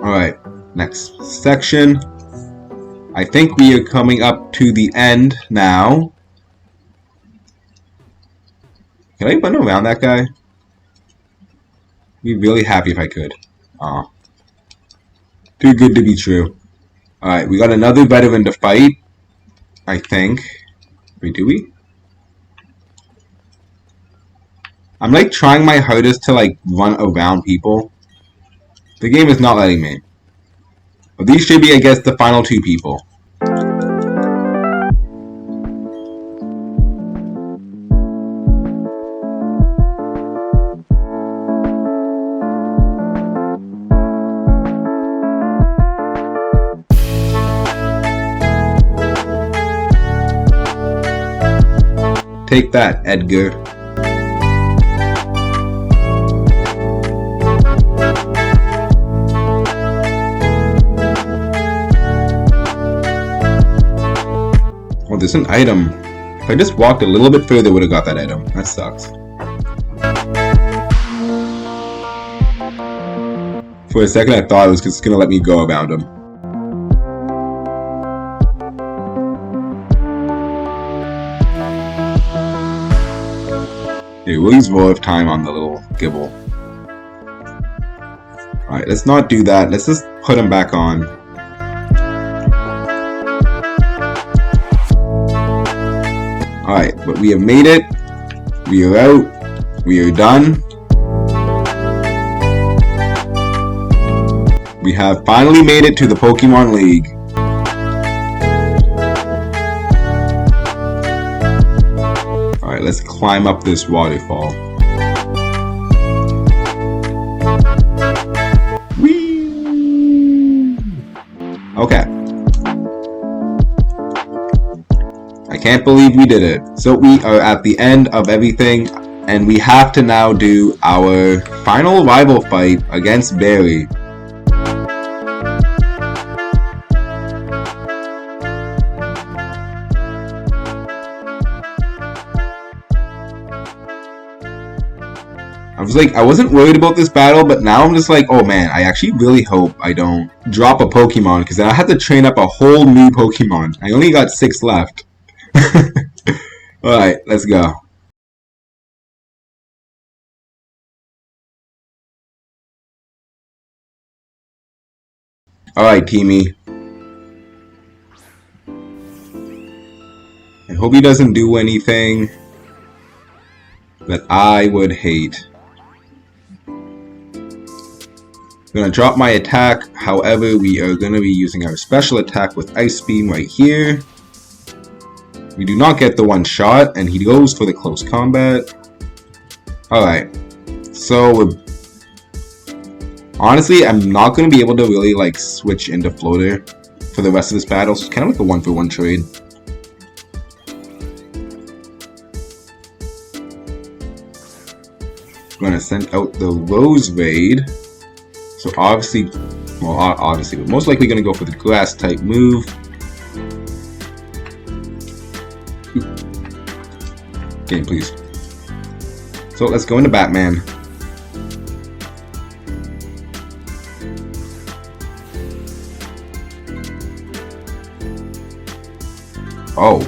Alright, next section. I think we are coming up to the end now. Can I run around that guy? I'd be really happy if I could. Aw. Too good to be true. Alright, we got another veteran to fight. I think. Wait, do we? I'm like trying my hardest to like run around people. The game is not letting me. But these should be, I guess, the final two people. Take that, Edgar. Oh, there's an item. If I just walked a little bit further, would have got that item. That sucks. For a second, I thought it was just gonna let me go around him. Okay, we'll use Roar of Time on the little Gibble. Alright, let's not do that. Let's just put him back on. Alright, but we have made it. We are out. We are done. We have finally made it to the Pokemon League. Alright, let's climb up this waterfall. can't believe we did it. So we are at the end of everything, and we have to now do our final rival fight against Barry. I wasn't worried about this battle, but now I'm just like, oh man, I actually really hope I don't drop a Pokemon, because then I have to train up a whole new Pokemon. I only got 6 left. Alright, let's go. Alright, Teamy. I hope he doesn't do anything that I would hate. I'm gonna drop my attack, however we are gonna be using our special attack with Ice Beam right here. We do not get the one shot, and he goes for the close combat. Alright, so honestly, I'm not gonna be able to really like switch into Floater for the rest of this battle, so it's kind of like a 1-for-1 trade. I'm gonna send out the Rose Raid. So obviously, we're most likely going to go for the grass type move. Game, please. So let's go into Batman. Oh,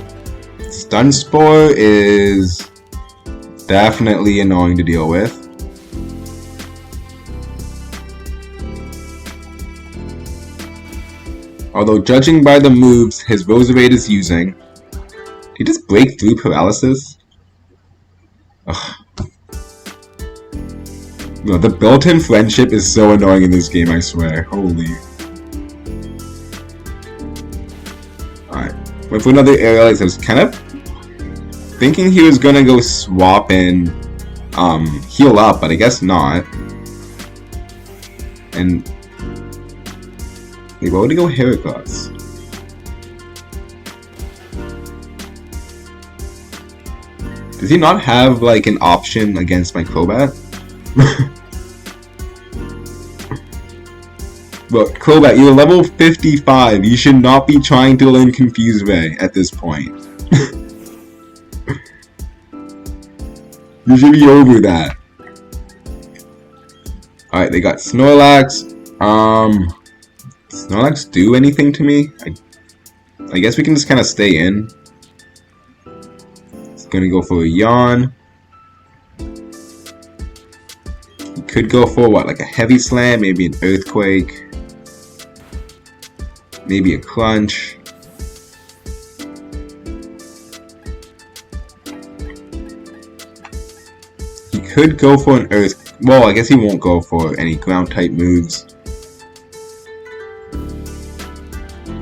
Stun Spore is definitely annoying to deal with. Although, judging by the moves his Roserade is using, did he just break through paralysis? Ugh. No, the built-in friendship is so annoying in this game, I swear. Holy. Alright. Went for another aerial. I was kind of thinking he was gonna go swap in heal up, but I guess not. And wait, why would he go Heracross? Does he not have like an option against my Crobat? Look, Crobat, you're level 55. You should not be trying to learn Confuse Ray at this point. You should be over that. Alright, they got Snorlax. Does Snorlax do anything to me? I guess we can just kind of stay in. It's gonna go for a Yawn. He could go for what, like a Heavy Slam, maybe an Earthquake. Maybe a Crunch. He could go for an Earth. Well, I guess he won't go for any ground type moves.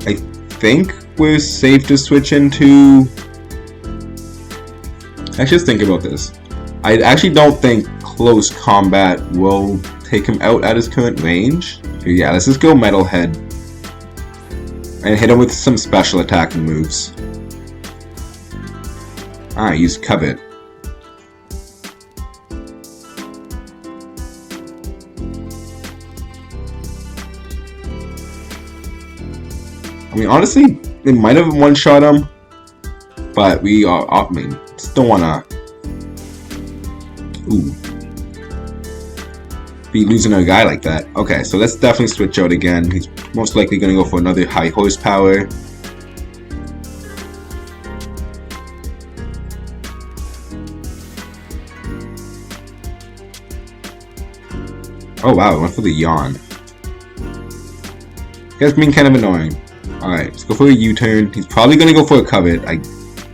I think we're safe to switch into... Let's just think about this. I actually don't think close combat will take him out at his current range. So yeah, let's just go Metalhead and hit him with some special attacking moves. Use Covet. I mean, honestly, they might have one-shot him, but we are, I mean, just don't wanna be losing a guy like that. Okay, so let's definitely switch out again. He's most likely gonna go for another high horsepower. Oh wow, I went for the Yawn. That's been kind of annoying. Alright, let's go for a U-turn. He's probably gonna go for a Covet, I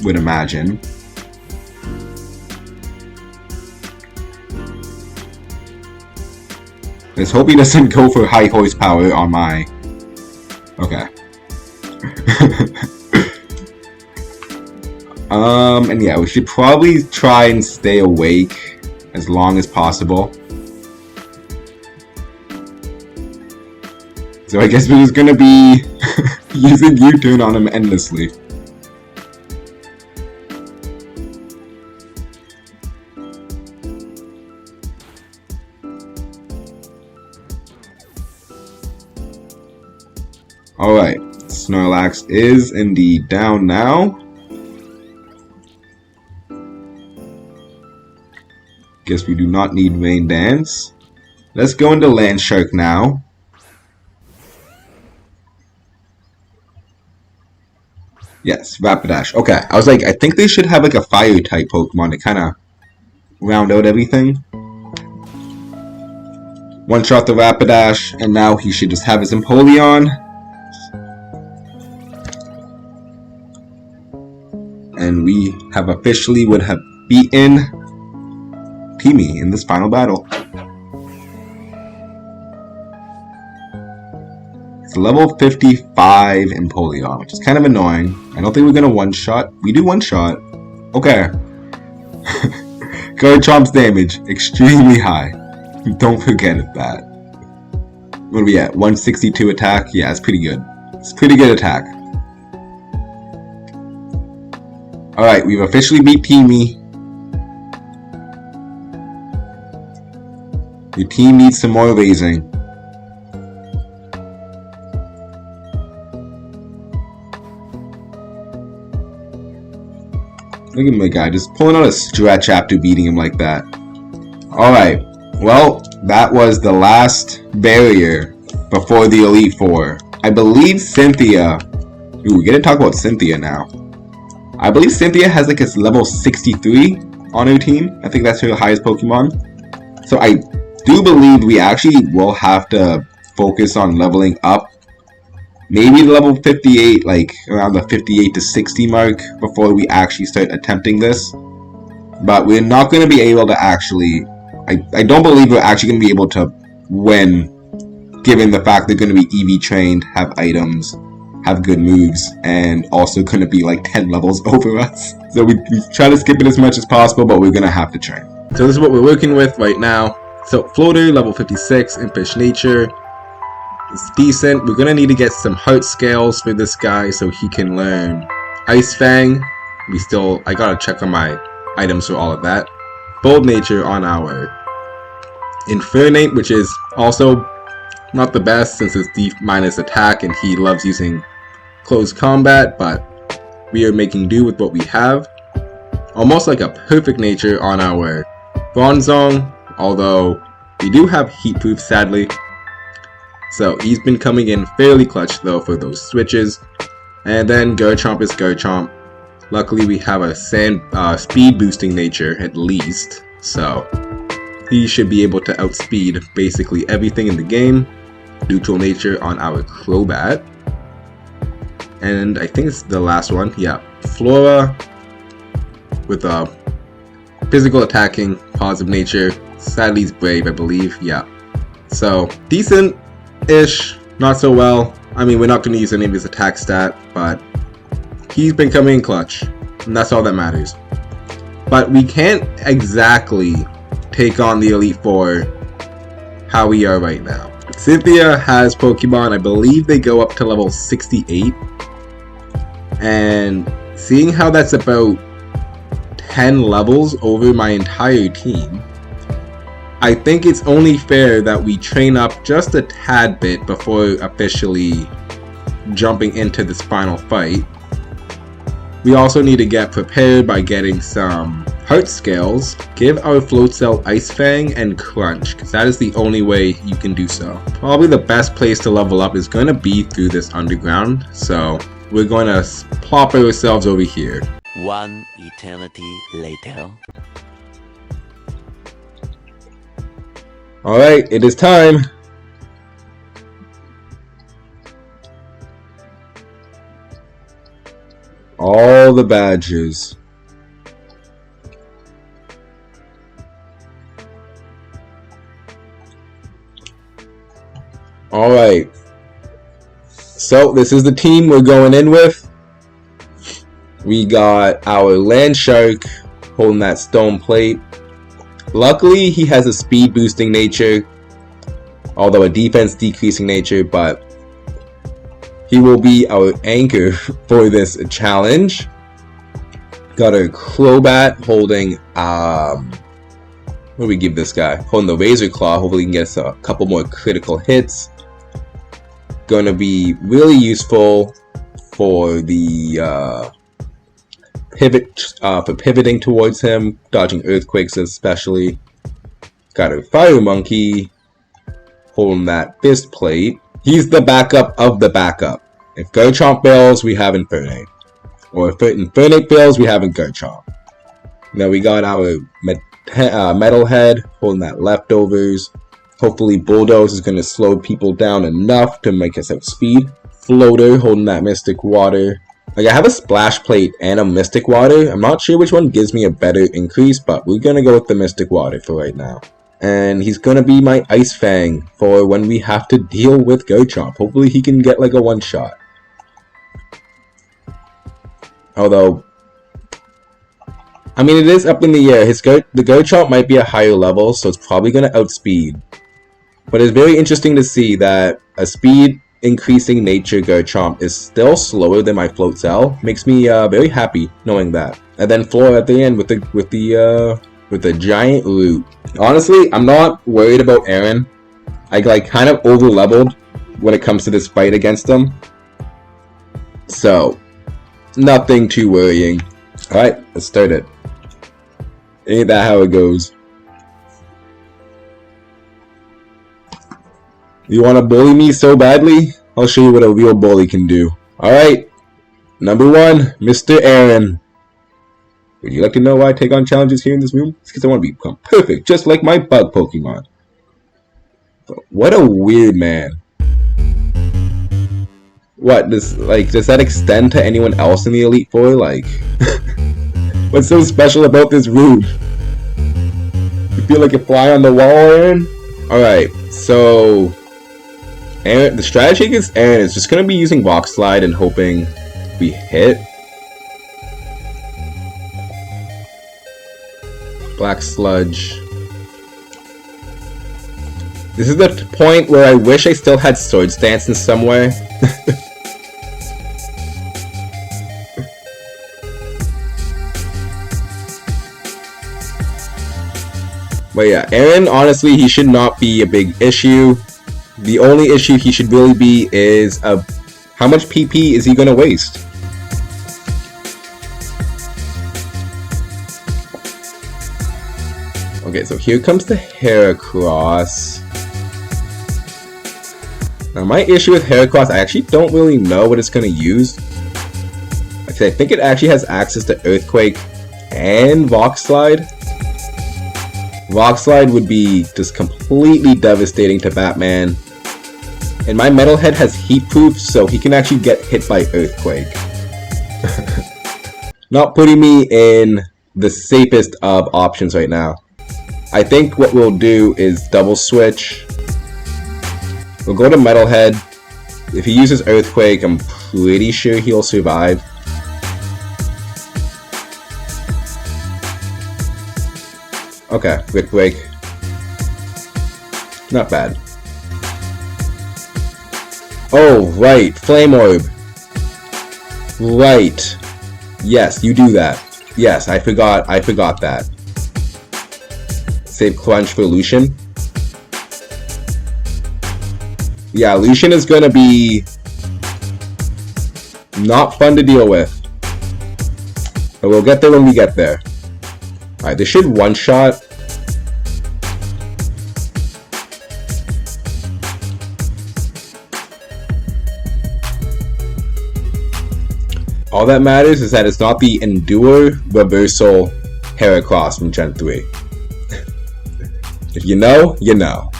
would imagine. Let's hope he doesn't go for high horsepower on my... Okay. And yeah, we should probably try and stay awake as long as possible. So I guess we're just gonna be using U-turn on him endlessly. Alright, Snorlax is indeed down now. Guess we do not need Rain Dance. Let's go into Land Shark now. Yes, Rapidash. Okay, I was like, I think they should have like a fire type Pokemon to kind of round out everything. One shot the Rapidash, and now he should just have his Empoleon. And we have officially would have beaten Teamy in this final battle. It's level 55 Empoleon, which is kind of annoying. I don't think we're gonna one-shot. We do one-shot. Okay. Garchomp's damage, extremely high. Don't forget that. What are we at? 162 attack? Yeah, it's pretty good. It's pretty good attack. Alright, we've officially beat Teamy. Your team needs some more raising. Look at my guy, just pulling out a stretch after beating him like that. Alright, well, that was the last barrier before the Elite Four. I believe Cynthia... Ooh, we gotta talk about Cynthia now. I believe Cynthia has like a level 63 on her team. I think that's her highest Pokemon. So I do believe we actually will have to focus on leveling up. Maybe level 58, like around the 58 to 60 mark before we actually start attempting this. But we're not going to be able to actually... I don't believe we're actually going to be able to win, given the fact they're going to be EV trained, have items, have good moves, and also going to be like 10 levels over us. So we try to skip it as much as possible, but we're going to have to train. So this is what we're working with right now. So Floater, level 56, Impish Nature. It's decent. We're going to need to get some heart scales for this guy so he can learn Ice Fang. I got to check on my items for all of that. Bold Nature on our Infernape, which is also not the best since it's D- attack and he loves using close combat, but we are making do with what we have. Almost like a perfect nature on our Bronzong, although we do have Heat Proof sadly. So he's been coming in fairly clutch though for those switches. And then Garchomp is Garchomp. Luckily we have a speed boosting nature at least, so he should be able to outspeed basically everything in the game. Neutral nature on our Crobat. And I think it's the last one, yeah. Flora with a physical attacking, positive nature. Sadly he's Brave, I believe, yeah. So decent-ish, not so well. I mean, we're not going to use any of his attack stat, but he's been coming in clutch, and that's all that matters. But we can't exactly take on the Elite Four how we are right now. Cynthia has Pokemon, I believe they go up to level 68. And seeing how that's about 10 levels over my entire team, I think it's only fair that we train up just a tad bit before officially jumping into this final fight. We also need to get prepared by getting some heart scales, give our float cell Ice Fang, and Crunch, because that is the only way you can do so. Probably the best place to level up is going to be through this underground, so we're going to plop ourselves over here. One eternity later. Alright, it is time. All the badges. Alright. So, this is the team we're going in with. We got our Land Shark holding that stone plate. Luckily, he has a speed boosting nature, although a defense decreasing nature, but he will be our anchor for this challenge. Got our Crobat holding, what do we give this guy? Holding the Razor Claw, hopefully he can get us a couple more critical hits. gonna be really useful for the for pivoting towards him, dodging earthquakes especially. Got a fire monkey holding that fist plate. He's the backup of the backup. If Garchomp fails, we have Infernape. Or if Infernape fails, we have Garchomp. Now we got our Metalhead holding that leftovers. Hopefully Bulldoze is going to slow people down enough to make us outspeed. Floater holding that Mystic Water. Like, I have a Splash Plate and a Mystic Water. I'm not sure which one gives me a better increase, but we're going to go with the Mystic Water for right now. And he's going to be my Ice Fang for when we have to deal with Garchomp. Hopefully he can get like a one-shot. Although, I mean, it is up in the air. The Garchomp might be a higher level, so it's probably going to outspeed. But it's very interesting to see that a speed increasing nature Garchomp is still slower than my Float Cell. Makes me very happy knowing that. And then Floor at the end with the giant root. Honestly, I'm not worried about Aaron. I like kind of over leveled when it comes to this fight against him. So, nothing too worrying. Alright, let's start it. Ain't that how it goes? You want to bully me so badly? I'll show you what a real bully can do. Alright, number 1, Mr. Aaron. Would you like to know why I take on challenges here in this room? It's because I want to become perfect, just like my bug Pokemon. But what a weird man. What, does that extend to anyone else in the Elite Four? Like, what's so special about this room? You feel like you fly on the wall, Aaron? Alright, so Aaron, the strategy against Aaron is just going to be using Rock Slide and hoping we hit. Black Sludge. This is the point where I wish I still had Swords Dance in some way. But yeah, Aaron, honestly, he should not be a big issue. The only issue he should really be is how much PP is he going to waste? Okay, so here comes the Heracross. Now my issue with Heracross, I actually don't really know what it's going to use. Actually, I think it actually has access to Earthquake and Rock Slide. Rock Slide would be just completely devastating to Batman. And my Metalhead has Heat Proof, so he can actually get hit by Earthquake. Not putting me in the safest of options right now. I think what we'll do is double switch. We'll go to Metalhead. If he uses Earthquake, I'm pretty sure he'll survive. Okay, Quick Break. Not bad. Oh, right, Flame Orb. Right. Yes, you do that. Yes, I forgot that. Save Crunch for Lucian. Yeah, Lucian is gonna be not fun to deal with. But we'll get there when we get there. Alright, this should one-shot. All that matters is that it's not the Endure Reversal Heracross from Gen 3. If you know, you know.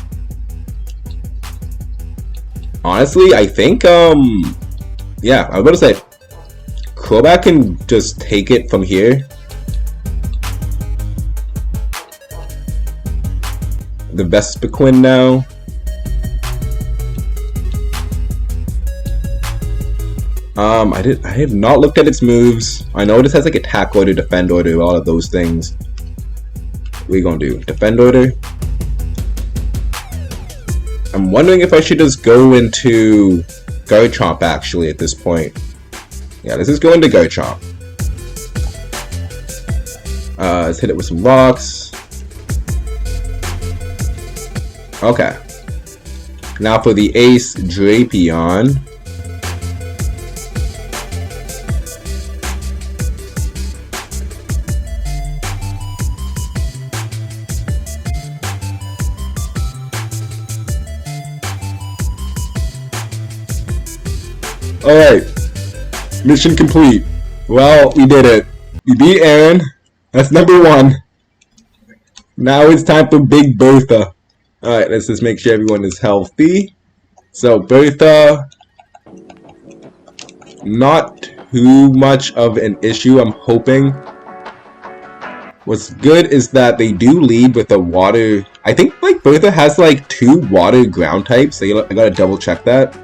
Honestly, I think, yeah, I was about to say, Crobat can just take it from here. The Vespiquen now. I have not looked at its moves. I know it has like Attack Order, Defend Order, all of those things. What are you gonna do? Defend Order? I'm wondering if I should just go into Garchomp actually at this point. Yeah, let's just go into Garchomp. Let's hit it with some rocks. Okay. Now for the Ace Drapion. Alright. Mission complete. Well, we did it. We beat Aaron. That's number 1. Now it's time for Big Bertha. Alright, let's just make sure everyone is healthy. So, Bertha, not too much of an issue, I'm hoping. What's good is that they do lead with a water... I think, like, Bertha has, like, 2 water ground types. I gotta double check that.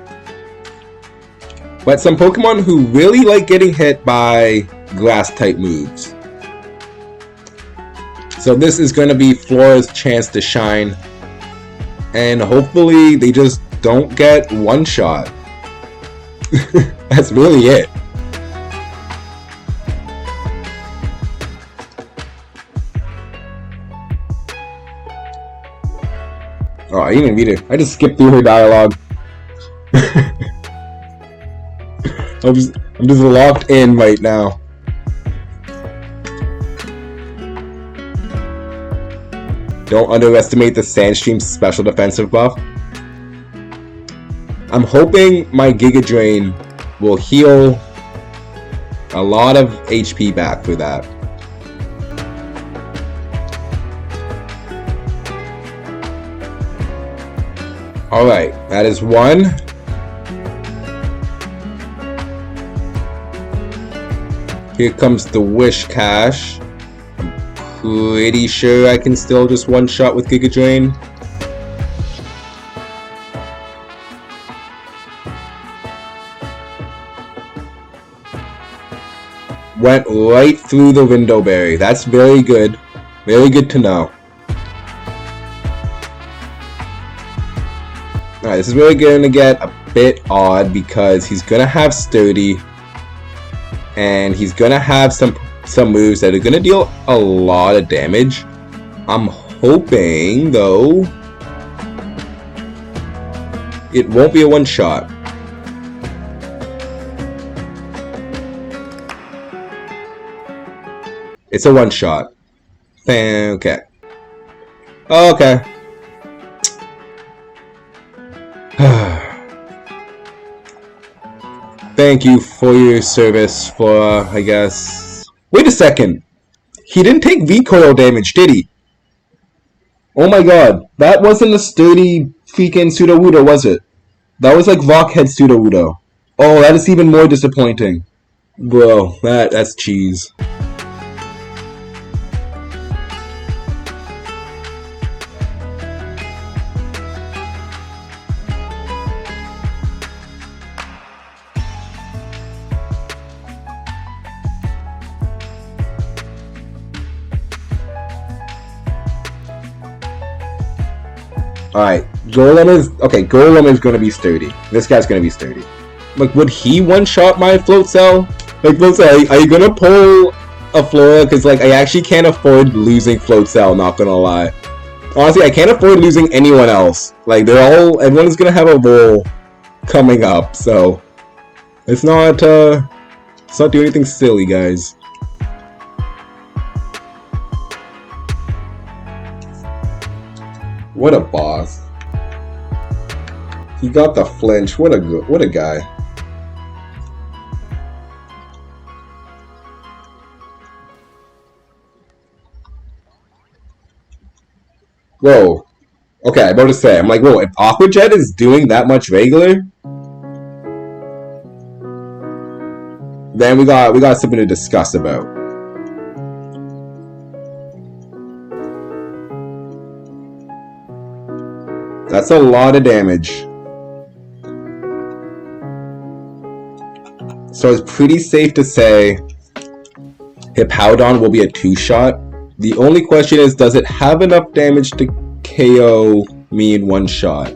But some Pokemon who really like getting hit by grass type moves. So this is going to be Flora's chance to shine. And hopefully they just don't get one shot. That's really it. Oh, I didn't even read it. I just skipped through her dialogue. I'm just locked in right now. Don't underestimate the Sandstream's special defensive buff. I'm hoping my Giga Drain will heal a lot of HP back for that. Alright, that is 1. Here comes the Wish Cash. I'm pretty sure I can still just one-shot with Giga Drain. Went right through the Window Berry. That's very good. Very good to know. Alright, this is really going to get a bit odd because he's going to have Sturdy. And he's gonna have some moves that are gonna deal a lot of damage. I'm hoping, though, it won't be a one-shot. It's a one-shot. Okay. Okay. Thank you for your service for, I guess... Wait a second! He didn't take recoil damage, did he? Oh my god, that wasn't a sturdy freaking Sudowoodo, was it? That was like Rockhead Sudowoodo. Oh, that is even more disappointing. Bro, that's cheese. Alright, Golem is gonna be sturdy. This guy's gonna be sturdy. Like, would he one-shot my Float Cell? Like, Float Cell, are you gonna pull a Flora? Because, like, I actually can't afford losing Float Cell, not gonna lie. Honestly, I can't afford losing anyone else. Like, everyone's gonna have a roll coming up, so... Let's not do anything silly, guys. What a boss. He got the flinch. What a guy. Whoa. Okay, I'm about to say, I'm like, whoa, if Aqua Jet is doing that much regular, then we got something to discuss about. That's a lot of damage. So it's pretty safe to say Hippowdon will be a 2-shot. The only question is, does it have enough damage to KO me in one shot?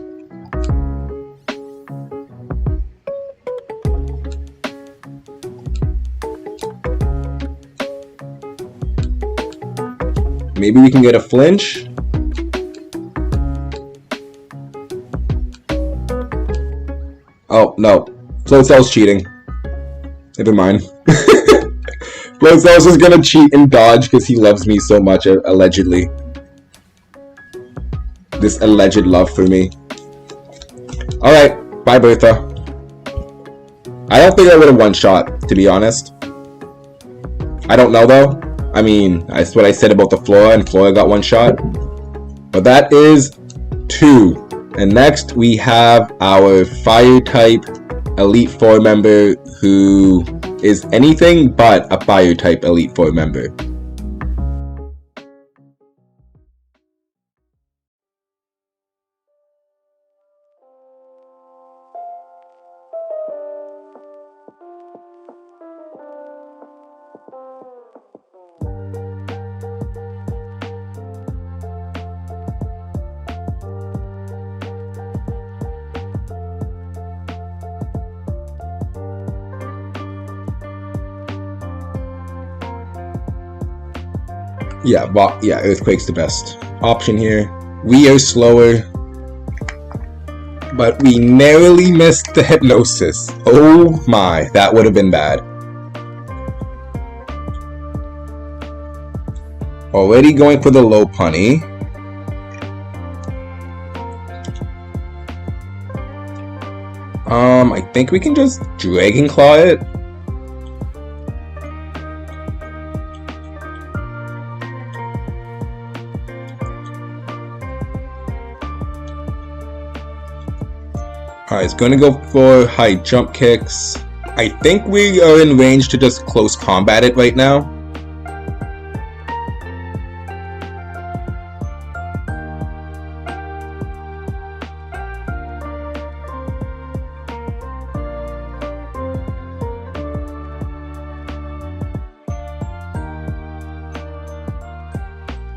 Maybe we can get a flinch. Oh, no. Float Cell's cheating. Never mind. Float Cell's just gonna cheat and dodge because he loves me so much, allegedly. This alleged love for me. Alright, bye Bertha. I don't think I would have one-shot, to be honest. I don't know though. I mean, that's what I said about the Flora, and Flora got one shot. But that is 2. And next we have our Fire type Elite 4 member who is anything but a Fire type Elite 4 member. Yeah, Earthquake's the best option here. We are slower, but we narrowly missed the Hypnosis. Oh my, that would have been bad. Already going for the low punny. I think we can just Dragon Claw it. Alright, it's going to go for high jump kicks. I think we are in range to just close combat it right now.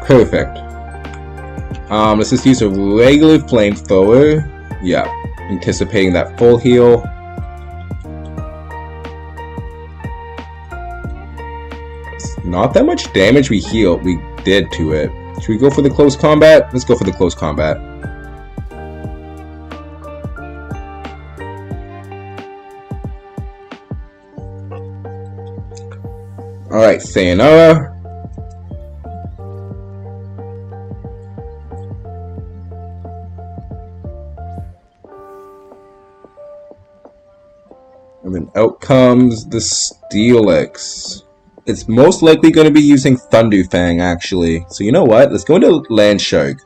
Perfect. Let's just use a regular flamethrower. Yeah, anticipating that full heal. It's not that much damage we did to it. Should we go for the close combat? Let's go for the close combat. Alright, sayonara. And then out comes the Steelix. It's most likely going to be using Thunder Fang, actually. So you know what? Let's go into Land Shark.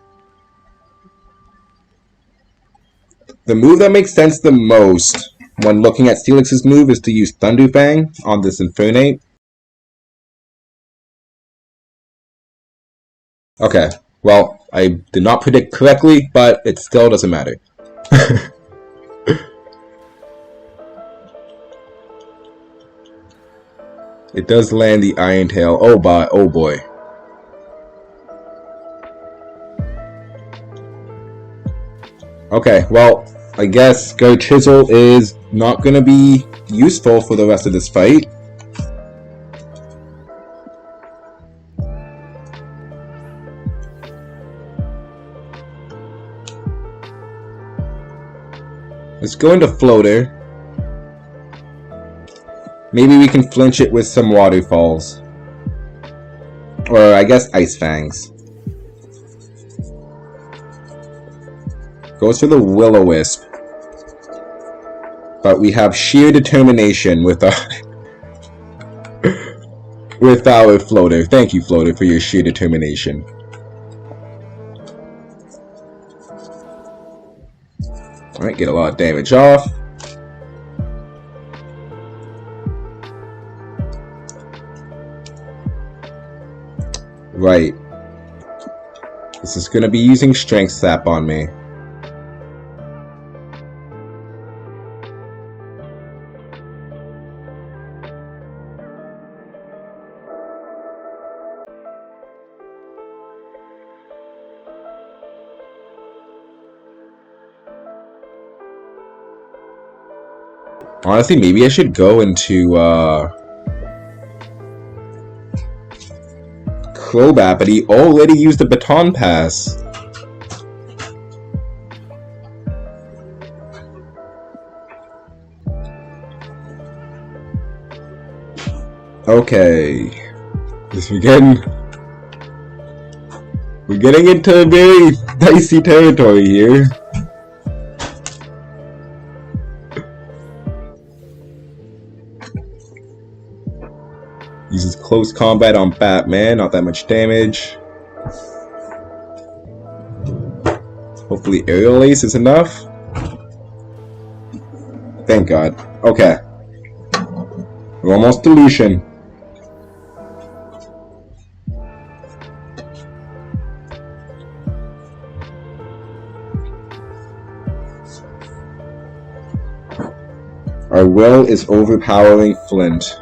The move that makes sense the most when looking at Steelix's move is to use Thunder Fang on this Infernape. Okay, well, I did not predict correctly, but it still doesn't matter. It does land the Iron Tail. Oh boy. Okay, well, I guess Go Chisel is not going to be useful for the rest of this fight. Let's go into Floater. Maybe we can flinch it with some Waterfalls. Or I guess Ice Fangs. Goes for the Will-O-Wisp. But we have sheer determination with our with our Floater. Thank you, Floater, for your sheer determination. Alright, get a lot of damage off. Right. This is going to be using Strength Sap on me. Honestly, maybe I should go into Crobat, but he already used the Baton Pass. Okay. We're getting into a very dicey territory here. Uses close combat on Batman, not that much damage. Hopefully aerial ace is enough. Thank God. Okay. We're almost to Lucian. Our will is overpowering Flint.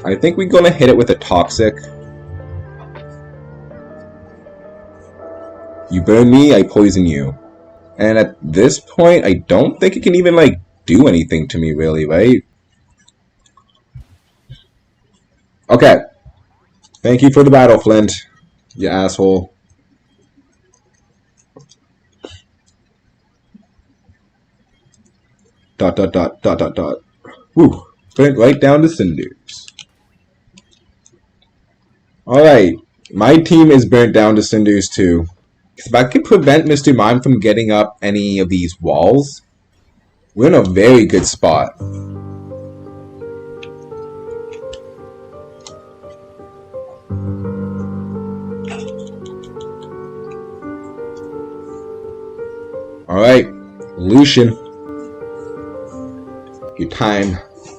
I think we're gonna hit it with a toxic. You burn me, I poison you. And at this point, I don't think it can even, like, do anything to me, really, right? Okay. Thank you for the battle, Flint. You asshole. Dot, dot, dot, dot, dot, dot. Whew. Burnt right down to cinders. Alright. My team is burnt down to cinders, too. If I can prevent Mr. Mime from getting up any of these walls, we're in a very good spot. Alright, Lucian.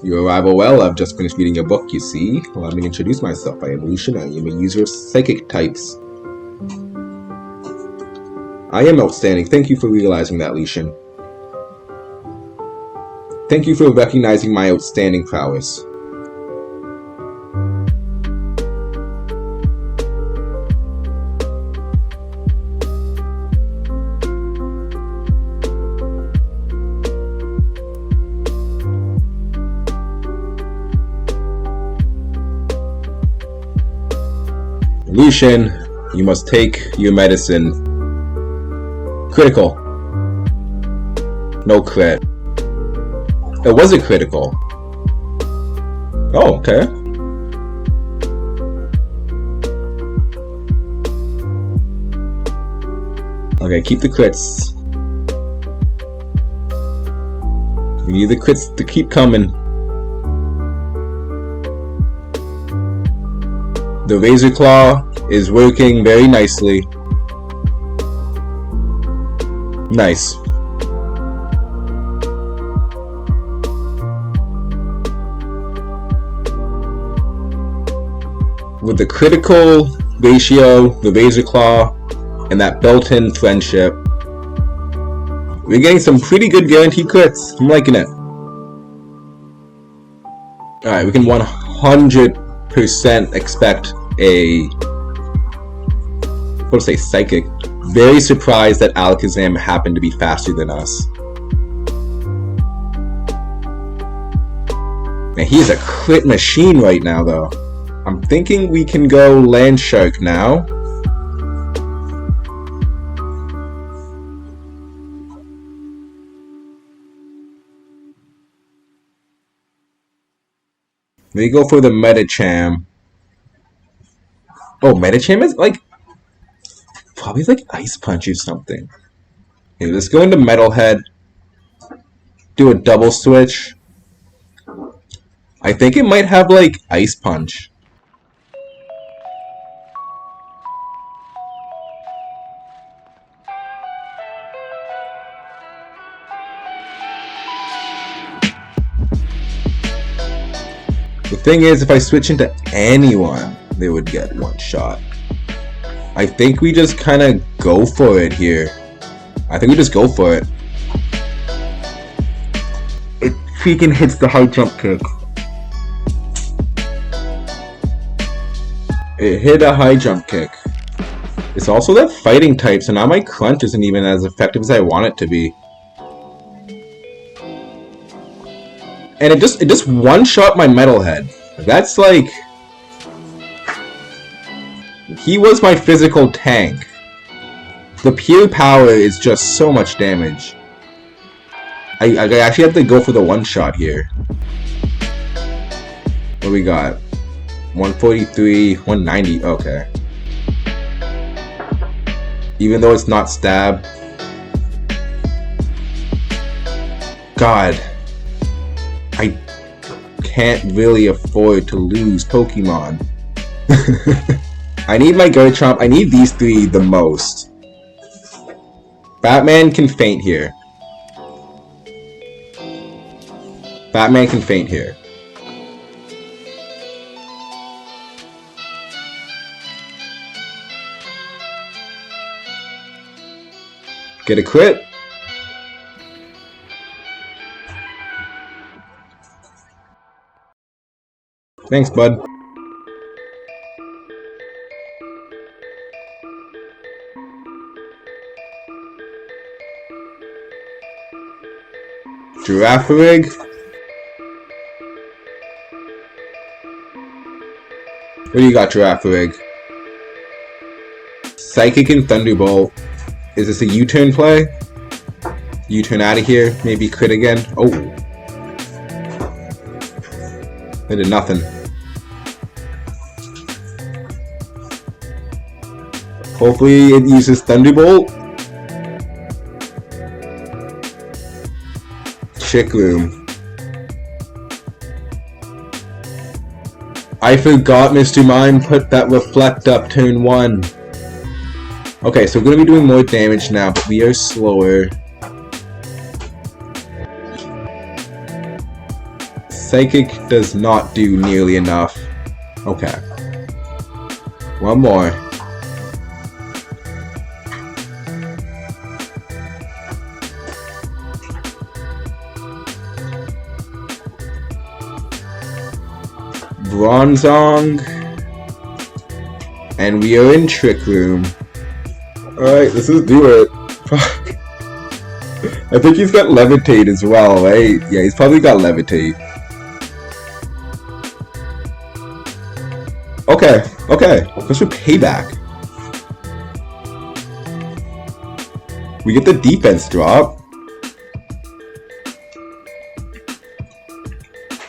Your arrival well. I've just finished reading your book, you see. Allow me to introduce myself. I am Lucian. I am a user of psychic types. I am outstanding. Thank you for realizing that, Lucian. Thank you for recognizing my outstanding prowess. Lucian, you must take your medicine. Critical. No crit. It wasn't critical. Oh, okay. Okay, keep the crits. We need the crits to keep coming. The Razor Claw is working very nicely. Nice. With the critical ratio, the Razor Claw, and that built-in friendship, we're getting some pretty good guaranteed crits. I'm liking it. Alright, we can 100% expect a, what to say, psychic. Very surprised that Alakazam happened to be faster than us. Man, he's a crit machine right now, though. I'm thinking we can go Land Shark now. We go for the Medicham. Oh, Medicham is like probably like Ice Punch or something. Okay, let's go into Metalhead. Do a double switch. I think it might have like Ice Punch. The thing is, if I switch into anyone, they would get one shot. I think we just kind of go for it here. I think we just go for it. It freaking hits the high jump kick. It hit a high jump kick. It's also that fighting type, so now my crunch isn't even as effective as I want it to be. And it just one-shot my Metalhead. That's like... He was my physical tank. The pure power is just so much damage. I actually have to go for the one shot here. What we got? 143, 190. Okay. Even though it's not stab. God. I can't really afford to lose Pokemon. I need my Garchomp. I need these three the most. Batman can faint here. Batman can faint here. Get a crit. Thanks, bud. Girafarig. What do you got, Girafarig? Psychic and Thunderbolt. Is this a U-turn play? U-turn out of here. Maybe crit again. Oh. I did nothing. Hopefully it uses Thunderbolt. Trick Room. I forgot Mr. Mime put that Reflect up turn 1. Okay, so we're going to be doing more damage now, but we are slower. Psychic does not do nearly enough. Okay. One more. Bronzong. And we are in Trick Room. Alright, let's just do it. I think he's got Levitate as well, right? Yeah, he's probably got Levitate. Okay, okay. Let's do Payback. We get the defense drop.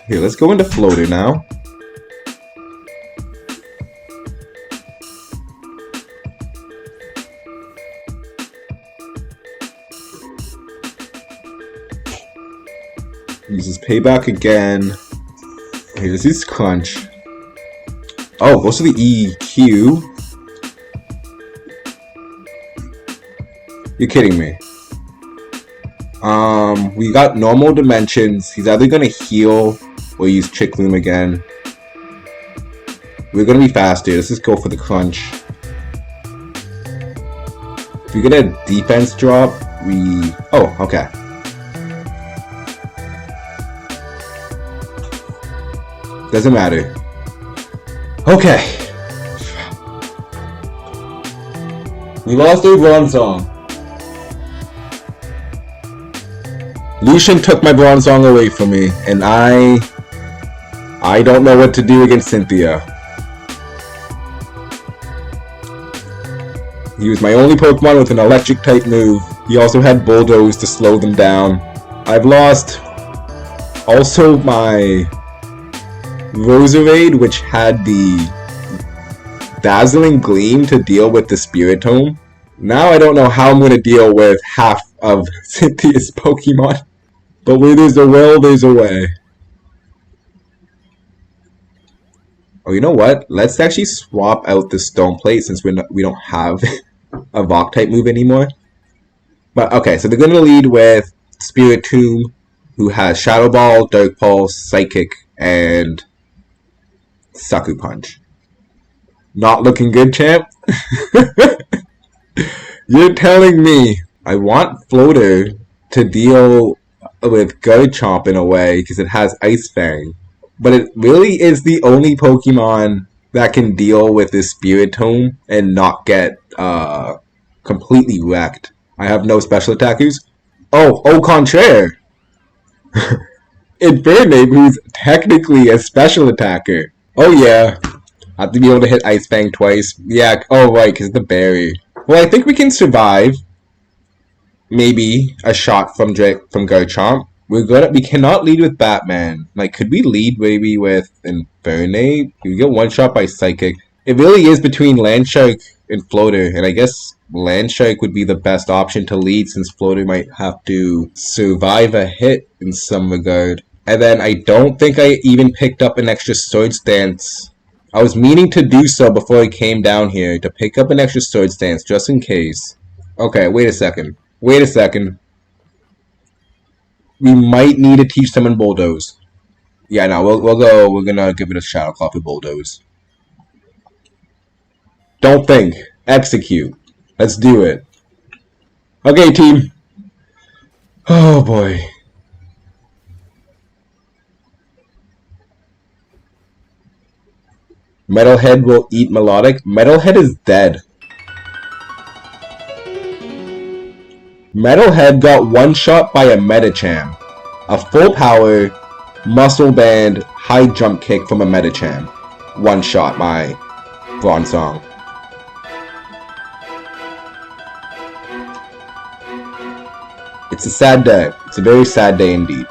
Here, let's go into Floater now. Uses Payback again. Okay, this is Crunch. Oh, goes to the EQ. You're kidding me. We got normal dimensions. He's either gonna heal or use Trick Room again. We're gonna be faster. Let's just go for the Crunch. If we get a defense drop, we... Oh, okay. Doesn't matter. Okay. We lost our Bronzong. Lucian took my Bronzong away from me, and I don't know what to do against Cynthia. He was my only Pokemon with an electric type move. He also had Bulldoze to slow them down. I've lost also my Roserade, which had the Dazzling Gleam to deal with the Spiritomb. Now I don't know how I'm going to deal with half of Cynthia's Pokemon. But where there's a will, there's a way. Oh, you know what? Let's actually swap out the Stone Plate since we don't have a Rock type move anymore. But okay, so they're going to lead with Spiritomb, who has Shadow Ball, Dark Pulse, Psychic, and Sucker Punch. Not looking good, champ? You're telling me. I want Floater to deal with Garchomp in a way because it has Ice Fang. But it really is the only Pokemon that can deal with this Spiritomb and not get completely wrecked. I have no special attackers. Oh, au contraire! Infernape, who's technically a special attacker. Oh yeah. I have to be able to hit Ice Fang twice. Yeah, oh right, because the berry. Well, I think we can survive. maybe a shot from Garchomp. We cannot lead with Batman. Like, could we lead maybe with Infernape? We get one shot by Psychic. It really is between Landshark and Floater, and I guess Landshark would be the best option to lead since Floater might have to survive a hit in some regard. And then I don't think I even picked up an extra Swords Dance. I was meaning to do so before I came down here, to pick up an extra Swords Dance just in case. Okay, wait a second. Wait a second. We might need to teach someone Bulldoze. Yeah, no, we'll go. We're gonna give it a Shadow Claw for Bulldoze. Don't think. Execute. Let's do it. Okay, team. Oh boy. Metalhead will eat Melodic. Metalhead is dead. Metalhead got one shot by a Medicham. A full power, muscle band, high jump kick from a Medicham. One shot my Bronzong. It's a sad day. It's a very sad day indeed.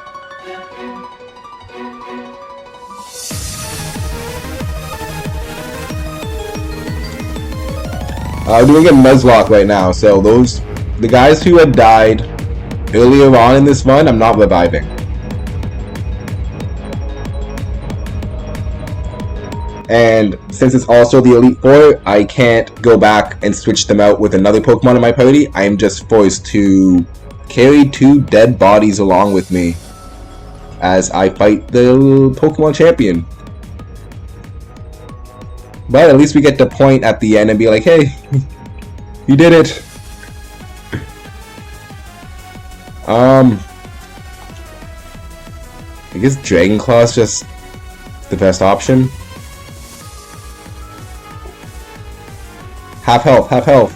We're doing a Nuzlocke right now, so the guys who had died earlier on in this run, I'm not reviving. And since it's also the Elite Four, I can't go back and switch them out with another Pokemon in my party. I am just forced to carry 2 dead bodies along with me as I fight the Pokemon champion. But at least we get to point at the end and be like, hey, you did it. I guess Dragon Claw is just the best option. Half health, half health.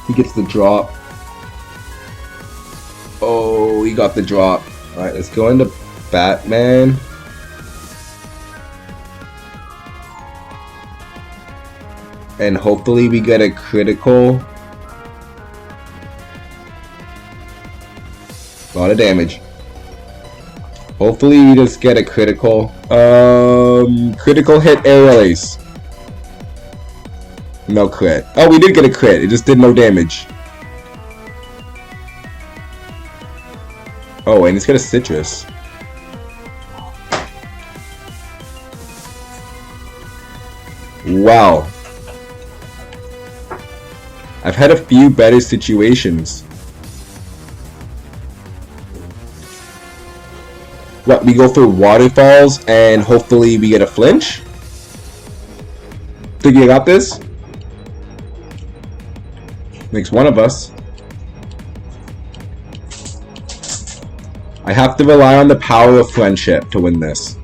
He gets the drop. Oh, he got the drop. Alright, let's go into Batman. And hopefully we get a critical. A lot of damage. Hopefully we just get a critical. Critical hit Aerial Ace. No crit. Oh, we did get a crit. It just did no damage. Oh, and it's got a Citrus. Wow. I've had a few better situations. What, we go for waterfalls and hopefully we get a flinch? Think you got this? Makes one of us. I have to rely on the power of friendship to win this.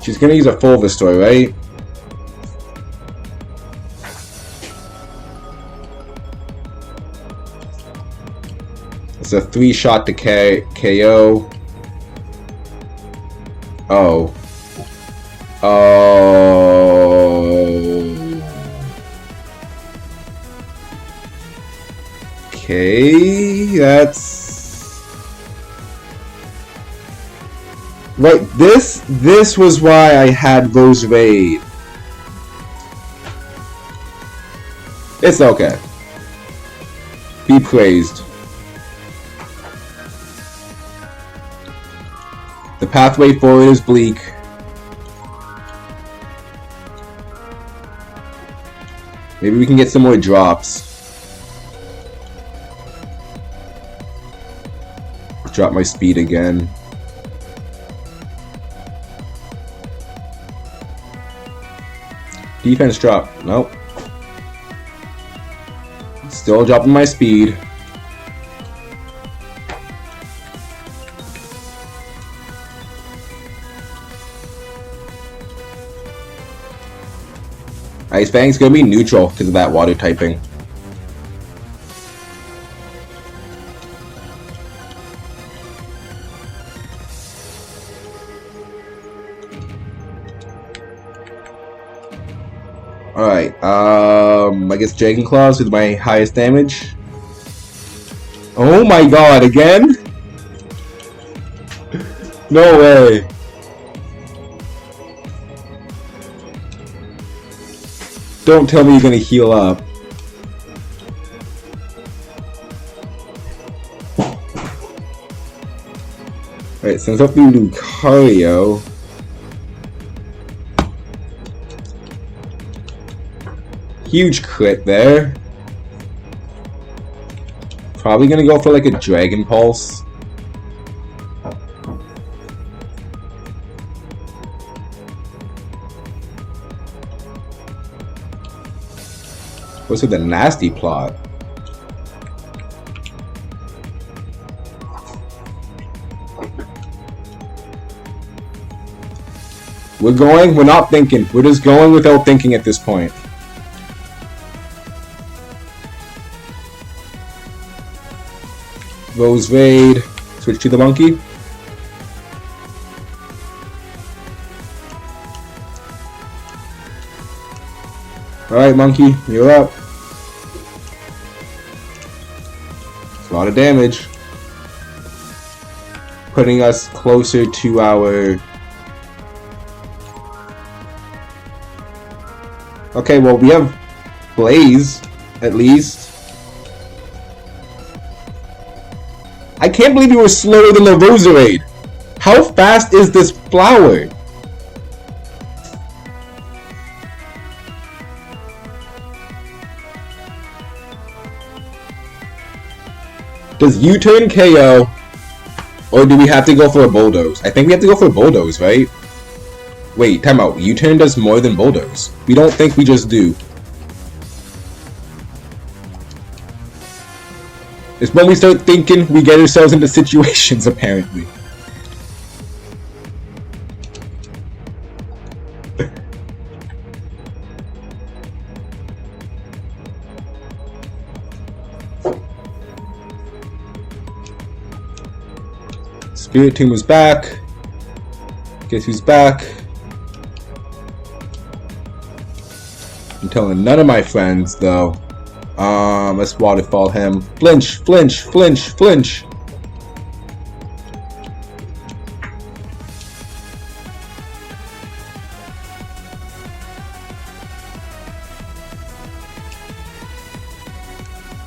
She's gonna use a full Restore, right? It's a 3-shot to KO. Oh. Okay, that's right. This was why I had Rose Raid. It's okay. Be praised. The pathway forward is bleak. Maybe we can get some more drops. Drop my speed again. Defense drop. Nope. Still dropping my speed. Ice Fang's gonna be neutral because of that water typing. Alright, I guess Dragon Claws with my highest damage. Oh my god, again? No way. Don't tell me you're gonna heal up. Alright, since up you do Lucario. Huge crit there. Probably gonna go for like a Dragon Pulse. What's with the nasty plot? We're not thinking. We're just going without thinking at this point. Rose Raid. Switch to the monkey. Alright, monkey, you're up. It's a lot of damage. Putting us closer to our... Okay, well, we have Blaze, at least. I can't believe you were slower than the Roserade. How fast is this flower? Does U-turn KO, or do we have to go for a Bulldoze? I think we have to go for a Bulldoze, right? Wait, time out. U-turn does more than Bulldoze. We don't think we just do. It's when we start thinking we get ourselves into situations, apparently. Spiritomb was back. Guess who's back? I'm telling none of my friends, though. Let's waterfall him. Flinch, flinch, flinch, flinch.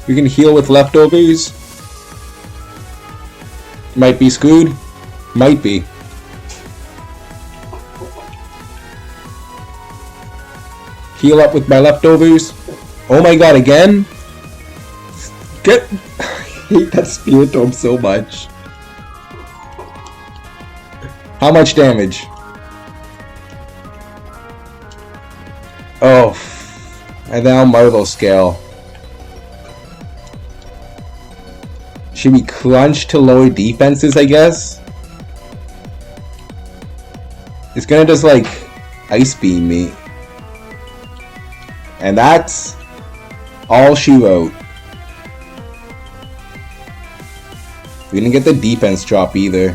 We can heal with leftovers. Might be screwed. Might be. Heal up with my leftovers. Oh my god, again? Get... I hate that Spiritomb so much. How much damage? Oh. And now Marvel Scale. Should we crunch to lower defenses, I guess? It's gonna just like Ice Beam me. And that's all she wrote. We didn't get the defense drop either.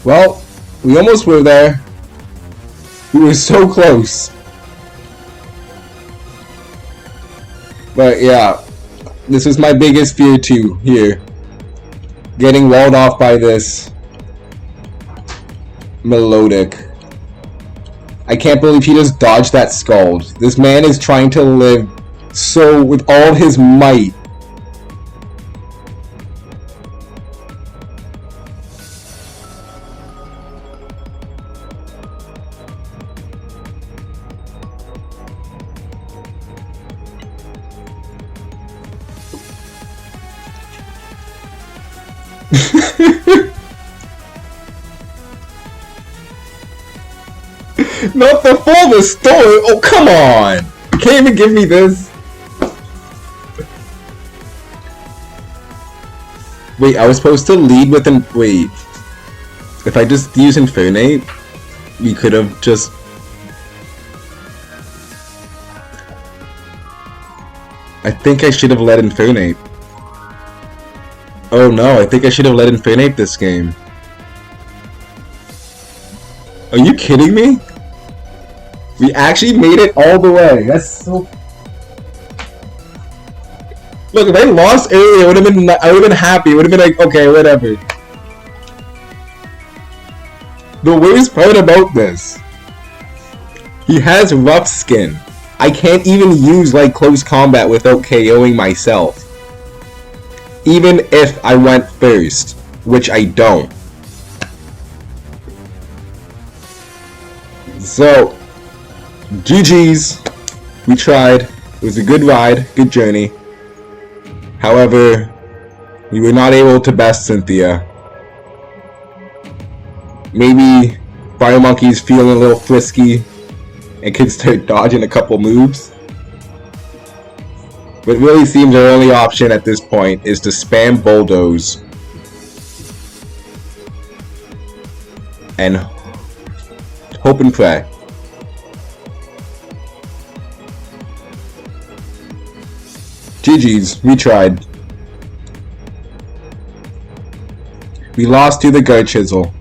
Well, we almost were there. We were so close. But yeah, this is my biggest fear too here. Getting walled off by this Melodic. I can't believe he just dodged that Scald. This man is trying to live so with all his might. Not the full restore! Oh, come on! You can't even give me this! Wait, I was supposed to lead with an... Wait. If I just use Infernape, we could have just... I think I should have led Infernape. Oh no, I think I should have led Infernape this game. Are you kidding me? We actually made it all the way. That's so... Look, if I lost earlier, I would have been happy. It would have been like, okay, whatever. The worst part about this, he has rough skin. I can't even use like close combat without KOing myself. Even if I went first, which I don't. So, GG's. We tried. It was a good ride, good journey. However, we were not able to best Cynthia. Maybe Fire Monkey's feeling a little frisky and can start dodging a couple moves. But it really seems our only option at this point is to spam Bulldoze and hope and pray. GG's, we tried. We lost to the Guard Chisel.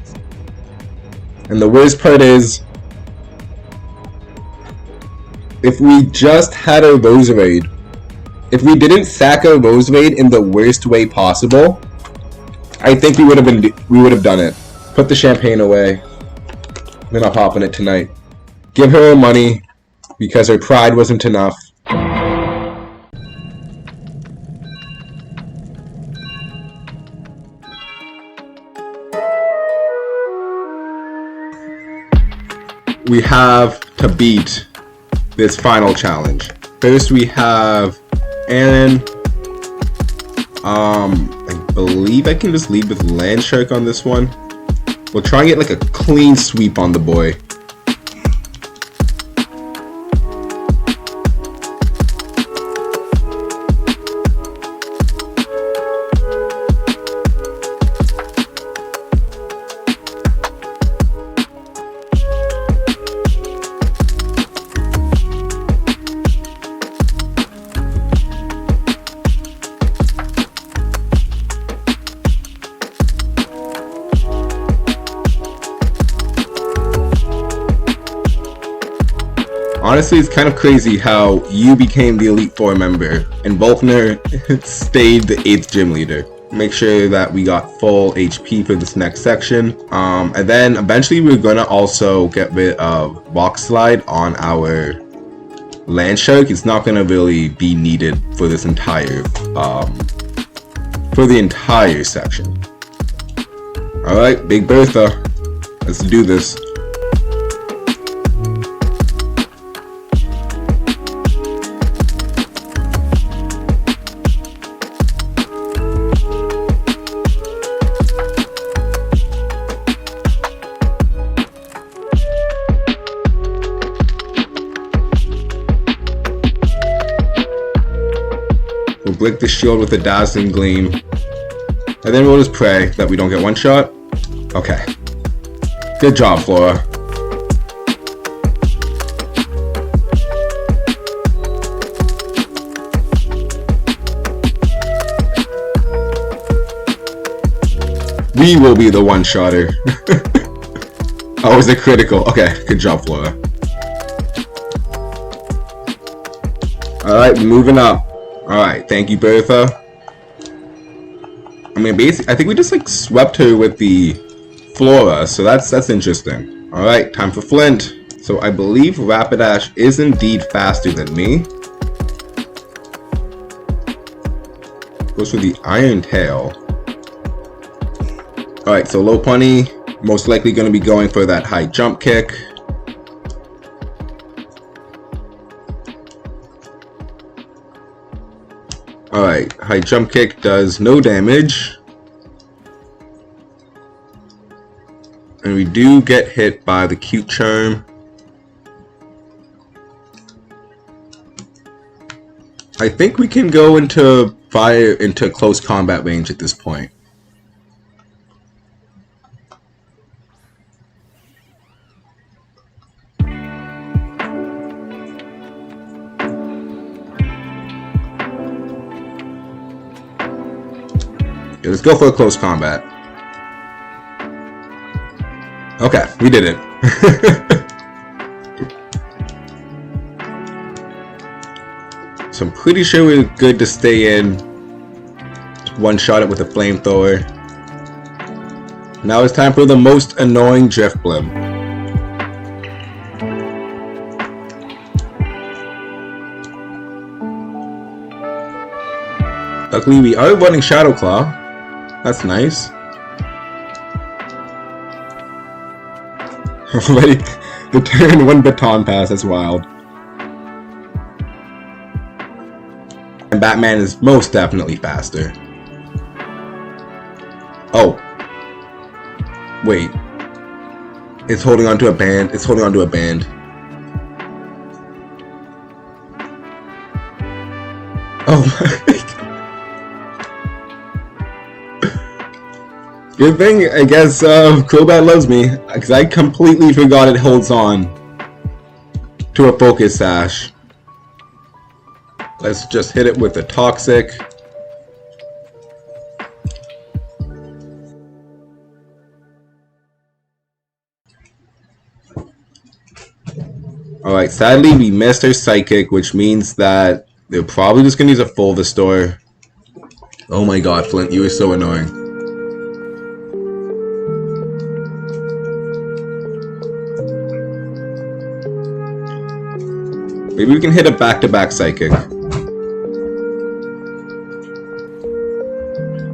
And the worst part is, if we just had a Rose Raid, if we didn't sack a Rose Raid in the worst way possible, I think we would have done it. Put the champagne away. We're not popping it tonight. Give her her money because her pride wasn't enough. We have to beat this final challenge. First we have Aaron. I believe I can just lead with Land Shark on this one. We'll try and get like a clean sweep on the boy. Honestly, it's kind of crazy how you became the Elite Four member and Volkner stayed the 8th gym leader. Make sure that we got full HP for this next section. And then eventually we're gonna also get rid of Rock Slide on our Land Shark. It's not gonna really be needed for this entire section. Alright, Big Bertha. Let's do this. We'll break the shield with a dazzling gleam. And then we'll just pray that we don't get one shot. Okay. Good job, Flora. We will be the one-shotter. Oh, was it critical? Okay, good job, Flora. Alright, moving up. Alright, thank you, Bertha. I mean, basically, I think we just like swept her with the Flora, so that's interesting. Alright, time for Flint. So I believe Rapidash is indeed faster than me. Goes for the Iron Tail. Alright, so Lopunny, most likely going to be going for that high jump kick. Alright, high jump kick does no damage. And we do get hit by the cute charm. I think we can go into close combat range at this point. Let's go for a close combat. Okay, we did it. So I'm pretty sure we're good to stay in. One-shot it with a flamethrower. Now it's time for the most annoying drift blimp. Luckily, we are running Shadow Claw. That's nice. Already, the turn 1 baton pass. That's wild. And Batman is most definitely faster. Oh. Wait. It's holding onto a band. It's holding onto a band. Oh my god. Good thing, I guess, Crobat loves me, because I completely forgot it holds on to a focus sash. Let's just hit it with the Toxic. Alright, sadly we missed our Psychic, which means that they're probably just gonna use a full Restore. Oh my god, Flint, you are so annoying. Maybe we can hit a back-to-back Psychic.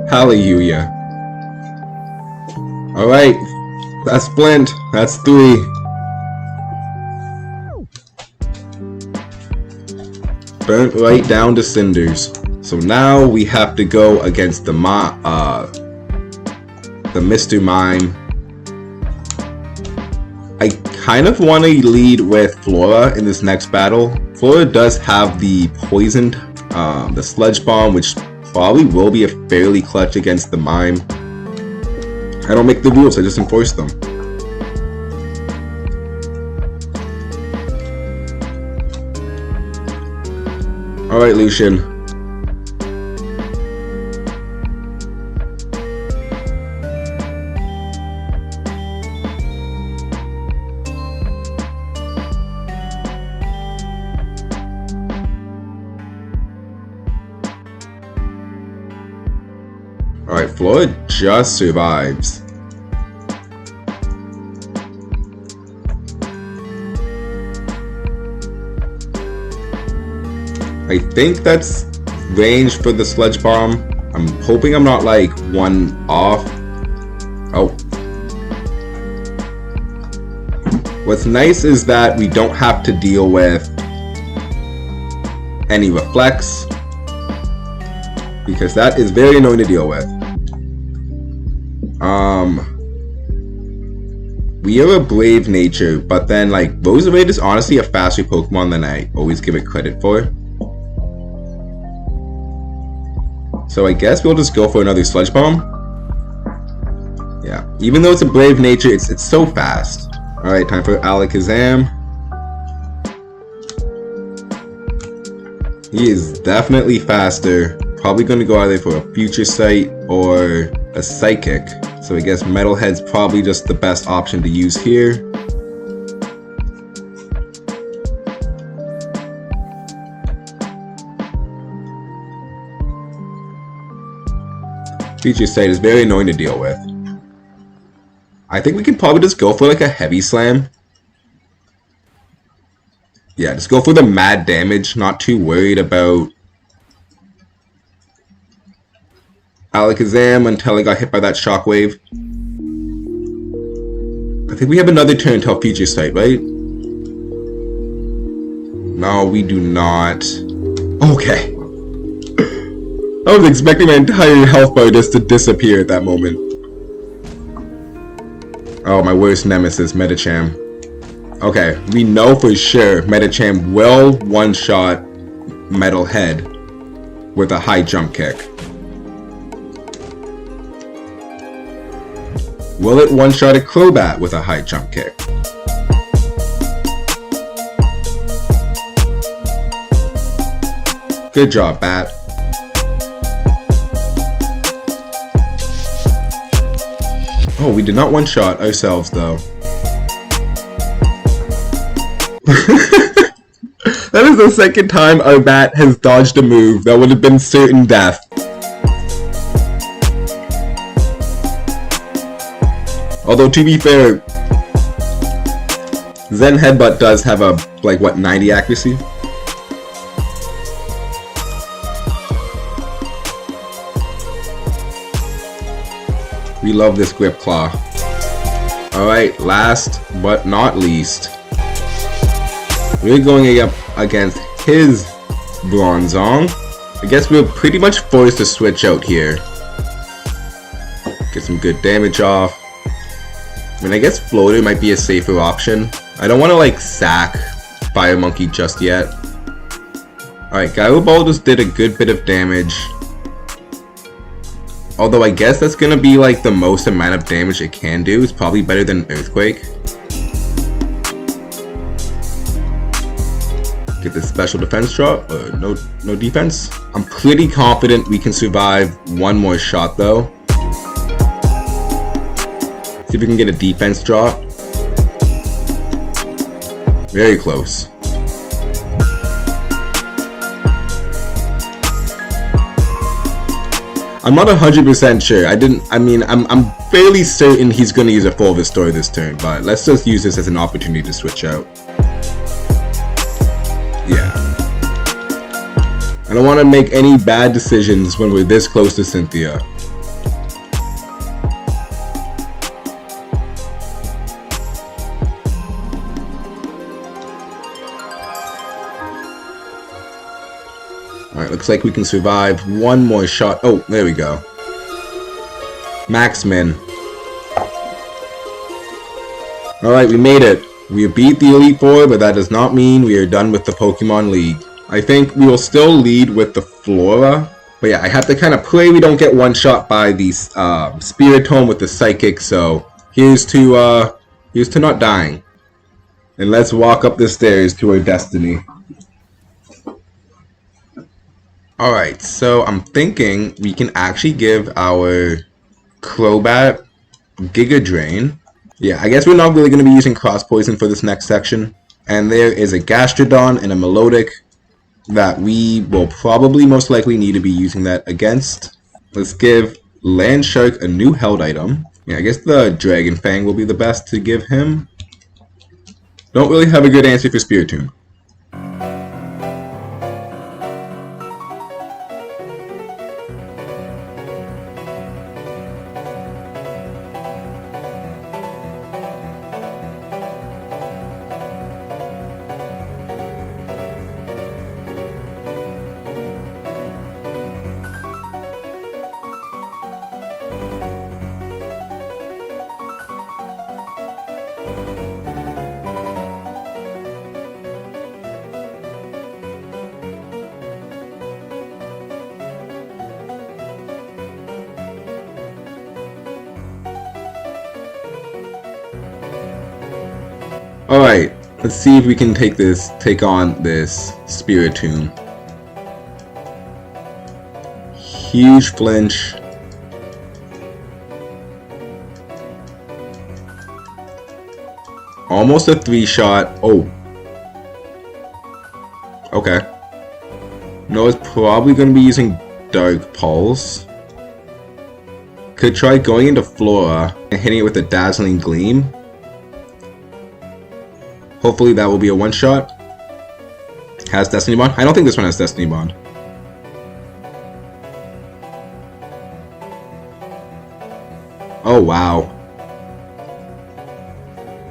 Hallelujah. Alright, that's Flint. That's 3. Burnt right down to cinders. So now we have to go against the Mr. Mime. I kind of want to lead with Flora in this next battle. Flora does have the poisoned, the Sludge Bomb, which probably will be a fairly clutch against the Mime. I don't make the rules, I just enforce them. Alright, Lucian. Alright, Flora just survives. I think that's range for the Sludge Bomb. I'm hoping I'm not like 1 off. Oh. What's nice is that we don't have to deal with any Reflects, because that is very annoying to deal with. We have a Brave Nature, but then like Roserade is honestly a faster Pokemon than I always give it credit for. So I guess we'll just go for another Sludge Bomb. Yeah, even though it's a Brave Nature, it's so fast. Alright, time for Alakazam. He is definitely faster. Probably going to go either for a Future Sight or a Psychic. So I guess Metal Head's probably just the best option to use here. Future Sight is very annoying to deal with. I think we can probably just go for like a Heavy Slam. Yeah, just go for the mad damage. Not too worried about Alakazam until I got hit by that Shockwave. I think we have another turn until Future Sight, right? No, we do not. Okay. I was expecting my entire health bar just to disappear at that moment. Oh, my worst nemesis, Medicham. Okay, we know for sure Medicham will one-shot Metal Head with a high jump kick. Will it one-shot a Crobat with a high jump kick? Good job, Bat. Oh, we did not one-shot ourselves, though. That is the second time our bat has dodged a move that would have been certain death. Although, to be fair, Zen Headbutt does have a, like, what, 90 accuracy? We love this Grip Claw. Alright, last but not least, we're going up against his Bronzong. I guess we're pretty much forced to switch out here. Get some good damage off. I mean, I guess Floater might be a safer option. I don't want to, like, sack Fire Monkey just yet. Alright, Gyro Ball just did a good bit of damage. Although I guess that's gonna be like the most amount of damage it can do. It's probably better than Earthquake. Get this special defense drop. No defense. I'm pretty confident we can survive one more shot though. See if we can get a defense drop. Very close. I'm not 100% sure. I'm fairly certain he's going to use a full Restore this turn, but let's just use this as an opportunity to switch out. Yeah. I don't want to make any bad decisions when we're this close to Cynthia. Alright, looks like we can survive one more shot. Oh, there we go. Max Min. Alright, we made it. We beat the Elite Four, but that does not mean we are done with the Pokemon League. I think we will still lead with the Flora. But yeah, I have to kind of pray we don't get one shot by the Spiritomb with the Psychic, so here's to not dying. And let's walk up the stairs to our destiny. Alright, so I'm thinking we can actually give our Crobat Giga Drain. Yeah, I guess we're not really going to be using Cross Poison for this next section. And there is a Gastrodon and a Melodic that we will probably most likely need to be using that against. Let's give Landshark a new held item. Yeah, I guess the Dragon Fang will be the best to give him. Don't really have a good answer for Spiritomb. Alright, let's see if we can take on this Spiritomb. Huge flinch. Almost a 3-shot. Oh. Okay. No, it's probably going to be using Dark Pulse. Could try going into Flora and hitting it with a Dazzling Gleam. Hopefully that will be a one-shot. Has Destiny Bond? I don't think this one has Destiny Bond. Oh, wow.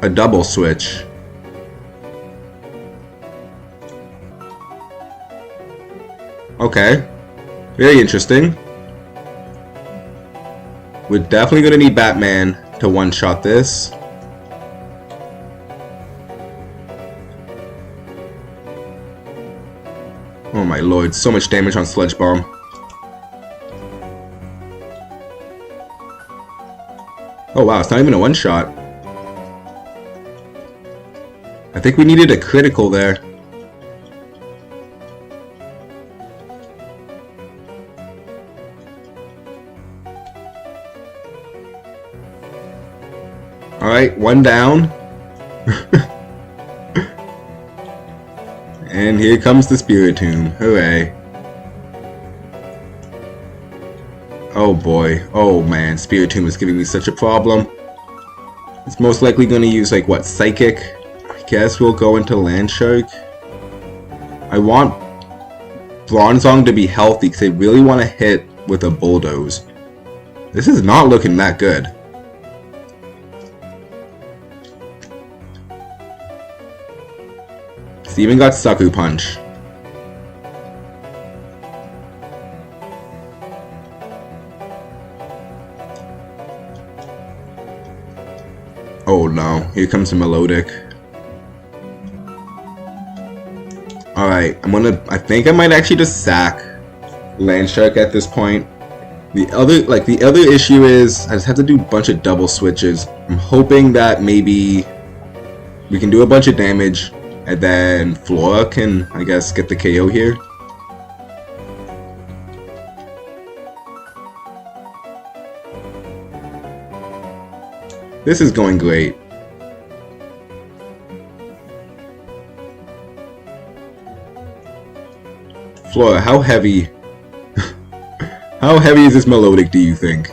A double switch. Okay. Very interesting. We're definitely going to need Batman to one-shot this. Oh my lord, so much damage on Sludge Bomb. Oh wow, it's not even a one-shot. I think we needed a critical there. Alright, one down. And here comes the Spiritomb. Hooray. Oh boy. Oh man, Spiritomb is giving me such a problem. It's most likely going to use, like, what, Psychic? I guess we'll go into Landshark. I want Bronzong to be healthy because I really want to hit with a Bulldoze. This is not looking that good. Steven got Sucker Punch. Oh no, here comes a Melodic. Alright, I think I might actually just sack Landshark at this point. The other issue is I just have to do a bunch of double switches. I'm hoping that maybe we can do a bunch of damage and then Flora can, I guess, get the KO here. This is going great. Flora, how heavy? How heavy is this Melodic, do you think?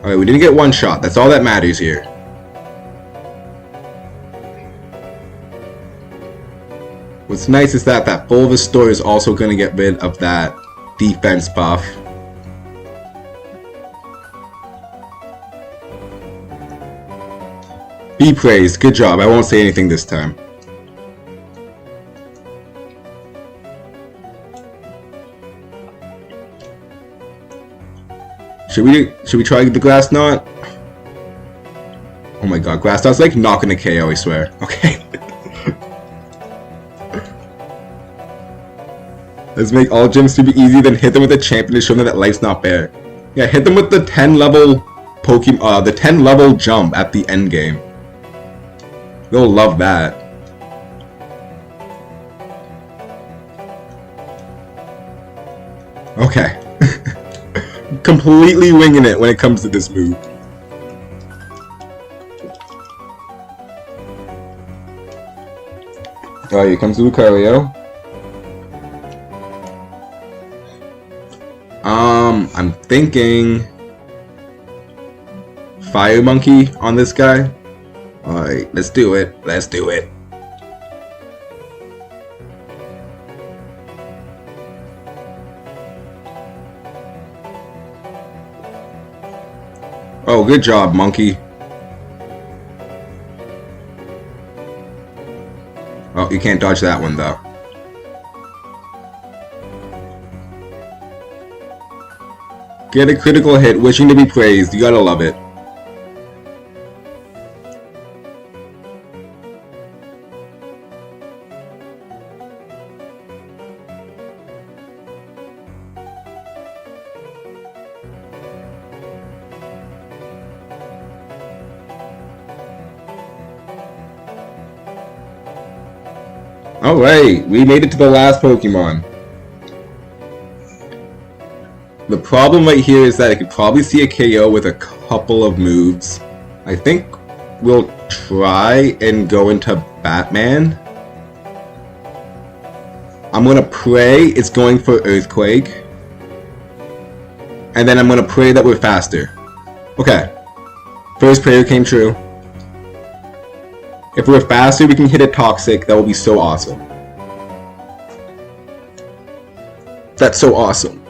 Alright, we didn't get one shot. That's all that matters here. What's nice is that Bulbasaur is also going to get rid of that defense buff. Be praised. Good job. I won't say anything this time. Should we try the Grass Knot? Oh my god, Grass Knot's like not gonna KO, I swear. Okay. Let's make all gyms to be easy, then hit them with a champion to show them that life's not fair. Yeah, hit them with the 10 level Pokemon, the 10 level jump at the end game. They'll love that. Okay. Completely winging it when it comes to this move. Alright, here comes Lucario. I'm thinking Fire Monkey on this guy. Alright, let's do it. Let's do it. Oh, good job, Monkey. Oh, you can't dodge that one, though. Get a critical hit, wishing to be praised. You gotta love it. Alright, we made it to the last Pokemon. The problem right here is that I could probably see a KO with a couple of moves. I think we'll try and go into Batman. I'm gonna pray it's going for Earthquake. And then I'm gonna pray that we're faster. Okay. First prayer came true. If we're faster, we can hit a Toxic. That will be so awesome. That's so awesome.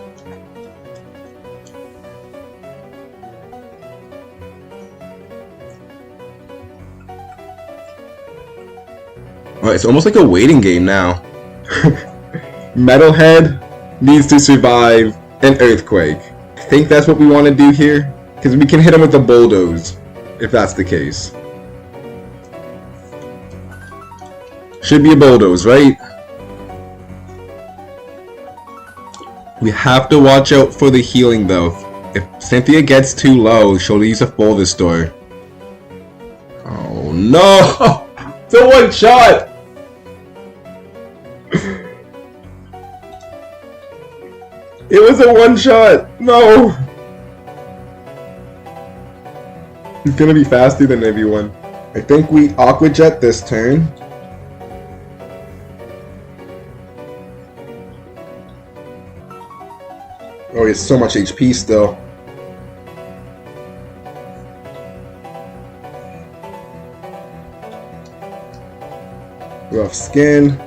Alright, it's almost like a waiting game now. Metalhead needs to survive an Earthquake. I think that's what we want to do here. Because we can hit him with the Bulldoze, if that's the case. Should be a Bulldoze, right? We have to watch out for the healing, though. If Cynthia gets too low, she'll use a Bulbasaur. Oh no! It's a one shot! It was a one shot! No! He's gonna be faster than everyone. I think we Aqua Jet this turn. Oh, he has so much HP still. Rough skin.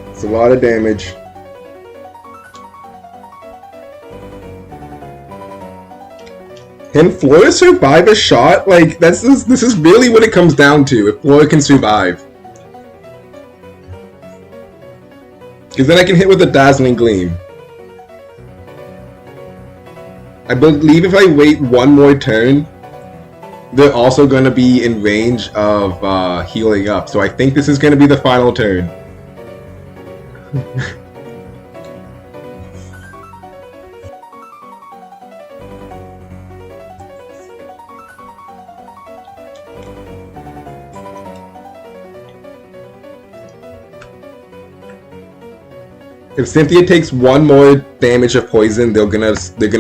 It's a lot of damage. Can Flora survive a shot? Like, this is really what it comes down to, if Flora can survive. Because then I can hit with a Dazzling Gleam. I believe if I wait one more turn, they're also going to be in range of healing up. So I think this is going to be the final turn. If Cynthia takes one more damage of poison, they're gonna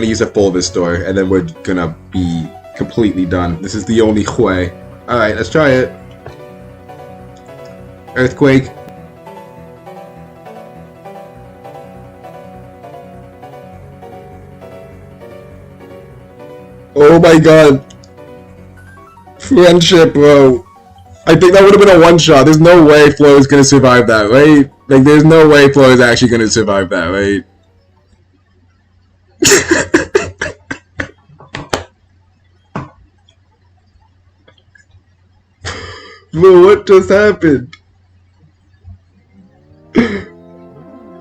use a full restore, and then we're gonna be completely done. This is the only way. All right, let's try it. Earthquake. Oh my god. Friendship, bro. I think that would have been a one-shot. There's no way Flo is gonna survive that, right? Like, there's no way Flo is actually gonna survive that, right? Bro, what just happened?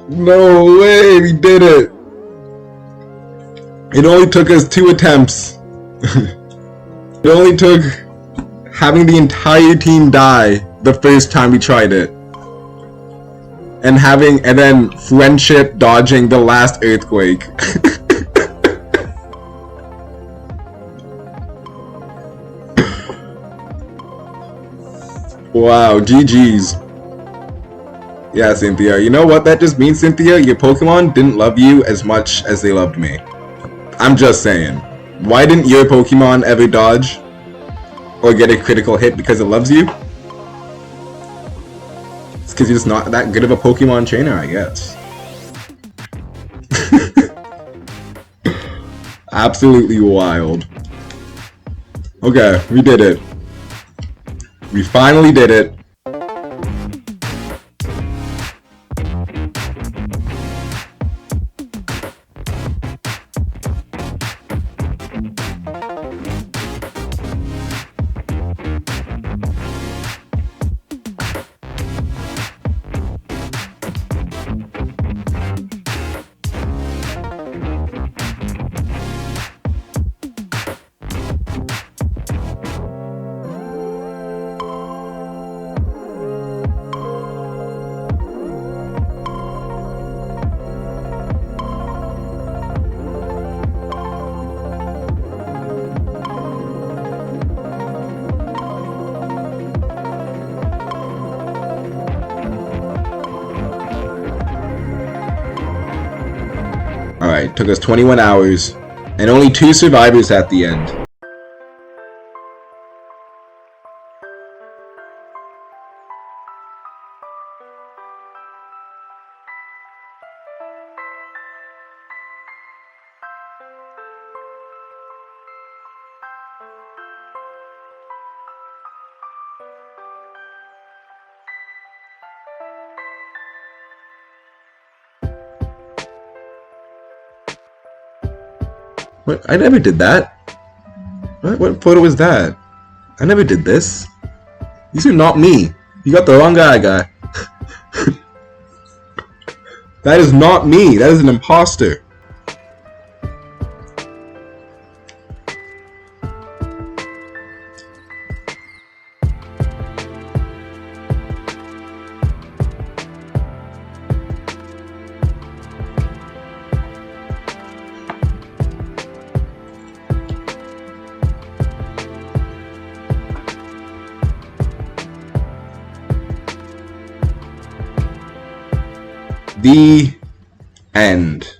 No way, we did it! It only took us 2 attempts. It only took having the entire team die the first time we tried it. And then Friendship dodging the last earthquake. Wow, GG's. Yeah, Cynthia. You know what that just means, Cynthia? Your Pokemon didn't love you as much as they loved me. I'm just saying. Why didn't your Pokemon ever dodge? Or get a critical hit because it loves you? It's because you're just not that good of a Pokemon trainer, I guess. Absolutely wild. Okay, we did it. We finally did it. Alright, took us 21 hours, and only 2 survivors at the end. What? I never did that. What photo is that? I never did this. These are not me. You got the wrong guy. That is not me. That is an imposter. The end.